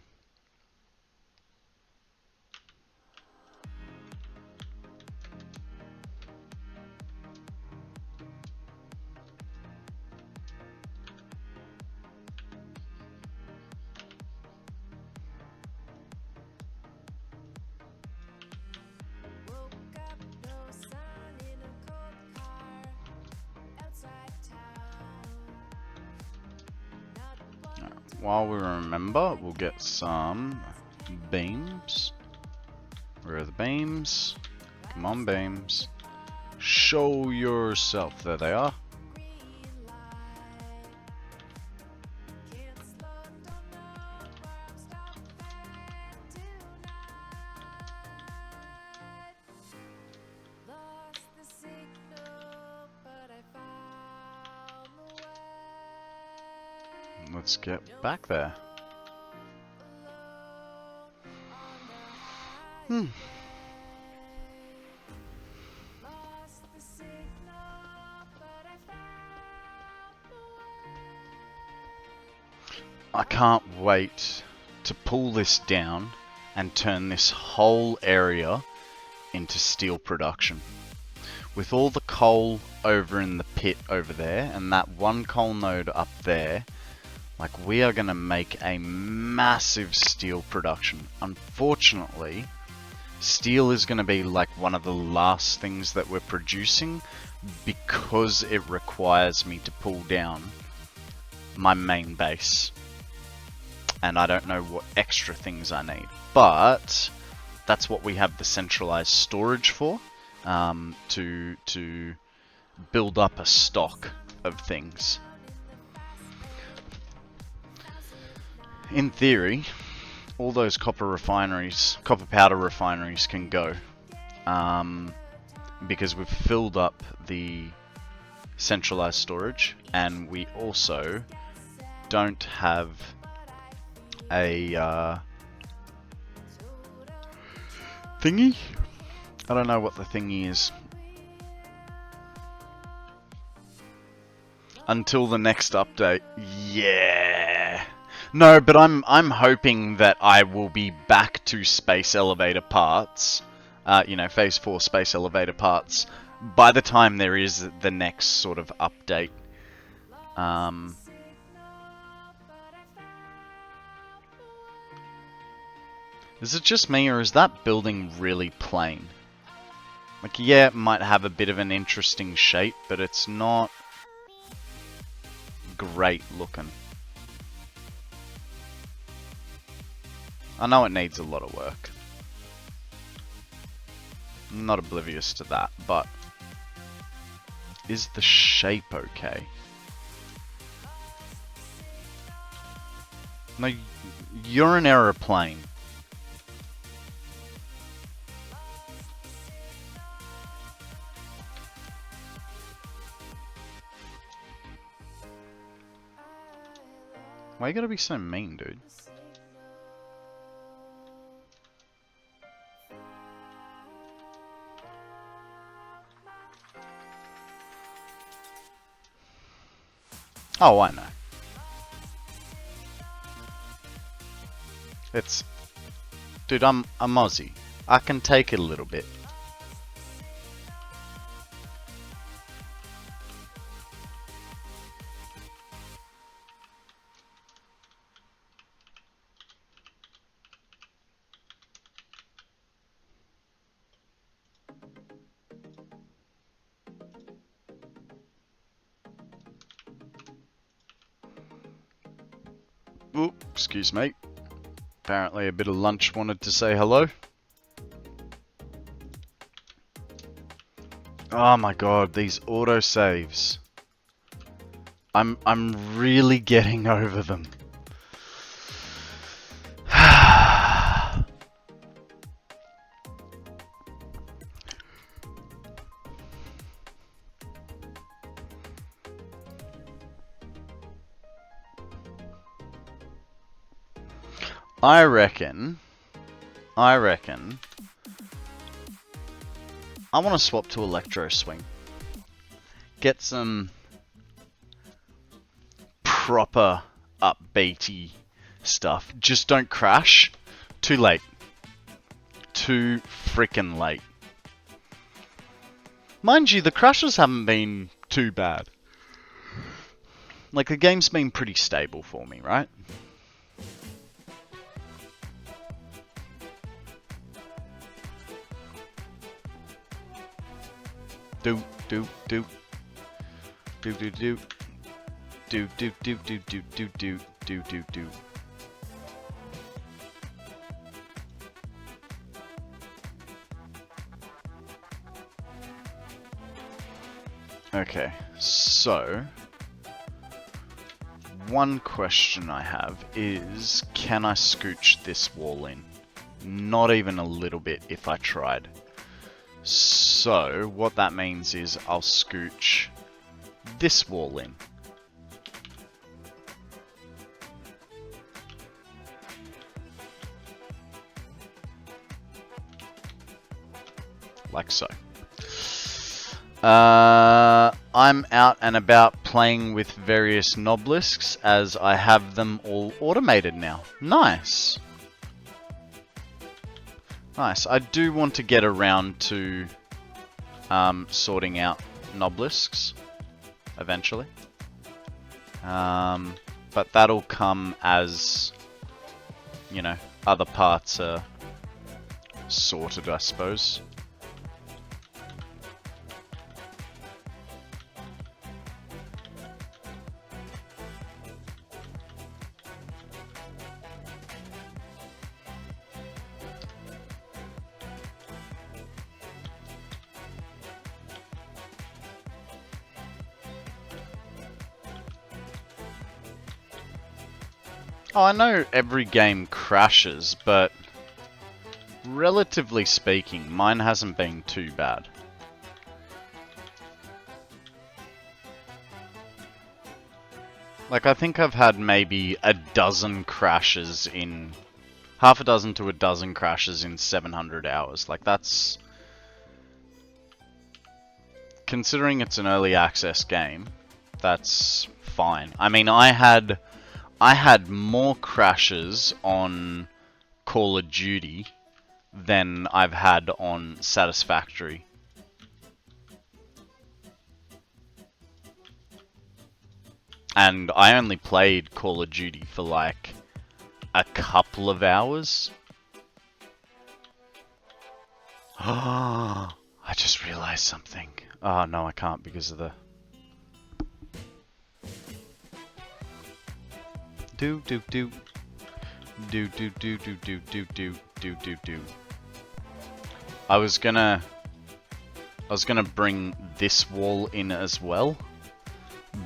Speaker 1: While we remember, we'll get some beams. Where are the beams? Come on, beams. Show yourself. There they are. Let's get back there. I can't wait to pull this down and turn this whole area into steel production. With all the coal over in the pit over there and that one coal node up there, like, we are going to make a massive steel production. Unfortunately, steel is going to be like one of the last things that we're producing because it requires me to pull down my main base. And I don't know what extra things I need. But that's what we have the centralized storage for, to build up a stock of things. In theory, all those copper powder refineries can go, because we've filled up the centralized storage, and we also don't have a thingy. I don't know what the thingy is. Until the next update. Yeah. No, but I'm hoping that I will be back to space elevator parts. You know, phase 4 space elevator parts by the time there is the next sort of update. Is it just me, or is that building really plain? Like, yeah, it might have a bit of an interesting shape, but it's not great looking. I know it needs a lot of work. I'm not oblivious to that, but is the shape okay? No, you're an aeroplane. Why you gotta be so mean, dude? Oh, I know. It's... Dude, I'm Aussie. I can take it a little bit. Oop, excuse me. Apparently a bit of lunch wanted to say hello. Oh my god, these autosaves. I'm really getting over them. I reckon I want to swap to Electro Swing. Get some proper upbeaty stuff. Just don't crash. Too late. Too freaking late. Mind you, the crashes haven't been too bad. Like, the game's been pretty stable for me, right? Do do do do do do do do do do do do do do do do. Okay, so one question I have is, can I scooch this wall in? Not even a little bit if I tried. So, what that means is I'll scooch this wall in. Like so. I'm out and about playing with various Noblisks as I have them all automated now. Nice. Nice. I do want to get around to sorting out Noblisks eventually. But that'll come as, you know, other parts are sorted, I suppose. Oh, I know every game crashes, but relatively speaking, mine hasn't been too bad. Like, I think I've had maybe a dozen crashes in... half a dozen to a dozen crashes in 700 hours. Like, that's... considering it's an early access game, that's fine. I mean, I had more crashes on Call of Duty than I've had on Satisfactory. And I only played Call of Duty for like a couple of hours. I just realized something. Oh no, I can't because of the... do do do do do do do do do do do do do. I was gonna bring this wall in as well,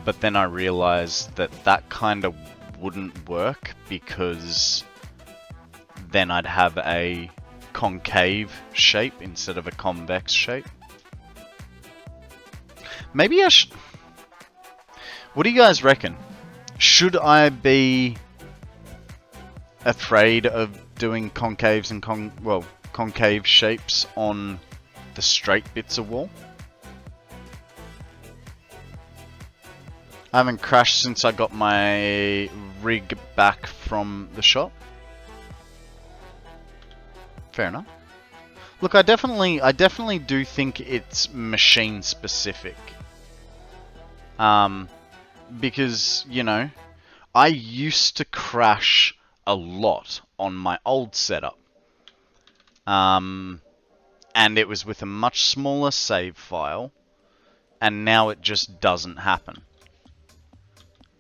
Speaker 1: but then I realized that that kind of wouldn't work because then I'd have a concave shape instead of a convex shape. Maybe I should... what do you guys reckon? Should I be afraid of doing concaves and concave shapes on the straight bits of wall? I haven't crashed since I got my rig back from the shop. Fair enough. Look, I definitely do think it's machine specific. Because, you know, I used to crash a lot on my old setup. And it was with a much smaller save file, and now it just doesn't happen.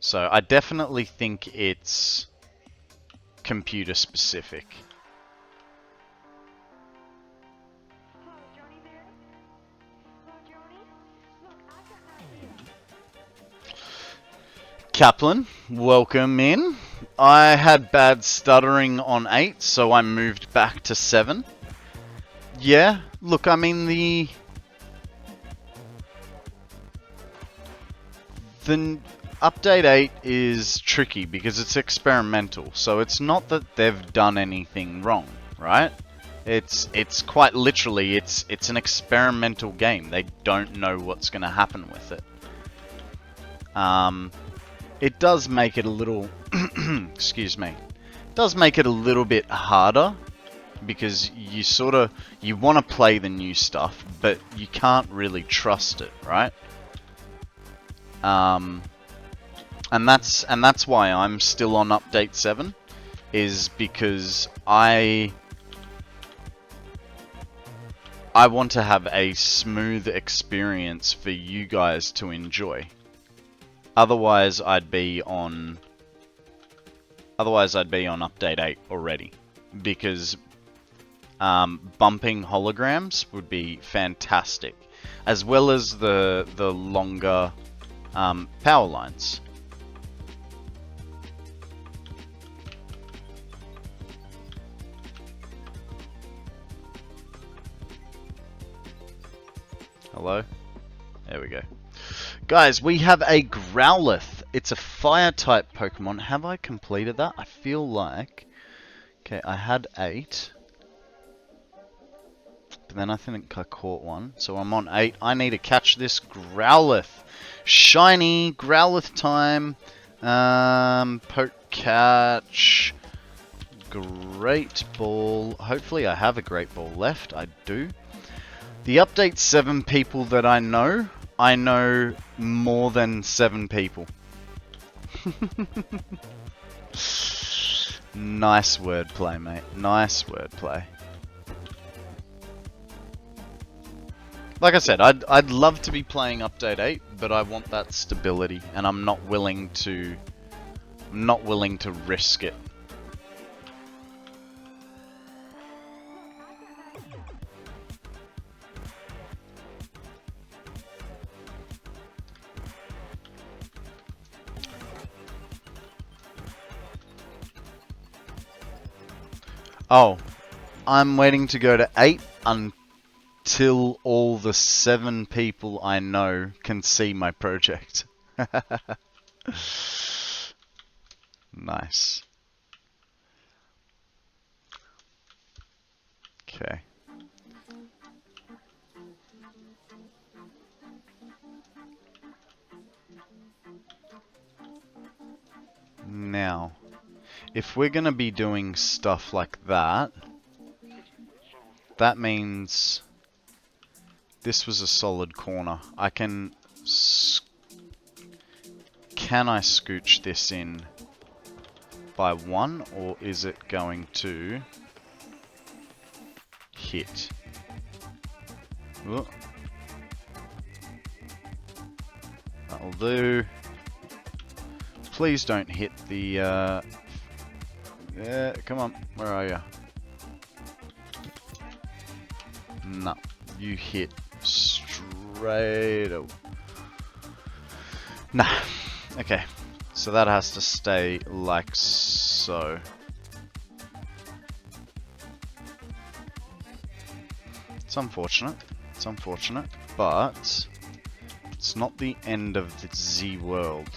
Speaker 1: So I definitely think it's computer specific. Kaplan, welcome in. I had bad stuttering on 8, so I moved back to 7. Yeah, look, I mean, the update 8 is tricky because it's experimental, so it's not that they've done anything wrong, right? It's quite literally, it's an experimental game. They don't know what's going to happen with it. It does make it a little, excuse me, it does make it a little bit harder because you want to play the new stuff, but you can't really trust it, right? And that's why I'm still on update 7, is because I want to have a smooth experience for you guys to enjoy. Otherwise, I'd be on update 8 already, because bumping holograms would be fantastic, as well as the longer power lines. Hello? There we go. Guys, we have a Growlithe. It's a fire type Pokemon. Have I completed that? I feel like... okay, I had 8. But then I think I caught one. So I'm on 8. I need to catch this Growlithe. Shiny Growlithe time. Poke catch. Great Ball. Hopefully I have a Great Ball left. I do. The update 7 people that I know more than 7 people. Nice wordplay, mate. Nice wordplay. Like I said, I'd love to be playing update 8, but I want that stability, and I'm not willing to risk it. Oh, I'm waiting to go to 8 until all the 7 people I know can see my project. Nice. Okay. Now, if we're gonna be doing stuff like that, that means this was a solid corner. I can I scooch this in by 1, or is it going to hit? Ooh. That'll do. Please don't hit the, yeah, come on, where are you? No, you hit straight away. Nah, okay, so that has to stay like so. It's unfortunate, but it's not the end of the Z world.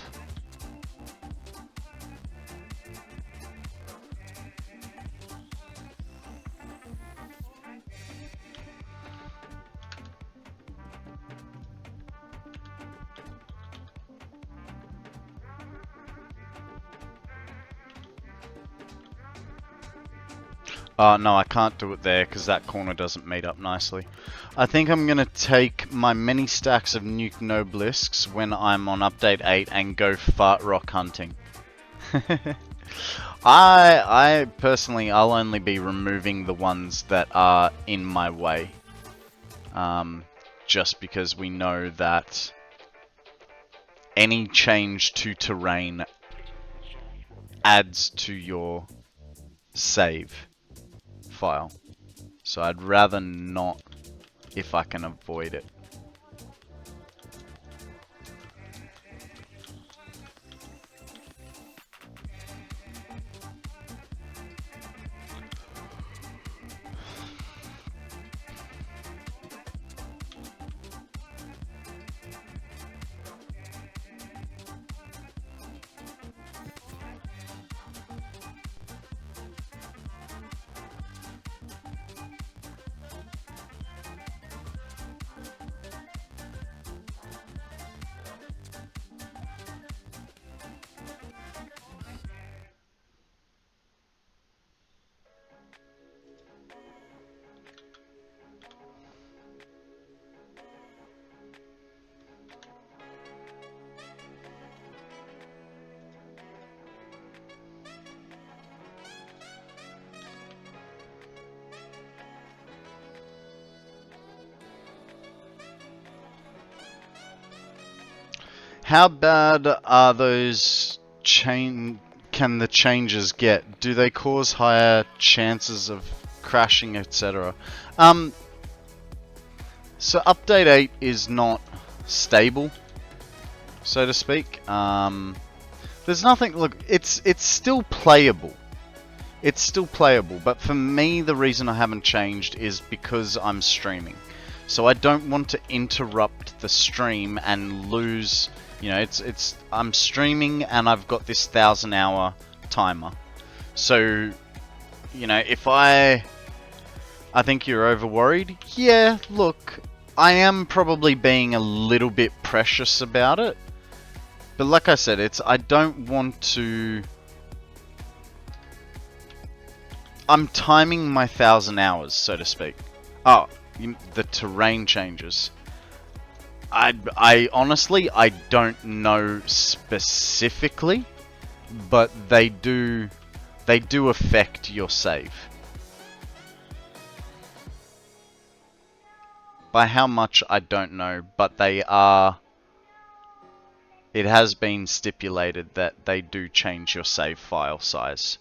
Speaker 1: No, I can't do it there because that corner doesn't meet up nicely. I think I'm going to take my many stacks of Nuke Noblisks when I'm on update 8 and go fart rock hunting. I personally, I'll only be removing the ones that are in my way. Just because we know that any change to terrain adds to your save file. So I'd rather not if I can avoid it. How bad are those can the changes get? Do they cause higher chances of crashing, etc.? So update 8 is not stable, so to speak. There's nothing, look, it's still playable. It's still playable, but for me the reason I haven't changed is because I'm streaming. So I don't want to interrupt the stream and lose. You know, I'm streaming and I've got this 1,000-hour timer. So, you know, if I think you're over worried. Yeah, look, I am probably being a little bit precious about it. But like I said, I don't want to. I'm timing my 1,000 hours, so to speak. Oh, the terrain changes. I honestly, I don't know specifically, but they do affect your save. By how much, I don't know, but they are. It has been stipulated that they do change your save file size.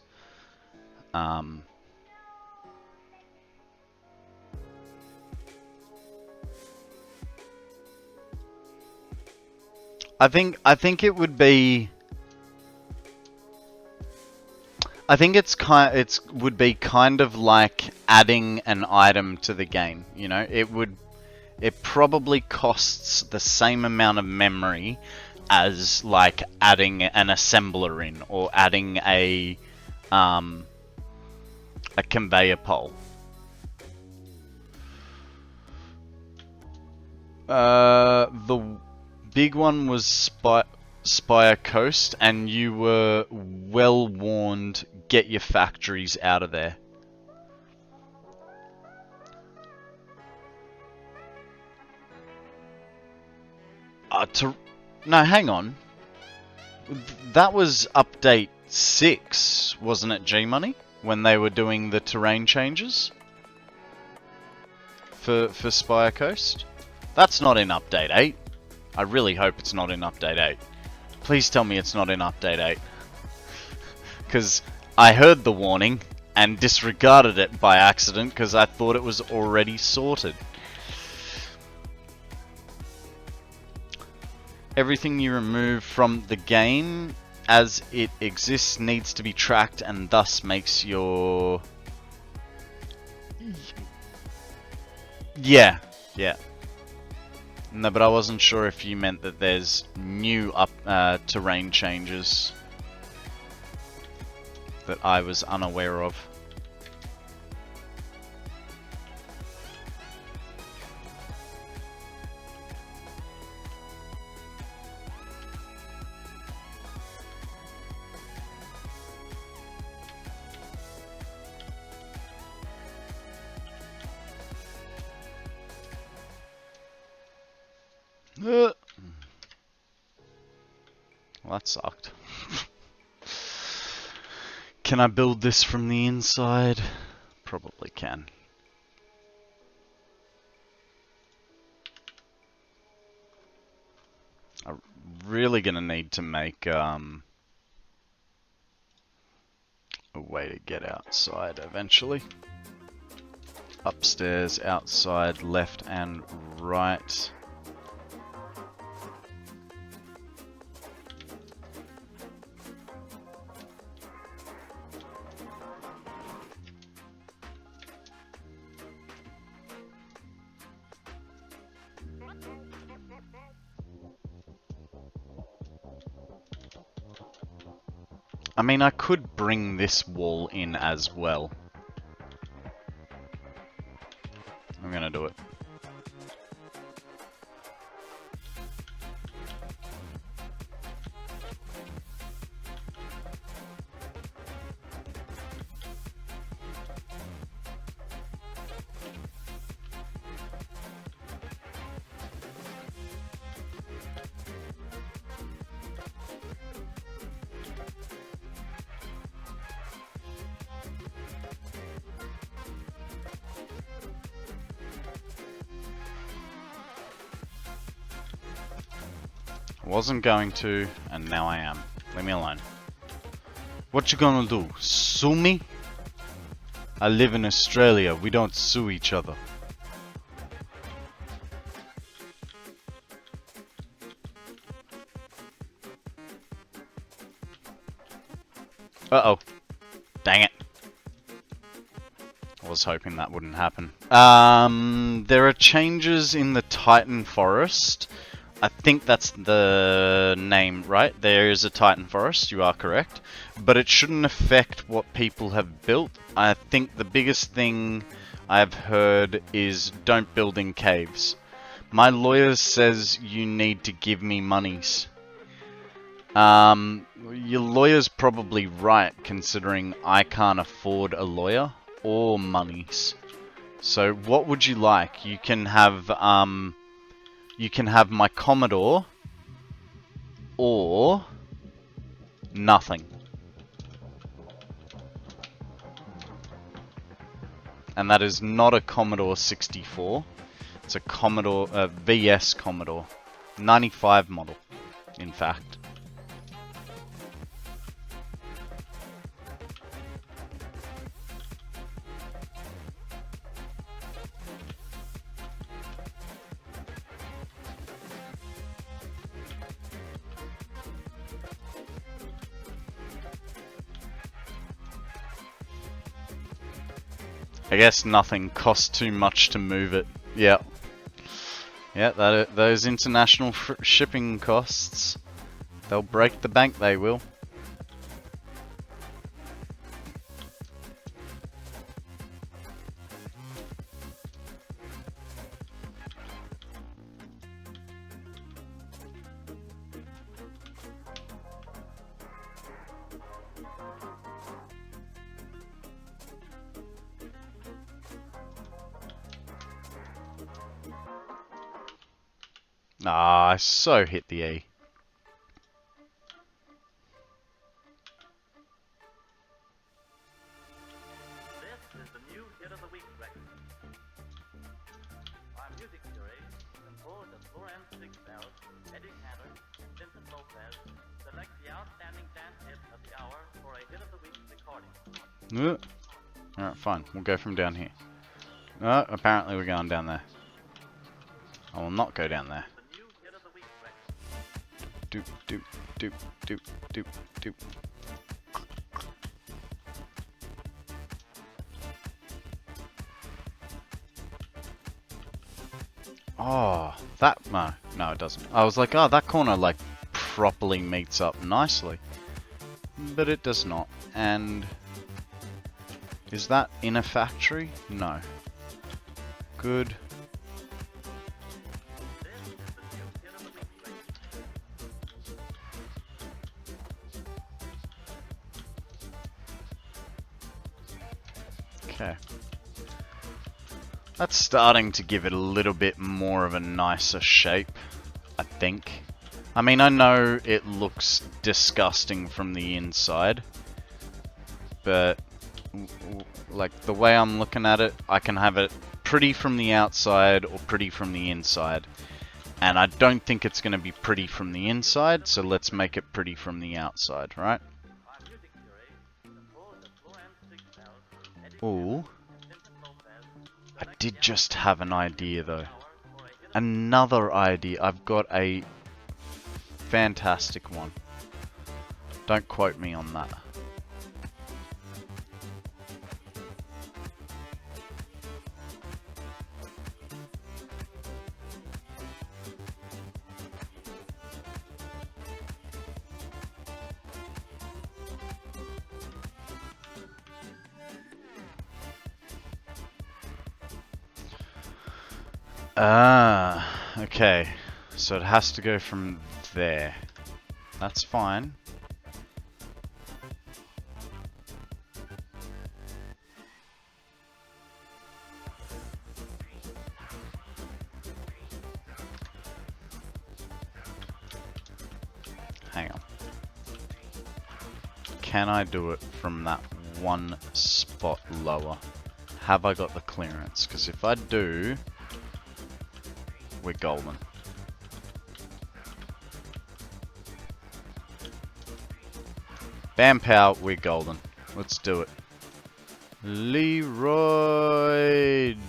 Speaker 1: I think it would be. I think it would be kind of like adding an item to the game. You know, it probably costs the same amount of memory as like adding an assembler in or adding a conveyor pole. The big one was Spire Coast, and you were well warned, get your factories out of there. No, hang on. That was update 6, wasn't it, G-Money? When they were doing the terrain changes? For Spire Coast? That's not in update 8. I really hope it's not in update 8. Please tell me it's not in update 8. Because I heard the warning and disregarded it by accident because I thought it was already sorted. Everything you remove from the game as it exists needs to be tracked and thus makes your... Yeah. No, but I wasn't sure if you meant that there's new terrain changes that I was unaware of. Well, that sucked. Can I build this from the inside? Probably can. I'm really gonna need to make a way to get outside eventually. Upstairs, outside, left and right. I mean, I could bring this wall in as well. I'm gonna do it. Wasn't going to, and now I am. Leave me alone. What you gonna do? Sue me? I live in Australia. We don't sue each other. Uh-oh. Dang it. I was hoping that wouldn't happen. There are changes in the Titan Forest. I think that's the name, right? There is a Titan Forest, you are correct. But it shouldn't affect what people have built. I think the biggest thing I've heard is don't build in caves. My lawyer says you need to give me monies. Your lawyer's probably right, considering I can't afford a lawyer or monies. So what would you like? You can have my Commodore, or nothing. And that is not a Commodore 64. It's a Commodore, VS Commodore. 95 model, in fact. I guess nothing costs too much to move it. Yeah. Yeah, those international shipping costs. They'll break the bank, they will. Ah, I so hit the E.
Speaker 7: This is the new hit of the week record. Our music jury, composed of Florence Ziegfeld, Eddie Cantor, Vincent Lopez, select the outstanding dance hit of the hour for a hit of the week recording.
Speaker 1: Alright, fine. We'll go from down here. Oh, apparently we're going down there. I will not go down there.
Speaker 7: The new hit of the week record.
Speaker 1: Doop, doop, doop, doop, doop, doop. Oh, that, no it doesn't. I was like, oh, that corner like properly meets up nicely. But it does not. And is that in a factory? No. Good. Okay. That's starting to give it a little bit more of a nicer shape, I think. I mean, I know it looks disgusting from the inside, but like the way I'm looking at it, I can have it pretty from the outside or pretty from the inside. And I don't think it's going to be pretty from the inside, so let's make it pretty from the outside, right? Ooh. I did just have an idea though. Another idea. I've got a fantastic one. Don't quote me on that. Ah, okay. So it has to go from there. That's fine. Hang on. Can I do it from that one spot lower? Have I got the clearance? Because if I do, we're golden. Bam pow, we're golden. Let's do it. Leroy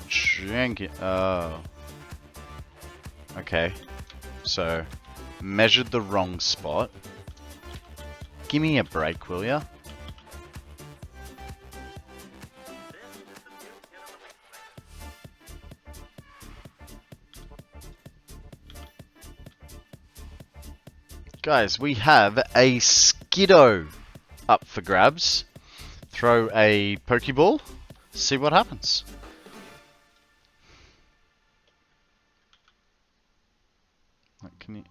Speaker 1: Jenkins. Oh. Okay. So, measured the wrong spot. Give me a break, will ya? Guys, we have a Skiddo up for grabs. Throw a Pokeball, see what happens. Can you...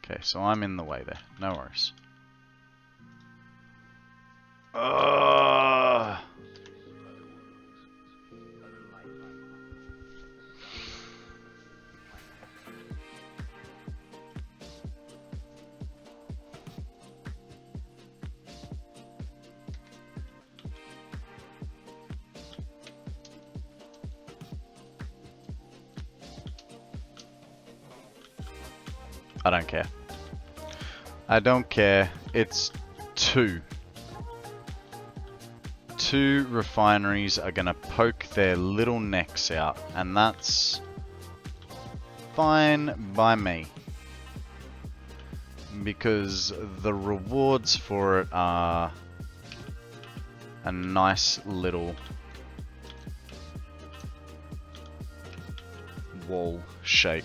Speaker 1: Okay, so I'm in the way there. No worries. I don't care. I don't care. It's two. Two refineries are gonna poke their little necks out, and that's fine by me. Because the rewards for it are a nice little wall shape.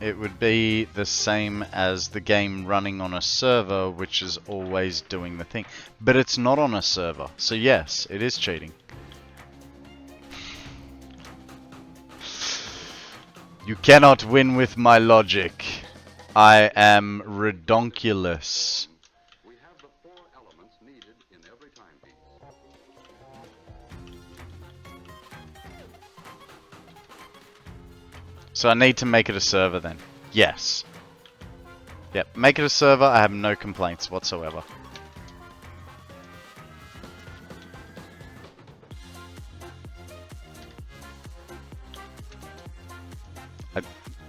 Speaker 1: it would be the same as the game running on a server, which is always doing the thing. But it's not on a server, so yes, it is cheating. You cannot win with my logic. I am redonkulous.
Speaker 8: We have the 4 elements needed in every timepiece.
Speaker 1: So I need to make it a server then. Yes. Yep, make it a server. I have no complaints whatsoever.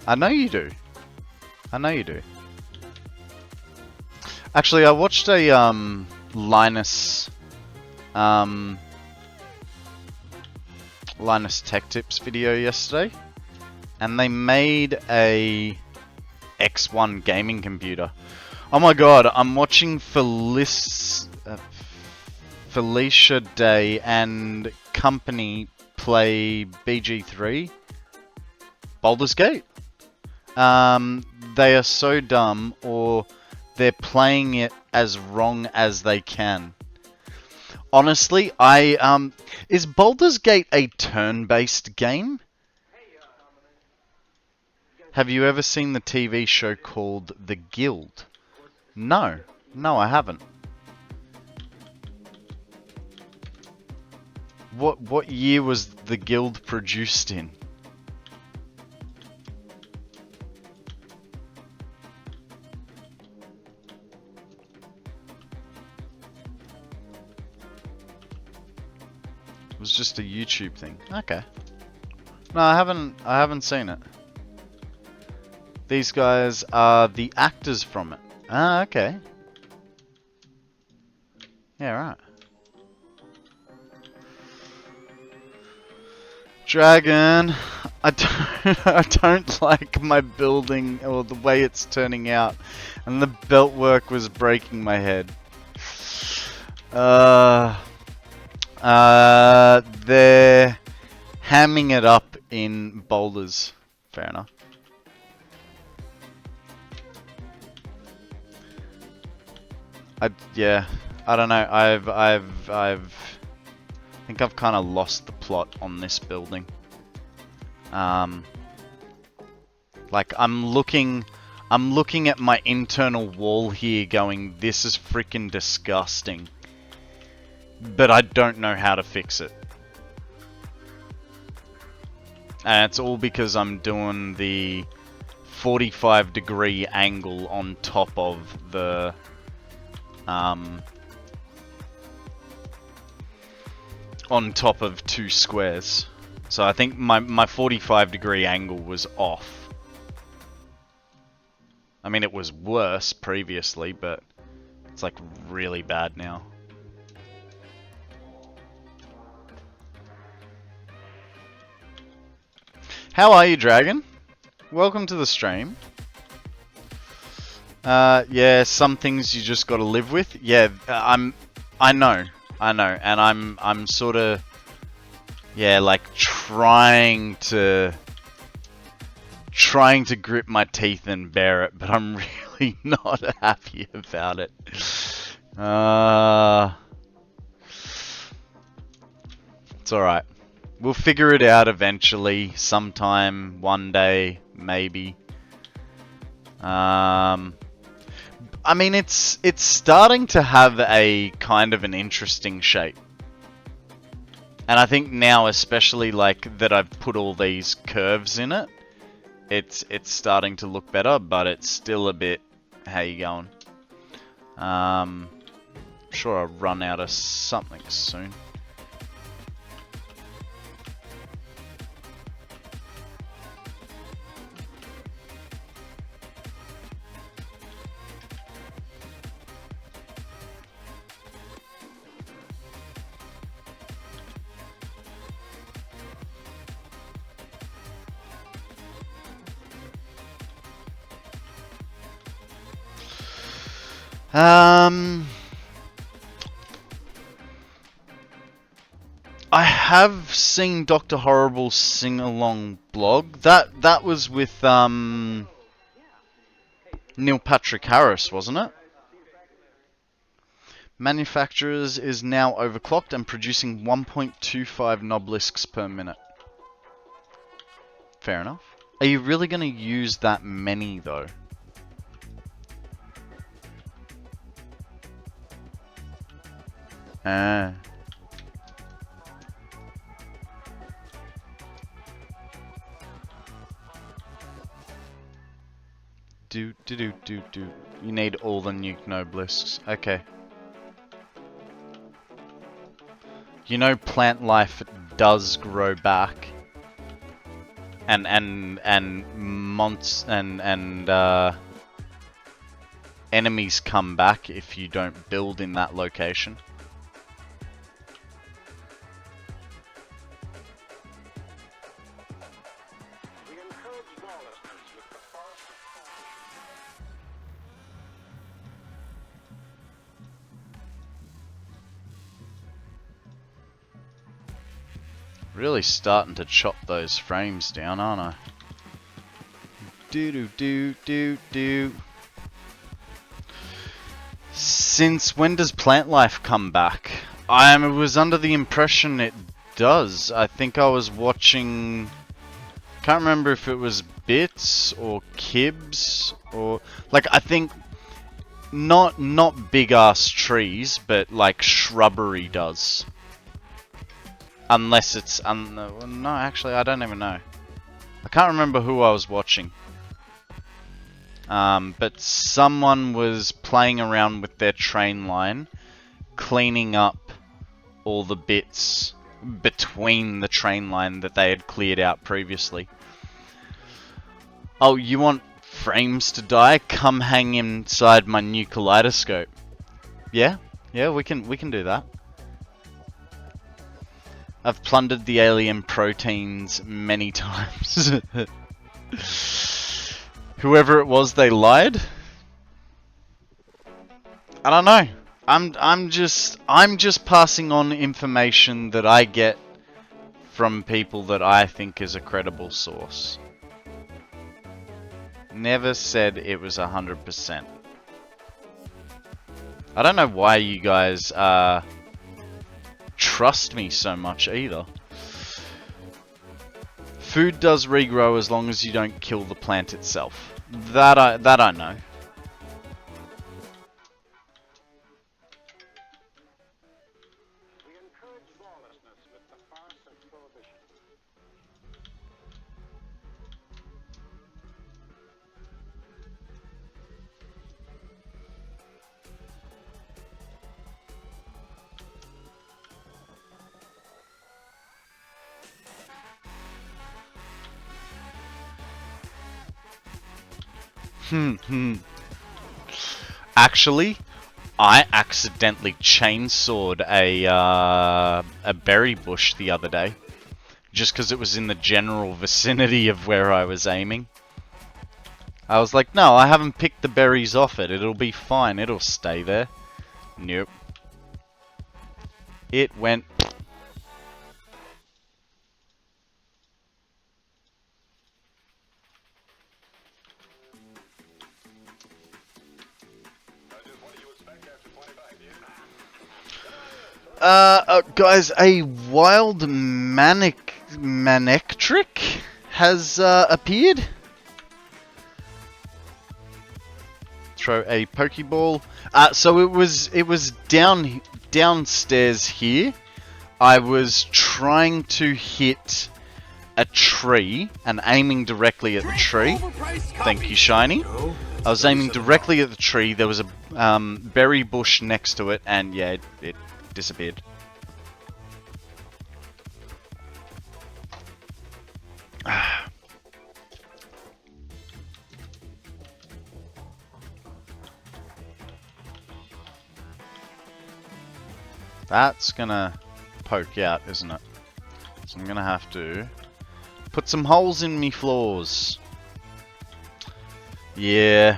Speaker 1: I know you do. I know you do. Actually, I watched a Linus Tech Tips video yesterday, and they made a X1 gaming computer. Oh my god, I'm watching Felicia Day and company play BG3 Baldur's Gate. They are so dumb, or they're playing it as wrong as they can. Honestly, is Baldur's Gate a turn-based game? Have you ever seen the TV show called The Guild? No. No, I haven't. What year was The Guild produced in? It was just a YouTube thing. Okay. No, I haven't seen it. These guys are the actors from it. Ah, okay. Yeah, right. Dragon, I don't like my building or the way it's turning out, and the belt work was breaking my head. They're hamming it up in boulders. Fair enough. Yeah, I don't know. I think I've kind of lost the plot on this building. Like I'm looking at my internal wall here, going, "This is freaking disgusting," but I don't know how to fix it. And it's all because I'm doing the 45-degree angle on top of the on top of 2 squares. So I think my 45-degree angle was off. I mean, it was worse previously, but it's like really bad now. How are you, Dragon? Welcome to the stream. Yeah, some things you just gotta live with. Yeah, I know, and I'm sort of, yeah, like trying to grip my teeth and bear it, but I'm really not happy about it. It's alright. We'll figure it out eventually, sometime, one day, maybe. I mean, it's starting to have a kind of an interesting shape. And I think now, especially like that I've put all these curves in it, it's starting to look better, but it's still a bit, how you going? Sure I'll run out of something soon. I have seen Dr. Horrible's sing-along blog. That was with Neil Patrick Harris, wasn't it? Manufacturers is now overclocked and producing 1.25 noblisks per minute. Fair enough. Are you really going to use that many, though? Ah. Do. You need all the nuke noblisks. Okay. You know plant life does grow back. And enemies come back if you don't build in that location. Really starting to chop those frames down, aren't I? Do. Since when does plant life come back? I was under the impression it does. I think I was watching... Can't remember if it was Bitz or Kibs or... Like, I think... Not big-ass trees, but like shrubbery does. Unless it's... no, actually, I don't even know. I can't remember who I was watching. But someone was playing around with their train line, cleaning up all the bits between the train line that they had cleared out previously. Oh, you want frames to die? Come hang inside my new kaleidoscope. Yeah, we can do that. I've plundered the alien proteins many times. Whoever it was, they lied. I don't know. I'm just passing on information that I get from people that I think is a credible source. Never said it was 100%. I don't know why you guys trust me so much either. Food does regrow as long as you don't kill the plant itself. That I know. Actually, I accidentally chainsawed a berry bush the other day, just because it was in the general vicinity of where I was aiming. I was like, no, I haven't picked the berries off it. It'll be fine. It'll stay there. Nope. It went... guys, a wild manectric has appeared. Throw a Pokeball. So it was downstairs here. I was trying to hit a tree and aiming directly at the tree. Thank you, Shiny. I was aiming directly at the tree. There was a berry bush next to it, and yeah, it disappeared. That's gonna poke out, isn't it? So I'm gonna have to put some holes in me floors. Yeah.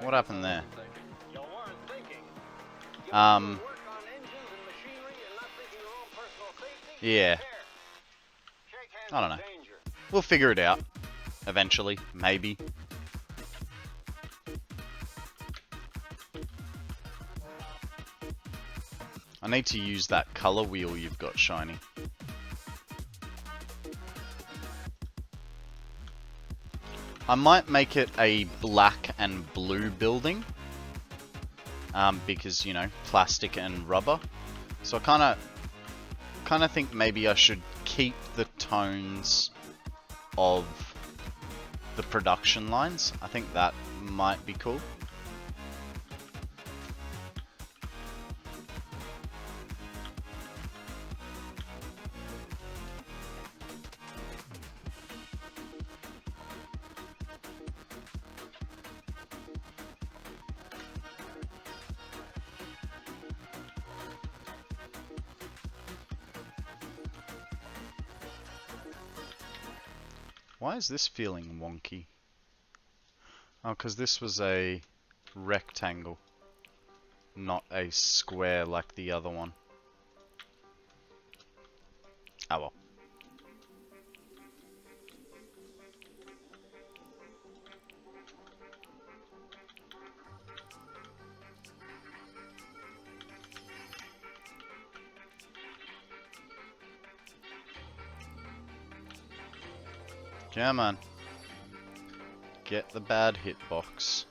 Speaker 1: What happened there? Yeah. I don't know. We'll figure it out. Eventually. Maybe. I need to use that color wheel you've got, Shiny. I might make it a black and blue building. Because, you know, plastic and rubber. So I kind of think maybe I should keep the tones of the production lines. I think that might be cool. Why is this feeling wonky? Oh, because this was a rectangle, not a square like the other one. Oh well. Come on. Get the bad hitbox.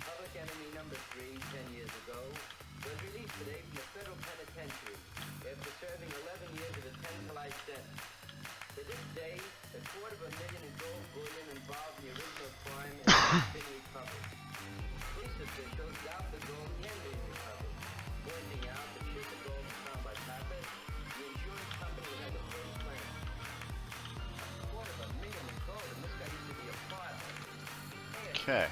Speaker 9: Public Enemy number 3, 10 years ago, was released today from the federal penitentiary after serving 11 years of a 10-to-life sentence. To this day, $250,000 in gold bullion involved in the original crime has been recovered. Police officials doubt the gold can be recovered, pointing out that should the gold be found by Chap, the insurance company would have the first claim. $250,000 in gold, and this guy used to be a pilot.
Speaker 1: Okay.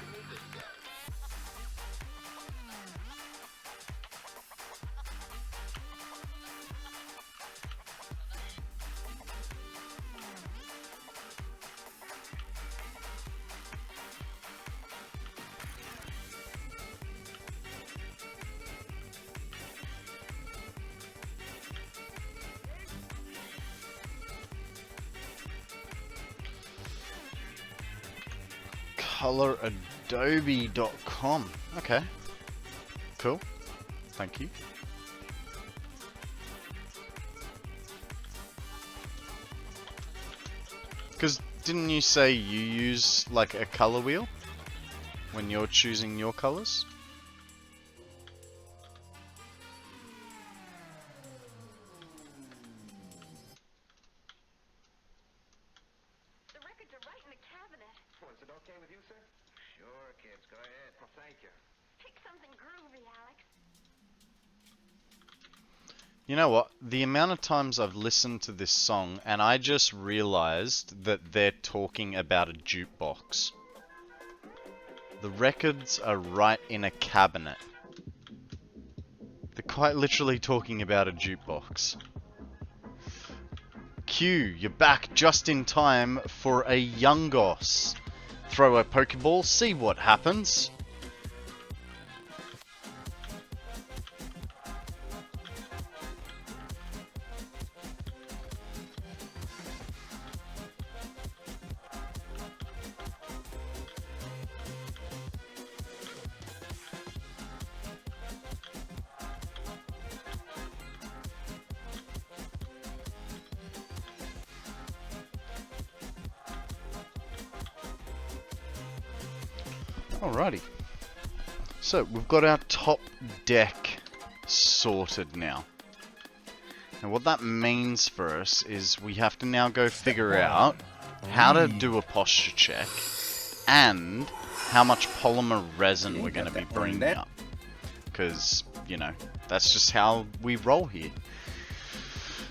Speaker 1: ColorAdobe.com. Okay. Cool. Thank you. Because didn't you say you use like a color wheel when you're choosing your colors?
Speaker 10: The records are right in the cabinet.
Speaker 9: Oh, is it okay with you, sir? Sure, kids. Go ahead. Well, thank you.
Speaker 10: Pick something groovy, Alex.
Speaker 1: You know what? The amount of times I've listened to this song and I just realized that they're talking about a jukebox. The records are right in a cabinet. They're quite literally talking about a jukebox. Q, you're back just in time for a Youngos. Throw a Pokeball, see what happens. Alrighty. So, we've got our top deck sorted now. And what that means for us is we have to now go figure out how to do a posture check and how much polymer resin we're going to be bringing up. Because, you know, that's just how we roll here.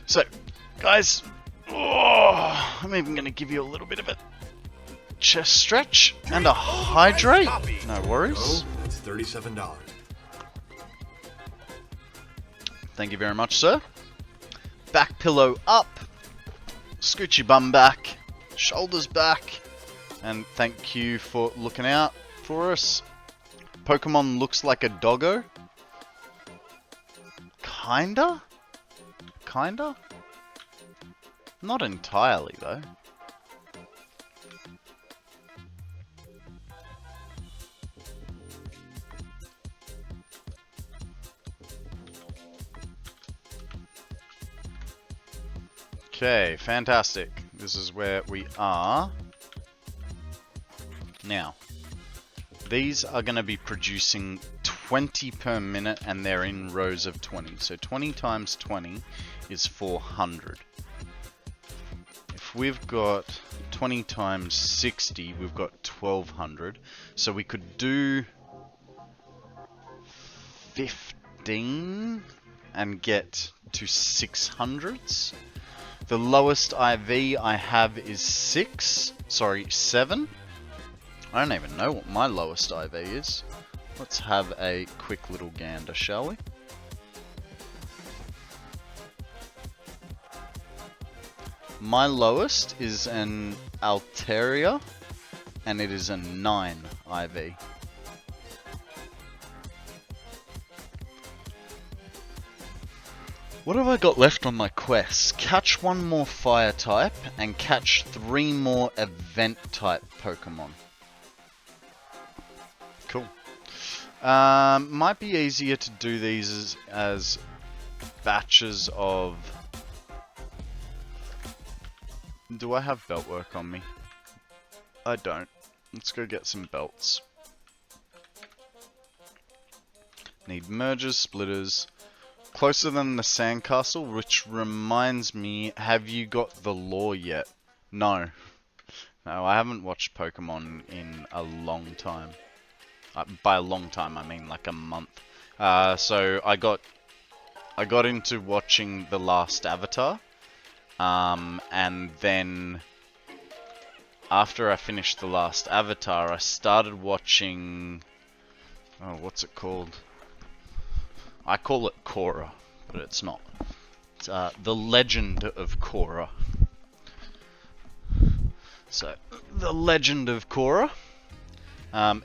Speaker 1: So, guys, I'm even going to give you a little bit of a chest stretch and a hydrate. No worries.
Speaker 2: Oh, that's $37.
Speaker 1: Thank you very much, sir. Back pillow up. Scoot your bum back. Shoulders back. And thank you for looking out for us. Pokemon looks like a doggo. Kinda? Kinda? Not entirely, though. Okay, fantastic. This is where we are. Now, these are going to be producing 20 per minute and they're in rows of 20. So 20 times 20 is 400. If we've got 20 times 60, we've got 1200. So we could do 15 and get to 600s. The lowest IV I have is 7. I don't even know what my lowest IV is. Let's have a quick little gander, shall we? My lowest is an Altaria, and it is a 9 IV. What have I got left on my quests? Catch 1 more fire type and catch 3 more event type Pokemon. Cool. Might be easier to do these as batches of... Do I have belt work on me? I don't. Let's go get some belts. Need mergers, splitters. Closer than the sandcastle, which reminds me, have you got the lore yet? No. No, I haven't watched Pokemon in a long time. By a long time, I mean like a month. So I got into watching The Last Avatar. And then after I finished The Last Avatar, I started watching... Oh, what's it called? I call it Korra, but it's not. It's The Legend of Korra. So, The Legend of Korra.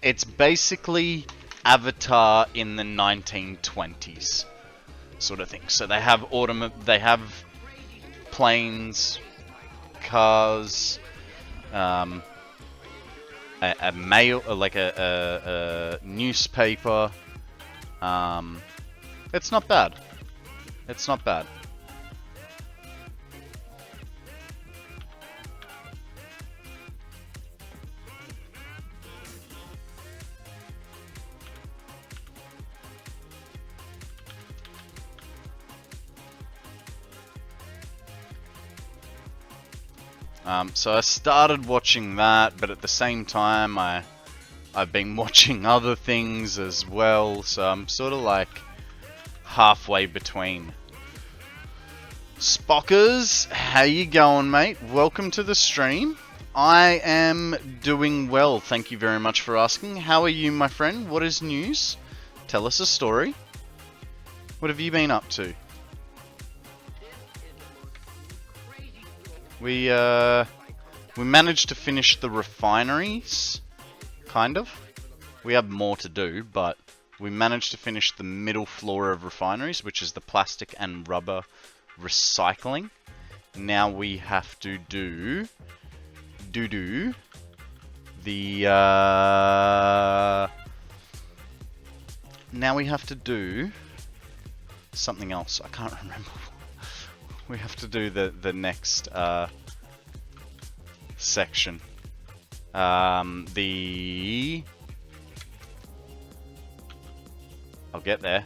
Speaker 1: It's basically Avatar in the 1920s, sort of thing. So they have planes, cars, a mail, like a newspaper. It's not bad. It's not bad. So I started watching that, but at the same time I've been watching other things as well, so I'm sort of like halfway between. Spockers, how you going, mate? Welcome to the stream. I am doing well, thank you very much for asking. How are you, my friend? What is news? Tell us a story. What have you been up to? We managed to finish the refineries, kind of. We have more to do, but we managed to finish the middle floor of refineries, which is the plastic and rubber recycling. Now we have to do the now we have to do something else. I can't remember. We have to do the next section. I'll get there.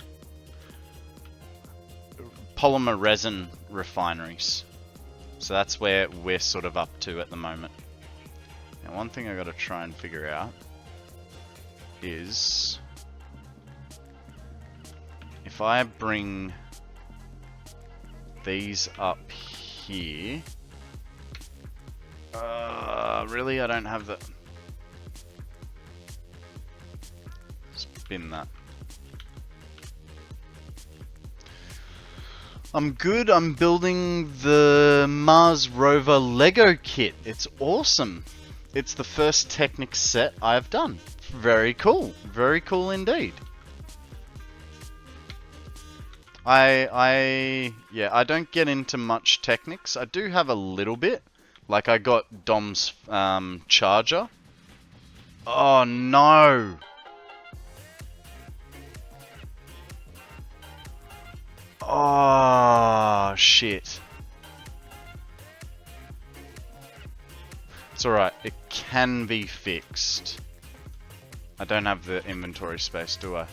Speaker 1: Polymer resin refineries. So that's where we're sort of up to at the moment. Now, one thing I got to try and figure out is if I bring these up here. Really? I don't have the... Spin that. I'm good. I'm building the Mars rover Lego kit. It's awesome. It's the first Technic set I've done. Very cool. Very cool indeed. I don't get into much Technics. I do have a little bit. Like I got Dom's charger. Oh no. Oh shit. It's alright. It can be fixed. I don't have the inventory space, do I?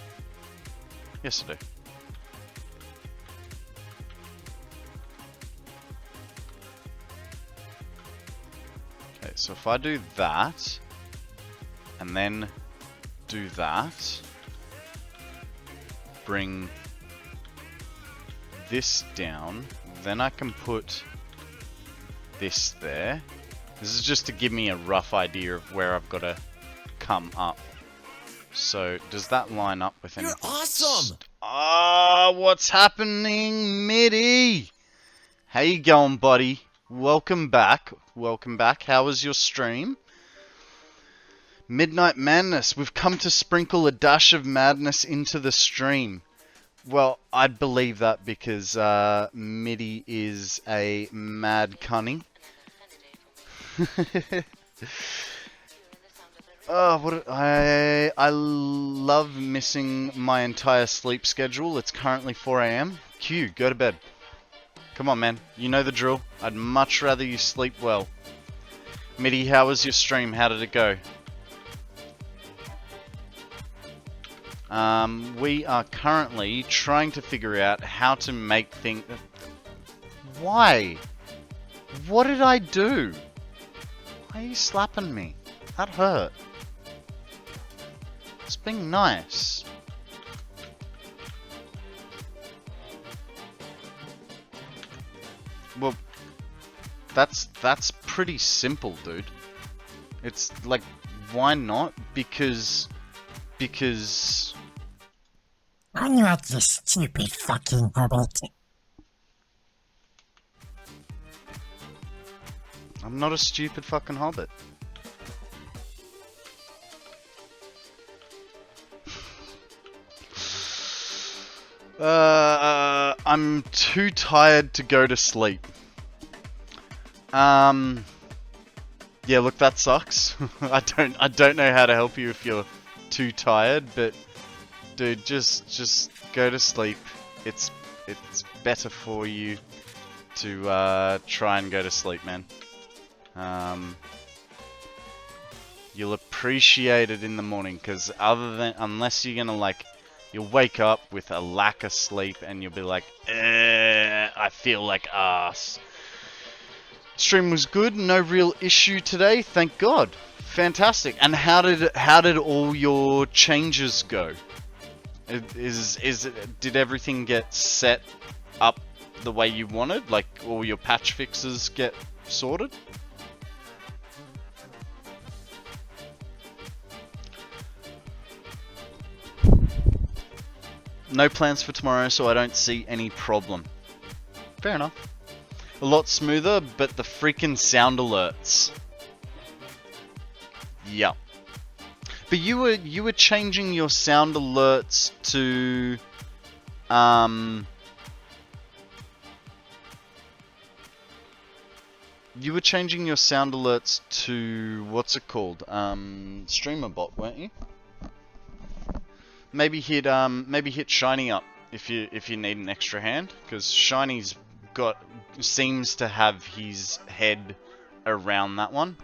Speaker 1: Yes, I do. Okay, so if I do that, and then do that, bring this down, then I can put this there. This is just to give me a rough idea of where I've got to come up. So, does that line up with anything?
Speaker 11: You're awesome!
Speaker 1: Ah, what's happening, Mitty? How you going, buddy? Welcome back. Welcome back. How was your stream? Midnight Madness. We've come to sprinkle a dash of madness into the stream. Well, I'd believe that because Mitty is a mad cunning. Oh, I love missing my entire sleep schedule. It's currently 4 AM. Q, go to bed. Come on, man. You know the drill. I'd much rather you sleep well. Mitty, how was your stream? How did it go? We are currently trying to figure out how to make things... Why? What did I do? Why are you slapping me? That hurt. It's being nice. Well, that's pretty simple, dude. It's like, why not? Because...
Speaker 11: I'm not this stupid fucking hobbit.
Speaker 1: I'm not a stupid fucking hobbit. I'm too tired to go to sleep. Yeah, look, that sucks. I don't know how to help you if you're too tired, but dude, just go to sleep. It's better for you to try and go to sleep, man. You'll appreciate it in the morning, because unless you're gonna like, you'll wake up with a lack of sleep and you'll be like, I feel like ass. Stream was good, no real issue today, thank God. Fantastic. And how did all your changes go? Did everything get set up the way you wanted? Like all your patch fixes get sorted? No plans for tomorrow, so I don't see any problem. Fair enough. a lot smoother, but the freaking sound alerts. Yep. But you were changing your sound alerts to you were changing your sound alerts to what's it called? StreamerBot, weren't you? Maybe hit Shiny up if you need an extra hand, because Shiny's seems to have his head around that one.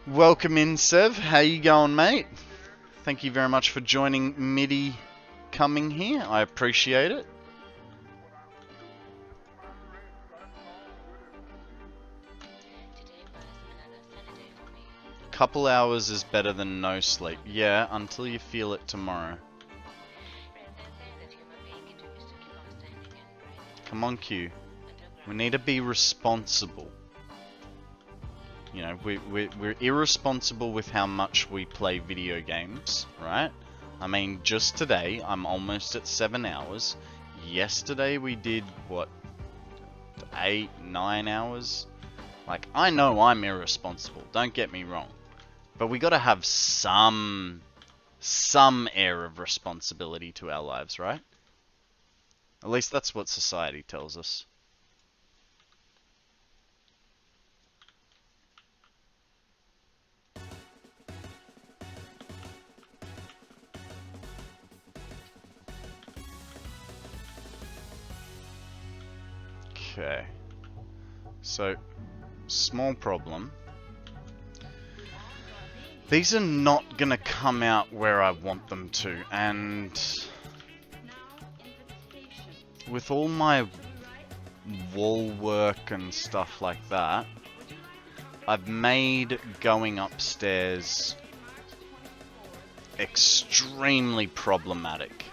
Speaker 1: Welcome in, Sev. How you going, mate? Thank you very much for joining MIDI coming here. I appreciate it. Couple hours is better than no sleep. Yeah, until you feel it tomorrow. Come on, Q. We need to be responsible. You know, we're irresponsible with how much we play video games, right? I mean, just today, I'm almost at 7 hours. Yesterday we did, what, 8, 9 hours? Like, I know I'm irresponsible, don't get me wrong. But we gotta have some air of responsibility to our lives, right? At least that's what society tells us. Okay. So, small problem. These are not gonna come out where I want them to, and with all my wall work and stuff like that, I've made going upstairs extremely problematic.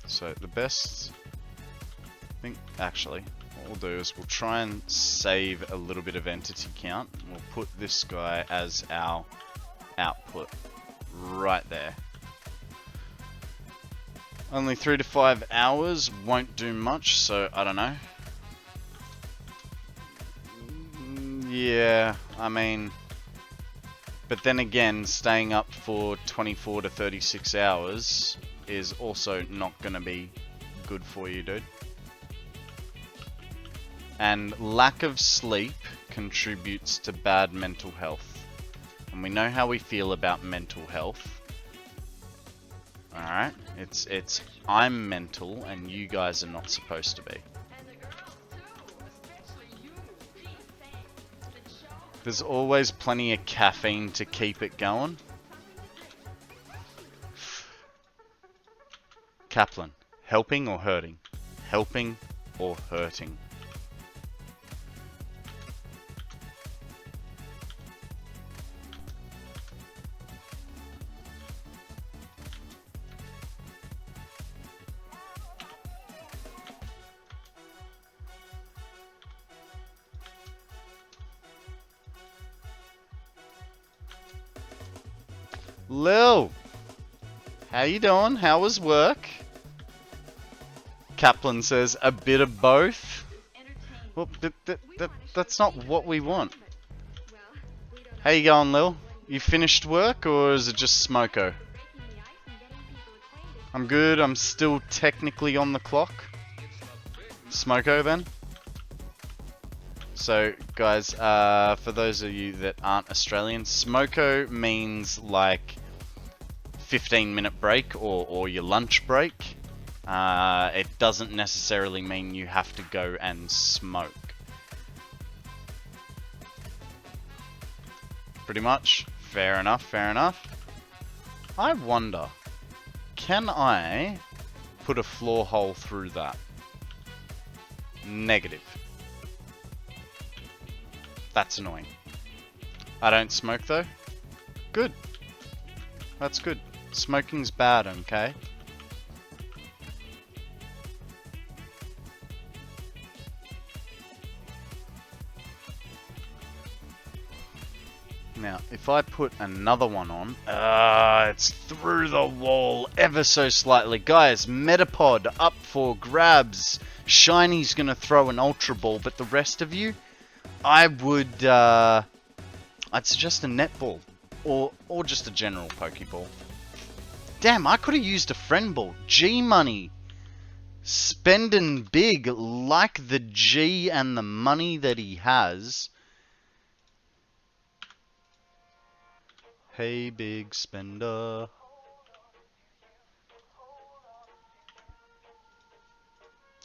Speaker 1: So the best thing, actually, what we'll do is we'll try and save a little bit of entity count. We'll put this guy as our output right there. Only 3 to 5 hours won't do much, so I don't know. Yeah, I mean, but then again, staying up for 24 to 36 hours is also not going to be good for you, dude. And lack of sleep contributes to bad mental health. And we know how we feel about mental health. Alright? It's I'm mental and you guys are not supposed to be. There's always plenty of caffeine to keep it going. Kaplan, helping or hurting? Helping or hurting? Lil, how you doing? How was work? Kaplan says a bit of both. Well, that's not what we want. How you going, Lil? You finished work, or is it just smoko? I'm good. I'm still technically on the clock. Smoko, then. So, guys, for those of you that aren't Australian, smoko means like 15-minute break or your lunch break. It doesn't necessarily mean you have to go and smoke. Pretty much. Fair enough, fair enough. I wonder, can I put a floor hole through that? Negative. That's annoying. I don't smoke though. Good. That's good. Smoking's bad, okay? Now, if I put another one on, it's through the wall ever so slightly. Guys, Metapod up for grabs. Shiny's gonna throw an Ultra Ball, but the rest of you, I would, I'd suggest a netball or just a general Pokeball. Damn, I could have used a friend ball. G-Money. Spending big like the G and the money that he has. Hey, big spender.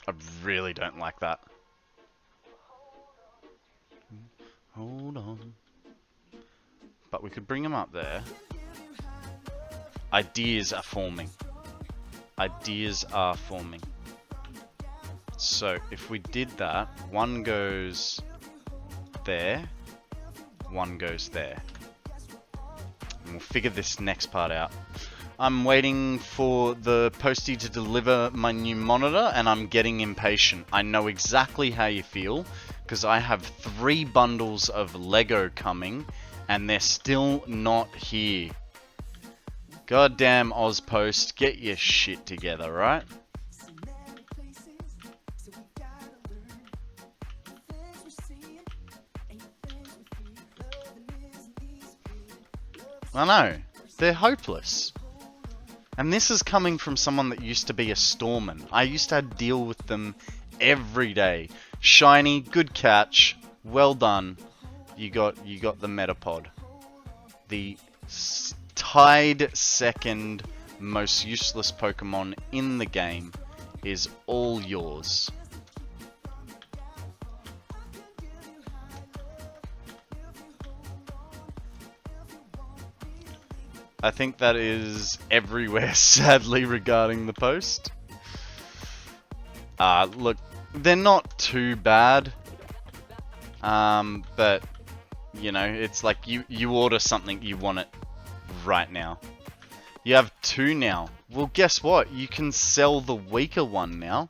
Speaker 1: I really don't like that. Hold on. But we could bring him up there. Ideas are forming. Ideas are forming. So, if we did that, one goes there, one goes there. And we'll figure this next part out. I'm waiting for the postie to deliver my new monitor, and I'm getting impatient. I know exactly how you feel, because I have 3 bundles of Lego coming, and they're still not here. Goddamn Ozpost, get your shit together, right? I know, they're hopeless. And this is coming from someone that used to be a storeman. I used to deal with them every day. Shiny, good catch, well done. You got the Metapod. The tied second most useless Pokemon in the game is all yours. I think that is everywhere, sadly, regarding the post. Look, they're not too bad. But, you know, it's like you order something, you want it right now. You have 2 now. Well, guess what? You can sell the weaker one now.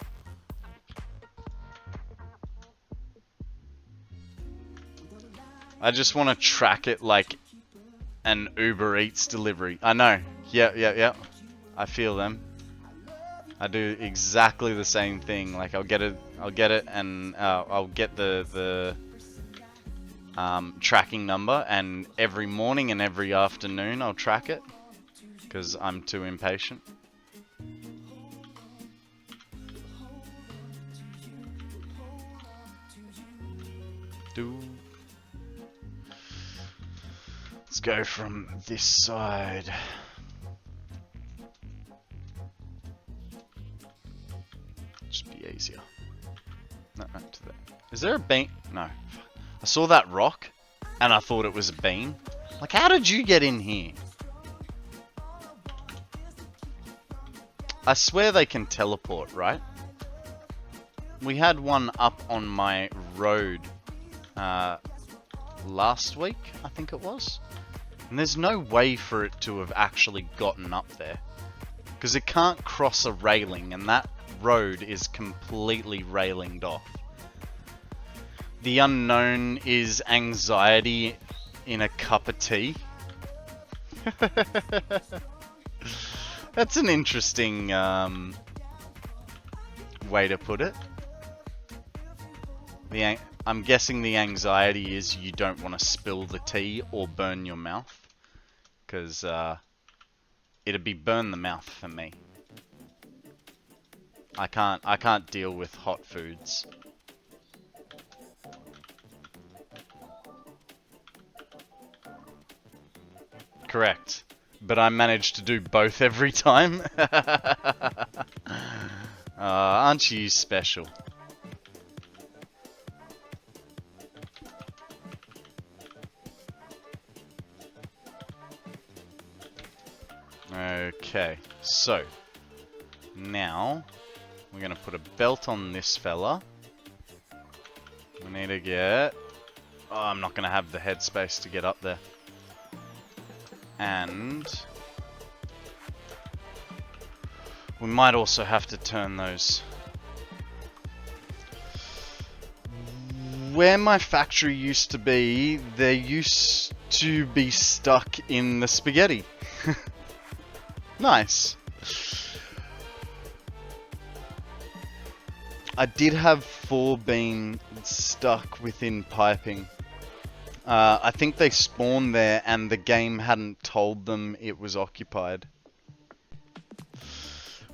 Speaker 1: I just want to track it like an Uber Eats delivery. I know. Yeah. I feel them. I do exactly the same thing. Like I'll get it, and I'll get the tracking number, and every morning and every afternoon I'll track it because I'm too impatient. Let's go from this side. Just be easier. No, to that. Is there a bean? No. I saw that rock, and I thought it was a bean. Like, how did you get in here? I swear they can teleport, right? We had one up on my road last week, I think it was. And there's no way for it to have actually gotten up there. Because it can't cross a railing, and that road is completely railinged off. The unknown is anxiety in a cup of tea. That's an interesting way to put it. I'm guessing the anxiety is you don't want to spill the tea or burn your mouth. Because it'd be burn the mouth for me. I can't deal with hot foods. Correct. But I managed to do both every time. Aren't you special? Okay, so now we're gonna put a belt on this fella. We need to get... Oh, I'm not gonna have the headspace to get up there. And we might also have to turn those. Where my factory used to be, there used to be stuck in the spaghetti. Nice. I did have 4 being stuck within piping. I think they spawned there and the game hadn't told them it was occupied.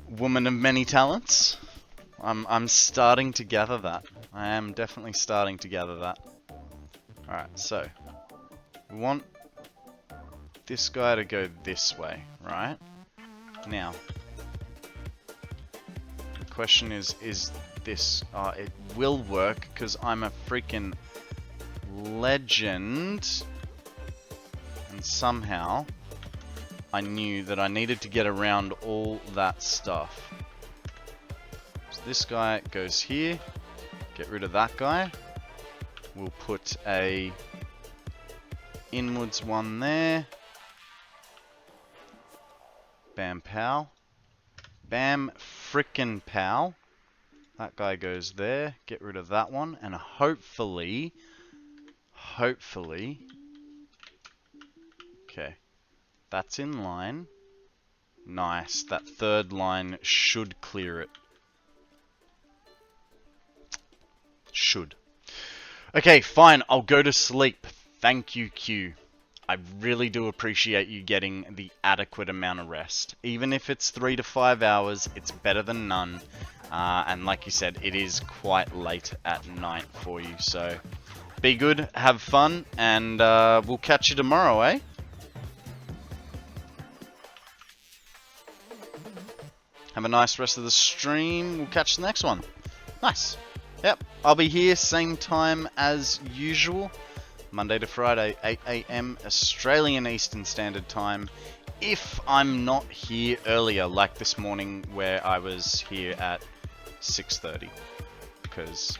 Speaker 1: Woman of many talents. I'm starting to gather that. I am definitely starting to gather that. Alright, so we want this guy to go this way, right? Now, the question is this, it will work because I'm a freaking legend, and somehow I knew that I needed to get around all that stuff. So this guy goes here, get rid of that guy. We'll put a inwards one there. Bam pow. Bam frickin' pow. That guy goes there. Get rid of that one. And hopefully... Okay. That's in line. Nice. That third line should clear it. Should. Okay, fine. I'll go to sleep. Thank you, Q. I really do appreciate you getting the adequate amount of rest. Even if it's 3 to 5 hours, it's better than none. And like you said, it is quite late at night for you. So be good, have fun, and we'll catch you tomorrow, eh? Have a nice rest of the stream. We'll catch the next one. Nice. Yep, I'll be here same time as usual. Monday to Friday, 8 AM Australian Eastern Standard Time. If I'm not here earlier, like this morning where I was here at 6:30. Because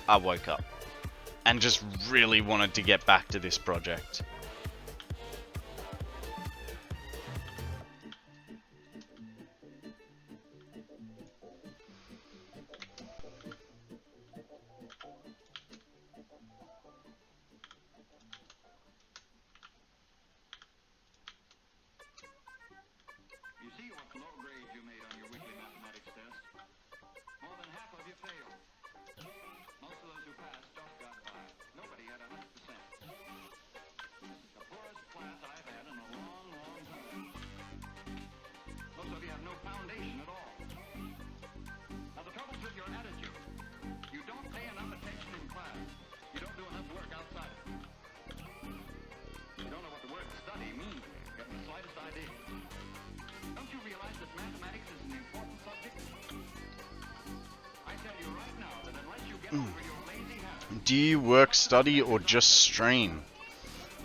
Speaker 1: I woke up and just really wanted to get back to this project. Do you work, study, or just stream?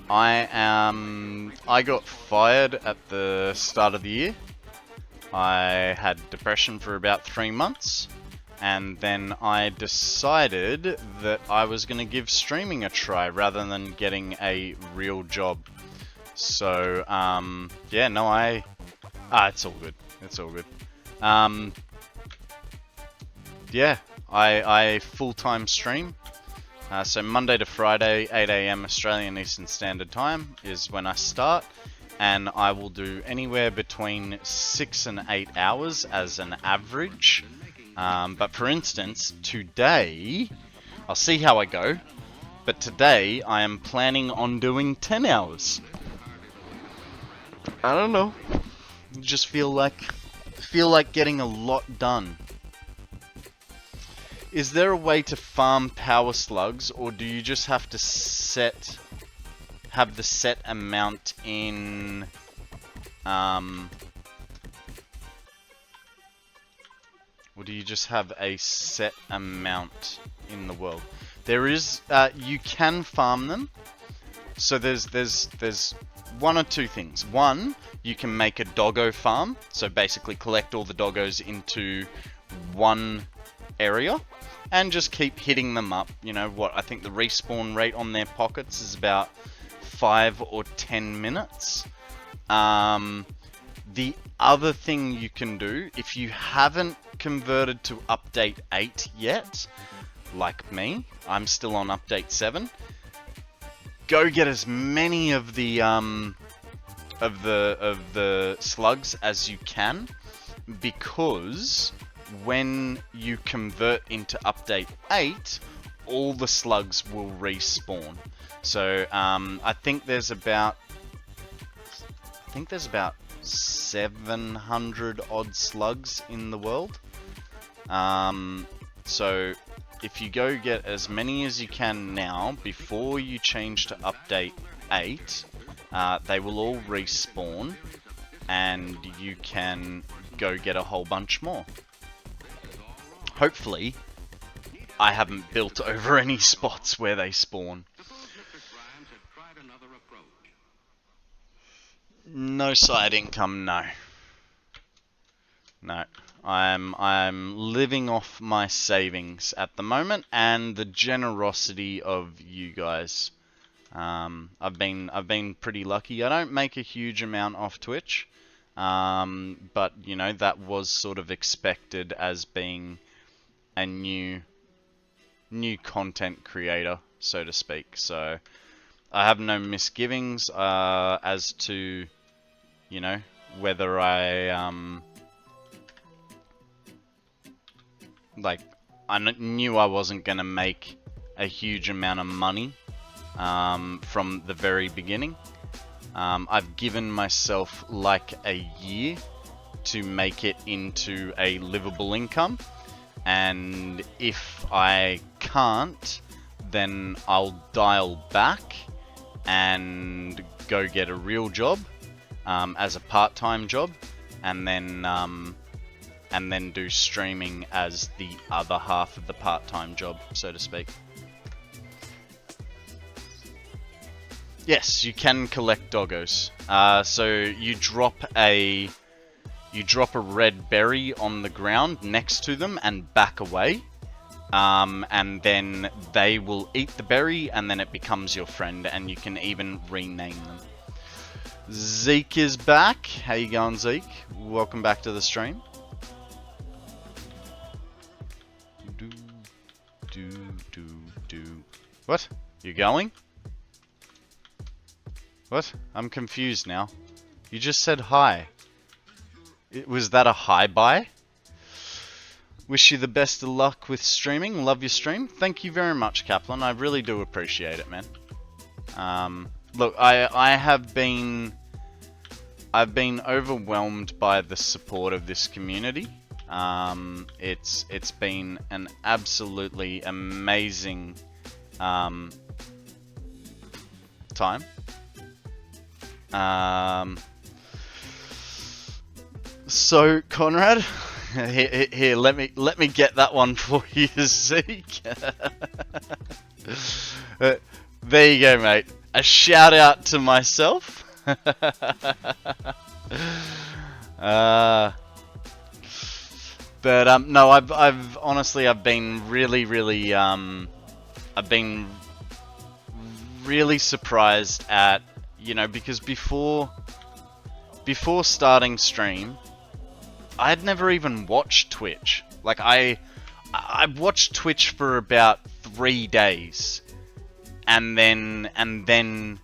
Speaker 1: I got fired at the start of the year. I had depression for about 3 months, and then I decided that I was going to give streaming a try rather than getting a real job. So, yeah, no, it's all good. It's all good. Yeah, I full-time stream. So Monday to Friday, 8 AM Australian Eastern Standard Time is when I start, and I will do anywhere between 6 and 8 hours as an average. But for instance, today, I'll see how I go, but today I am planning on doing 10 hours. I don't know. Just feel like getting a lot done. Is there a way to farm power slugs, or do you just have to have the set amount in, or do you just have a set amount in the world? There is, you can farm them. So there's one or two things. One, you can make a doggo farm. So basically collect all the doggos into one area and just keep hitting them up. You know what, I think the respawn rate on their pockets is about 5 or 10 minutes. The other thing you can do, if you haven't converted to update 8 yet, like me, I'm still on update 7, go get as many of the slugs as you can, because when you convert into update 8, all the slugs will respawn. So I think there's about 700 odd slugs in the world. So if you go get as many as you can now before you change to update 8, they will all respawn and you can go get a whole bunch more. Hopefully I haven't built over any spots where they spawn. No side income, no. No. I'm living off my savings at the moment and the generosity of you guys. I've been pretty lucky. I don't make a huge amount off Twitch, but you know, that was sort of expected as being a new content creator, so to speak. So I have no misgivings as to, you know, whether I like, I knew I wasn't gonna make a huge amount of money from the very beginning. I've given myself like a year to make it into a livable income, and if I can't, then I'll dial back and go get a real job as a part-time job, and then do streaming as the other half of the part-time job, so to speak. Yes, you can collect doggos. So you drop a red berry on the ground next to them and back away, and then they will eat the berry, and then it becomes your friend, and you can even rename them. Zeke is back. How you going, Zeke? Welcome back to the stream. What? You going? What? I'm confused now. You just said hi. Was that a hi bye? Wish you the best of luck with streaming. Love your stream. Thank you very much, Kaplan. I really do appreciate it, man. Look, I've been overwhelmed by the support of this community. It's been an absolutely amazing time. So Konrad, here, let me get that one for you, Zeke. There you go, mate. A shout out to myself. But no, I've honestly been really surprised at, you know, because before starting stream, I had never even watched Twitch. Like I watched Twitch for about 3 days, and then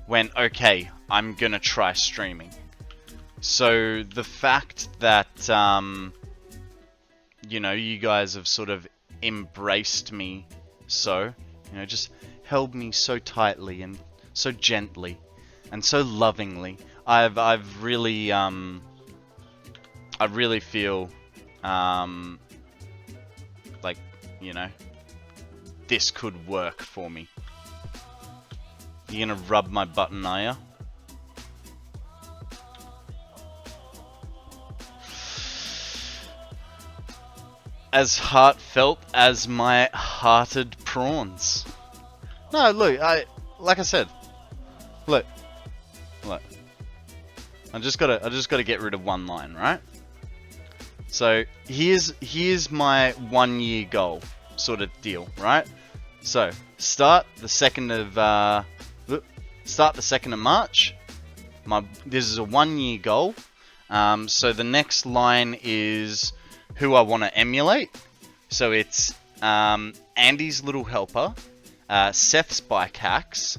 Speaker 1: went, okay, I'm gonna try streaming. So the fact that you know, you guys have sort of embraced me, so, you know, just held me so tightly and so gently and so lovingly. I've really I really feel like, you know, this could work for me. You gonna rub my button, are ya? As heartfelt as my hearted prawns. No, look, like I said, look. I just gotta get rid of one line, right? So here's my 1 year goal sort of deal, right? So start the 2nd of March. This is a 1 year goal. So the next line is who I want to emulate. So it's Andy's Little Helper, Seth's Bike Hacks,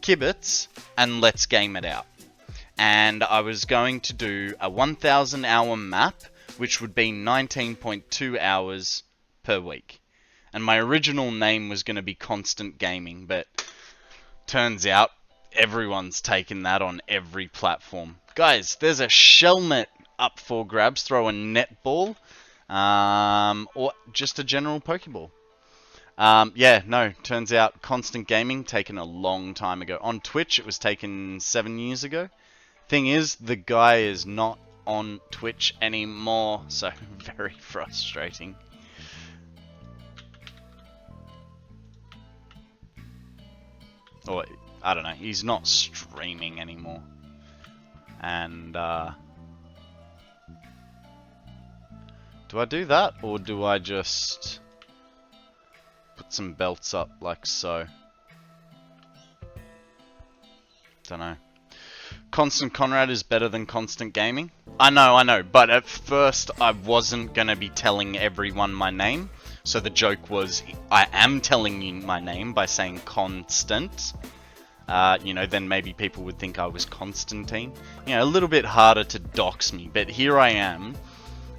Speaker 1: ImKibitz and let's game it out. And I was going to do a 1,000 hour map, which would be 19.2 hours per week. And my original name was going to be Constant Gaming, but turns out everyone's taken that on every platform. Guys, there's a Shellmet up for grabs. Throw a netball, or just a general Pokeball. Yeah, no, turns out Constant Gaming taken a long time ago. On Twitch, it was taken 7 years ago. Thing is, the guy is not on Twitch anymore, so very frustrating. Or, I don't know, he's not streaming anymore. And, do I do that, or do I just put some belts up like so? Don't know. KonstantKonrad is better than Constant Gaming. I know, but at first I wasn't gonna be telling everyone my name. So the joke was, I am telling you my name by saying Constant. You know, then maybe people would think I was Constantine. You know, a little bit harder to dox me, but here I am,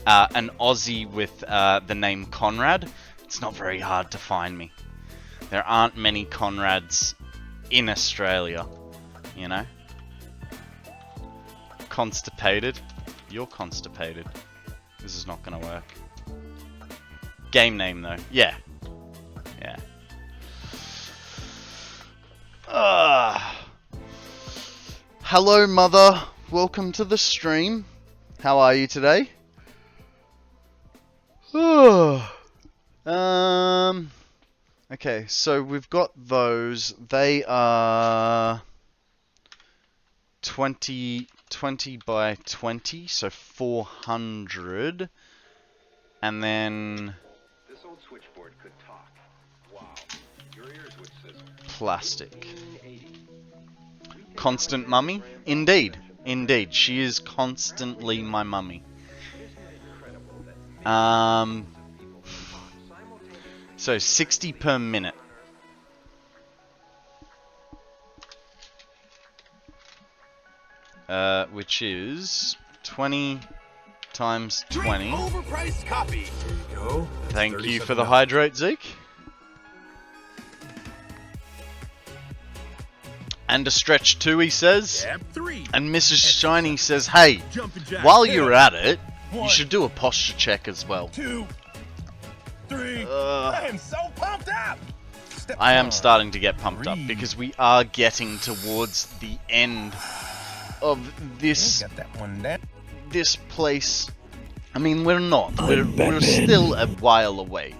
Speaker 1: an Aussie with the name Konrad. It's not very hard to find me. There aren't many Konrads in Australia, you know? Constipated? You're constipated. This is not gonna work. Game name though. Yeah. Yeah. Hello mother. Welcome to the stream. How are you today? Okay, so we've got those. They are 20 by 20, so 400. And then
Speaker 8: This old switchboard could talk. Wow. Your ears would sizzle.
Speaker 1: plastic. Constant mummy? Indeed. Indeed. She is constantly my mummy. So 60 per minute. Which is 20 times 20.
Speaker 2: Overpriced copy. There you go.
Speaker 1: Thank you for the hydrate, Zeke. And a stretch too, he says.
Speaker 2: Tab 3.
Speaker 1: And Mrs. Shiny says, hey,
Speaker 2: Jumping jack.
Speaker 1: while you're at it, you
Speaker 2: 1,
Speaker 1: should do a posture check as well.
Speaker 2: 2, 3. I am so pumped up.
Speaker 1: I am starting to get pumped up because we are getting towards the end of this
Speaker 2: Got that one down.
Speaker 1: this place. I mean, we're not. We're still a while away.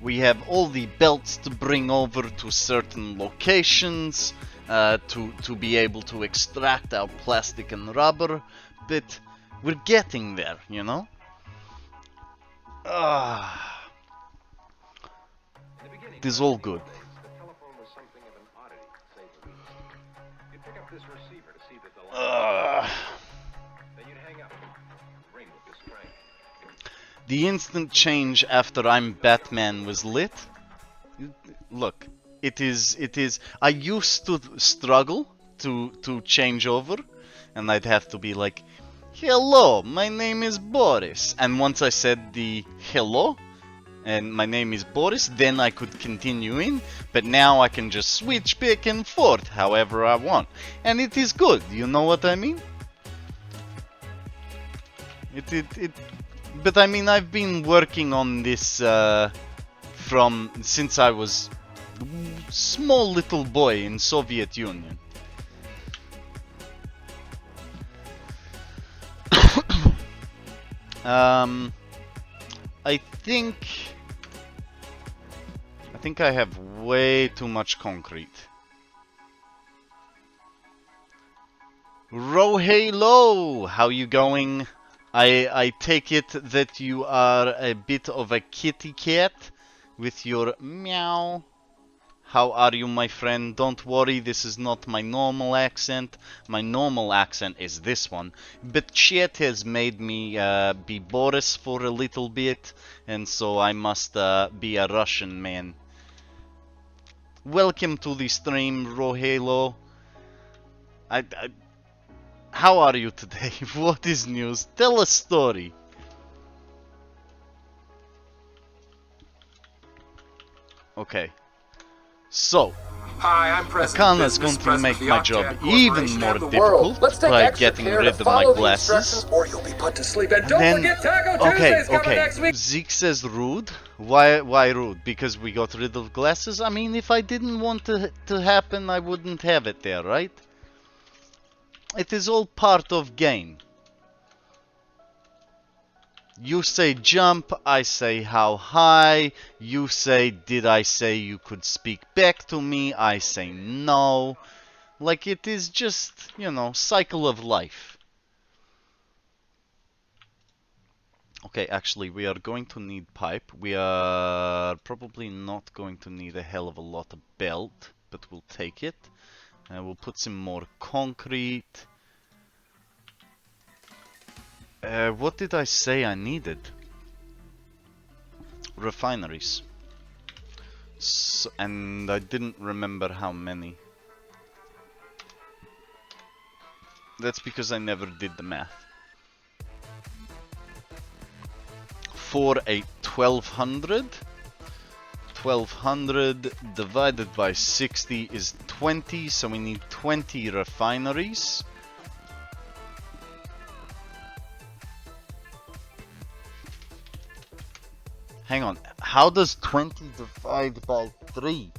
Speaker 1: We have all the belts to bring over to certain locations to be able to extract our plastic and rubber, but we're getting there, you know? It is all good.
Speaker 8: The telephone was something of an oddity, to say the least. You'd pick up this receiver to see that the line. Then you'd hang up. Ring with this crank.
Speaker 1: The instant change after I'm Batman was lit. Look, it is. I used to struggle to change over, and I'd have to be like, hello, my name is Boris. And once I said the hello, and my name is Boris, then I could continue in. But now I can just switch back and forth however I want. And it is good, you know what I mean? But I mean, I've been working on this since I was small little boy in Soviet Union. I think I have way too much concrete. Rohelo, how you going? I take it that you are a bit of a kitty cat with your meow. How are you, my friend? Don't worry, this is not my normal accent. My normal accent is this one. But chat has made me be Boris for a little bit, and so I must be a Russian man. Welcome to the stream, Rohelo. How are you today? What is news? Tell a story. Okay. So,
Speaker 3: Hi, I'm President
Speaker 1: Akana's
Speaker 3: Business,
Speaker 1: going to
Speaker 3: President
Speaker 1: make
Speaker 3: of the
Speaker 1: my job
Speaker 3: Octane
Speaker 1: even
Speaker 3: Corporation
Speaker 1: more
Speaker 3: and the world.
Speaker 1: difficult
Speaker 3: Let's take
Speaker 1: by
Speaker 3: extra
Speaker 1: getting
Speaker 3: care to
Speaker 1: rid of my
Speaker 3: follow the
Speaker 1: glasses.
Speaker 3: instructions or you'll be put to sleep. And
Speaker 1: And
Speaker 3: don't
Speaker 1: then,
Speaker 3: forget Taco
Speaker 1: okay,
Speaker 3: Tuesday's coming next week.
Speaker 1: Zeke says rude. Why rude? Because we got rid of glasses? I mean, if I didn't want to happen, I wouldn't have it there, right? It is all part of game. You say jump, I say how high. You say, did I say you could speak back to me? I say no. Like, it is just, you know, cycle of life. Okay, actually, we are going to need pipe. We are probably not going to need a hell of a lot of belt, but we'll take it. And we'll put some more concrete. What did I say I needed? Refineries. So, and I didn't remember how many. That's because I never did the math. For a 1200 divided by 60 is 20, so we need 20 refineries. Hang on, how does 20 divide by 3?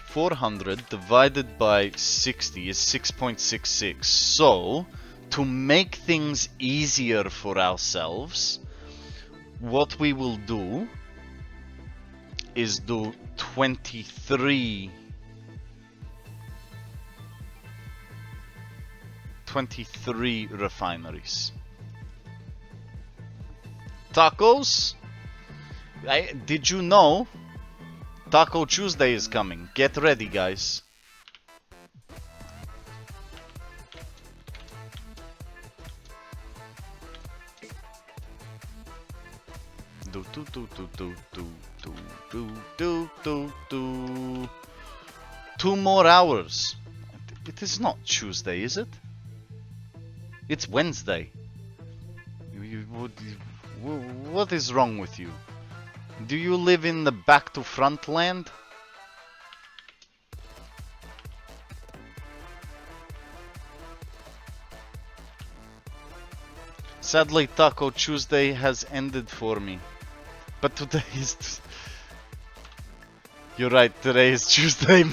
Speaker 1: $400 divided by 60 is 6.66. So, to make things easier for ourselves, what we will do is do 23 refineries. Tacos? Did you know Taco Tuesday is coming? Get ready, guys. Do do do do do do do do do do. 2 more hours. It is not Tuesday, is it? It's Wednesday. What is wrong with you? Do you live in the back to front land? Sadly, Taco Tuesday has ended for me. But today is... You're right, today is Tuesday.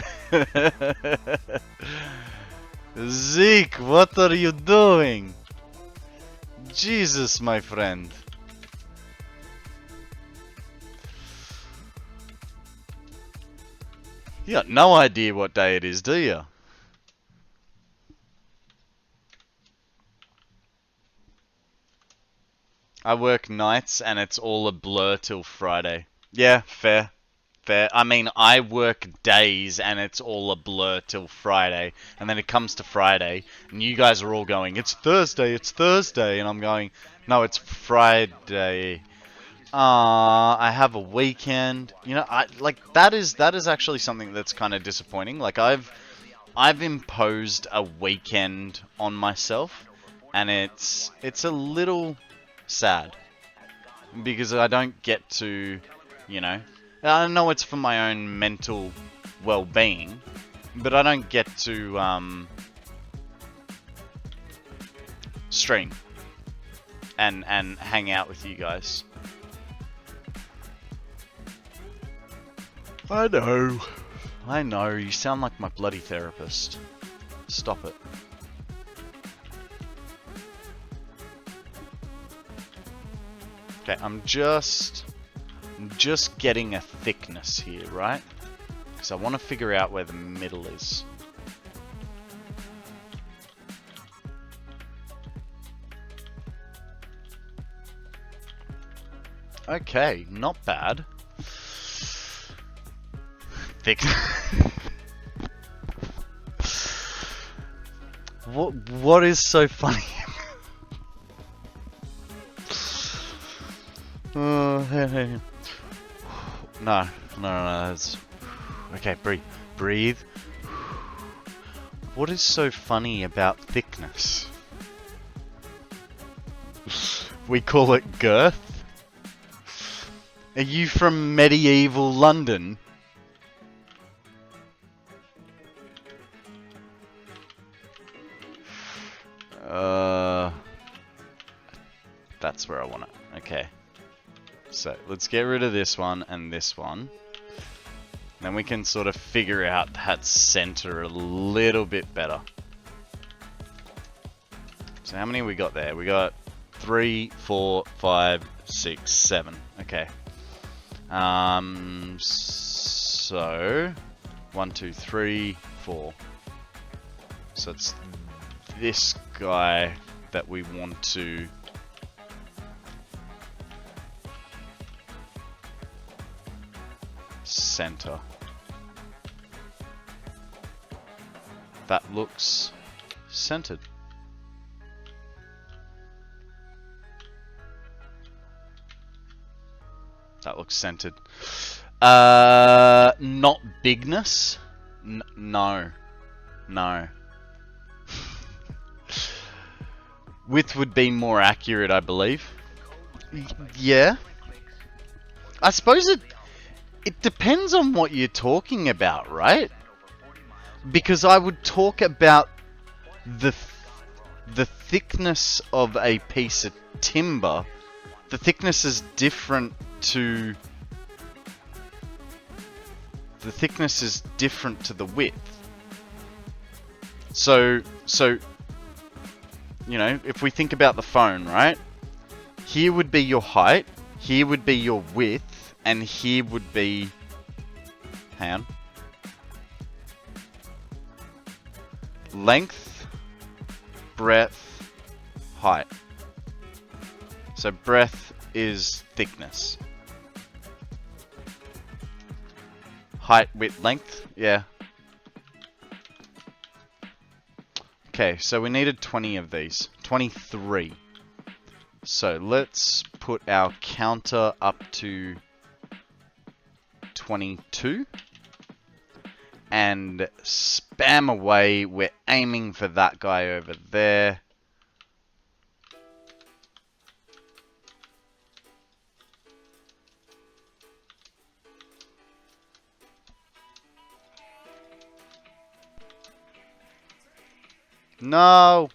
Speaker 1: Zeke, what are you doing? Jesus, my friend. You got no idea what day it is, do you? I work nights and it's all a blur till Friday. Yeah, fair. Fair. I mean, I work days and it's all a blur till Friday. And then it comes to Friday and you guys are all going, it's Thursday, and I'm going, no, it's Friday. I have a weekend. You know, that is actually something that's kind of disappointing. Like I've imposed a weekend on myself, and it's a little sad because I don't get to, you know, I know it's for my own mental well-being, but I don't get to stream and hang out with you guys. I know, you sound like my bloody therapist. Stop it. Okay, I'm just getting a thickness here, right? Because I want to figure out where the middle is. Okay, not bad. Thick. What is so funny? No, No, that's... Okay, breathe. What is so funny about thickness? We call it girth? Are you from medieval London? That's where I want it. Okay. So, let's get rid of this one and this one. Then we can sort of figure out that center a little bit better. So how many we got there? We got 3, 4, 5, 6, 7. Okay. So 1, 2, 3, 4. So it's this guy that we want to center. That looks centered. That looks centered. Not bigness? No. No. Width would be more accurate, I believe. Yeah. I suppose it depends on what you're talking about, right? Because I would talk about the thickness of a piece of timber. The thickness is different to the width. So you know, if we think about the phone, right? Here would be your height, here would be your width, and here would be, hang on, length, breadth, height. So breadth is thickness. Height, width, length, yeah. Okay, so we needed 20 of these. 23. So let's put our counter up to 22. And spam away. We're aiming for that guy over there. No!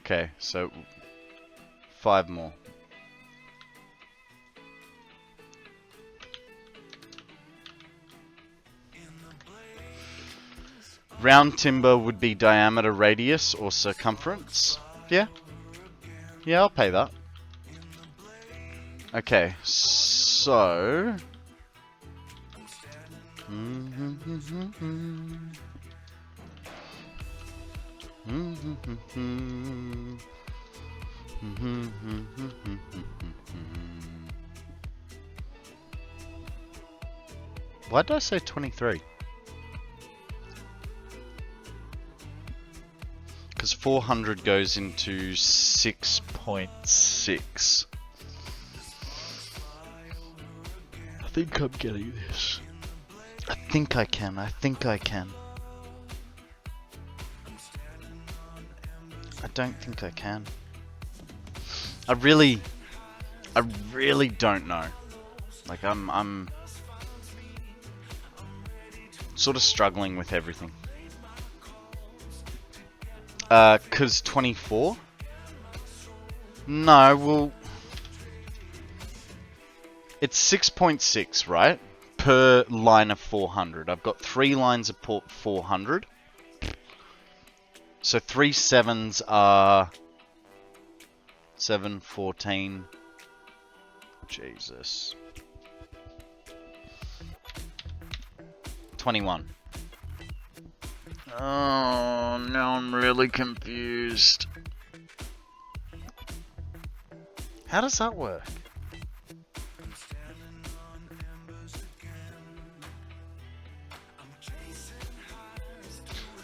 Speaker 1: Okay, so 5 more. Round timber would be diameter, radius, or circumference. Yeah? Yeah, I'll pay that. Okay, so... Why did I say 23? Because 400 goes into 6.6. I think I'm getting this. I think I can. I don't think I can. I really don't know. Like I'm sort of struggling with everything. 'Cause 24? No, well, it's 6.6, right? Per line of 400. I've got 3 lines of 400. So 3 sevens are 7, 14. Jesus. 21. Oh, now I'm really confused. How does that work?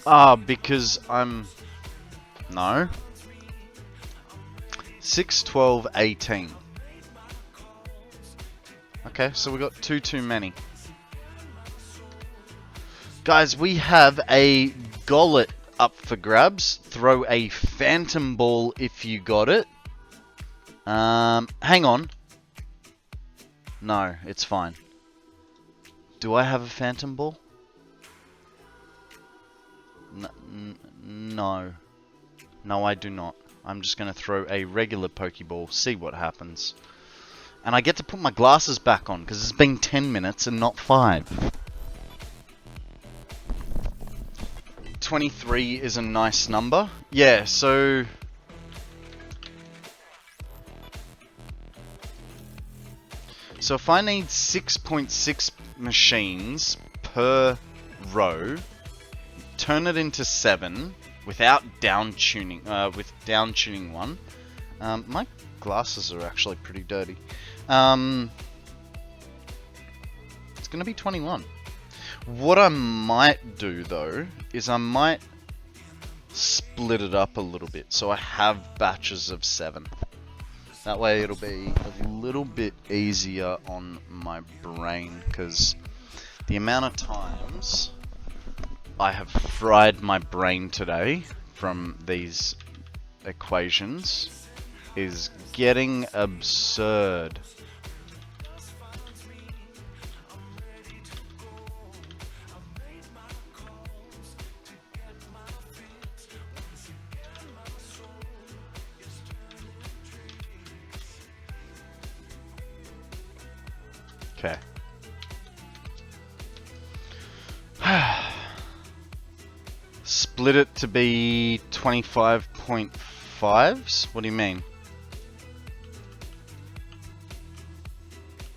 Speaker 1: Ah, because I'm... No. 6, 12, 18. Okay, so we got two too many. Guys, we have a gullet up for grabs. Throw a phantom ball if you got it. Hang on. No, it's fine. Do I have a phantom ball? No. No, I do not. I'm just going to throw a regular Pokeball, see what happens. And I get to put my glasses back on, because it's been 10 minutes and not 5. 23 is a nice number. Yeah, so... So if I need 6.6 machines per row, turn it into 7 without down tuning, with down tuning 1. My glasses are actually pretty dirty. It's gonna be 21. What I might do though is I might split it up a little bit so I have batches of 7. That way it'll be a little bit easier on my brain, because the amount of times I have fried my brain today from these equations is getting absurd. Okay. Split it to be 25.5s? What do you mean?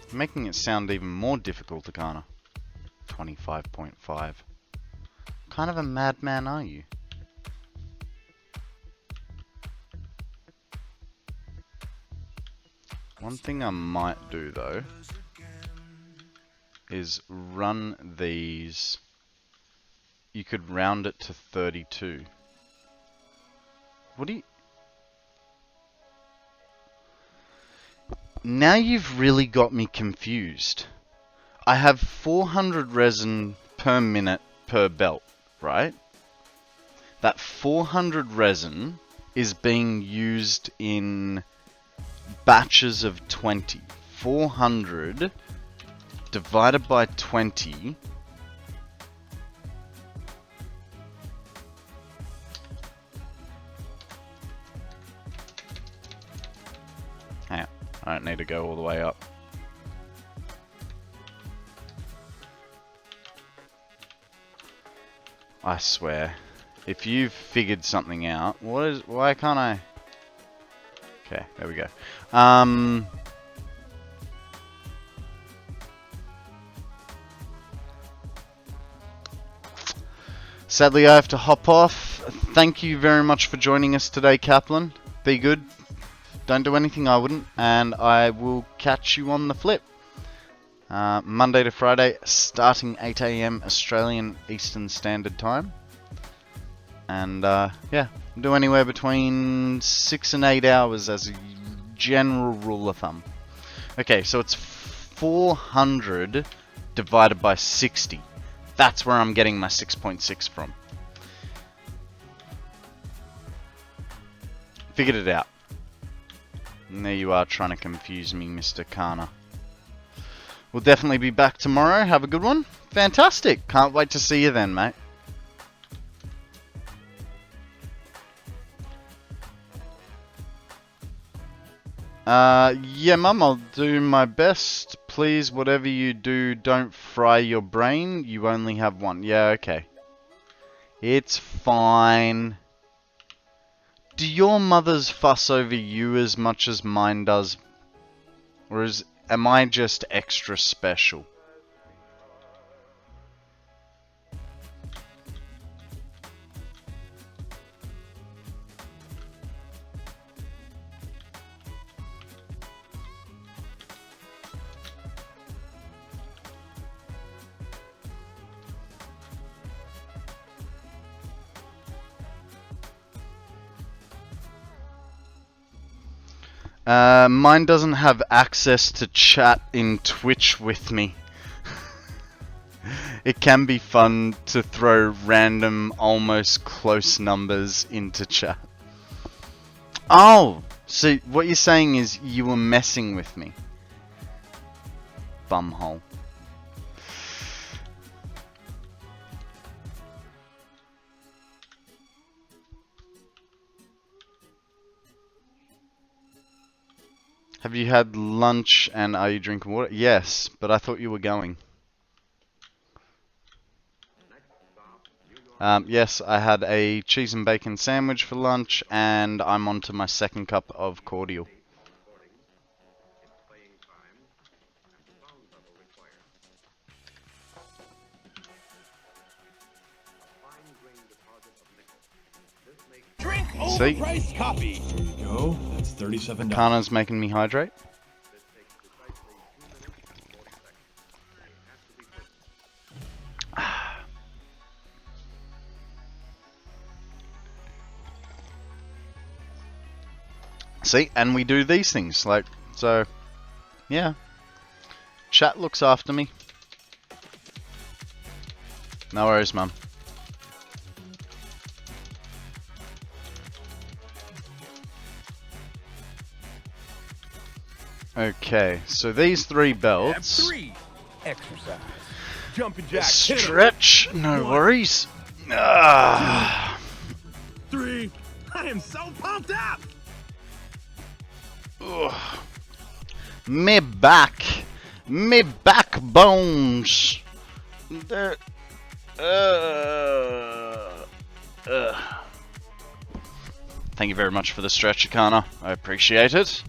Speaker 1: You're making it sound even more difficult, Akana. 25.5. What kind of a madman are you? One thing I might do though is run these. You could round it to 32. What do you... Now you've really got me confused. I have 400 resin per minute per belt, right? That 400 resin is being used in batches of 20. 400 divided by 20 I don't need to go all the way up. I swear, if you've figured something out, why can't I? Okay, there we go. Sadly, I have to hop off. Thank you very much for joining us today, Kaplan. Be good. Don't do anything I wouldn't. And I will catch you on the flip. Monday to Friday, starting 8 AM Australian Eastern Standard Time. And yeah, do anywhere between 6 and 8 hours as a general rule of thumb. Okay, so it's 400 divided by 60. That's where I'm getting my 6.6 from. Figured it out. And there you are trying to confuse me, Mr. Kana. We'll definitely be back tomorrow. Have a good one. Fantastic. Can't wait to see you then, mate. Yeah, Mum, I'll do my best. Please, whatever you do, don't fry your brain. You only have one. Yeah, okay. It's fine. Do your mothers fuss over you as much as mine does? Or am I just extra special? Mine doesn't have access to chat in Twitch with me. It can be fun to throw random, almost close numbers into chat. Oh! So what you're saying is you were messing with me. Bumhole. Have you had lunch and are you drinking water? Yes, but I thought you were going. Yes, I had a cheese and bacon sandwich for lunch and I'm on to my second cup of cordial.
Speaker 2: Drink
Speaker 1: See?
Speaker 2: overpriced copy. There you go. That's $37.
Speaker 1: Kana's making me hydrate. See, and we do these things, like, so, yeah. Chat looks after me. No worries, Mum. Okay, so these three belts.
Speaker 2: Three. Exercise. Jumping jack.
Speaker 1: Stretch, no worries. Ah.
Speaker 2: 3. I am so pumped up.
Speaker 1: Ugh. Me backbones. Thank you very much for the stretch, Kana. I appreciate it.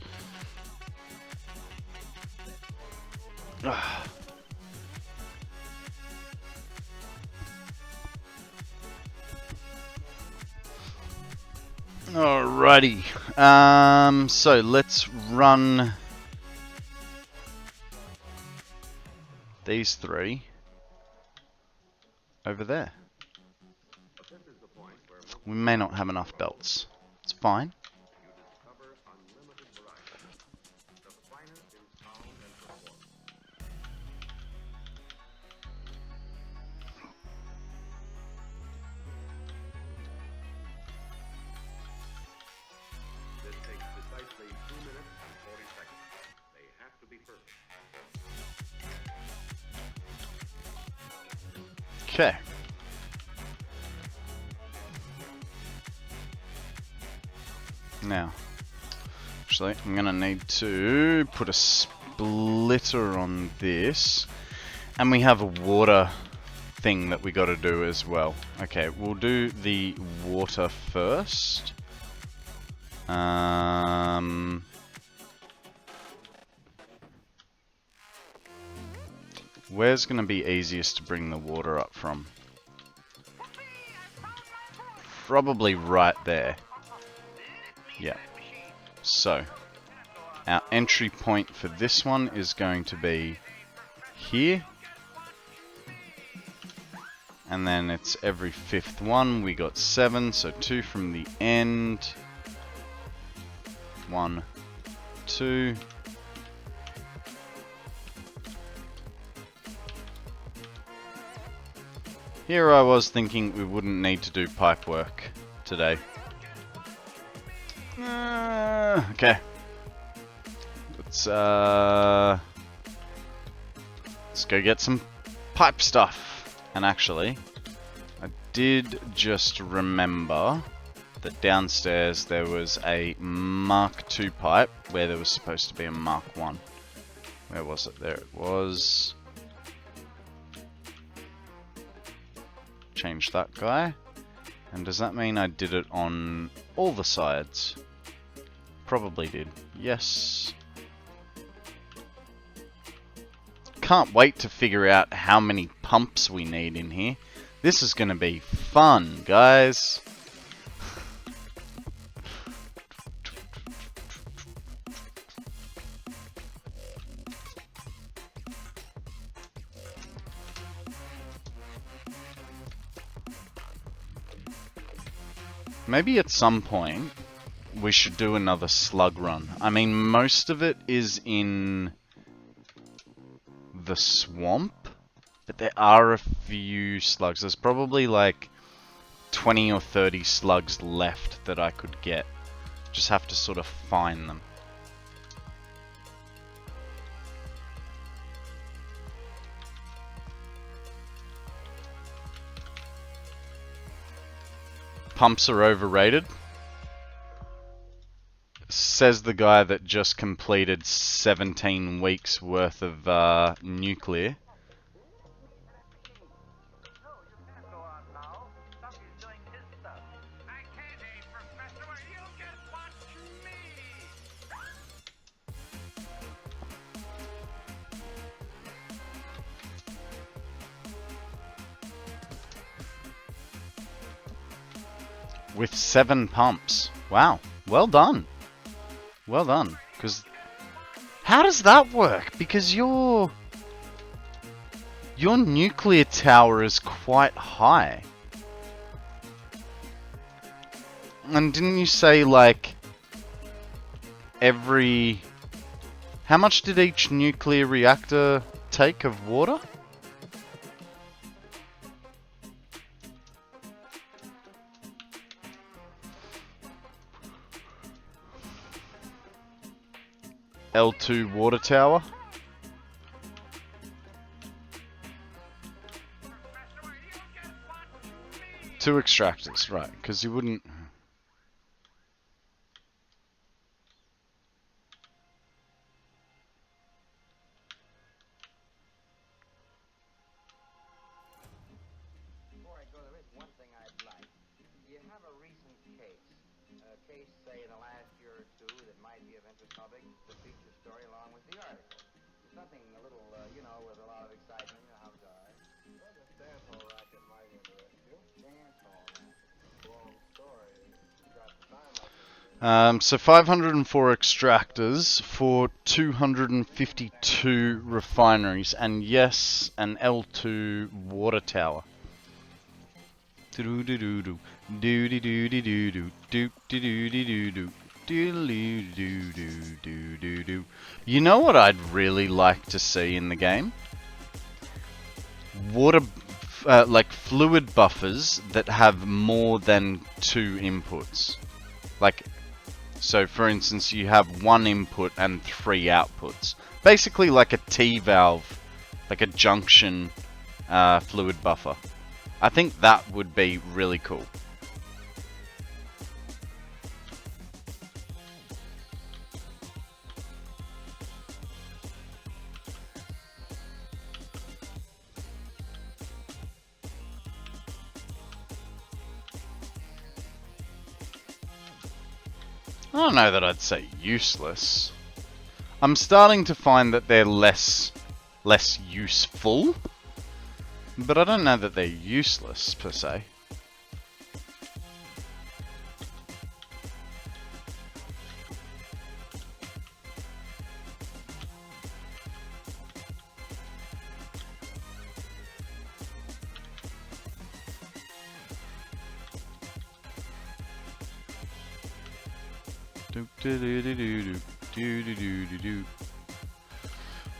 Speaker 1: Alrighty. So let's run these three over there. We may not have enough belts. It's fine. Okay. Now, actually, I'm gonna need to put a splitter on this, and we have a water thing that we got to do as well. Okay, we'll do the water first. Where's gonna be easiest to bring the water up from? Probably right there. Yeah. So, our entry point for this one is going to be here. And then it's every fifth one. We got 7, so 2 from the end. 1, 2. Here I was thinking we wouldn't need to do pipe work today. Okay. Let's go get some pipe stuff. And actually, I did just remember that downstairs there was a Mark II pipe where there was supposed to be a Mark I. Where was it? There it was. Change that guy. And does that mean I did it on all the sides? Probably did. Yes. Can't wait to figure out how many pumps we need in here. This is going to be fun, guys. Maybe at some point we should do another slug run. I mean, most of it is in the swamp, but there are a few slugs. There's probably like 20 or 30 slugs left that I could get. Just have to sort of find them. Pumps are overrated. Says the guy that just completed 17 weeks worth of nuclear. With 7 pumps. Wow. Well done. Well done. Because how does that work? Because your nuclear tower is quite high. And didn't you say like every... How much did each nuclear reactor take of water? L2 water tower. Two extractors, right, because you wouldn't...
Speaker 9: Before I go, there is one thing I'd like. You have a recent case. A case, say, in the last year or two that might be of interest public, the feature story along with the article. Something a little, you know, with a lot of excitement, you know how it are. Well, the dance hall racket might interest you. Dance hall racket. Long story. You got the time up.
Speaker 1: So 504 extractors for 252 refineries, and yes, an L2 water tower. Do-do-do-do-do. Do-do-do-do-do-do. Do-do-do-do-do-do. Do-do-do-do-do-do-do. You know what I'd really like to see in the game? Water, like fluid buffers that have more than 2 inputs. Like, so for instance, you have 1 input and 3 outputs. Basically like a T-valve, like a junction fluid buffer. I think that would be really cool. I don't know that I'd say useless. I'm starting to find that they're less useful, but I don't know that they're useless per se.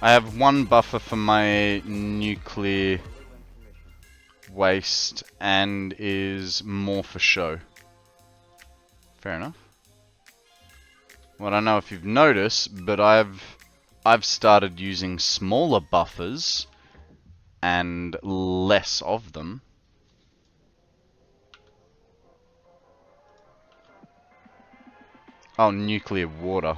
Speaker 1: I have 1 buffer for my nuclear waste and is more for show. Fair enough. Well, I don't know if you've noticed, but I've started using smaller buffers and less of them. Oh, nuclear water.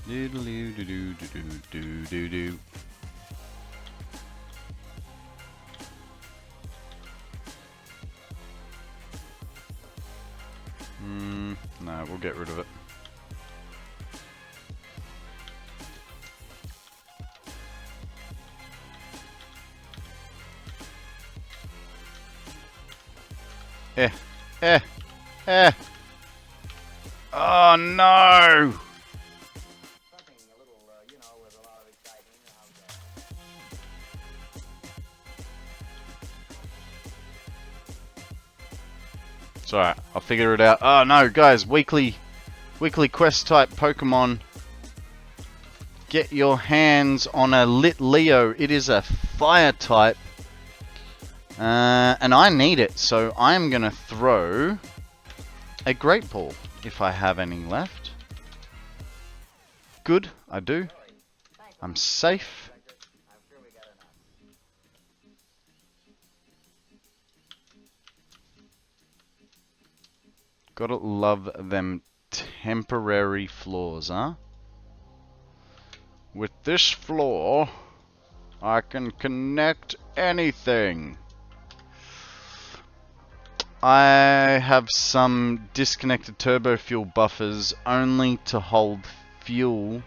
Speaker 1: Do-do-do-do-do-do-do-do. No, we'll get rid of it. Oh no! It's alright, I'll figure it out. Oh no, guys, weekly quest type Pokemon. Get your hands on a Lit Leo. It is a fire type. And I need it, so I'm gonna throw a Great Ball if I have any left. Good, I do. I'm safe. Gotta love them temporary floors, huh? With this floor, I can connect anything. I have some disconnected turbo fuel buffers only to hold fuel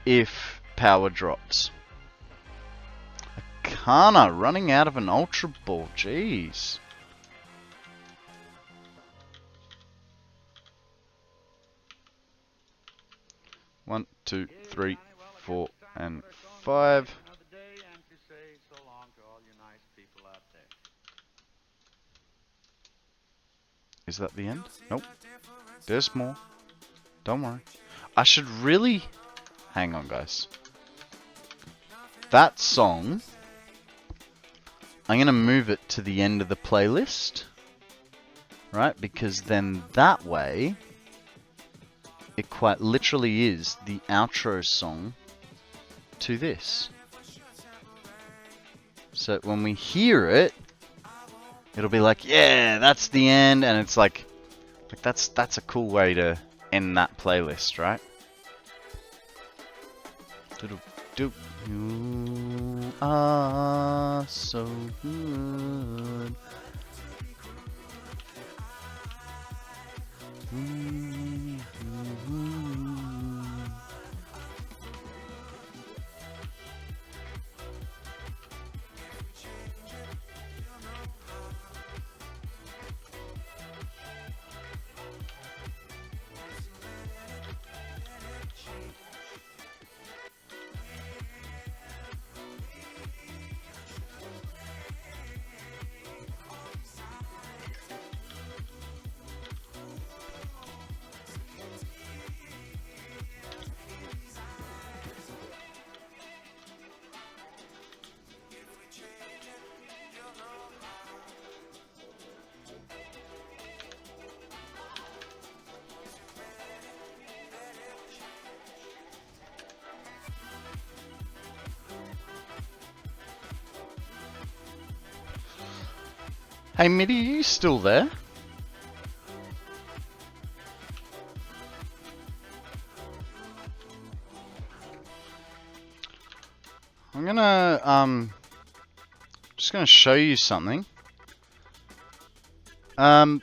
Speaker 1: if power drops. Arcana running out of an Ultra Ball, jeez. One, 2, 3, 4, and 5. Is that the end? Nope. There's more. Don't worry. I should really... Hang on, guys. That song... I'm going to move it to the end of the playlist. Right? Because then that way... It quite literally is the outro song to this. So when we hear it... It'll be like, yeah, that's the end, and it's like that's a cool way to end that playlist, right? You are so good. Hey, Mitty, are you still there? I'm gonna, just gonna show you something. On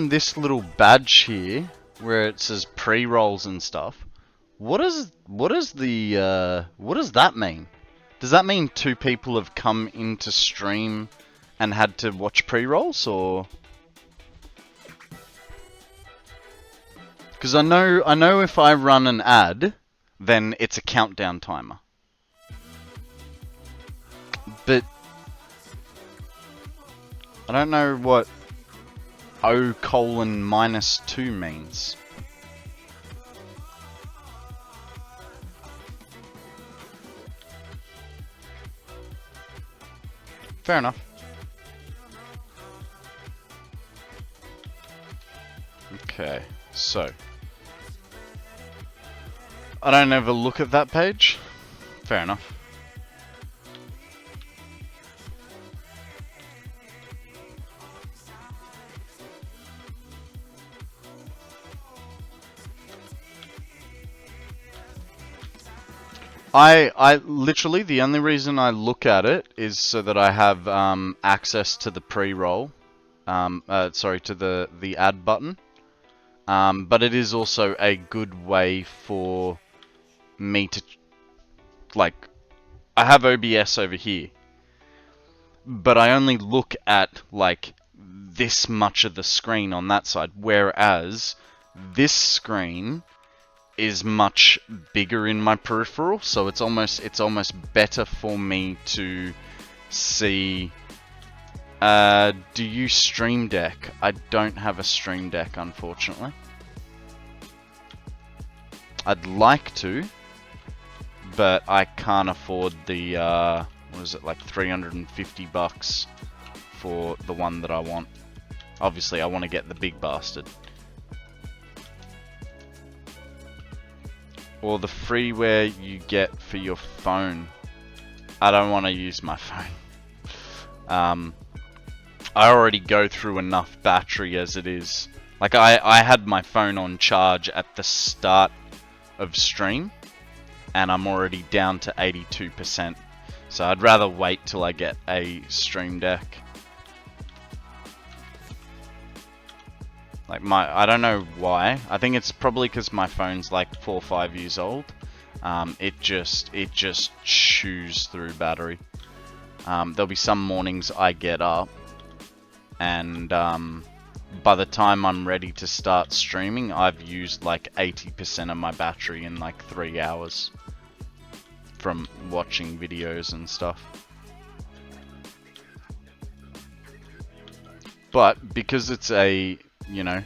Speaker 1: this little badge here, where it says pre-rolls and stuff, what does that mean? Does that mean 2 people have come into stream and had to watch pre-rolls, or? Because I know if I run an ad, then it's a countdown timer. But I don't know what O:-2 means. Fair enough. Okay, so I don't ever look at that page. Fair enough. I literally, the only reason I look at it is so that I have access to the pre-roll, sorry, to the add button. But it is also a good way for me to, like, I have OBS over here, but I only look at, like, this much of the screen on that side, whereas this screen is much bigger in my peripheral, so it's almost better for me to see Do you Stream Deck? I don't have a Stream Deck, unfortunately. I'd like to, but I can't afford the, what is it, like $350 for the one that I want. Obviously, I want to get the big bastard. Or the freeware you get for your phone. I don't want to use my phone. I already go through enough battery as it is. Like, I had my phone on charge at the start of stream, and I'm already down to 82%. So I'd rather wait till I get a Stream Deck. Like I don't know why. I think it's probably because my phone's like 4 or 5 years old. It just chews through battery. There'll be some mornings I get up, and by the time I'm ready to start streaming, I've used like 80% of my battery in like 3 hours from watching videos and stuff. But because it's a, you know,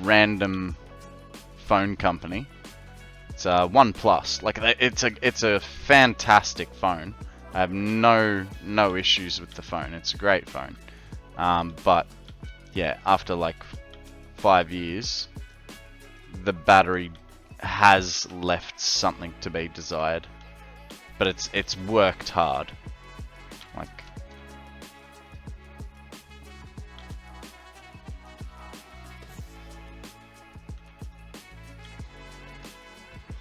Speaker 1: random phone company, it's a OnePlus. Like, it's a fantastic phone. I have no issues with the phone. It's a great phone. But yeah, after like 5 years, the battery has left something to be desired. But it's worked hard. Like,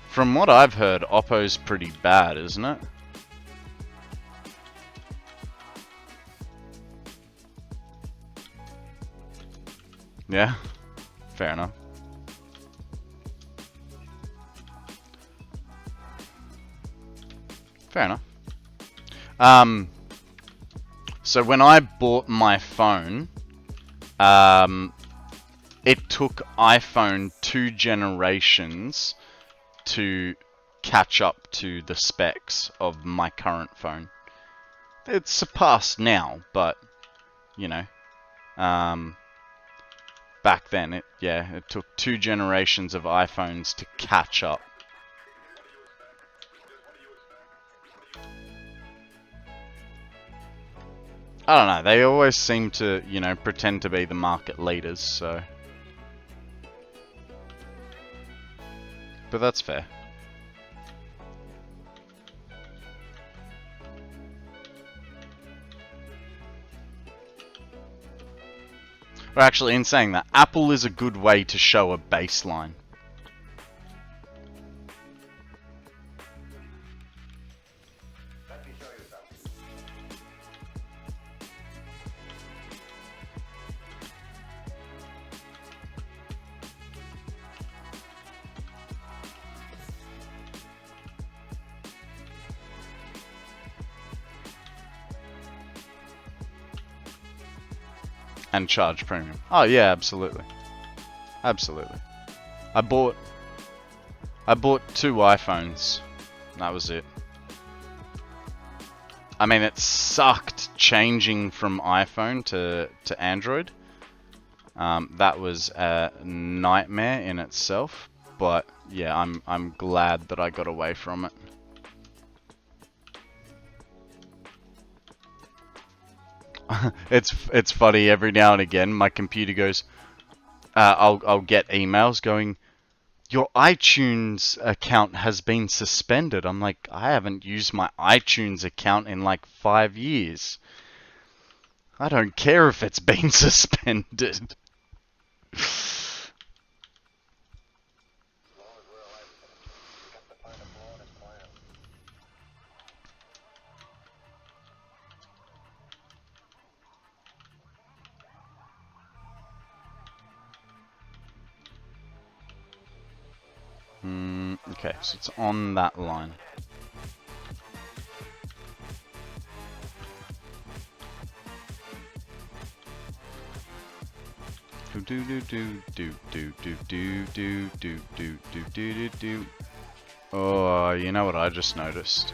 Speaker 1: from what I've heard, Oppo's pretty bad, isn't it? Yeah, fair enough. Fair enough. So when I bought my phone, it took iPhone 2 generations to catch up to the specs of my current phone. It's surpassed now, but you know, back then it took 2 generations of iPhones to catch up. I don't know, they always seem to, you know, pretend to be the market leaders, so. But that's fair. But actually, in saying that, Apple is a good way to show a baseline. And charge premium. Oh yeah, absolutely. Absolutely. I bought 2 iPhones. That was it. I mean, it sucked changing from iPhone to Android. That was a nightmare in itself, but yeah, I'm glad that I got away from it. It's funny, every now and again my computer goes, I'll get emails going, your iTunes account has been suspended. I'm like, I haven't used my iTunes account in like 5 years. I don't care if it's been suspended. Okay, so it's on that line. Oh, you know what I just noticed?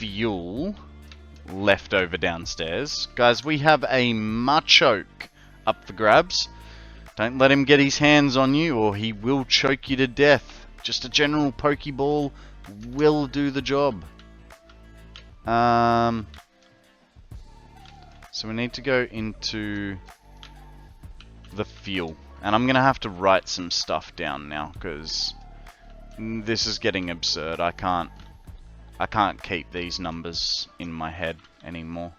Speaker 1: fuel left over downstairs. Guys, we have a machoke up for grabs. Don't let him get his hands on you or he will choke you to death. Just a general pokeball will do the job. So we need to go into the fuel. And I'm going to have to write some stuff down now because this is getting absurd. I can't keep these numbers in my head anymore.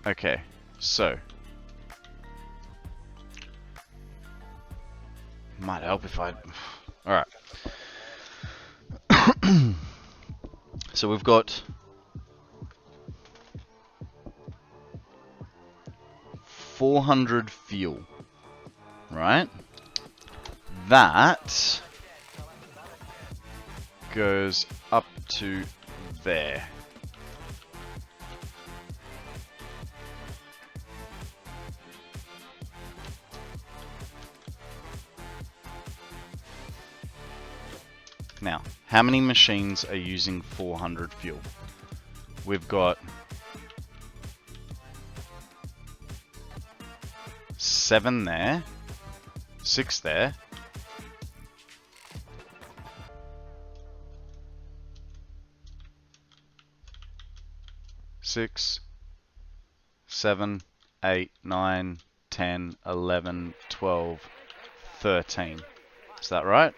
Speaker 1: Okay, so might help if I... Alright. So we've got 400 fuel, right? That goes up to there. Now, how many machines are using 400 fuel? We've got 7 there, 6 there, 6, 7, 8, 9, 10, 11, 12, 13. Is that right?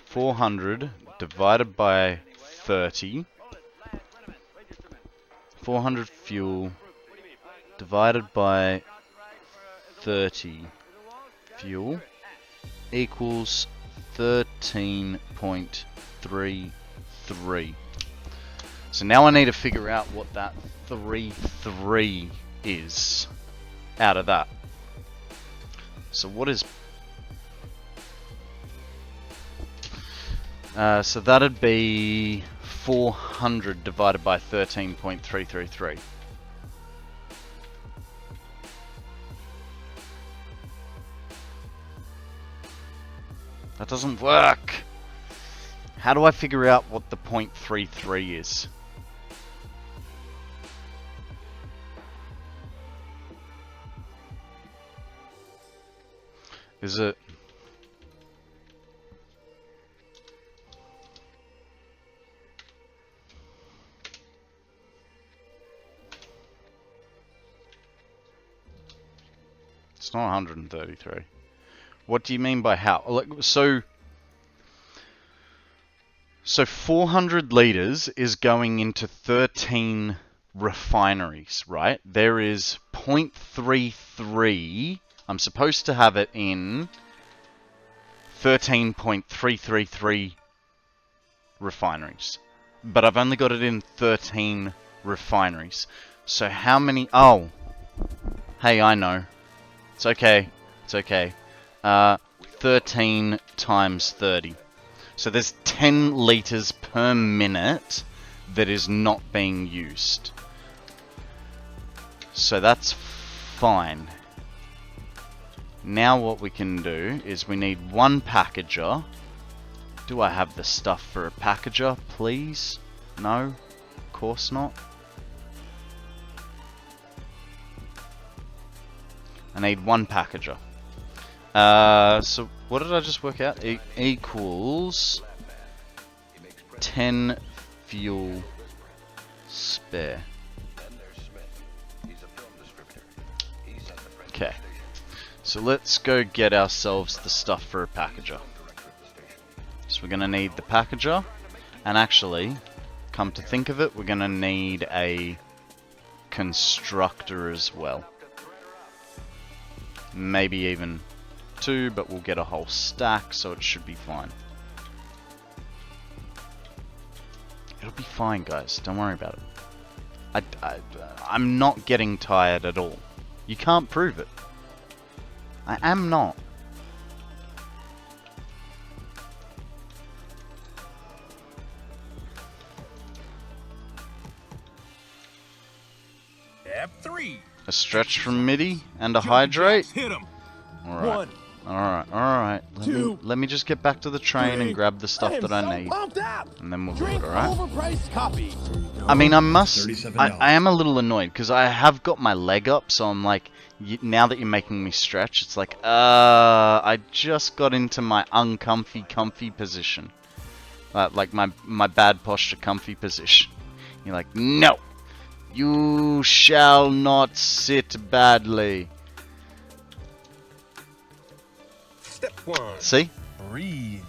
Speaker 1: 400 divided by 30. 400 fuel divided by 30 fuel equals 13.33. So now I need to figure out what that 33 is out of that. So what is... so that'd be 400 divided by 13.333. That doesn't work. How do I figure out what the 0.33 is? Is it... It's not 133. What do you mean by how? Like, so 400 liters is going into 13 refineries, right? There is 0.33. I'm supposed to have it in 13.333 refineries. But I've only got it in 13 refineries. So how many... Oh. Hey, I know. It's okay. It's okay. 13 times 30. So there's 10 liters per minute that is not being used. So that's fine. Now what we can do is we need one packager. Do I have the stuff for a packager, please? No? Of course not. I need one packager. So what did I just work out? It equals 10 fuel spare. Okay. So let's go get ourselves the stuff for a packager. So we're going to need the packager. And actually, come to think of it, we're going to need a constructor as well. Maybe even 2, but we'll get a whole stack, so it should be fine. It'll be fine, guys. Don't worry about it. I'm not getting tired at all. You can't prove it. I am not.
Speaker 2: Step 3.
Speaker 1: A stretch from MIDI and a hydrate.
Speaker 2: Hit him.
Speaker 1: Alright. Alright. Let me just get back to the train and grab the stuff that I need. And then we'll do it, alright? I mean, I am a little annoyed because I have got my leg up, so I'm like, now that you're making me stretch, it's like, I just got into my comfy position. Like my bad posture comfy position. You're like, no! You shall not sit badly.
Speaker 2: Step 1.
Speaker 1: See?
Speaker 2: Breathe.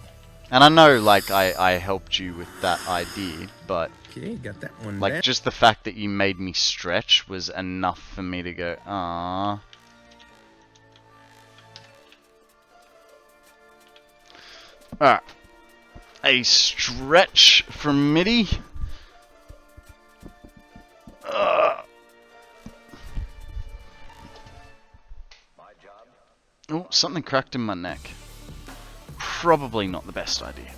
Speaker 1: And I know, like, I helped you with that idea, but...
Speaker 2: Okay, got that one.
Speaker 1: Like, just the fact that you made me stretch was enough for me to go, ah. Alright. A stretch from MIDI. Oh, something cracked in my neck. Probably not the best idea.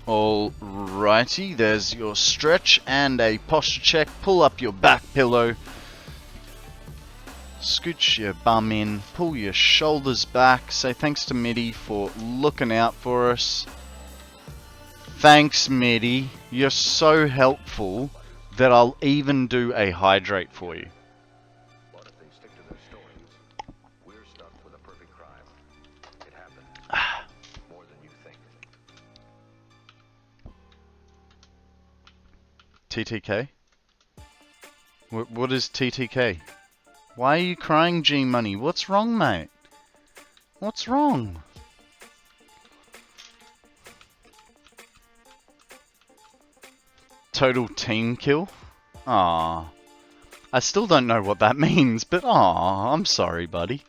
Speaker 1: Alrighty, there's your stretch and a posture check. Pull up your back pillow. Scooch your bum in, pull your shoulders back. Say thanks to MIDI for looking out for us. Thanks, MIDI. You're so helpful that I'll even do a hydrate for you.
Speaker 8: But if they stick to their stories, we're stuck with a perfect crime. It happened. More than you think.
Speaker 1: TTK? What is TTK? Why are you crying, G-Money? What's wrong, mate? What's wrong? Total team kill? Aww. I still don't know what that means, but aww, I'm sorry, buddy.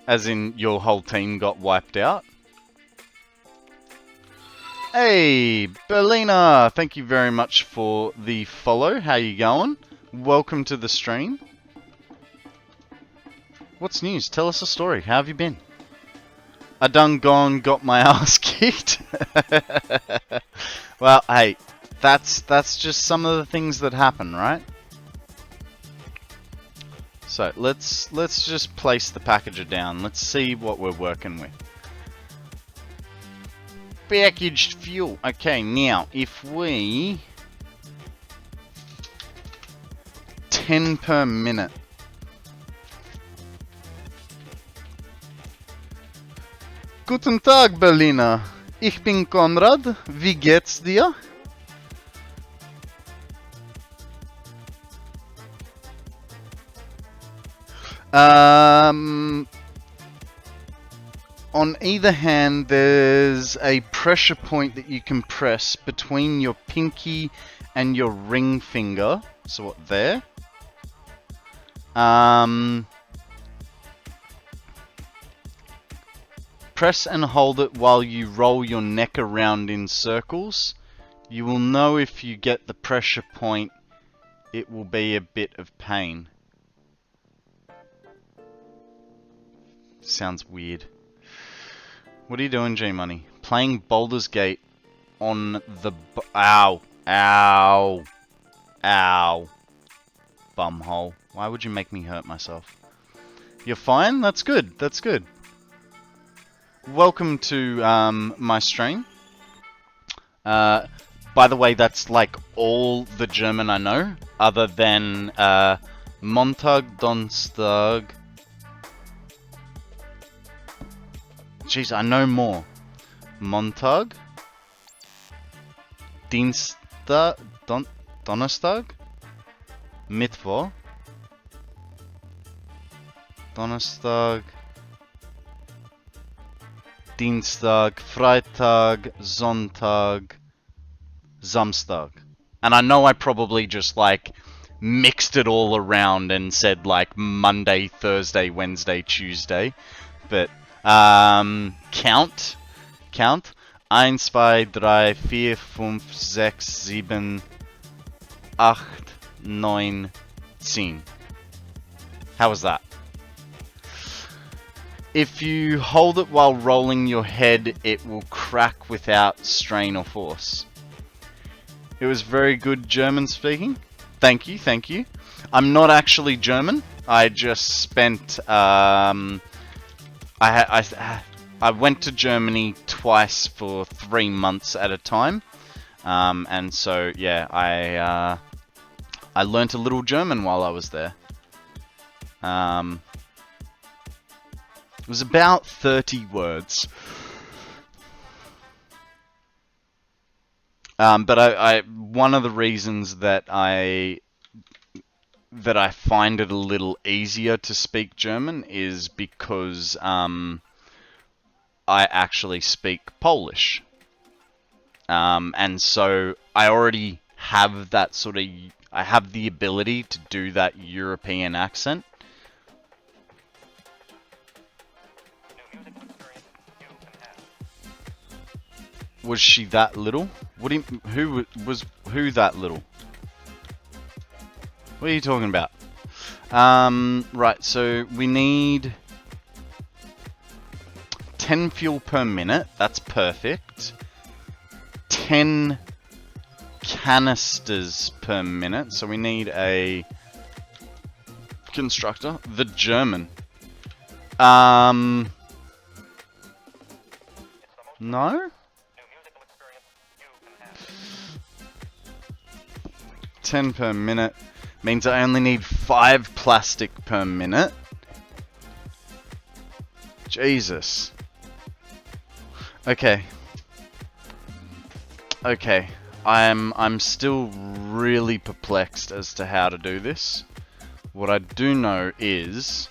Speaker 1: As in, your whole team got wiped out? Hey, Berlina! Thank you very much for the follow. How you going? Welcome to the stream. What's news? Tell us a story. How have you been? I done gone got my ass kicked. Well, hey, that's just some of the things that happen, right? So let's just place the packager down. Let's see what we're working with. Packaged fuel. Okay, now if we 10 per minute. Guten Tag, Berliner. Ich bin Konrad. Wie geht's dir? On either hand, there's a pressure point that you can press between your pinky and your ring finger. So what, there? Press and hold it while you roll your neck around in circles. You will know if you get the pressure point, it will be a bit of pain. Sounds weird. What are you doing, G-Money? Playing Baldur's Gate on the... Ow. Ow. Ow. Bumhole. Why would you make me hurt myself? You're fine? That's good. That's good. Welcome to my stream. By the way, that's like all the German I know, other than Montag, Donnerstag. Jeez, I know more. Montag, Dienstag, Donnerstag, Mittwoch, Donnerstag, Dienstag, Freitag, Sonntag, Samstag. And I know I probably just like mixed it all around and said like Monday, Thursday, Wednesday, Tuesday. But count. 1, 2, 3, 4, 5, 6, 7, 8, 9, 10. How was that? If you hold it while rolling your head, it will crack without strain or force. It was very good German speaking. Thank you, thank you. I'm not actually German. I just spent, I went to Germany twice for 3 months at a time. And so, yeah, I learnt a little German while I was there. It was about 30 words. But one of the reasons that I find it a little easier to speak German is because I actually speak Polish. And so I already have that sort of, I have the ability to do that European accent. Was she that little? What do you, who that little? What are you talking about? Right, so we need 10 fuel per minute. That's perfect. 10 canisters per minute. So we need a constructor. The German. No? 10 per minute means I only need 5 plastic per minute. Jesus. Okay. Okay. I'm still really perplexed as to how to do this. What I do know is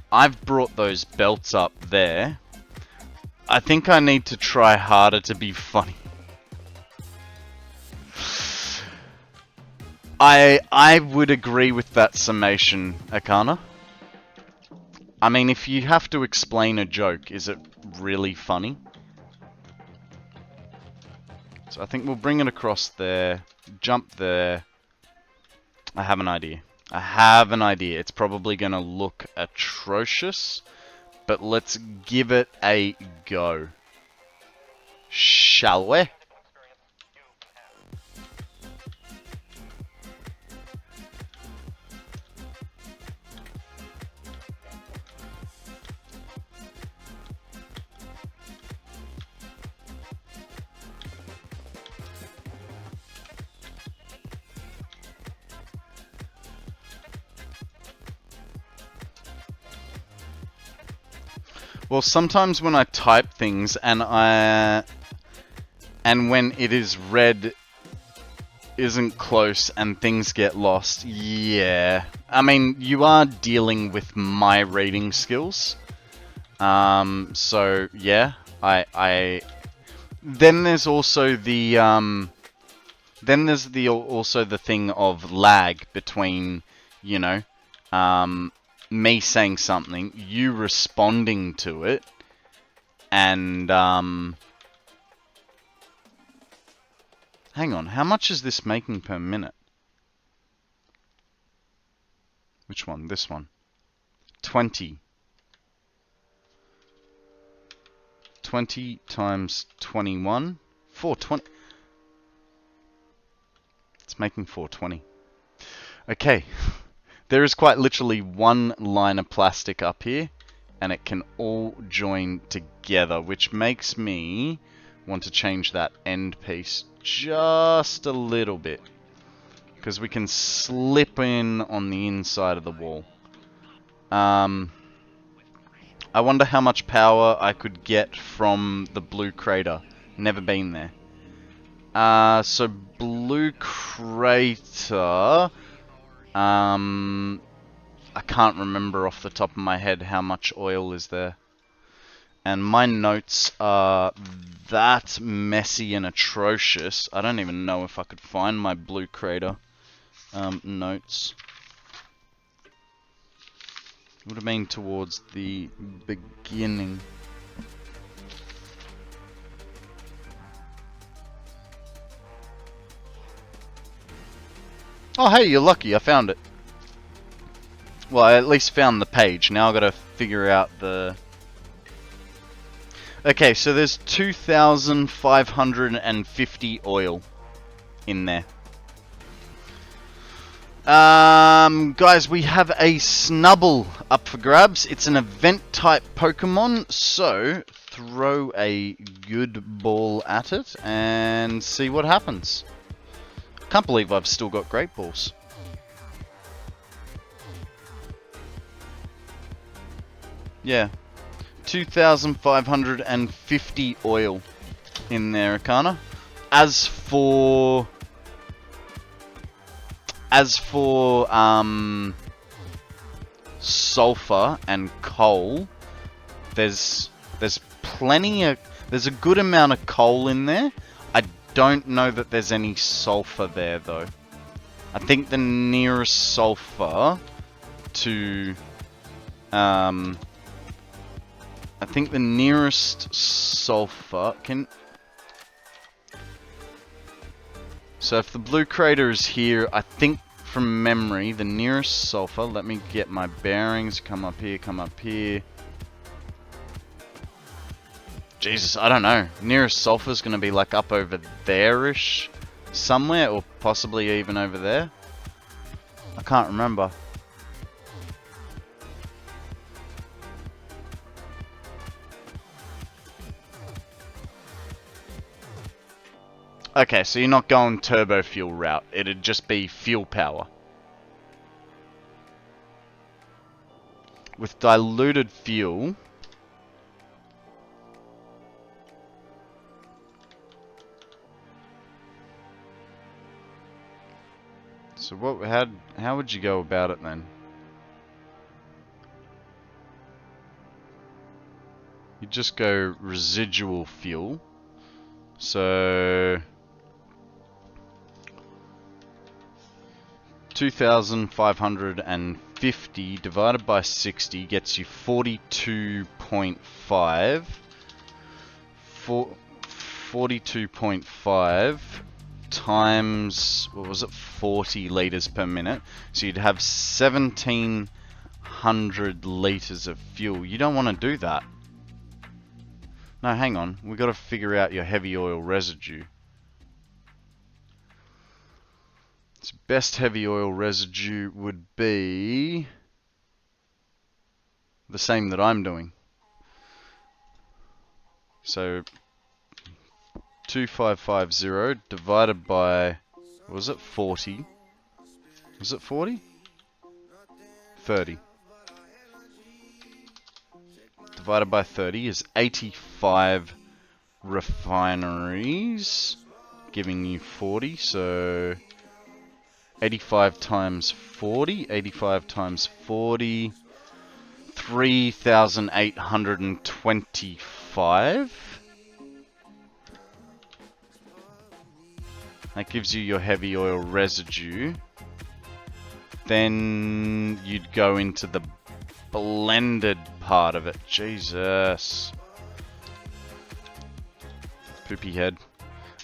Speaker 1: I've brought those belts up there. I think I need to try harder to be funny. I would agree with that summation, Akana. I mean, if you have to explain a joke, is it really funny? So I think we'll bring it across there, jump there. I have an idea. I have an idea. It's probably going to look atrocious, but let's give it a go. Shall we? Well, sometimes when I type things and when it is read isn't close and things get lost, yeah. I mean, you are dealing with my reading skills. So yeah, then there's also the also the thing of lag between, you know, me saying something, you responding to it, and hang on, how much is this making per minute? Which one? This one. 20. 20 times 21. 420. It's making 420. Okay. There is quite literally one line of plastic up here, and it can all join together, which makes me want to change that end piece just a little bit, because we can slip in on the inside of the wall. I wonder how much power I could get from the blue crater. Never been there. So blue crater... I can't remember off the top of my head how much oil is there. And my notes are that messy and atrocious. I don't even know if I could find my blue crater notes. Would have been towards the beginning. Oh, hey, you're lucky. I found it. Well, I at least found the page. Now I've got to figure out the... Okay, so there's 2,550 oil in there. Guys, we have a Snubble up for grabs. It's an event-type Pokemon, so throw a good ball at it and see what happens. Can't believe I've still got Great Balls. Yeah. 2,550 oil in there, Arcana. As for sulfur and coal, there's plenty of, there's a good amount of coal in there. I don't know that there's any sulfur there though. I think the nearest sulfur to I think the nearest sulfur can... So if the blue crater is here, I think from memory, the nearest sulfur... Let me get my bearings. Come up here, come up here. Jesus, I don't know. Nearest sulfur is going to be like up over there-ish somewhere, or possibly even over there. I can't remember. Okay, so you're not going turbo fuel route. It'd just be fuel power. With diluted fuel... So what? How would you go about it then? You just go residual fuel. So 2,550 divided by 60 gets you 42.5. 42.5 times, what was it, 40 liters per minute. So you'd have 1,700 liters of fuel. You don't want to do that. No, hang on. We've got to figure out your heavy oil residue. Its best heavy oil residue would be the same that I'm doing. So 2,550 divided by, what was it, 40? Was it 40? 30. Divided by 30 is 85 refineries, giving you 40, so 85 times 40, 85 times 40, 3,825. That gives you your heavy oil residue. Then you'd go into the blended part of it. Jesus. Poopy head.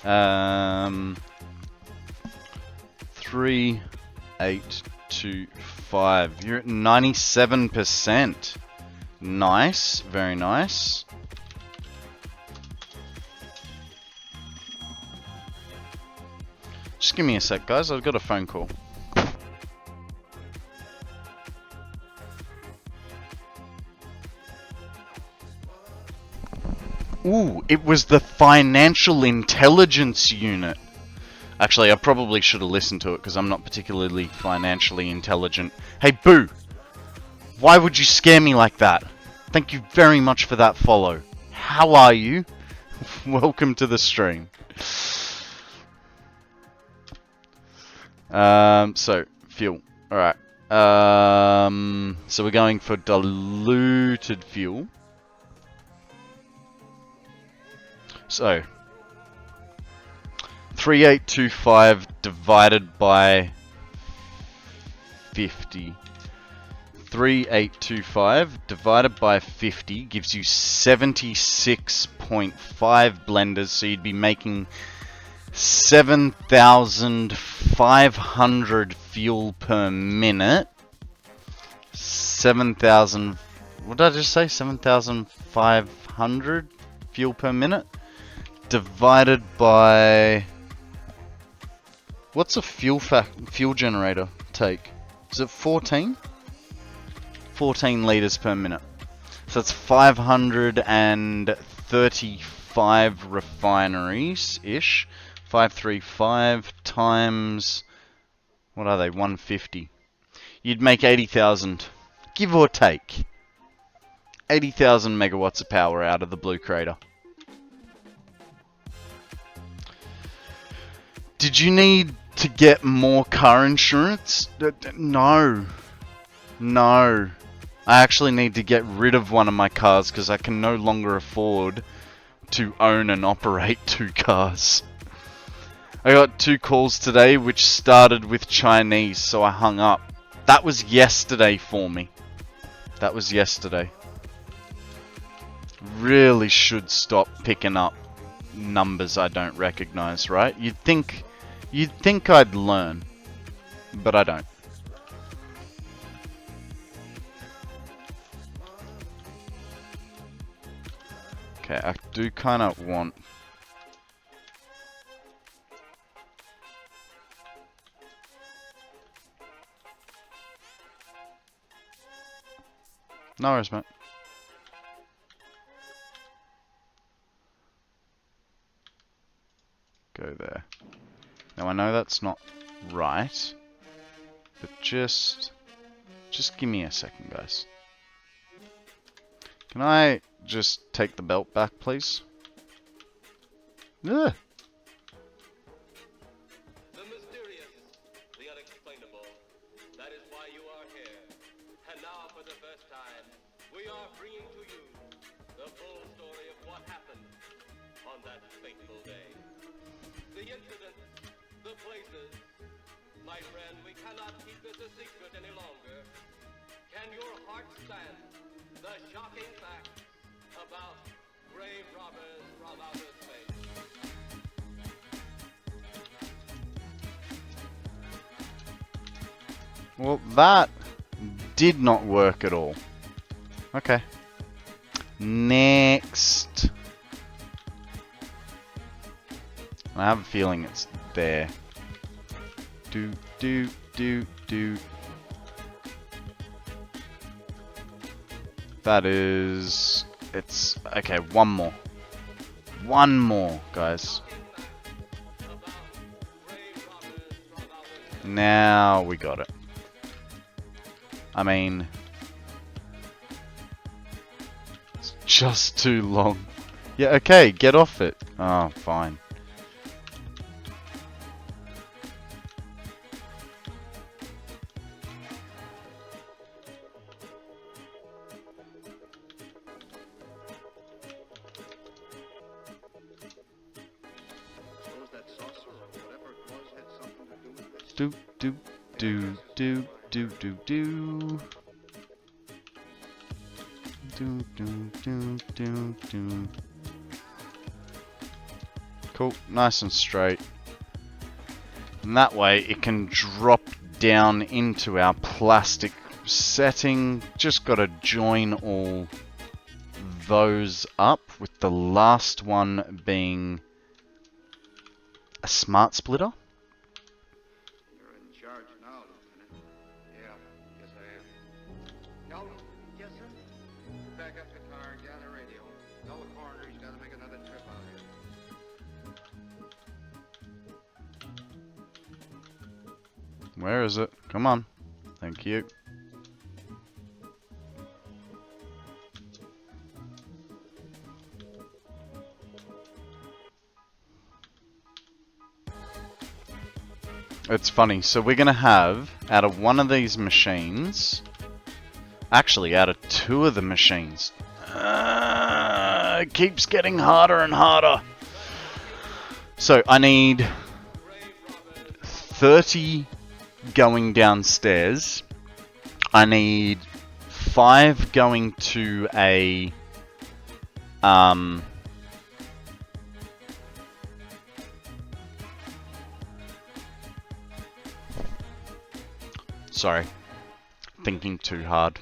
Speaker 1: 3,825. You're at 97%. Nice. Very nice. Just give me a sec, guys. I've got a phone call. Ooh, it was the financial intelligence unit. Actually, I probably should have listened to it because I'm not particularly financially intelligent. Hey, Boo! Why would you scare me like that? Thank you very much for that follow. How are you? Welcome to the stream. So, fuel. Alright. So we're going for diluted fuel. So, 3,825 divided by 50. 3,825 divided by 50 gives you 76.5 blenders, so you'd be making 7,500 fuel per minute. 7,000. What did I just say? 7,500 fuel per minute divided by. What's a fuel generator take? Is it 14? 14 liters per minute. So it's 535 refineries ish. 535 times, what are they? 150. You'd make 80,000, give or take. 80,000 megawatts of power out of the Blue Crater. Did you need to get more car insurance? No. No. I actually need to get rid of one of my cars because I can no longer afford to own and operate 2 cars. I got 2 calls today which started with Chinese, so I hung up. That was yesterday for me. That was yesterday. Really should stop picking up numbers I don't recognize, right? You'd think I'd learn, but I don't. Okay, I do kind of want... No worries, mate. Go there. Now I know that's not right, but just give me a second, guys. Can I just take the belt back, please? Ugh.
Speaker 12: The mysterious, the unexplainable. That is why you are here. And now, for the first time, we are bringing to you the full story of what happened on that fateful day. The incidents, the places. My friend, we cannot keep this a secret any longer. Can your heart stand the shocking facts about grave robbers from outer space?
Speaker 1: Well, that did not work at all. Okay. Next. I have a feeling it's there. Do. That is... It's... Okay, one more. One more, guys. Now we got it. I mean... It's just too long. Yeah, okay, get off it. Oh, fine. Do. Cool, nice and straight. And that way it can drop down into our plastic setting. Just gotta join all those up, with the last one being a smart splitter.
Speaker 8: You're in charge now, Lieutenant. Yeah, yes I am. Calvin? Yes, sir? Back up the car, gather radio. Tell the coroner he's got to make another trip out here.
Speaker 1: Where is it? Come on. Thank you. It's funny, so we're gonna have, out of one of these machines, actually out of 2 of the machines, it keeps getting harder and harder. So I need 30 going downstairs. I need 5 going to a Sorry. Thinking too hard.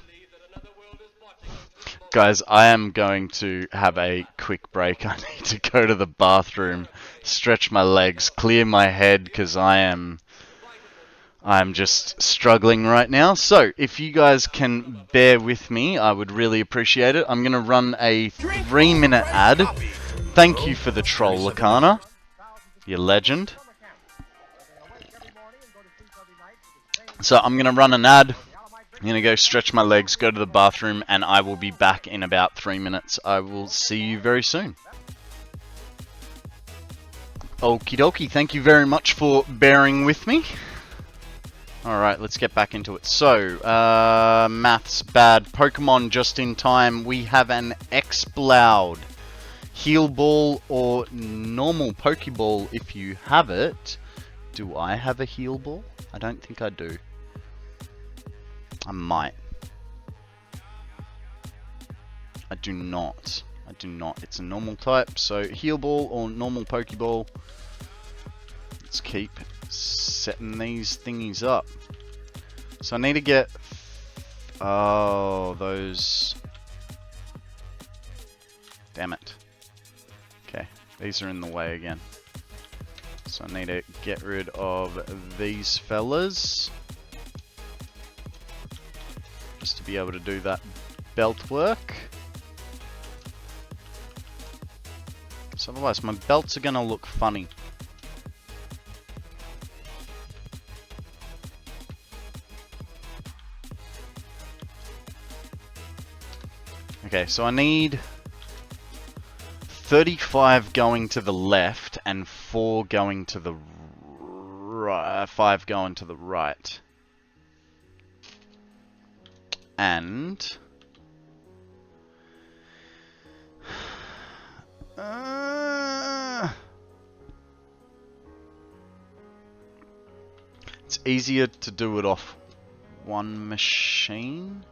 Speaker 1: Guys, I am going to have a quick break. I need to go to the bathroom, stretch my legs, clear my head, because I'm just struggling right now. So, if you guys can bear with me, I would really appreciate it. I'm going to run a 3-minute ad. Thank you for the troll, Lakana. You legend. So, I'm going to run an ad. I'm going to go stretch my legs, go to the bathroom, and I will be back in about 3 minutes. I will see you very soon. Okie dokie, thank you very much for bearing with me. Alright, let's get back into it. So, maths bad. Pokemon just in time. We have an Exploud. Heal Ball or normal Pokeball if you have it. Do I have a Heal Ball? I don't think I do. I might. I do not. I do not. It's a normal type. So, Heal Ball or normal Pokeball. Let's keep setting these thingies up. So, I need to get... Oh, those... Damn it. Okay, these are in the way again. So, I need to get rid of these fellas. Just to be able to do that belt work. So otherwise my belts are going to look funny. Okay, so I need 35 going to the left and 4 going to the right, 5 going to the right. And it's easier to do it off one machine.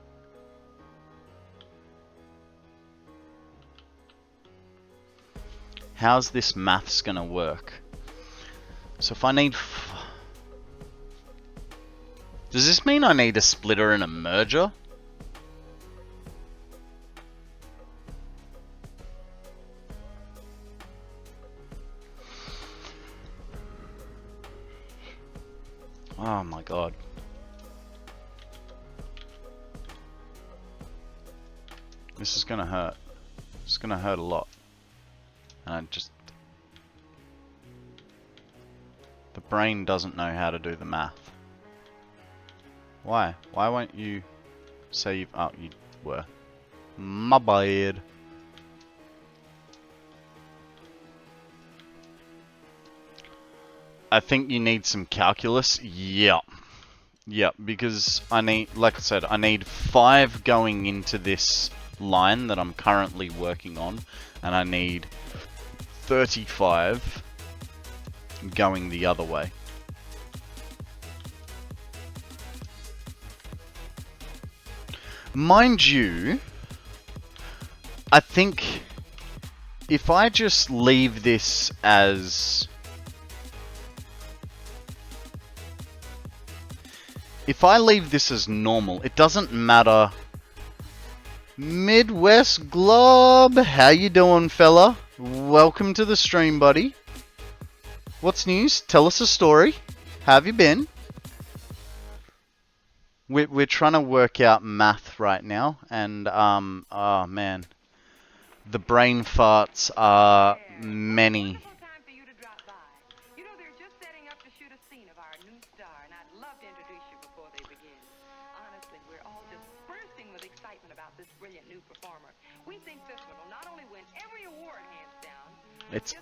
Speaker 1: How's this maths gonna work? So if I need... Does this mean I need a splitter and a merger? Oh my god. This is gonna hurt. It's gonna hurt a lot. And I just... The brain doesn't know how to do the math. Why? Why won't you say you... Oh, you were. My bad. I think you need some calculus. Yep. Yep, because I need, like I said, I need 5 going into this line that I'm currently working on, and I need 35 going the other way. Mind you, I think if I just leave this as... If I leave this as normal, it doesn't matter. Midwest Glob, how you doing, fella? Welcome to the stream, buddy. What's news? Tell us a story. How have you been? We're trying to work out math right now, and oh man, the brain farts are many.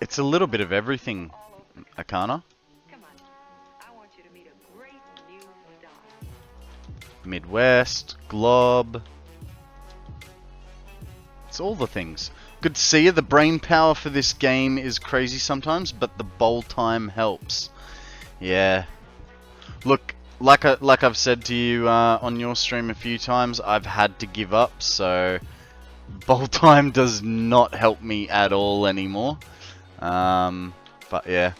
Speaker 1: It's a little bit of everything, Akana. Midwest, Glob. It's all the things. Good to see you. The brain power for this game is crazy sometimes, but the bowl time helps. Yeah. Look, like I've said to you on your stream a few times, I've had to give up, so bowl time does not help me at all anymore. But yeah.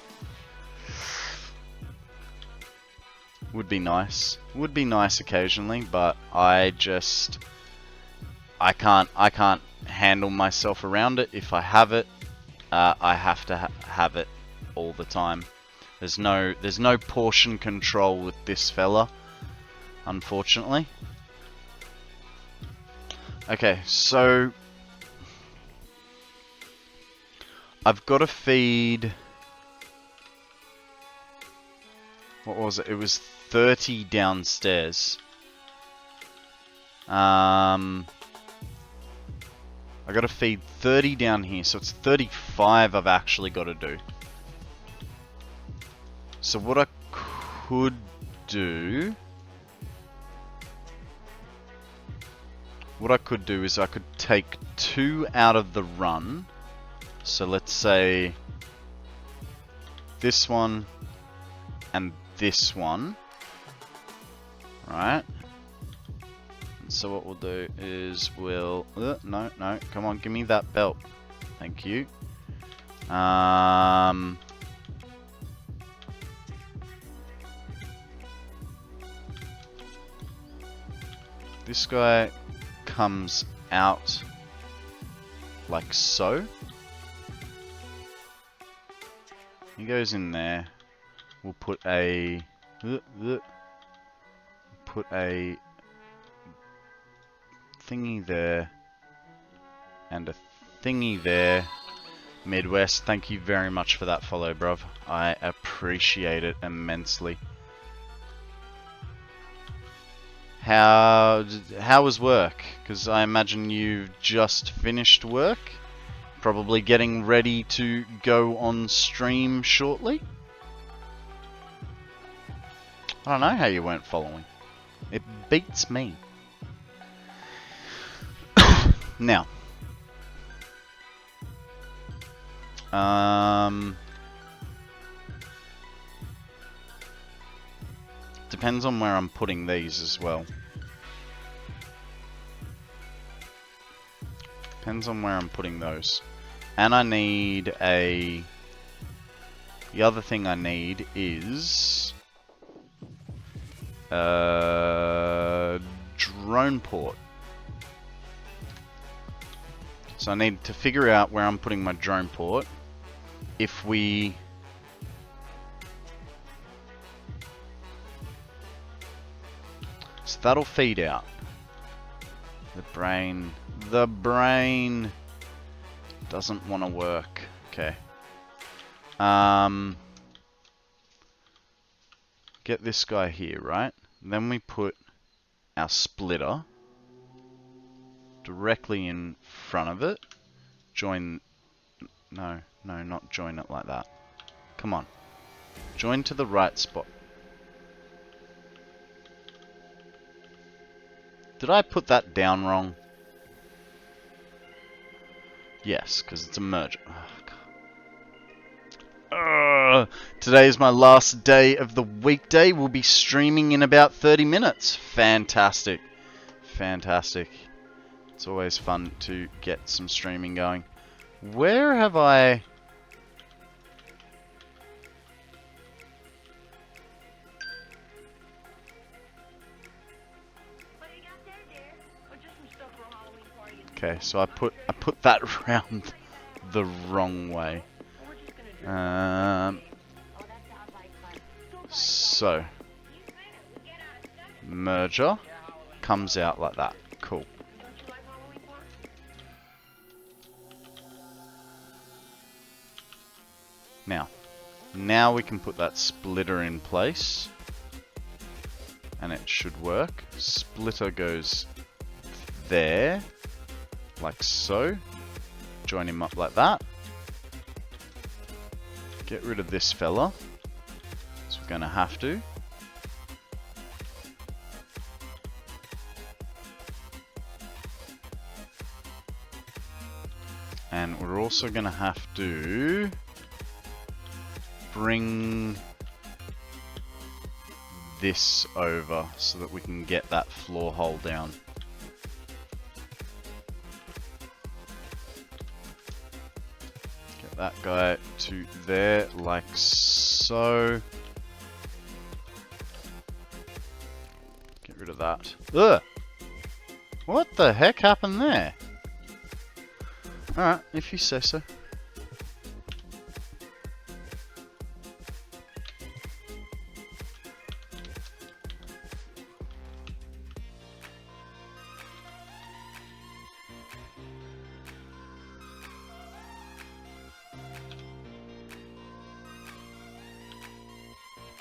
Speaker 1: Would be nice. Would be nice occasionally, but I can't handle myself around it. If I have it, I have to have it all the time. There's no portion control with this fella, unfortunately. Okay, so I've got to feed. What was it? It was 30 downstairs. I got to feed 30 down here, so it's 35 I've actually got to do. So what I could do... What I could do is I could take 2 out of the run. So let's say this one and this one. Right. So what we'll do is we'll... no, come on, give me that belt. Thank you. This guy comes out like so. He goes in there. We'll put a thingy there and a thingy there. Midwest, thank you very much for that follow, bruv. I appreciate it immensely. How was work? Because I imagine you've just finished work. Probably getting ready to go on stream shortly. I don't know how you weren't following. It beats me. Now. Depends on where I'm putting these as well. Depends on where I'm putting those. And I need a... The other thing I need is... drone port. So I need to figure out where I'm putting my drone port. If we... So that'll feed out. The brain doesn't want to work. Okay. Get this guy here, right? Then we put our splitter directly in front of it. Join... No, not join it like that. Come on. Join to the right spot. Did I put that down wrong? Yes, because it's a merger. Today is my last day of the weekday. We'll be streaming in about 30 minutes. Fantastic. Fantastic. It's always fun to get some streaming going. Where have I... Okay, so I put that around the wrong way. So merger comes out like that. Cool. Now we can put that splitter in place, and it should work. Splitter goes there. Like so. Join him up like that. Get rid of this fella. So we're going to have to. And we're also going to have to bring this over so that we can get that floor hole down. That guy to there, like so. rid of that. Ugh! What the heck happened there? Alright, if you say so.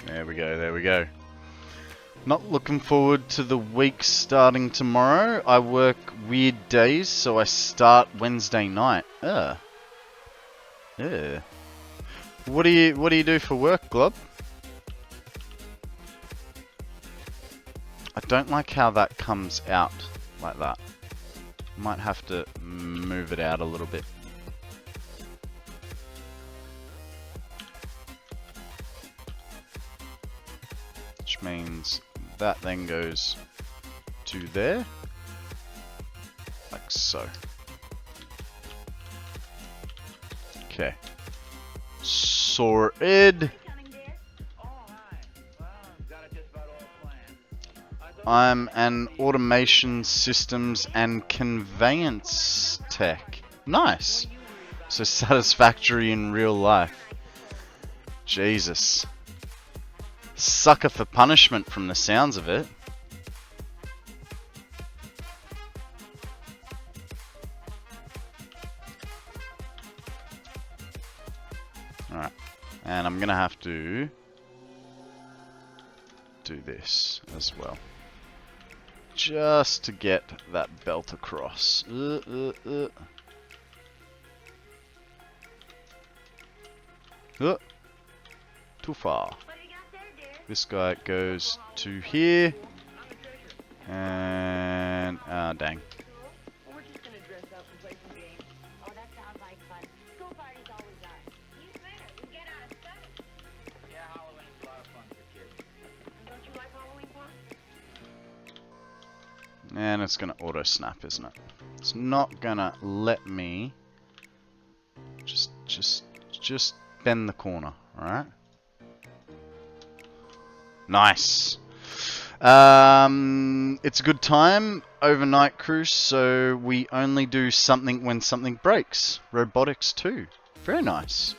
Speaker 1: There we go, there we go. Not looking forward to the week starting tomorrow. I work weird days, so I start Wednesday night. Ugh. Yeah. What do you do for work, Glob? I don't like how that comes out like that. Might have to move it out a little bit. Which means that then goes to there, like so. Okay. Sorted. I'm an automation systems and conveyance tech. Nice. So Satisfactory in real life. Jesus. Sucker for punishment from the sounds of it. Alright. And I'm gonna have to do this as well. Just to get that belt across. Too far. This guy goes to here. And dang. And it's gonna auto snap, isn't it? It's not gonna let me just bend the corner, alright? Nice. It's a good time, overnight cruise, so we only do something when something breaks. Robotics too. Very nice.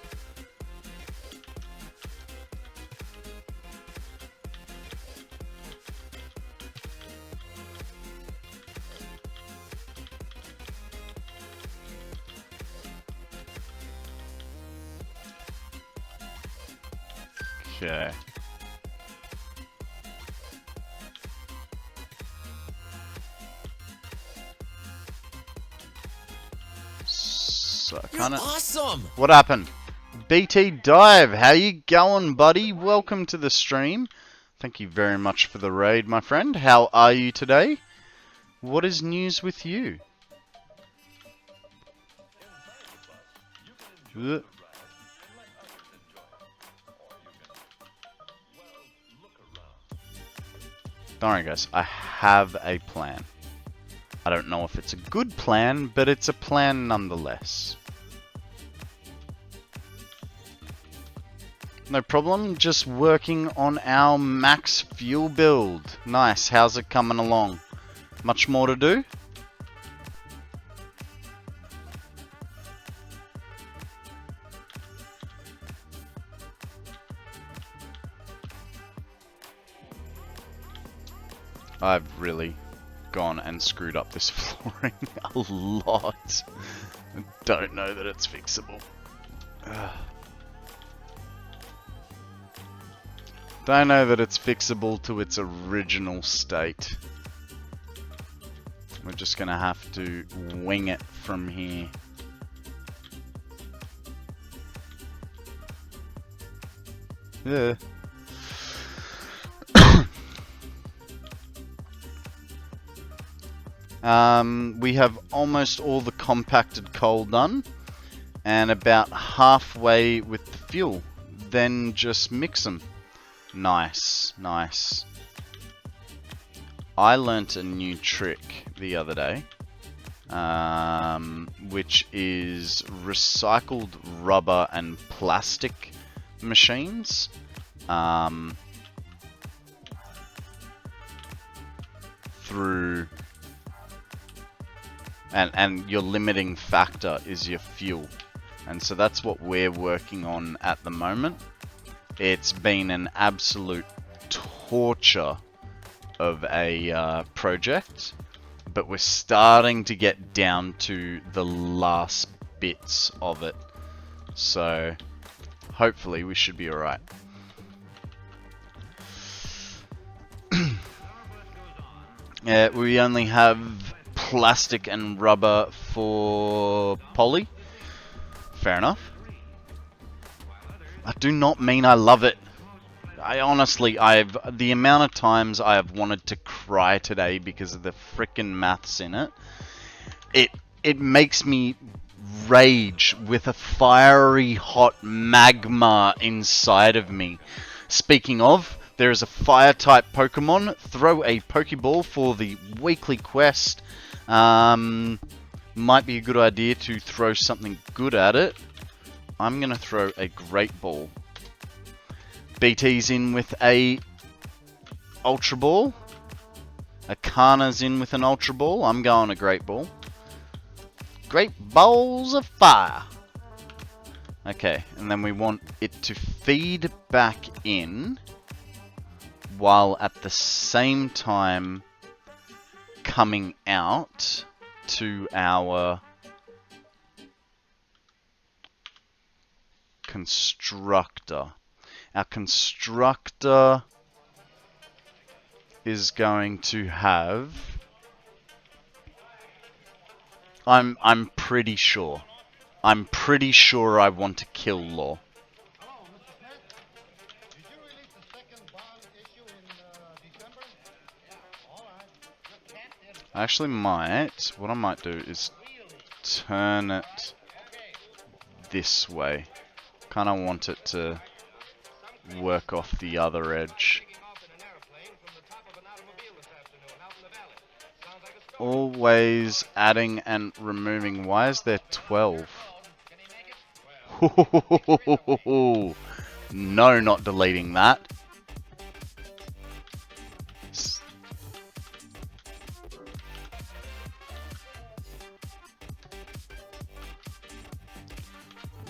Speaker 1: Okay. So kinda...
Speaker 13: You're awesome!
Speaker 1: What happened? BT Dive, how you going, buddy? Welcome to the stream. Thank you very much for the raid, my friend. How are you today? What is news with you? Don't worry, guys. I have a plan. I don't know if it's a good plan, but it's a plan nonetheless. No problem. Just working on our max fuel build. Nice. How's it coming along? Much more to do? I've really gone and screwed up this flooring a lot. I don't know that it's fixable. Don't know that it's fixable to its original state. We're just gonna have to wing it from here. Yeah. We have almost all the compacted coal done, and about halfway with the fuel. Then just mix them. Nice, nice. I learnt a new trick the other day, which is recycled rubber and plastic machines. through, and your limiting factor is your fuel. And so that's what we're working on at the moment. It's been an absolute torture of a project, but we're starting to get down to the last bits of it. So hopefully we should be alright. Yeah, we only have plastic and rubber for poly. Fair enough. I do not mean I love it. I honestly, the amount of times I have wanted to cry today because of the frickin' maths in it. It makes me rage with a fiery hot magma inside of me. Speaking of, there is a fire type Pokemon. Throw a Pokeball for the weekly quest. Might be a good idea to throw something good at it. I'm going to throw a Great Ball. BT's in with a Ultra Ball. Akana's in with an Ultra Ball. I'm going a Great Ball. Great Balls of Fire. Okay, and then we want it to feed back in while at the same time coming out to our constructor. Our constructor is going to have... I'm pretty sure. I'm pretty sure I want to kill Law. I actually might. What I might do is turn it this way. Kind of want it to work off the other edge. Always adding and removing. Why is there 12? No, not deleting that.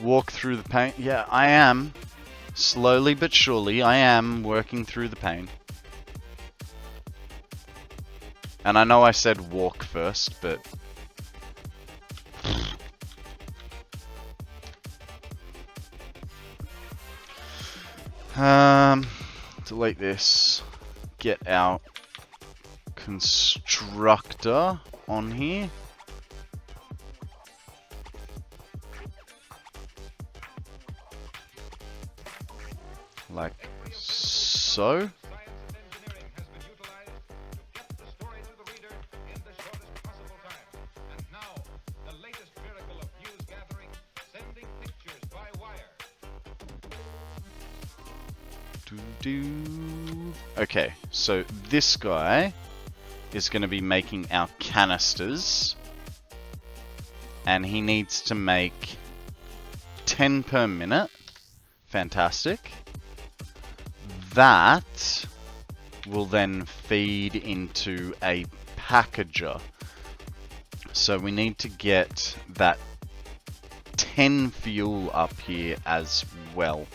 Speaker 1: Walk through the pain. Yeah, I am. Slowly but surely, I am working through the pain. And I know I said walk first, but... delete this. Get our constructor on here. Like so. Okay, so this guy is going to be making our canisters, and he needs to make 10 per minute. Fantastic. That will then feed into a packager. So we need to get that 10 fuel up here as well.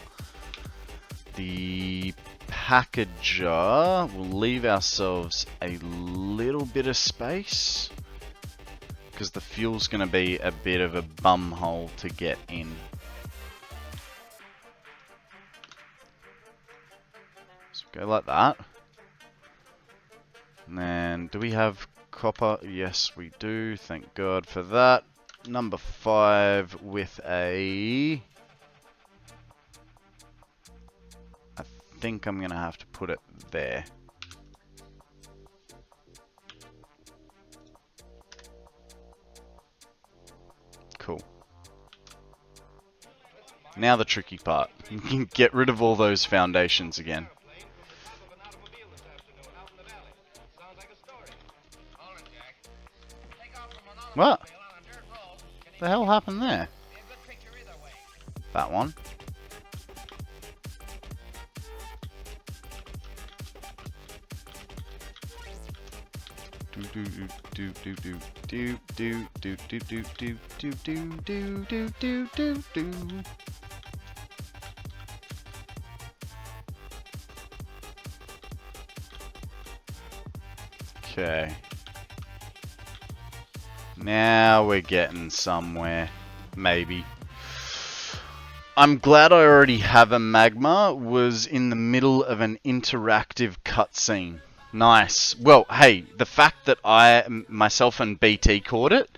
Speaker 1: The packager will leave ourselves a little bit of space because the fuel's going to be a bit of a bum hole to get in. So go like that. And then, do we have copper? Yes, we do. Thank God for that. Number 5 with a... I think I'm gonna have to put it there. Cool. Now the tricky part. You can get rid of all those foundations again. What? The hell happened there? That one. Okay. Now we're getting somewhere. Maybe. I'm glad I already have a magma. Was in the middle of an interactive cutscene. Nice. Well, hey, the fact that myself and BT caught it,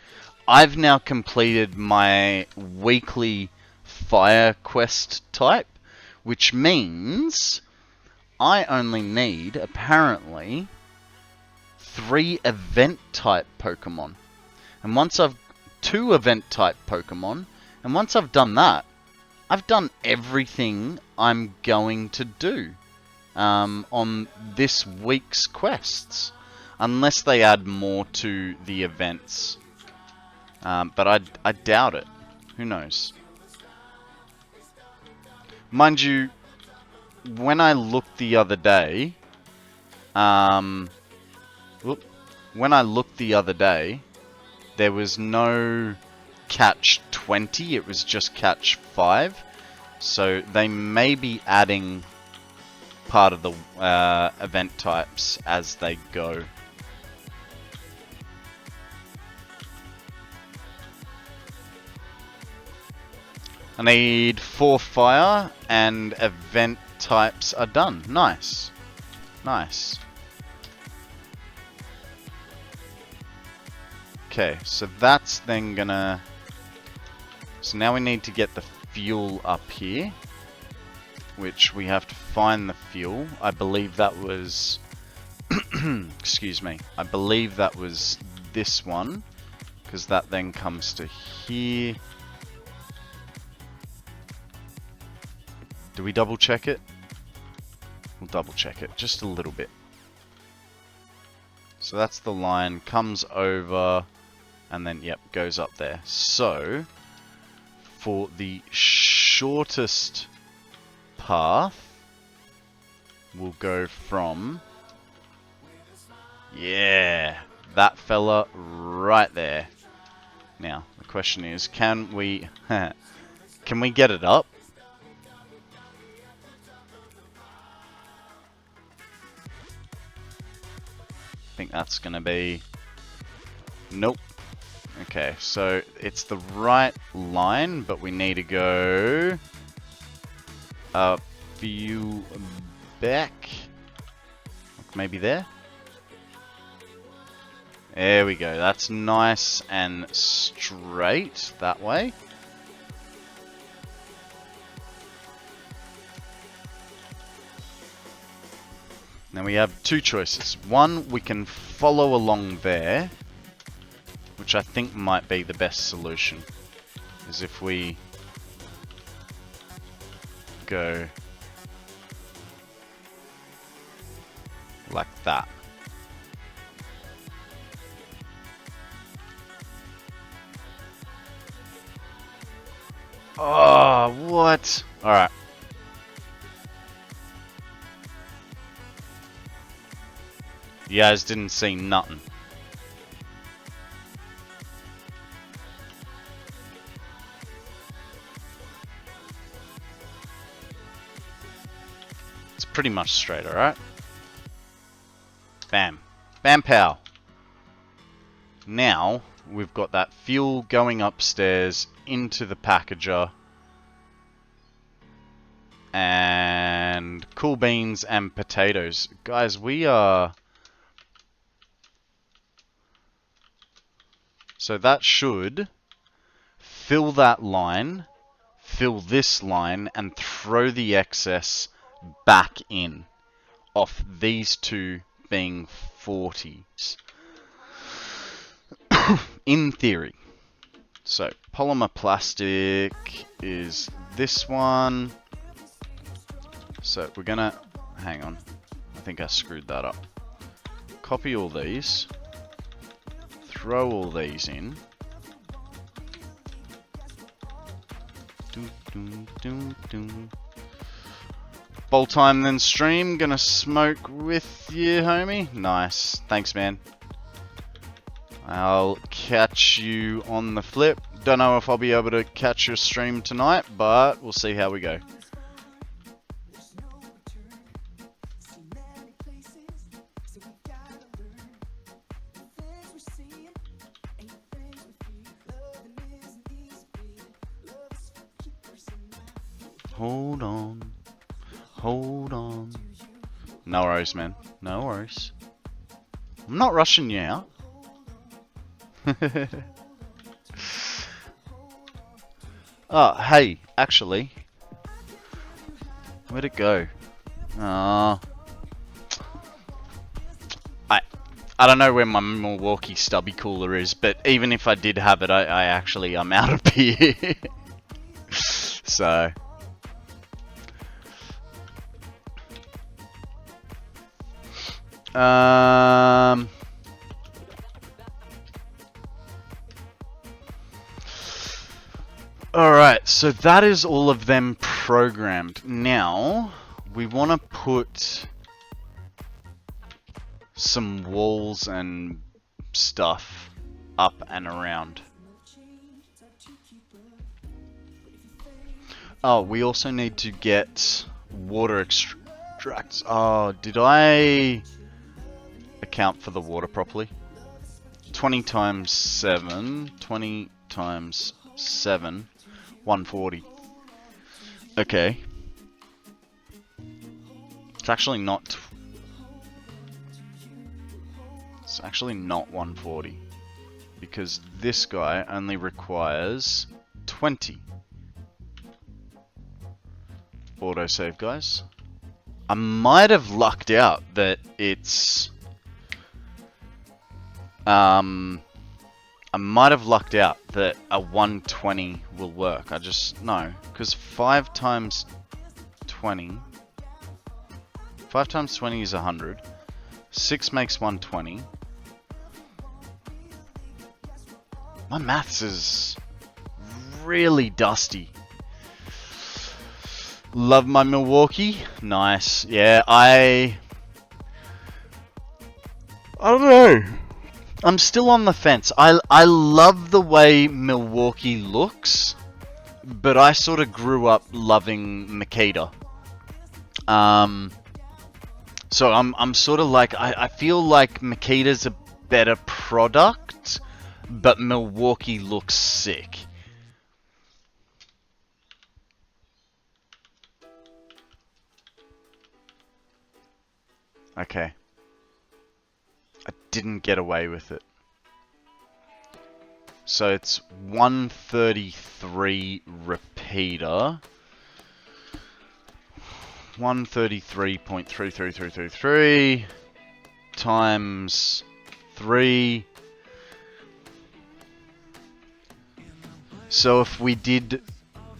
Speaker 1: I've now completed my weekly fire quest type, which means I only need, apparently, 3 event type Pokemon. And once I've 2 event type Pokemon, and once I've done that, I've done everything I'm going to do on this week's quests. Unless they add more to the events. But I doubt it. Who knows? Mind you, when I looked the other day, there was no catch 20, it was just catch 5. So they may be adding part of the event types as they go. I need 4 fire and event types are done. Nice. Nice. Okay, so that's then gonna... So now we need to get the fuel up here. Which we have to find the fuel. I believe that was... excuse me. I believe that was this one. Because that then comes to here. Do we double check it? We'll double check it just a little bit. So that's the line, comes over, and then, yep, goes up there. So, for the shortest path, we'll go from, yeah, that fella right there. Now, the question is, can we get it up? I think that's gonna be... Nope. Okay, so it's the right line, but we need to go a few back. Maybe there? There we go. That's nice and straight that way. Now we have 2 choices. One, we can follow along there, which I think might be the best solution, is if we go like that. Oh, what? Alright. You guys didn't see nothing. It's pretty much straight, alright? Bam. Bam pow. Now, we've got that fuel going upstairs into the packager. And cool beans and potatoes. Guys, we are... So that should fill that line, fill this line, and throw the excess back in, off these 2 being 40s. In theory. So, polymer plastic is this one. So, we're gonna... Hang on. I think I screwed that up. Copy all these. Throw all these in. Bowl time then stream. Gonna smoke with you, homie. Nice. Thanks, man. I'll catch you on the flip. Don't know if I'll be able to catch your stream tonight, but we'll see how we go. Hold on. Hold on. No worries, man. No worries. I'm not rushing you out. Oh, hey, actually. Where'd it go? I don't know where my Milwaukee stubby cooler is, but even if I did have it, I'm out of beer. So. Alright, so that is all of them programmed. Now, we want to put some walls and stuff up and around. Oh, we also need to get water extracts. Oh, did I account for the water properly? 20 times 7. 20 times 7. 140. Okay. It's actually not... It's actually not 140. Because this guy only requires 20. Autosave, guys. I might have lucked out that it's... I might have lucked out that a 120 will work. I just know, because 5 times 20. 5 times 20 is 100. 6 makes 120. My maths is really dusty. Love my Milwaukee. Nice. Yeah, I don't know. I'm still on the fence. I love the way Milwaukee looks, but I sort of grew up loving Makita. So I'm sort of like, I feel like Makita's a better product, but Milwaukee looks sick. Okay. I didn't get away with it. So it's 133 repeater. 133.33333 times 3. So if we did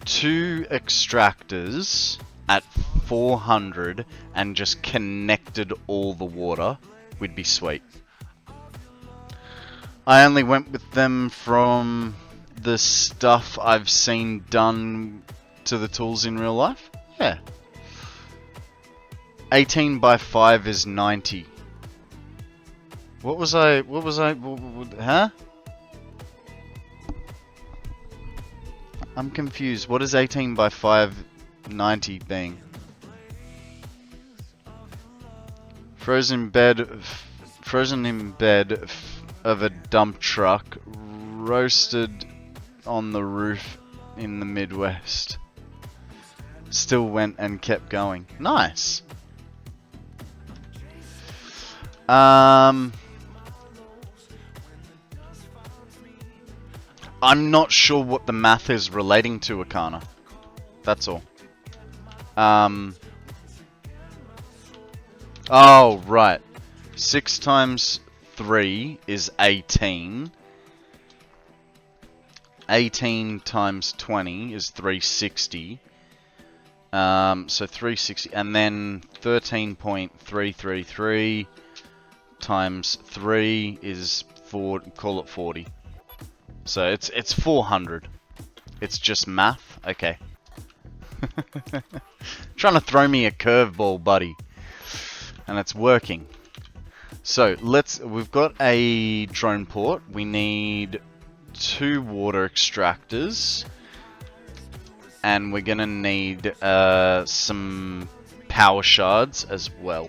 Speaker 1: 2 extractors at 400 and just connected all the water, we'd be sweet. I only went with them from the stuff I've seen done to the tools in real life. Yeah. 18 by 5 is 90. What was I, huh? I'm confused. What is 18 by 5 90 being? Frozen in bed of a dump truck, roasted on the roof in the Midwest. Still went and kept going. Nice. I'm not sure what the math is relating to, Akana. That's all. Oh, right. 6 times 3 is 18. 18 times 20 is 360. So 360, and then 13.333 times 3 is 4. Call it 40. So it's 400. It's just math. Okay. Trying to throw me a curveball, buddy, and it's working. So we've got a drone port. We need 2 water extractors. And we're gonna need some power shards as well.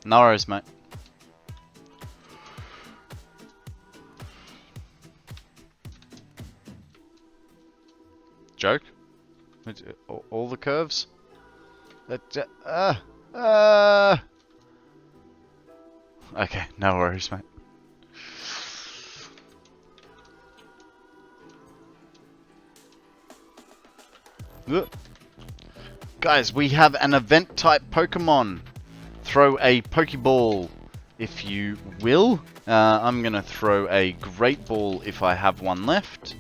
Speaker 1: No worries, mate. Joke? All the curves? Okay, no worries, mate. Guys, we have an event type Pokemon. Throw a Pokeball if you will. I'm gonna throw a Great Ball if I have one left.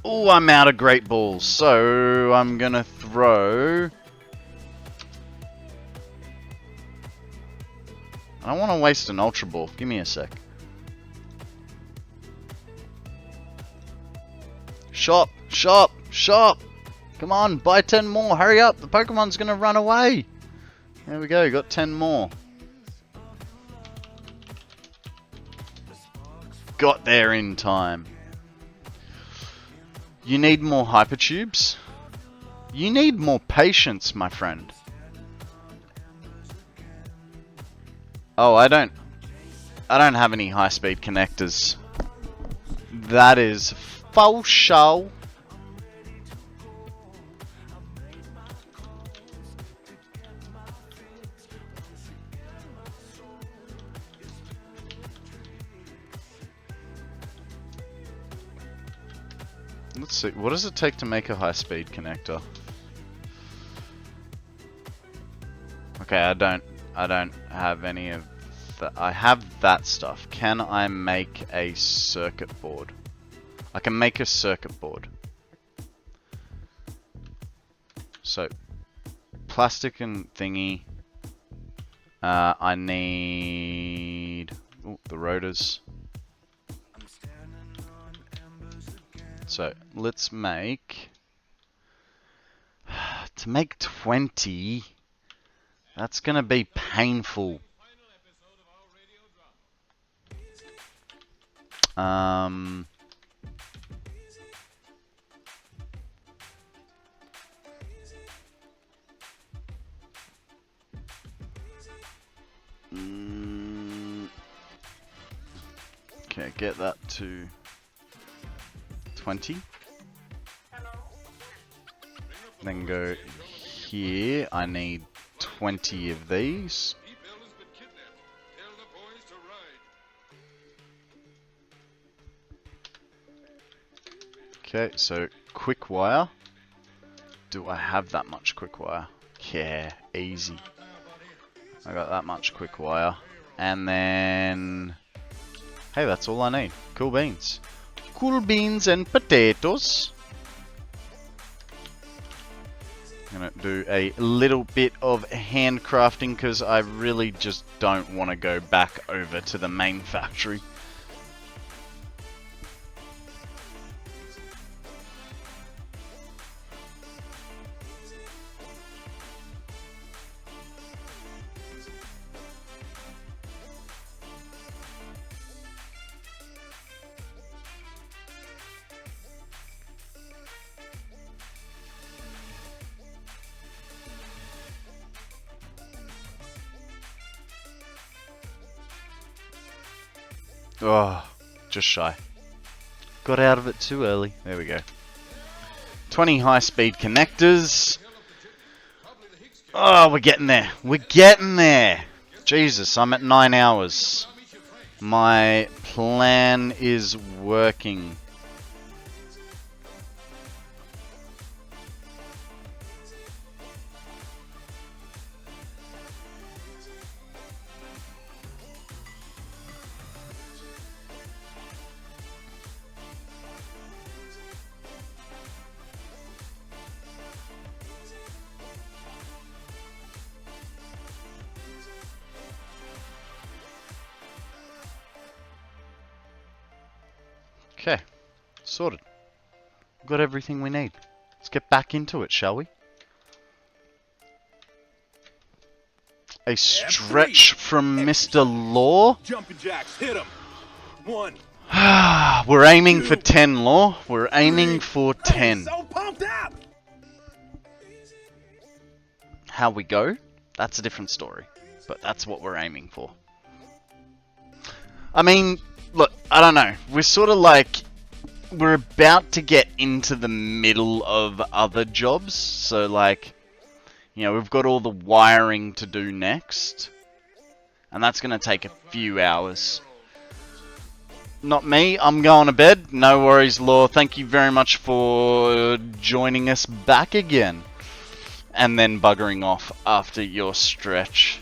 Speaker 1: Oh, I'm out of Great Balls, so I'm gonna throw... I don't want to waste an Ultra Ball. Give me a sec. Shop! Shop! Shop! Come on, buy 10 more. Hurry up. The Pokemon's going to run away. There we go. Got 10 more. Got there in time. You need more Hypertubes? You need more patience, my friend. Oh, I don't have any high-speed connectors. That is faux show. Let's see. What does it take to make a high-speed connector? Okay, I don't have any of that. I have that stuff. Can I make a circuit board? I can make a circuit board. So, plastic and thingy. I need the rotors. So, let's make... To make 20... That's gonna be painful. Okay, get that to 20. Then go here. I need 20 of these. Okay, so quick wire. Do I have that much quick wire? Yeah, easy. I got that much quick wire. And then... Hey, that's all I need. Cool beans. Cool beans and potatoes. I'm gonna do a little bit of handcrafting because I really just don't want to go back over to the main factory. Oh, just shy. Got out of it too early. There we go. 20 high-speed connectors. Oh, we're getting there. We're getting there. Jesus, I'm at 9 hours. My plan is working. Sorted. We've got everything we need. Let's get back into it, shall we? A stretch from Mr. Law.
Speaker 2: Jumping jacks, hit him. 1.
Speaker 1: We're aiming for 10, Law. We're aiming for 10.
Speaker 2: So pumped up.
Speaker 1: How we go, that's a different story. But that's what we're aiming for. I mean, look, I don't know. We're sort of like... We're about to get into the middle of other jobs. So, like... You know, we've got all the wiring to do next. And that's going to take a few hours. Not me, I'm going to bed. No worries, Law. Thank you very much for joining us back again. And then buggering off after your stretch.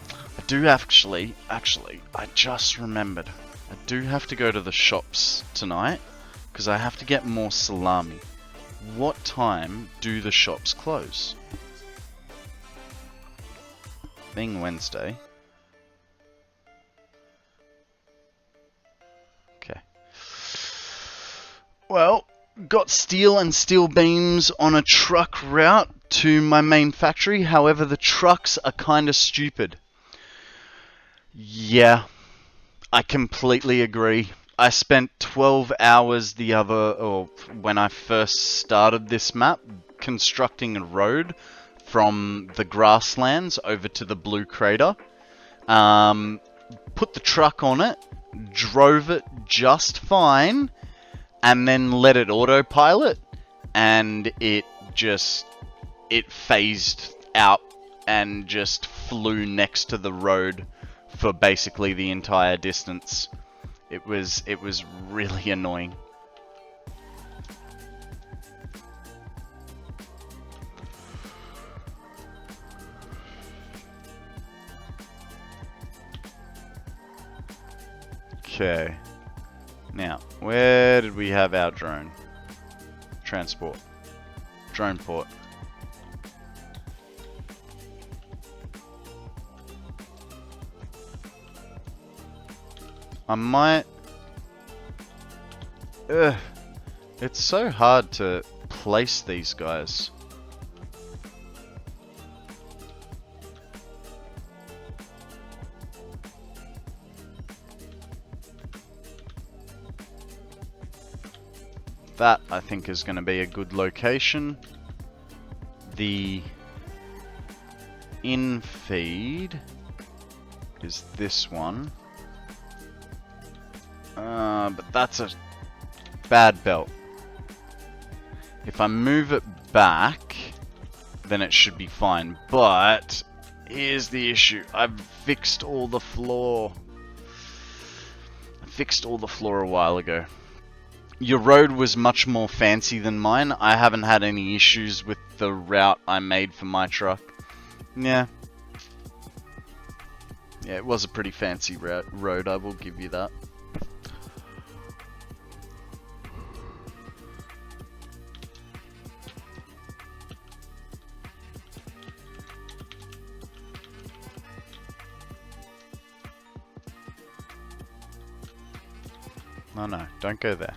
Speaker 1: I do actually, I just remembered. I do have to go to the shops tonight. Because I have to get more salami. What time do the shops close? Being Wednesday. Okay. Well, got steel and steel beams on a truck route to my main factory. However, the trucks are kind of stupid. Yeah, I completely agree. I spent 12 hours when I first started this map, constructing a road from the grasslands over to the blue crater. Put the truck on it, drove it just fine, and then let it autopilot, and it phased out and just flew next to the road for basically the entire distance. It was really annoying. Okay. Now, where did we have our drone? Transport. Drone port. I might... Ugh. It's so hard to place these guys. That, I think, is going to be a good location. The in-feed is this one. But that's a bad belt. If I move it back, then it should be fine. But here's the issue. I've fixed all the floor. I fixed all the floor a while ago. Your road was much more fancy than mine. I haven't had any issues with the route I made for my truck. Yeah. Yeah, it was a pretty fancy road, I will give you that. Oh no, don't go there.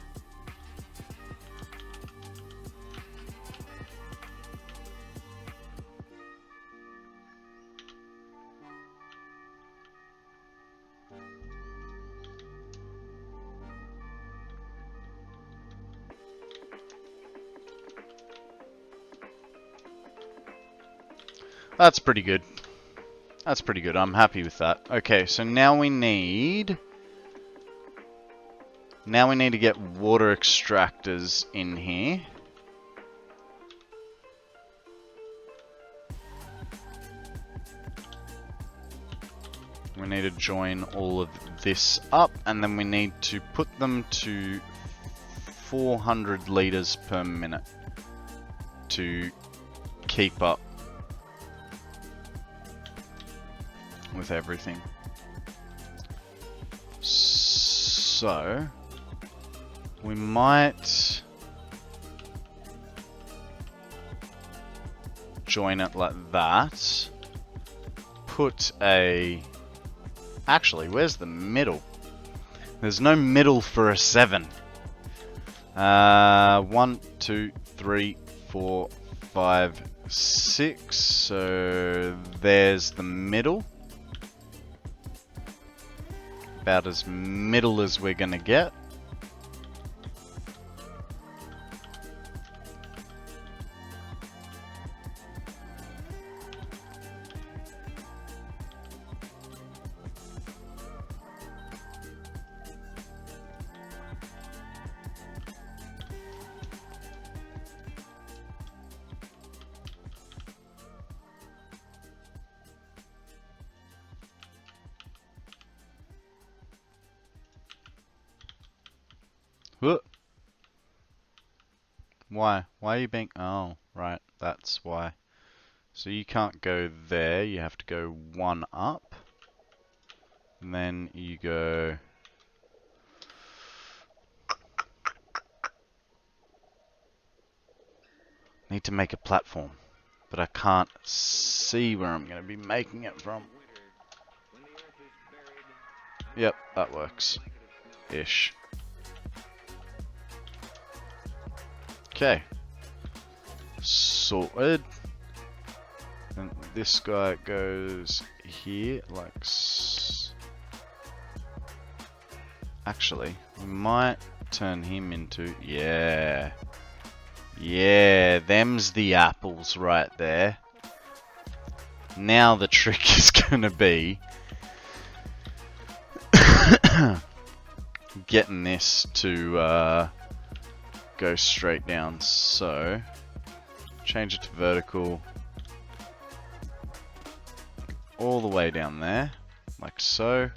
Speaker 1: That's pretty good. That's pretty good. I'm happy with that. Okay, so now we need... Now we need to get water extractors in here. We need to join all of this up, and then we need to put them to 400 liters per minute to keep up with everything. So we might join it like that. Put a... Actually, where's the middle? There's no middle for a 7. 1, 2, 3, 4, 5, 6. So there's the middle. About as middle as we're gonna get. Whoop. Why? Why are you being... Oh, right. That's why. So you can't go there. You have to go 1 up. And then you go... Need to make a platform. But I can't see where I'm going to be making it from. Yep, that works. Ish. Okay. Sorted. And this guy goes here, like actually, we might turn him into... Yeah. Yeah, them's the apples right there. Now the trick is gonna be... getting this to... go straight down. So change it to vertical all the way down there, like so,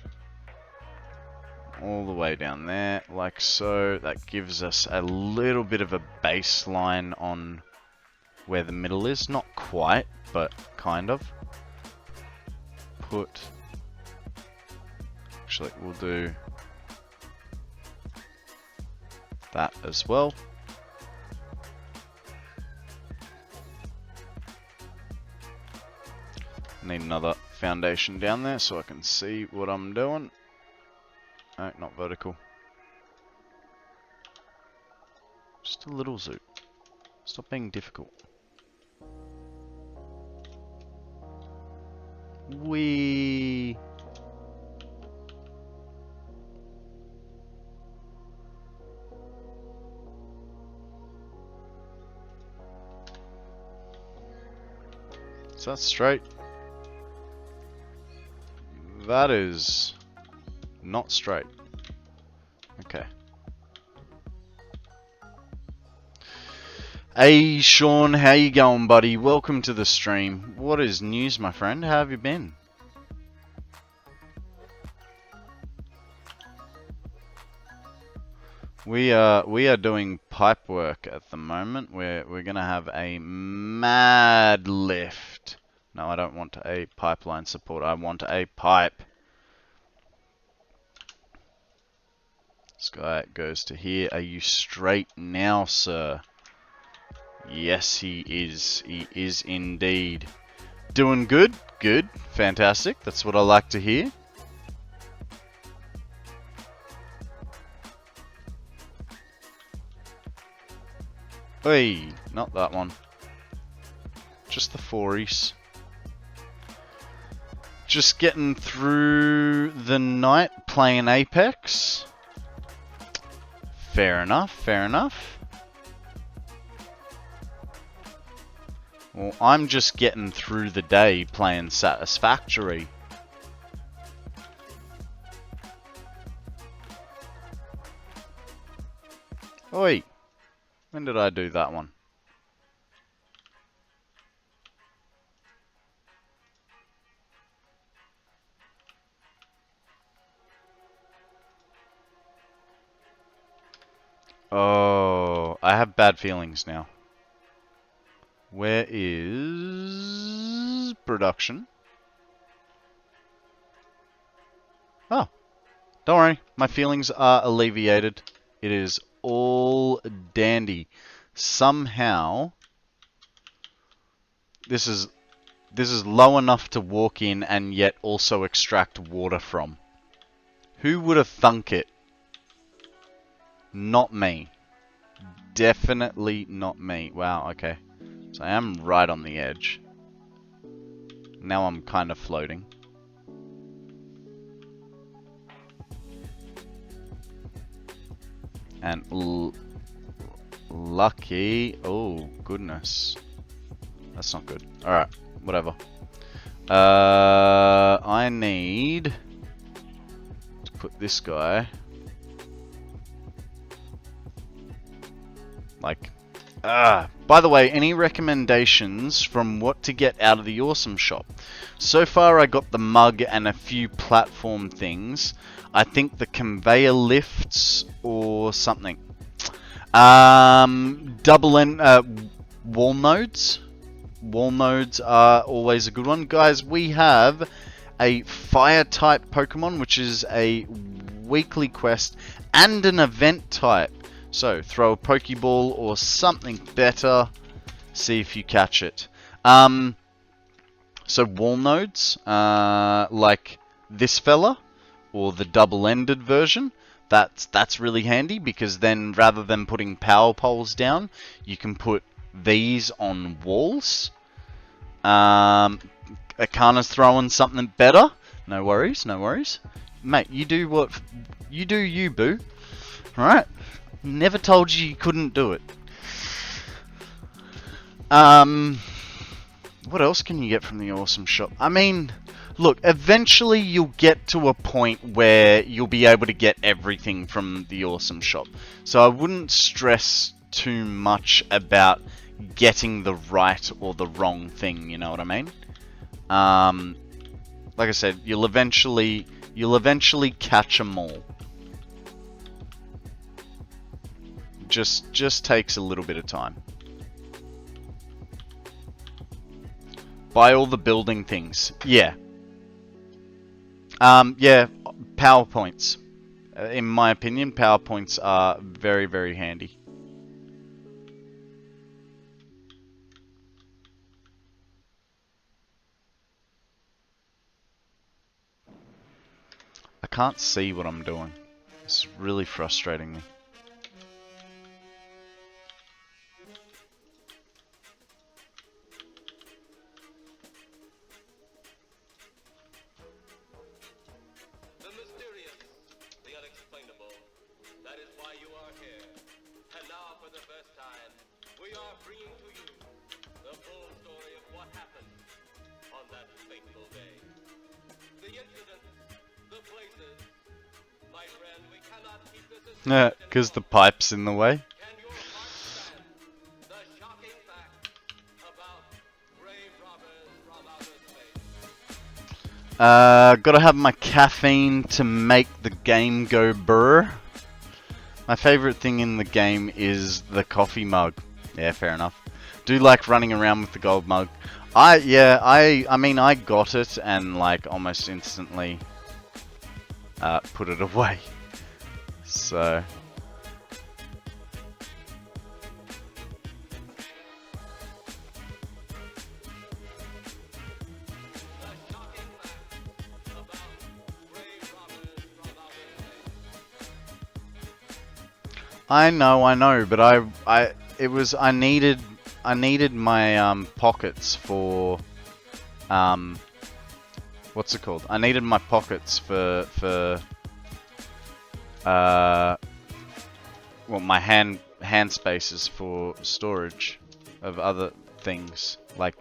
Speaker 1: all the way down there, like so. That gives us a little bit of a baseline on where the middle is. Not quite, but kind of. Put... Actually, we'll do that as well. Need another foundation down there so I can see what I'm doing. No, not vertical. Just a little zoom. Stop being difficult. Wee. Is that straight? That is not straight. Okay. Hey Sean, how you going, buddy? Welcome to the stream. What is news, my friend? How have you been? We are doing pipe work at the moment. We're gonna have a mad lift. No, I don't want a pipeline support. I want a pipe. This guy goes to here. Are you straight now, sir? Yes, he is. He is indeed. Doing good? Good. Fantastic. That's what I like to hear. Hey, not that one. Just the 4s. Just getting through the night playing Apex. Fair enough, fair enough. Well, I'm just getting through the day playing Satisfactory. Oi, when did I do that one? Oh, I have bad feelings now. Where is production? Oh, don't worry. My feelings are alleviated. It is all dandy. Somehow, this is low enough to walk in and yet also extract water from. Who would have thunk it? Not me. Definitely not me. Wow, okay. So I am right on the edge. Now I'm kind of floating. And lucky. Oh, goodness. That's not good. Alright, whatever. I need to put this guy like, by the way, any recommendations from what to get out of the awesome shop? So far I got the mug and a few platform things. I think the conveyor lifts or something. Double end wall nodes. Wall nodes are always a good one. Guys, we have a fire type Pokemon, which is a weekly quest and an event type. So throw a Pokeball or something better. See if you catch it. So wall nodes, like this fella, or the double-ended version. That's really handy, because then rather than putting power poles down, you can put these on walls. Akana's throwing something better. No worries, no worries. Mate, you do what you do, you boo. Alright? Never told you couldn't do it. What else can you get from the awesome shop? I mean, look, eventually you'll get to a point where you'll be able to get everything from the awesome shop. So I wouldn't stress too much about getting the right or the wrong thing, you know what I mean? Like I said, you'll eventually catch them all. Just takes a little bit of time. Buy all the building things. Yeah. Yeah, PowerPoints. In my opinion, PowerPoints are very, very handy. I can't see what I'm doing. It's really frustrating me.
Speaker 12: The mysterious, the unexplainable. That is why you are here. And now, for the first time, we are bringing to you the full story of what happened on that fateful day. The incidents, the places. My friend, we cannot keep this a secret.
Speaker 1: Yeah, because the pipe's in the way.
Speaker 12: Can your heart stand the shocking facts about grave robbers from outer space?
Speaker 1: Gotta have my caffeine to make the game go brr. My favorite thing in the game is the coffee mug. Yeah, fair enough. Do like running around with the gold mug. I mean, I got it and like almost instantly put it away. So I know, but I needed my pockets for what's it called? I needed my pockets for well, my hand spaces for storage of other things like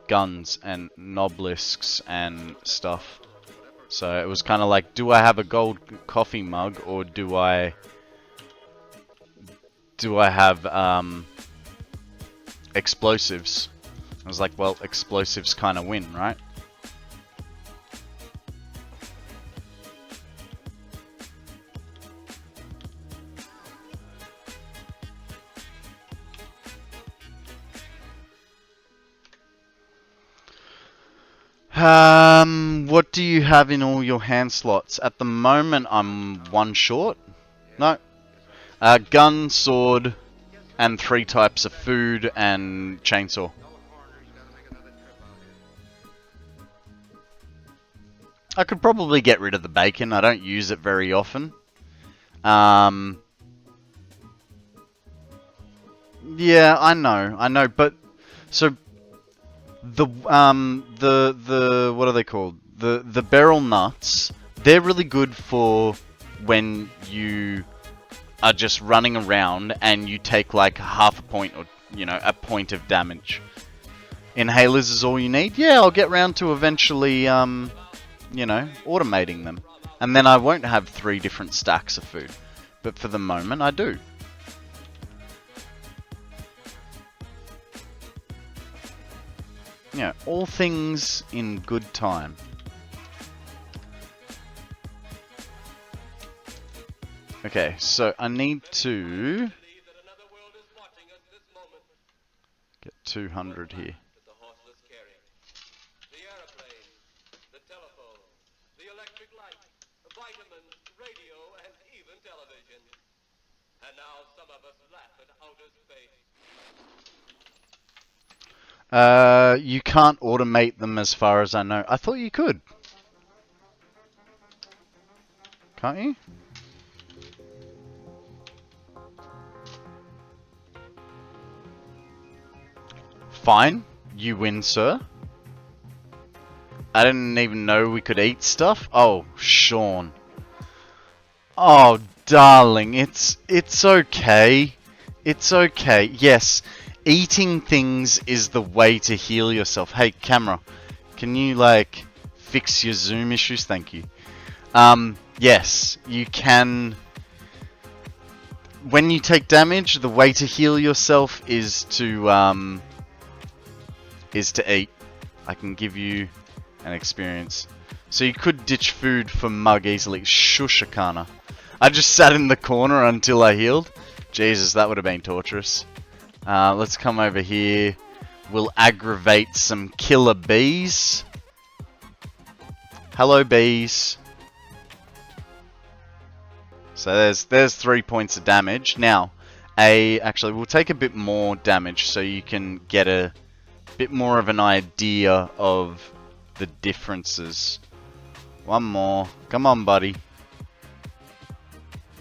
Speaker 1: guns and nobelisks and stuff. So it was kind of like, do I have a gold coffee mug or do I have explosives? I was like, well, explosives kind of win, right? What do you have in all your hand slots? At the moment, I'm one short. No. Gun, sword, and 3 types of food and chainsaw. I could probably get rid of the bacon. I don't use it very often. Yeah, I know, but so the what are they called? The barrel nuts. They're really good for when you are just running around and you take like half a point or a point of damage. Inhalers is all you need. Yeah, I'll get round to eventually automating them, and then I won't have 3 different stacks of food. But for the moment, I do. Yeah, all things in good time. Okay, so I need to get 200 here.
Speaker 12: The horseless carriage, the airplane, the telephone, the electric light, vitamins, radio, and even television. And now some of us laugh at outer space.
Speaker 1: You can't automate them as far as I know. I thought you could. Can't you? Fine. You win, sir. I didn't even know we could eat stuff. Oh, Sean. Oh, darling. It's okay. It's okay. Yes. Eating things is the way to heal yourself. Hey, camera. Can you, like, fix your zoom issues? Thank you. Yes. You can... When you take damage, the way to heal yourself is to eat. I can give you an experience. So you could ditch food for mug easily. Shushakana. I just sat in the corner until I healed. Jesus, that would have been torturous. Let's come over here. We'll aggravate some killer bees. Hello, bees. So there's 3 points of damage. Now, actually, we'll take a bit more damage so you can get a bit more of an idea of the differences. One more. Come on, buddy.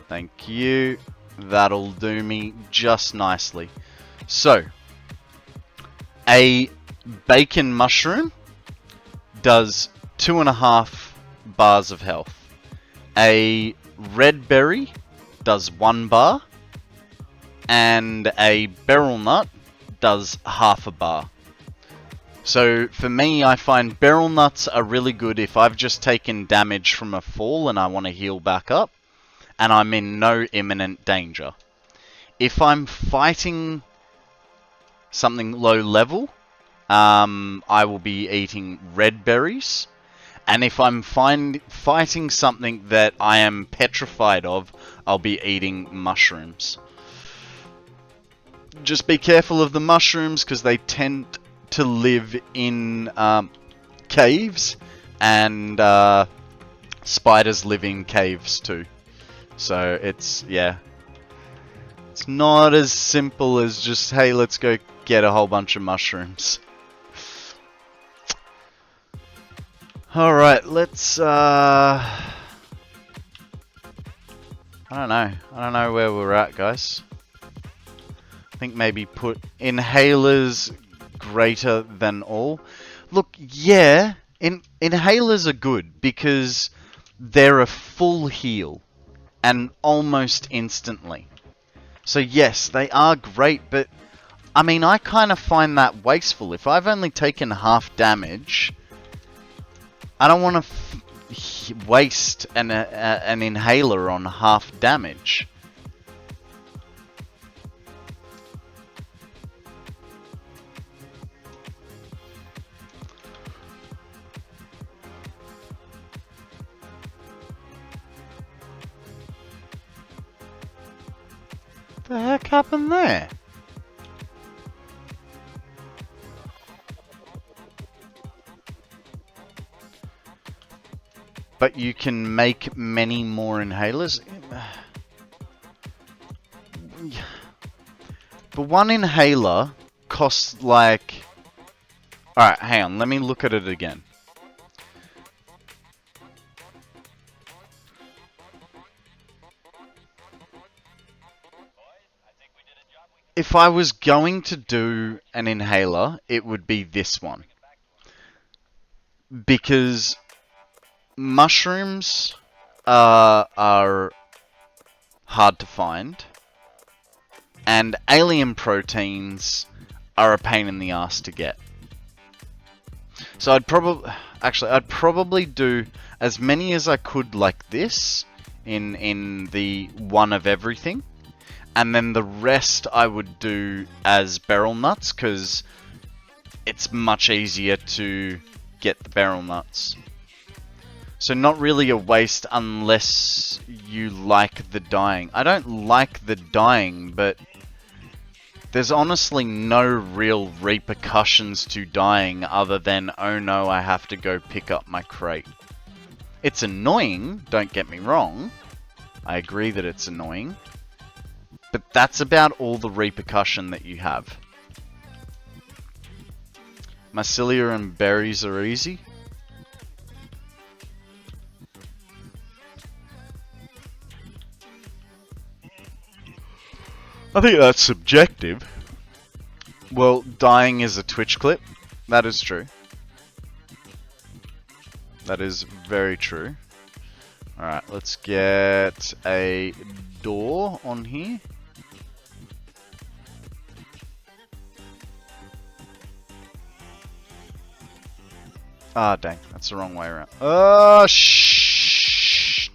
Speaker 1: Thank you. That'll do me just nicely. So, a bacon mushroom does 2.5 bars of health. A red berry does 1 bar. And a beryl nut does half a bar. So for me, I find beryl nuts are really good if I've just taken damage from a fall and I want to heal back up, and I'm in no imminent danger. If I'm fighting something low level, I will be eating red berries, and if I'm fighting something that I am petrified of, I'll be eating mushrooms. Just be careful of the mushrooms because they tend to live in caves, and spiders live in caves too. So it's not as simple as just, hey, let's go get a whole bunch of mushrooms. Alright, let's I don't know where we're at, guys. I think maybe put inhalers greater than all. Look, yeah, inhalers are good because they're a full heal and almost instantly. So yes, they are great, but I mean, I kind of find that wasteful. If I've only taken half damage, I don't want to waste an inhaler on half damage. The heck happened there? But you can make many more inhalers. The one inhaler costs like... Alright, hang on, let me look at it again. if I was going to do an inhaler, it would be this one. Because mushrooms are hard to find, and alien proteins are a pain in the ass to get. So I'd probably do as many as I could like this in the one of everything, and then the rest I would do as beryl nuts, because it's much easier to get the beryl nuts. So not really a waste unless you like the dyeing. I don't like the dyeing, but there's honestly no real repercussions to dyeing other than, oh no, I have to go pick up my crate. It's annoying, don't get me wrong. I agree that it's annoying. But that's about all the repercussion that you have. Mycelia and berries are easy. I think that's subjective. Well, dying is a Twitch clip. That is true. That is very true. Alright, let's get a door on here. Ah, dang. That's the wrong way around. Oh, shh.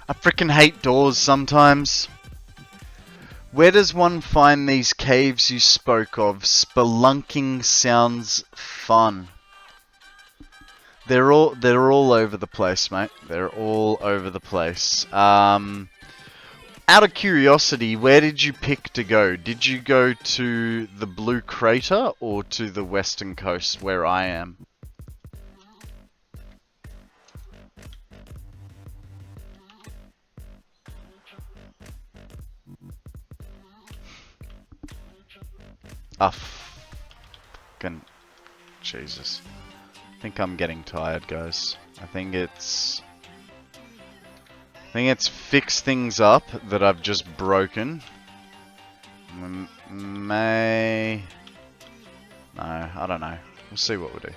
Speaker 1: I freaking hate doors sometimes. Where does one find these caves you spoke of? Spelunking sounds fun. They're all over the place, mate. They're all over the place. Out of curiosity, where did you pick to go? Did you go to the Blue Crater or to the western coast where I am? Ah, fucking Jesus. I think I'm getting tired, guys. I think it's fixed things up that I've just broken. No, I don't know. We'll see what we do.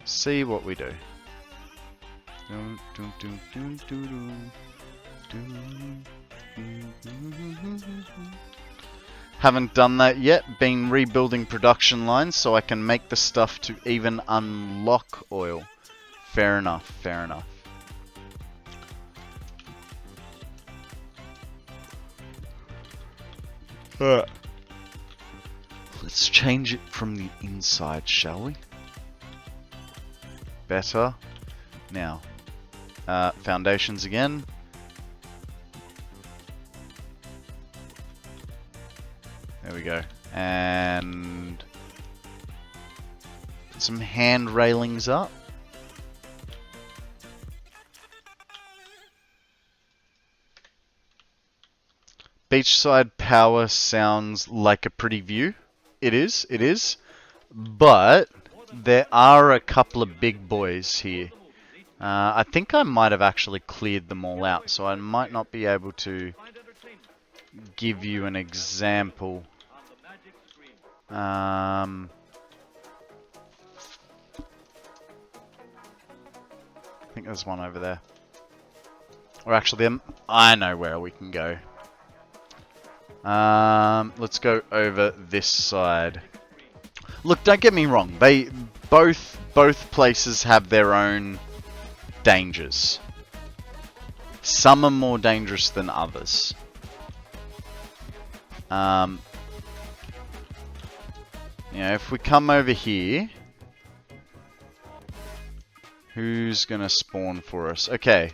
Speaker 1: See what we do. Haven't done that yet. Been rebuilding production lines so I can make the stuff to even unlock oil. Fair enough, fair enough. Let's change it from the inside, shall we? Better. Now, foundations again. There we go. And put some hand railings up. Beachside power sounds like a pretty view. It is. But there are a couple of big boys here. I think I might have actually cleared them all out, so I might not be able to give you an example. I think there's one over there. Or actually, I know where we can go. Let's go over this side. Look, don't get me wrong. They both places have their own dangers. Some are more dangerous than others. You know, if we come over here, who's gonna spawn for us? Okay,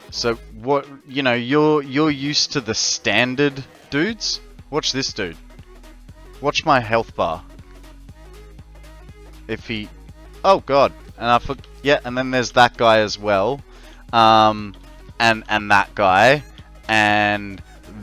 Speaker 1: so what? You know, you're used to the standard dudes. Watch this dude. Watch my health bar. If he, oh god, and yeah, and then there's that guy as well, and that guy, and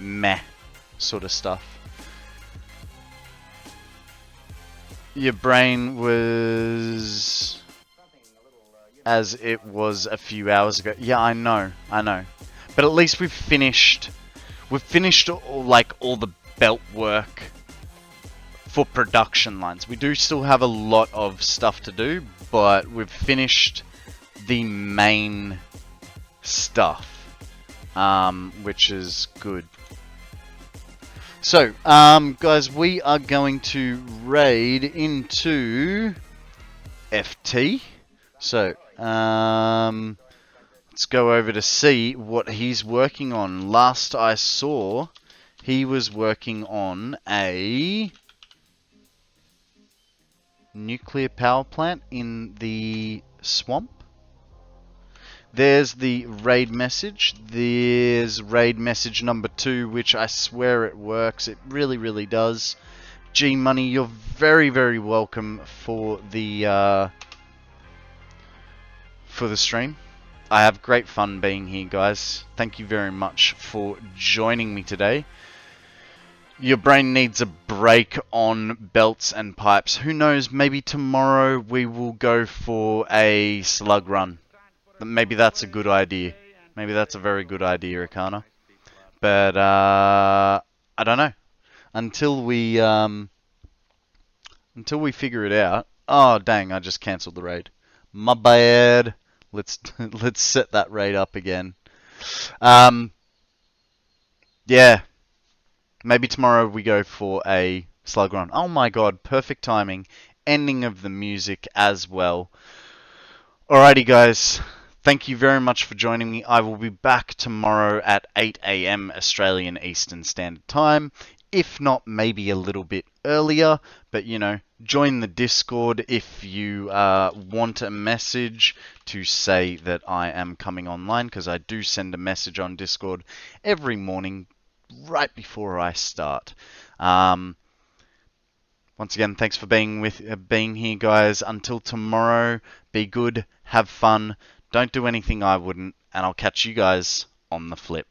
Speaker 1: meh sort of stuff. Your brain was as it was a few hours ago. Yeah, I know. But at least we've finished all the belt work for production lines. We do still have a lot of stuff to do, but we've finished the main stuff, which is good. So, guys, we are going to raid into FT. So, let's go over to see what he's working on. Last I saw, he was working on a nuclear power plant in the swamp. There's the raid message. There's raid message number 2, which I swear it works. It really, really does. G Money, you're very, very welcome for the stream. I have great fun being here, guys. Thank you very much for joining me today. Your brain needs a break on belts and pipes. Who knows, maybe tomorrow we will go for a slug run. Maybe that's a good idea. Maybe that's a very good idea, Akana. But, I don't know. Until we figure it out. Oh, dang, I just cancelled the raid. My bad. Let's set that raid up again. Yeah. Maybe tomorrow we go for a slug run. Oh my god, perfect timing. Ending of the music as well. Alrighty, guys. Thank you very much for joining me. I will be back tomorrow at 8 AM Australian Eastern Standard Time. If not, maybe a little bit earlier. But, you know, join the Discord if you want a message to say that I am coming online. Because I do send a message on Discord every morning right before I start. Once again, thanks for being here, guys. Until tomorrow, be good, have fun, don't do anything I wouldn't, and I'll catch you guys on the flip.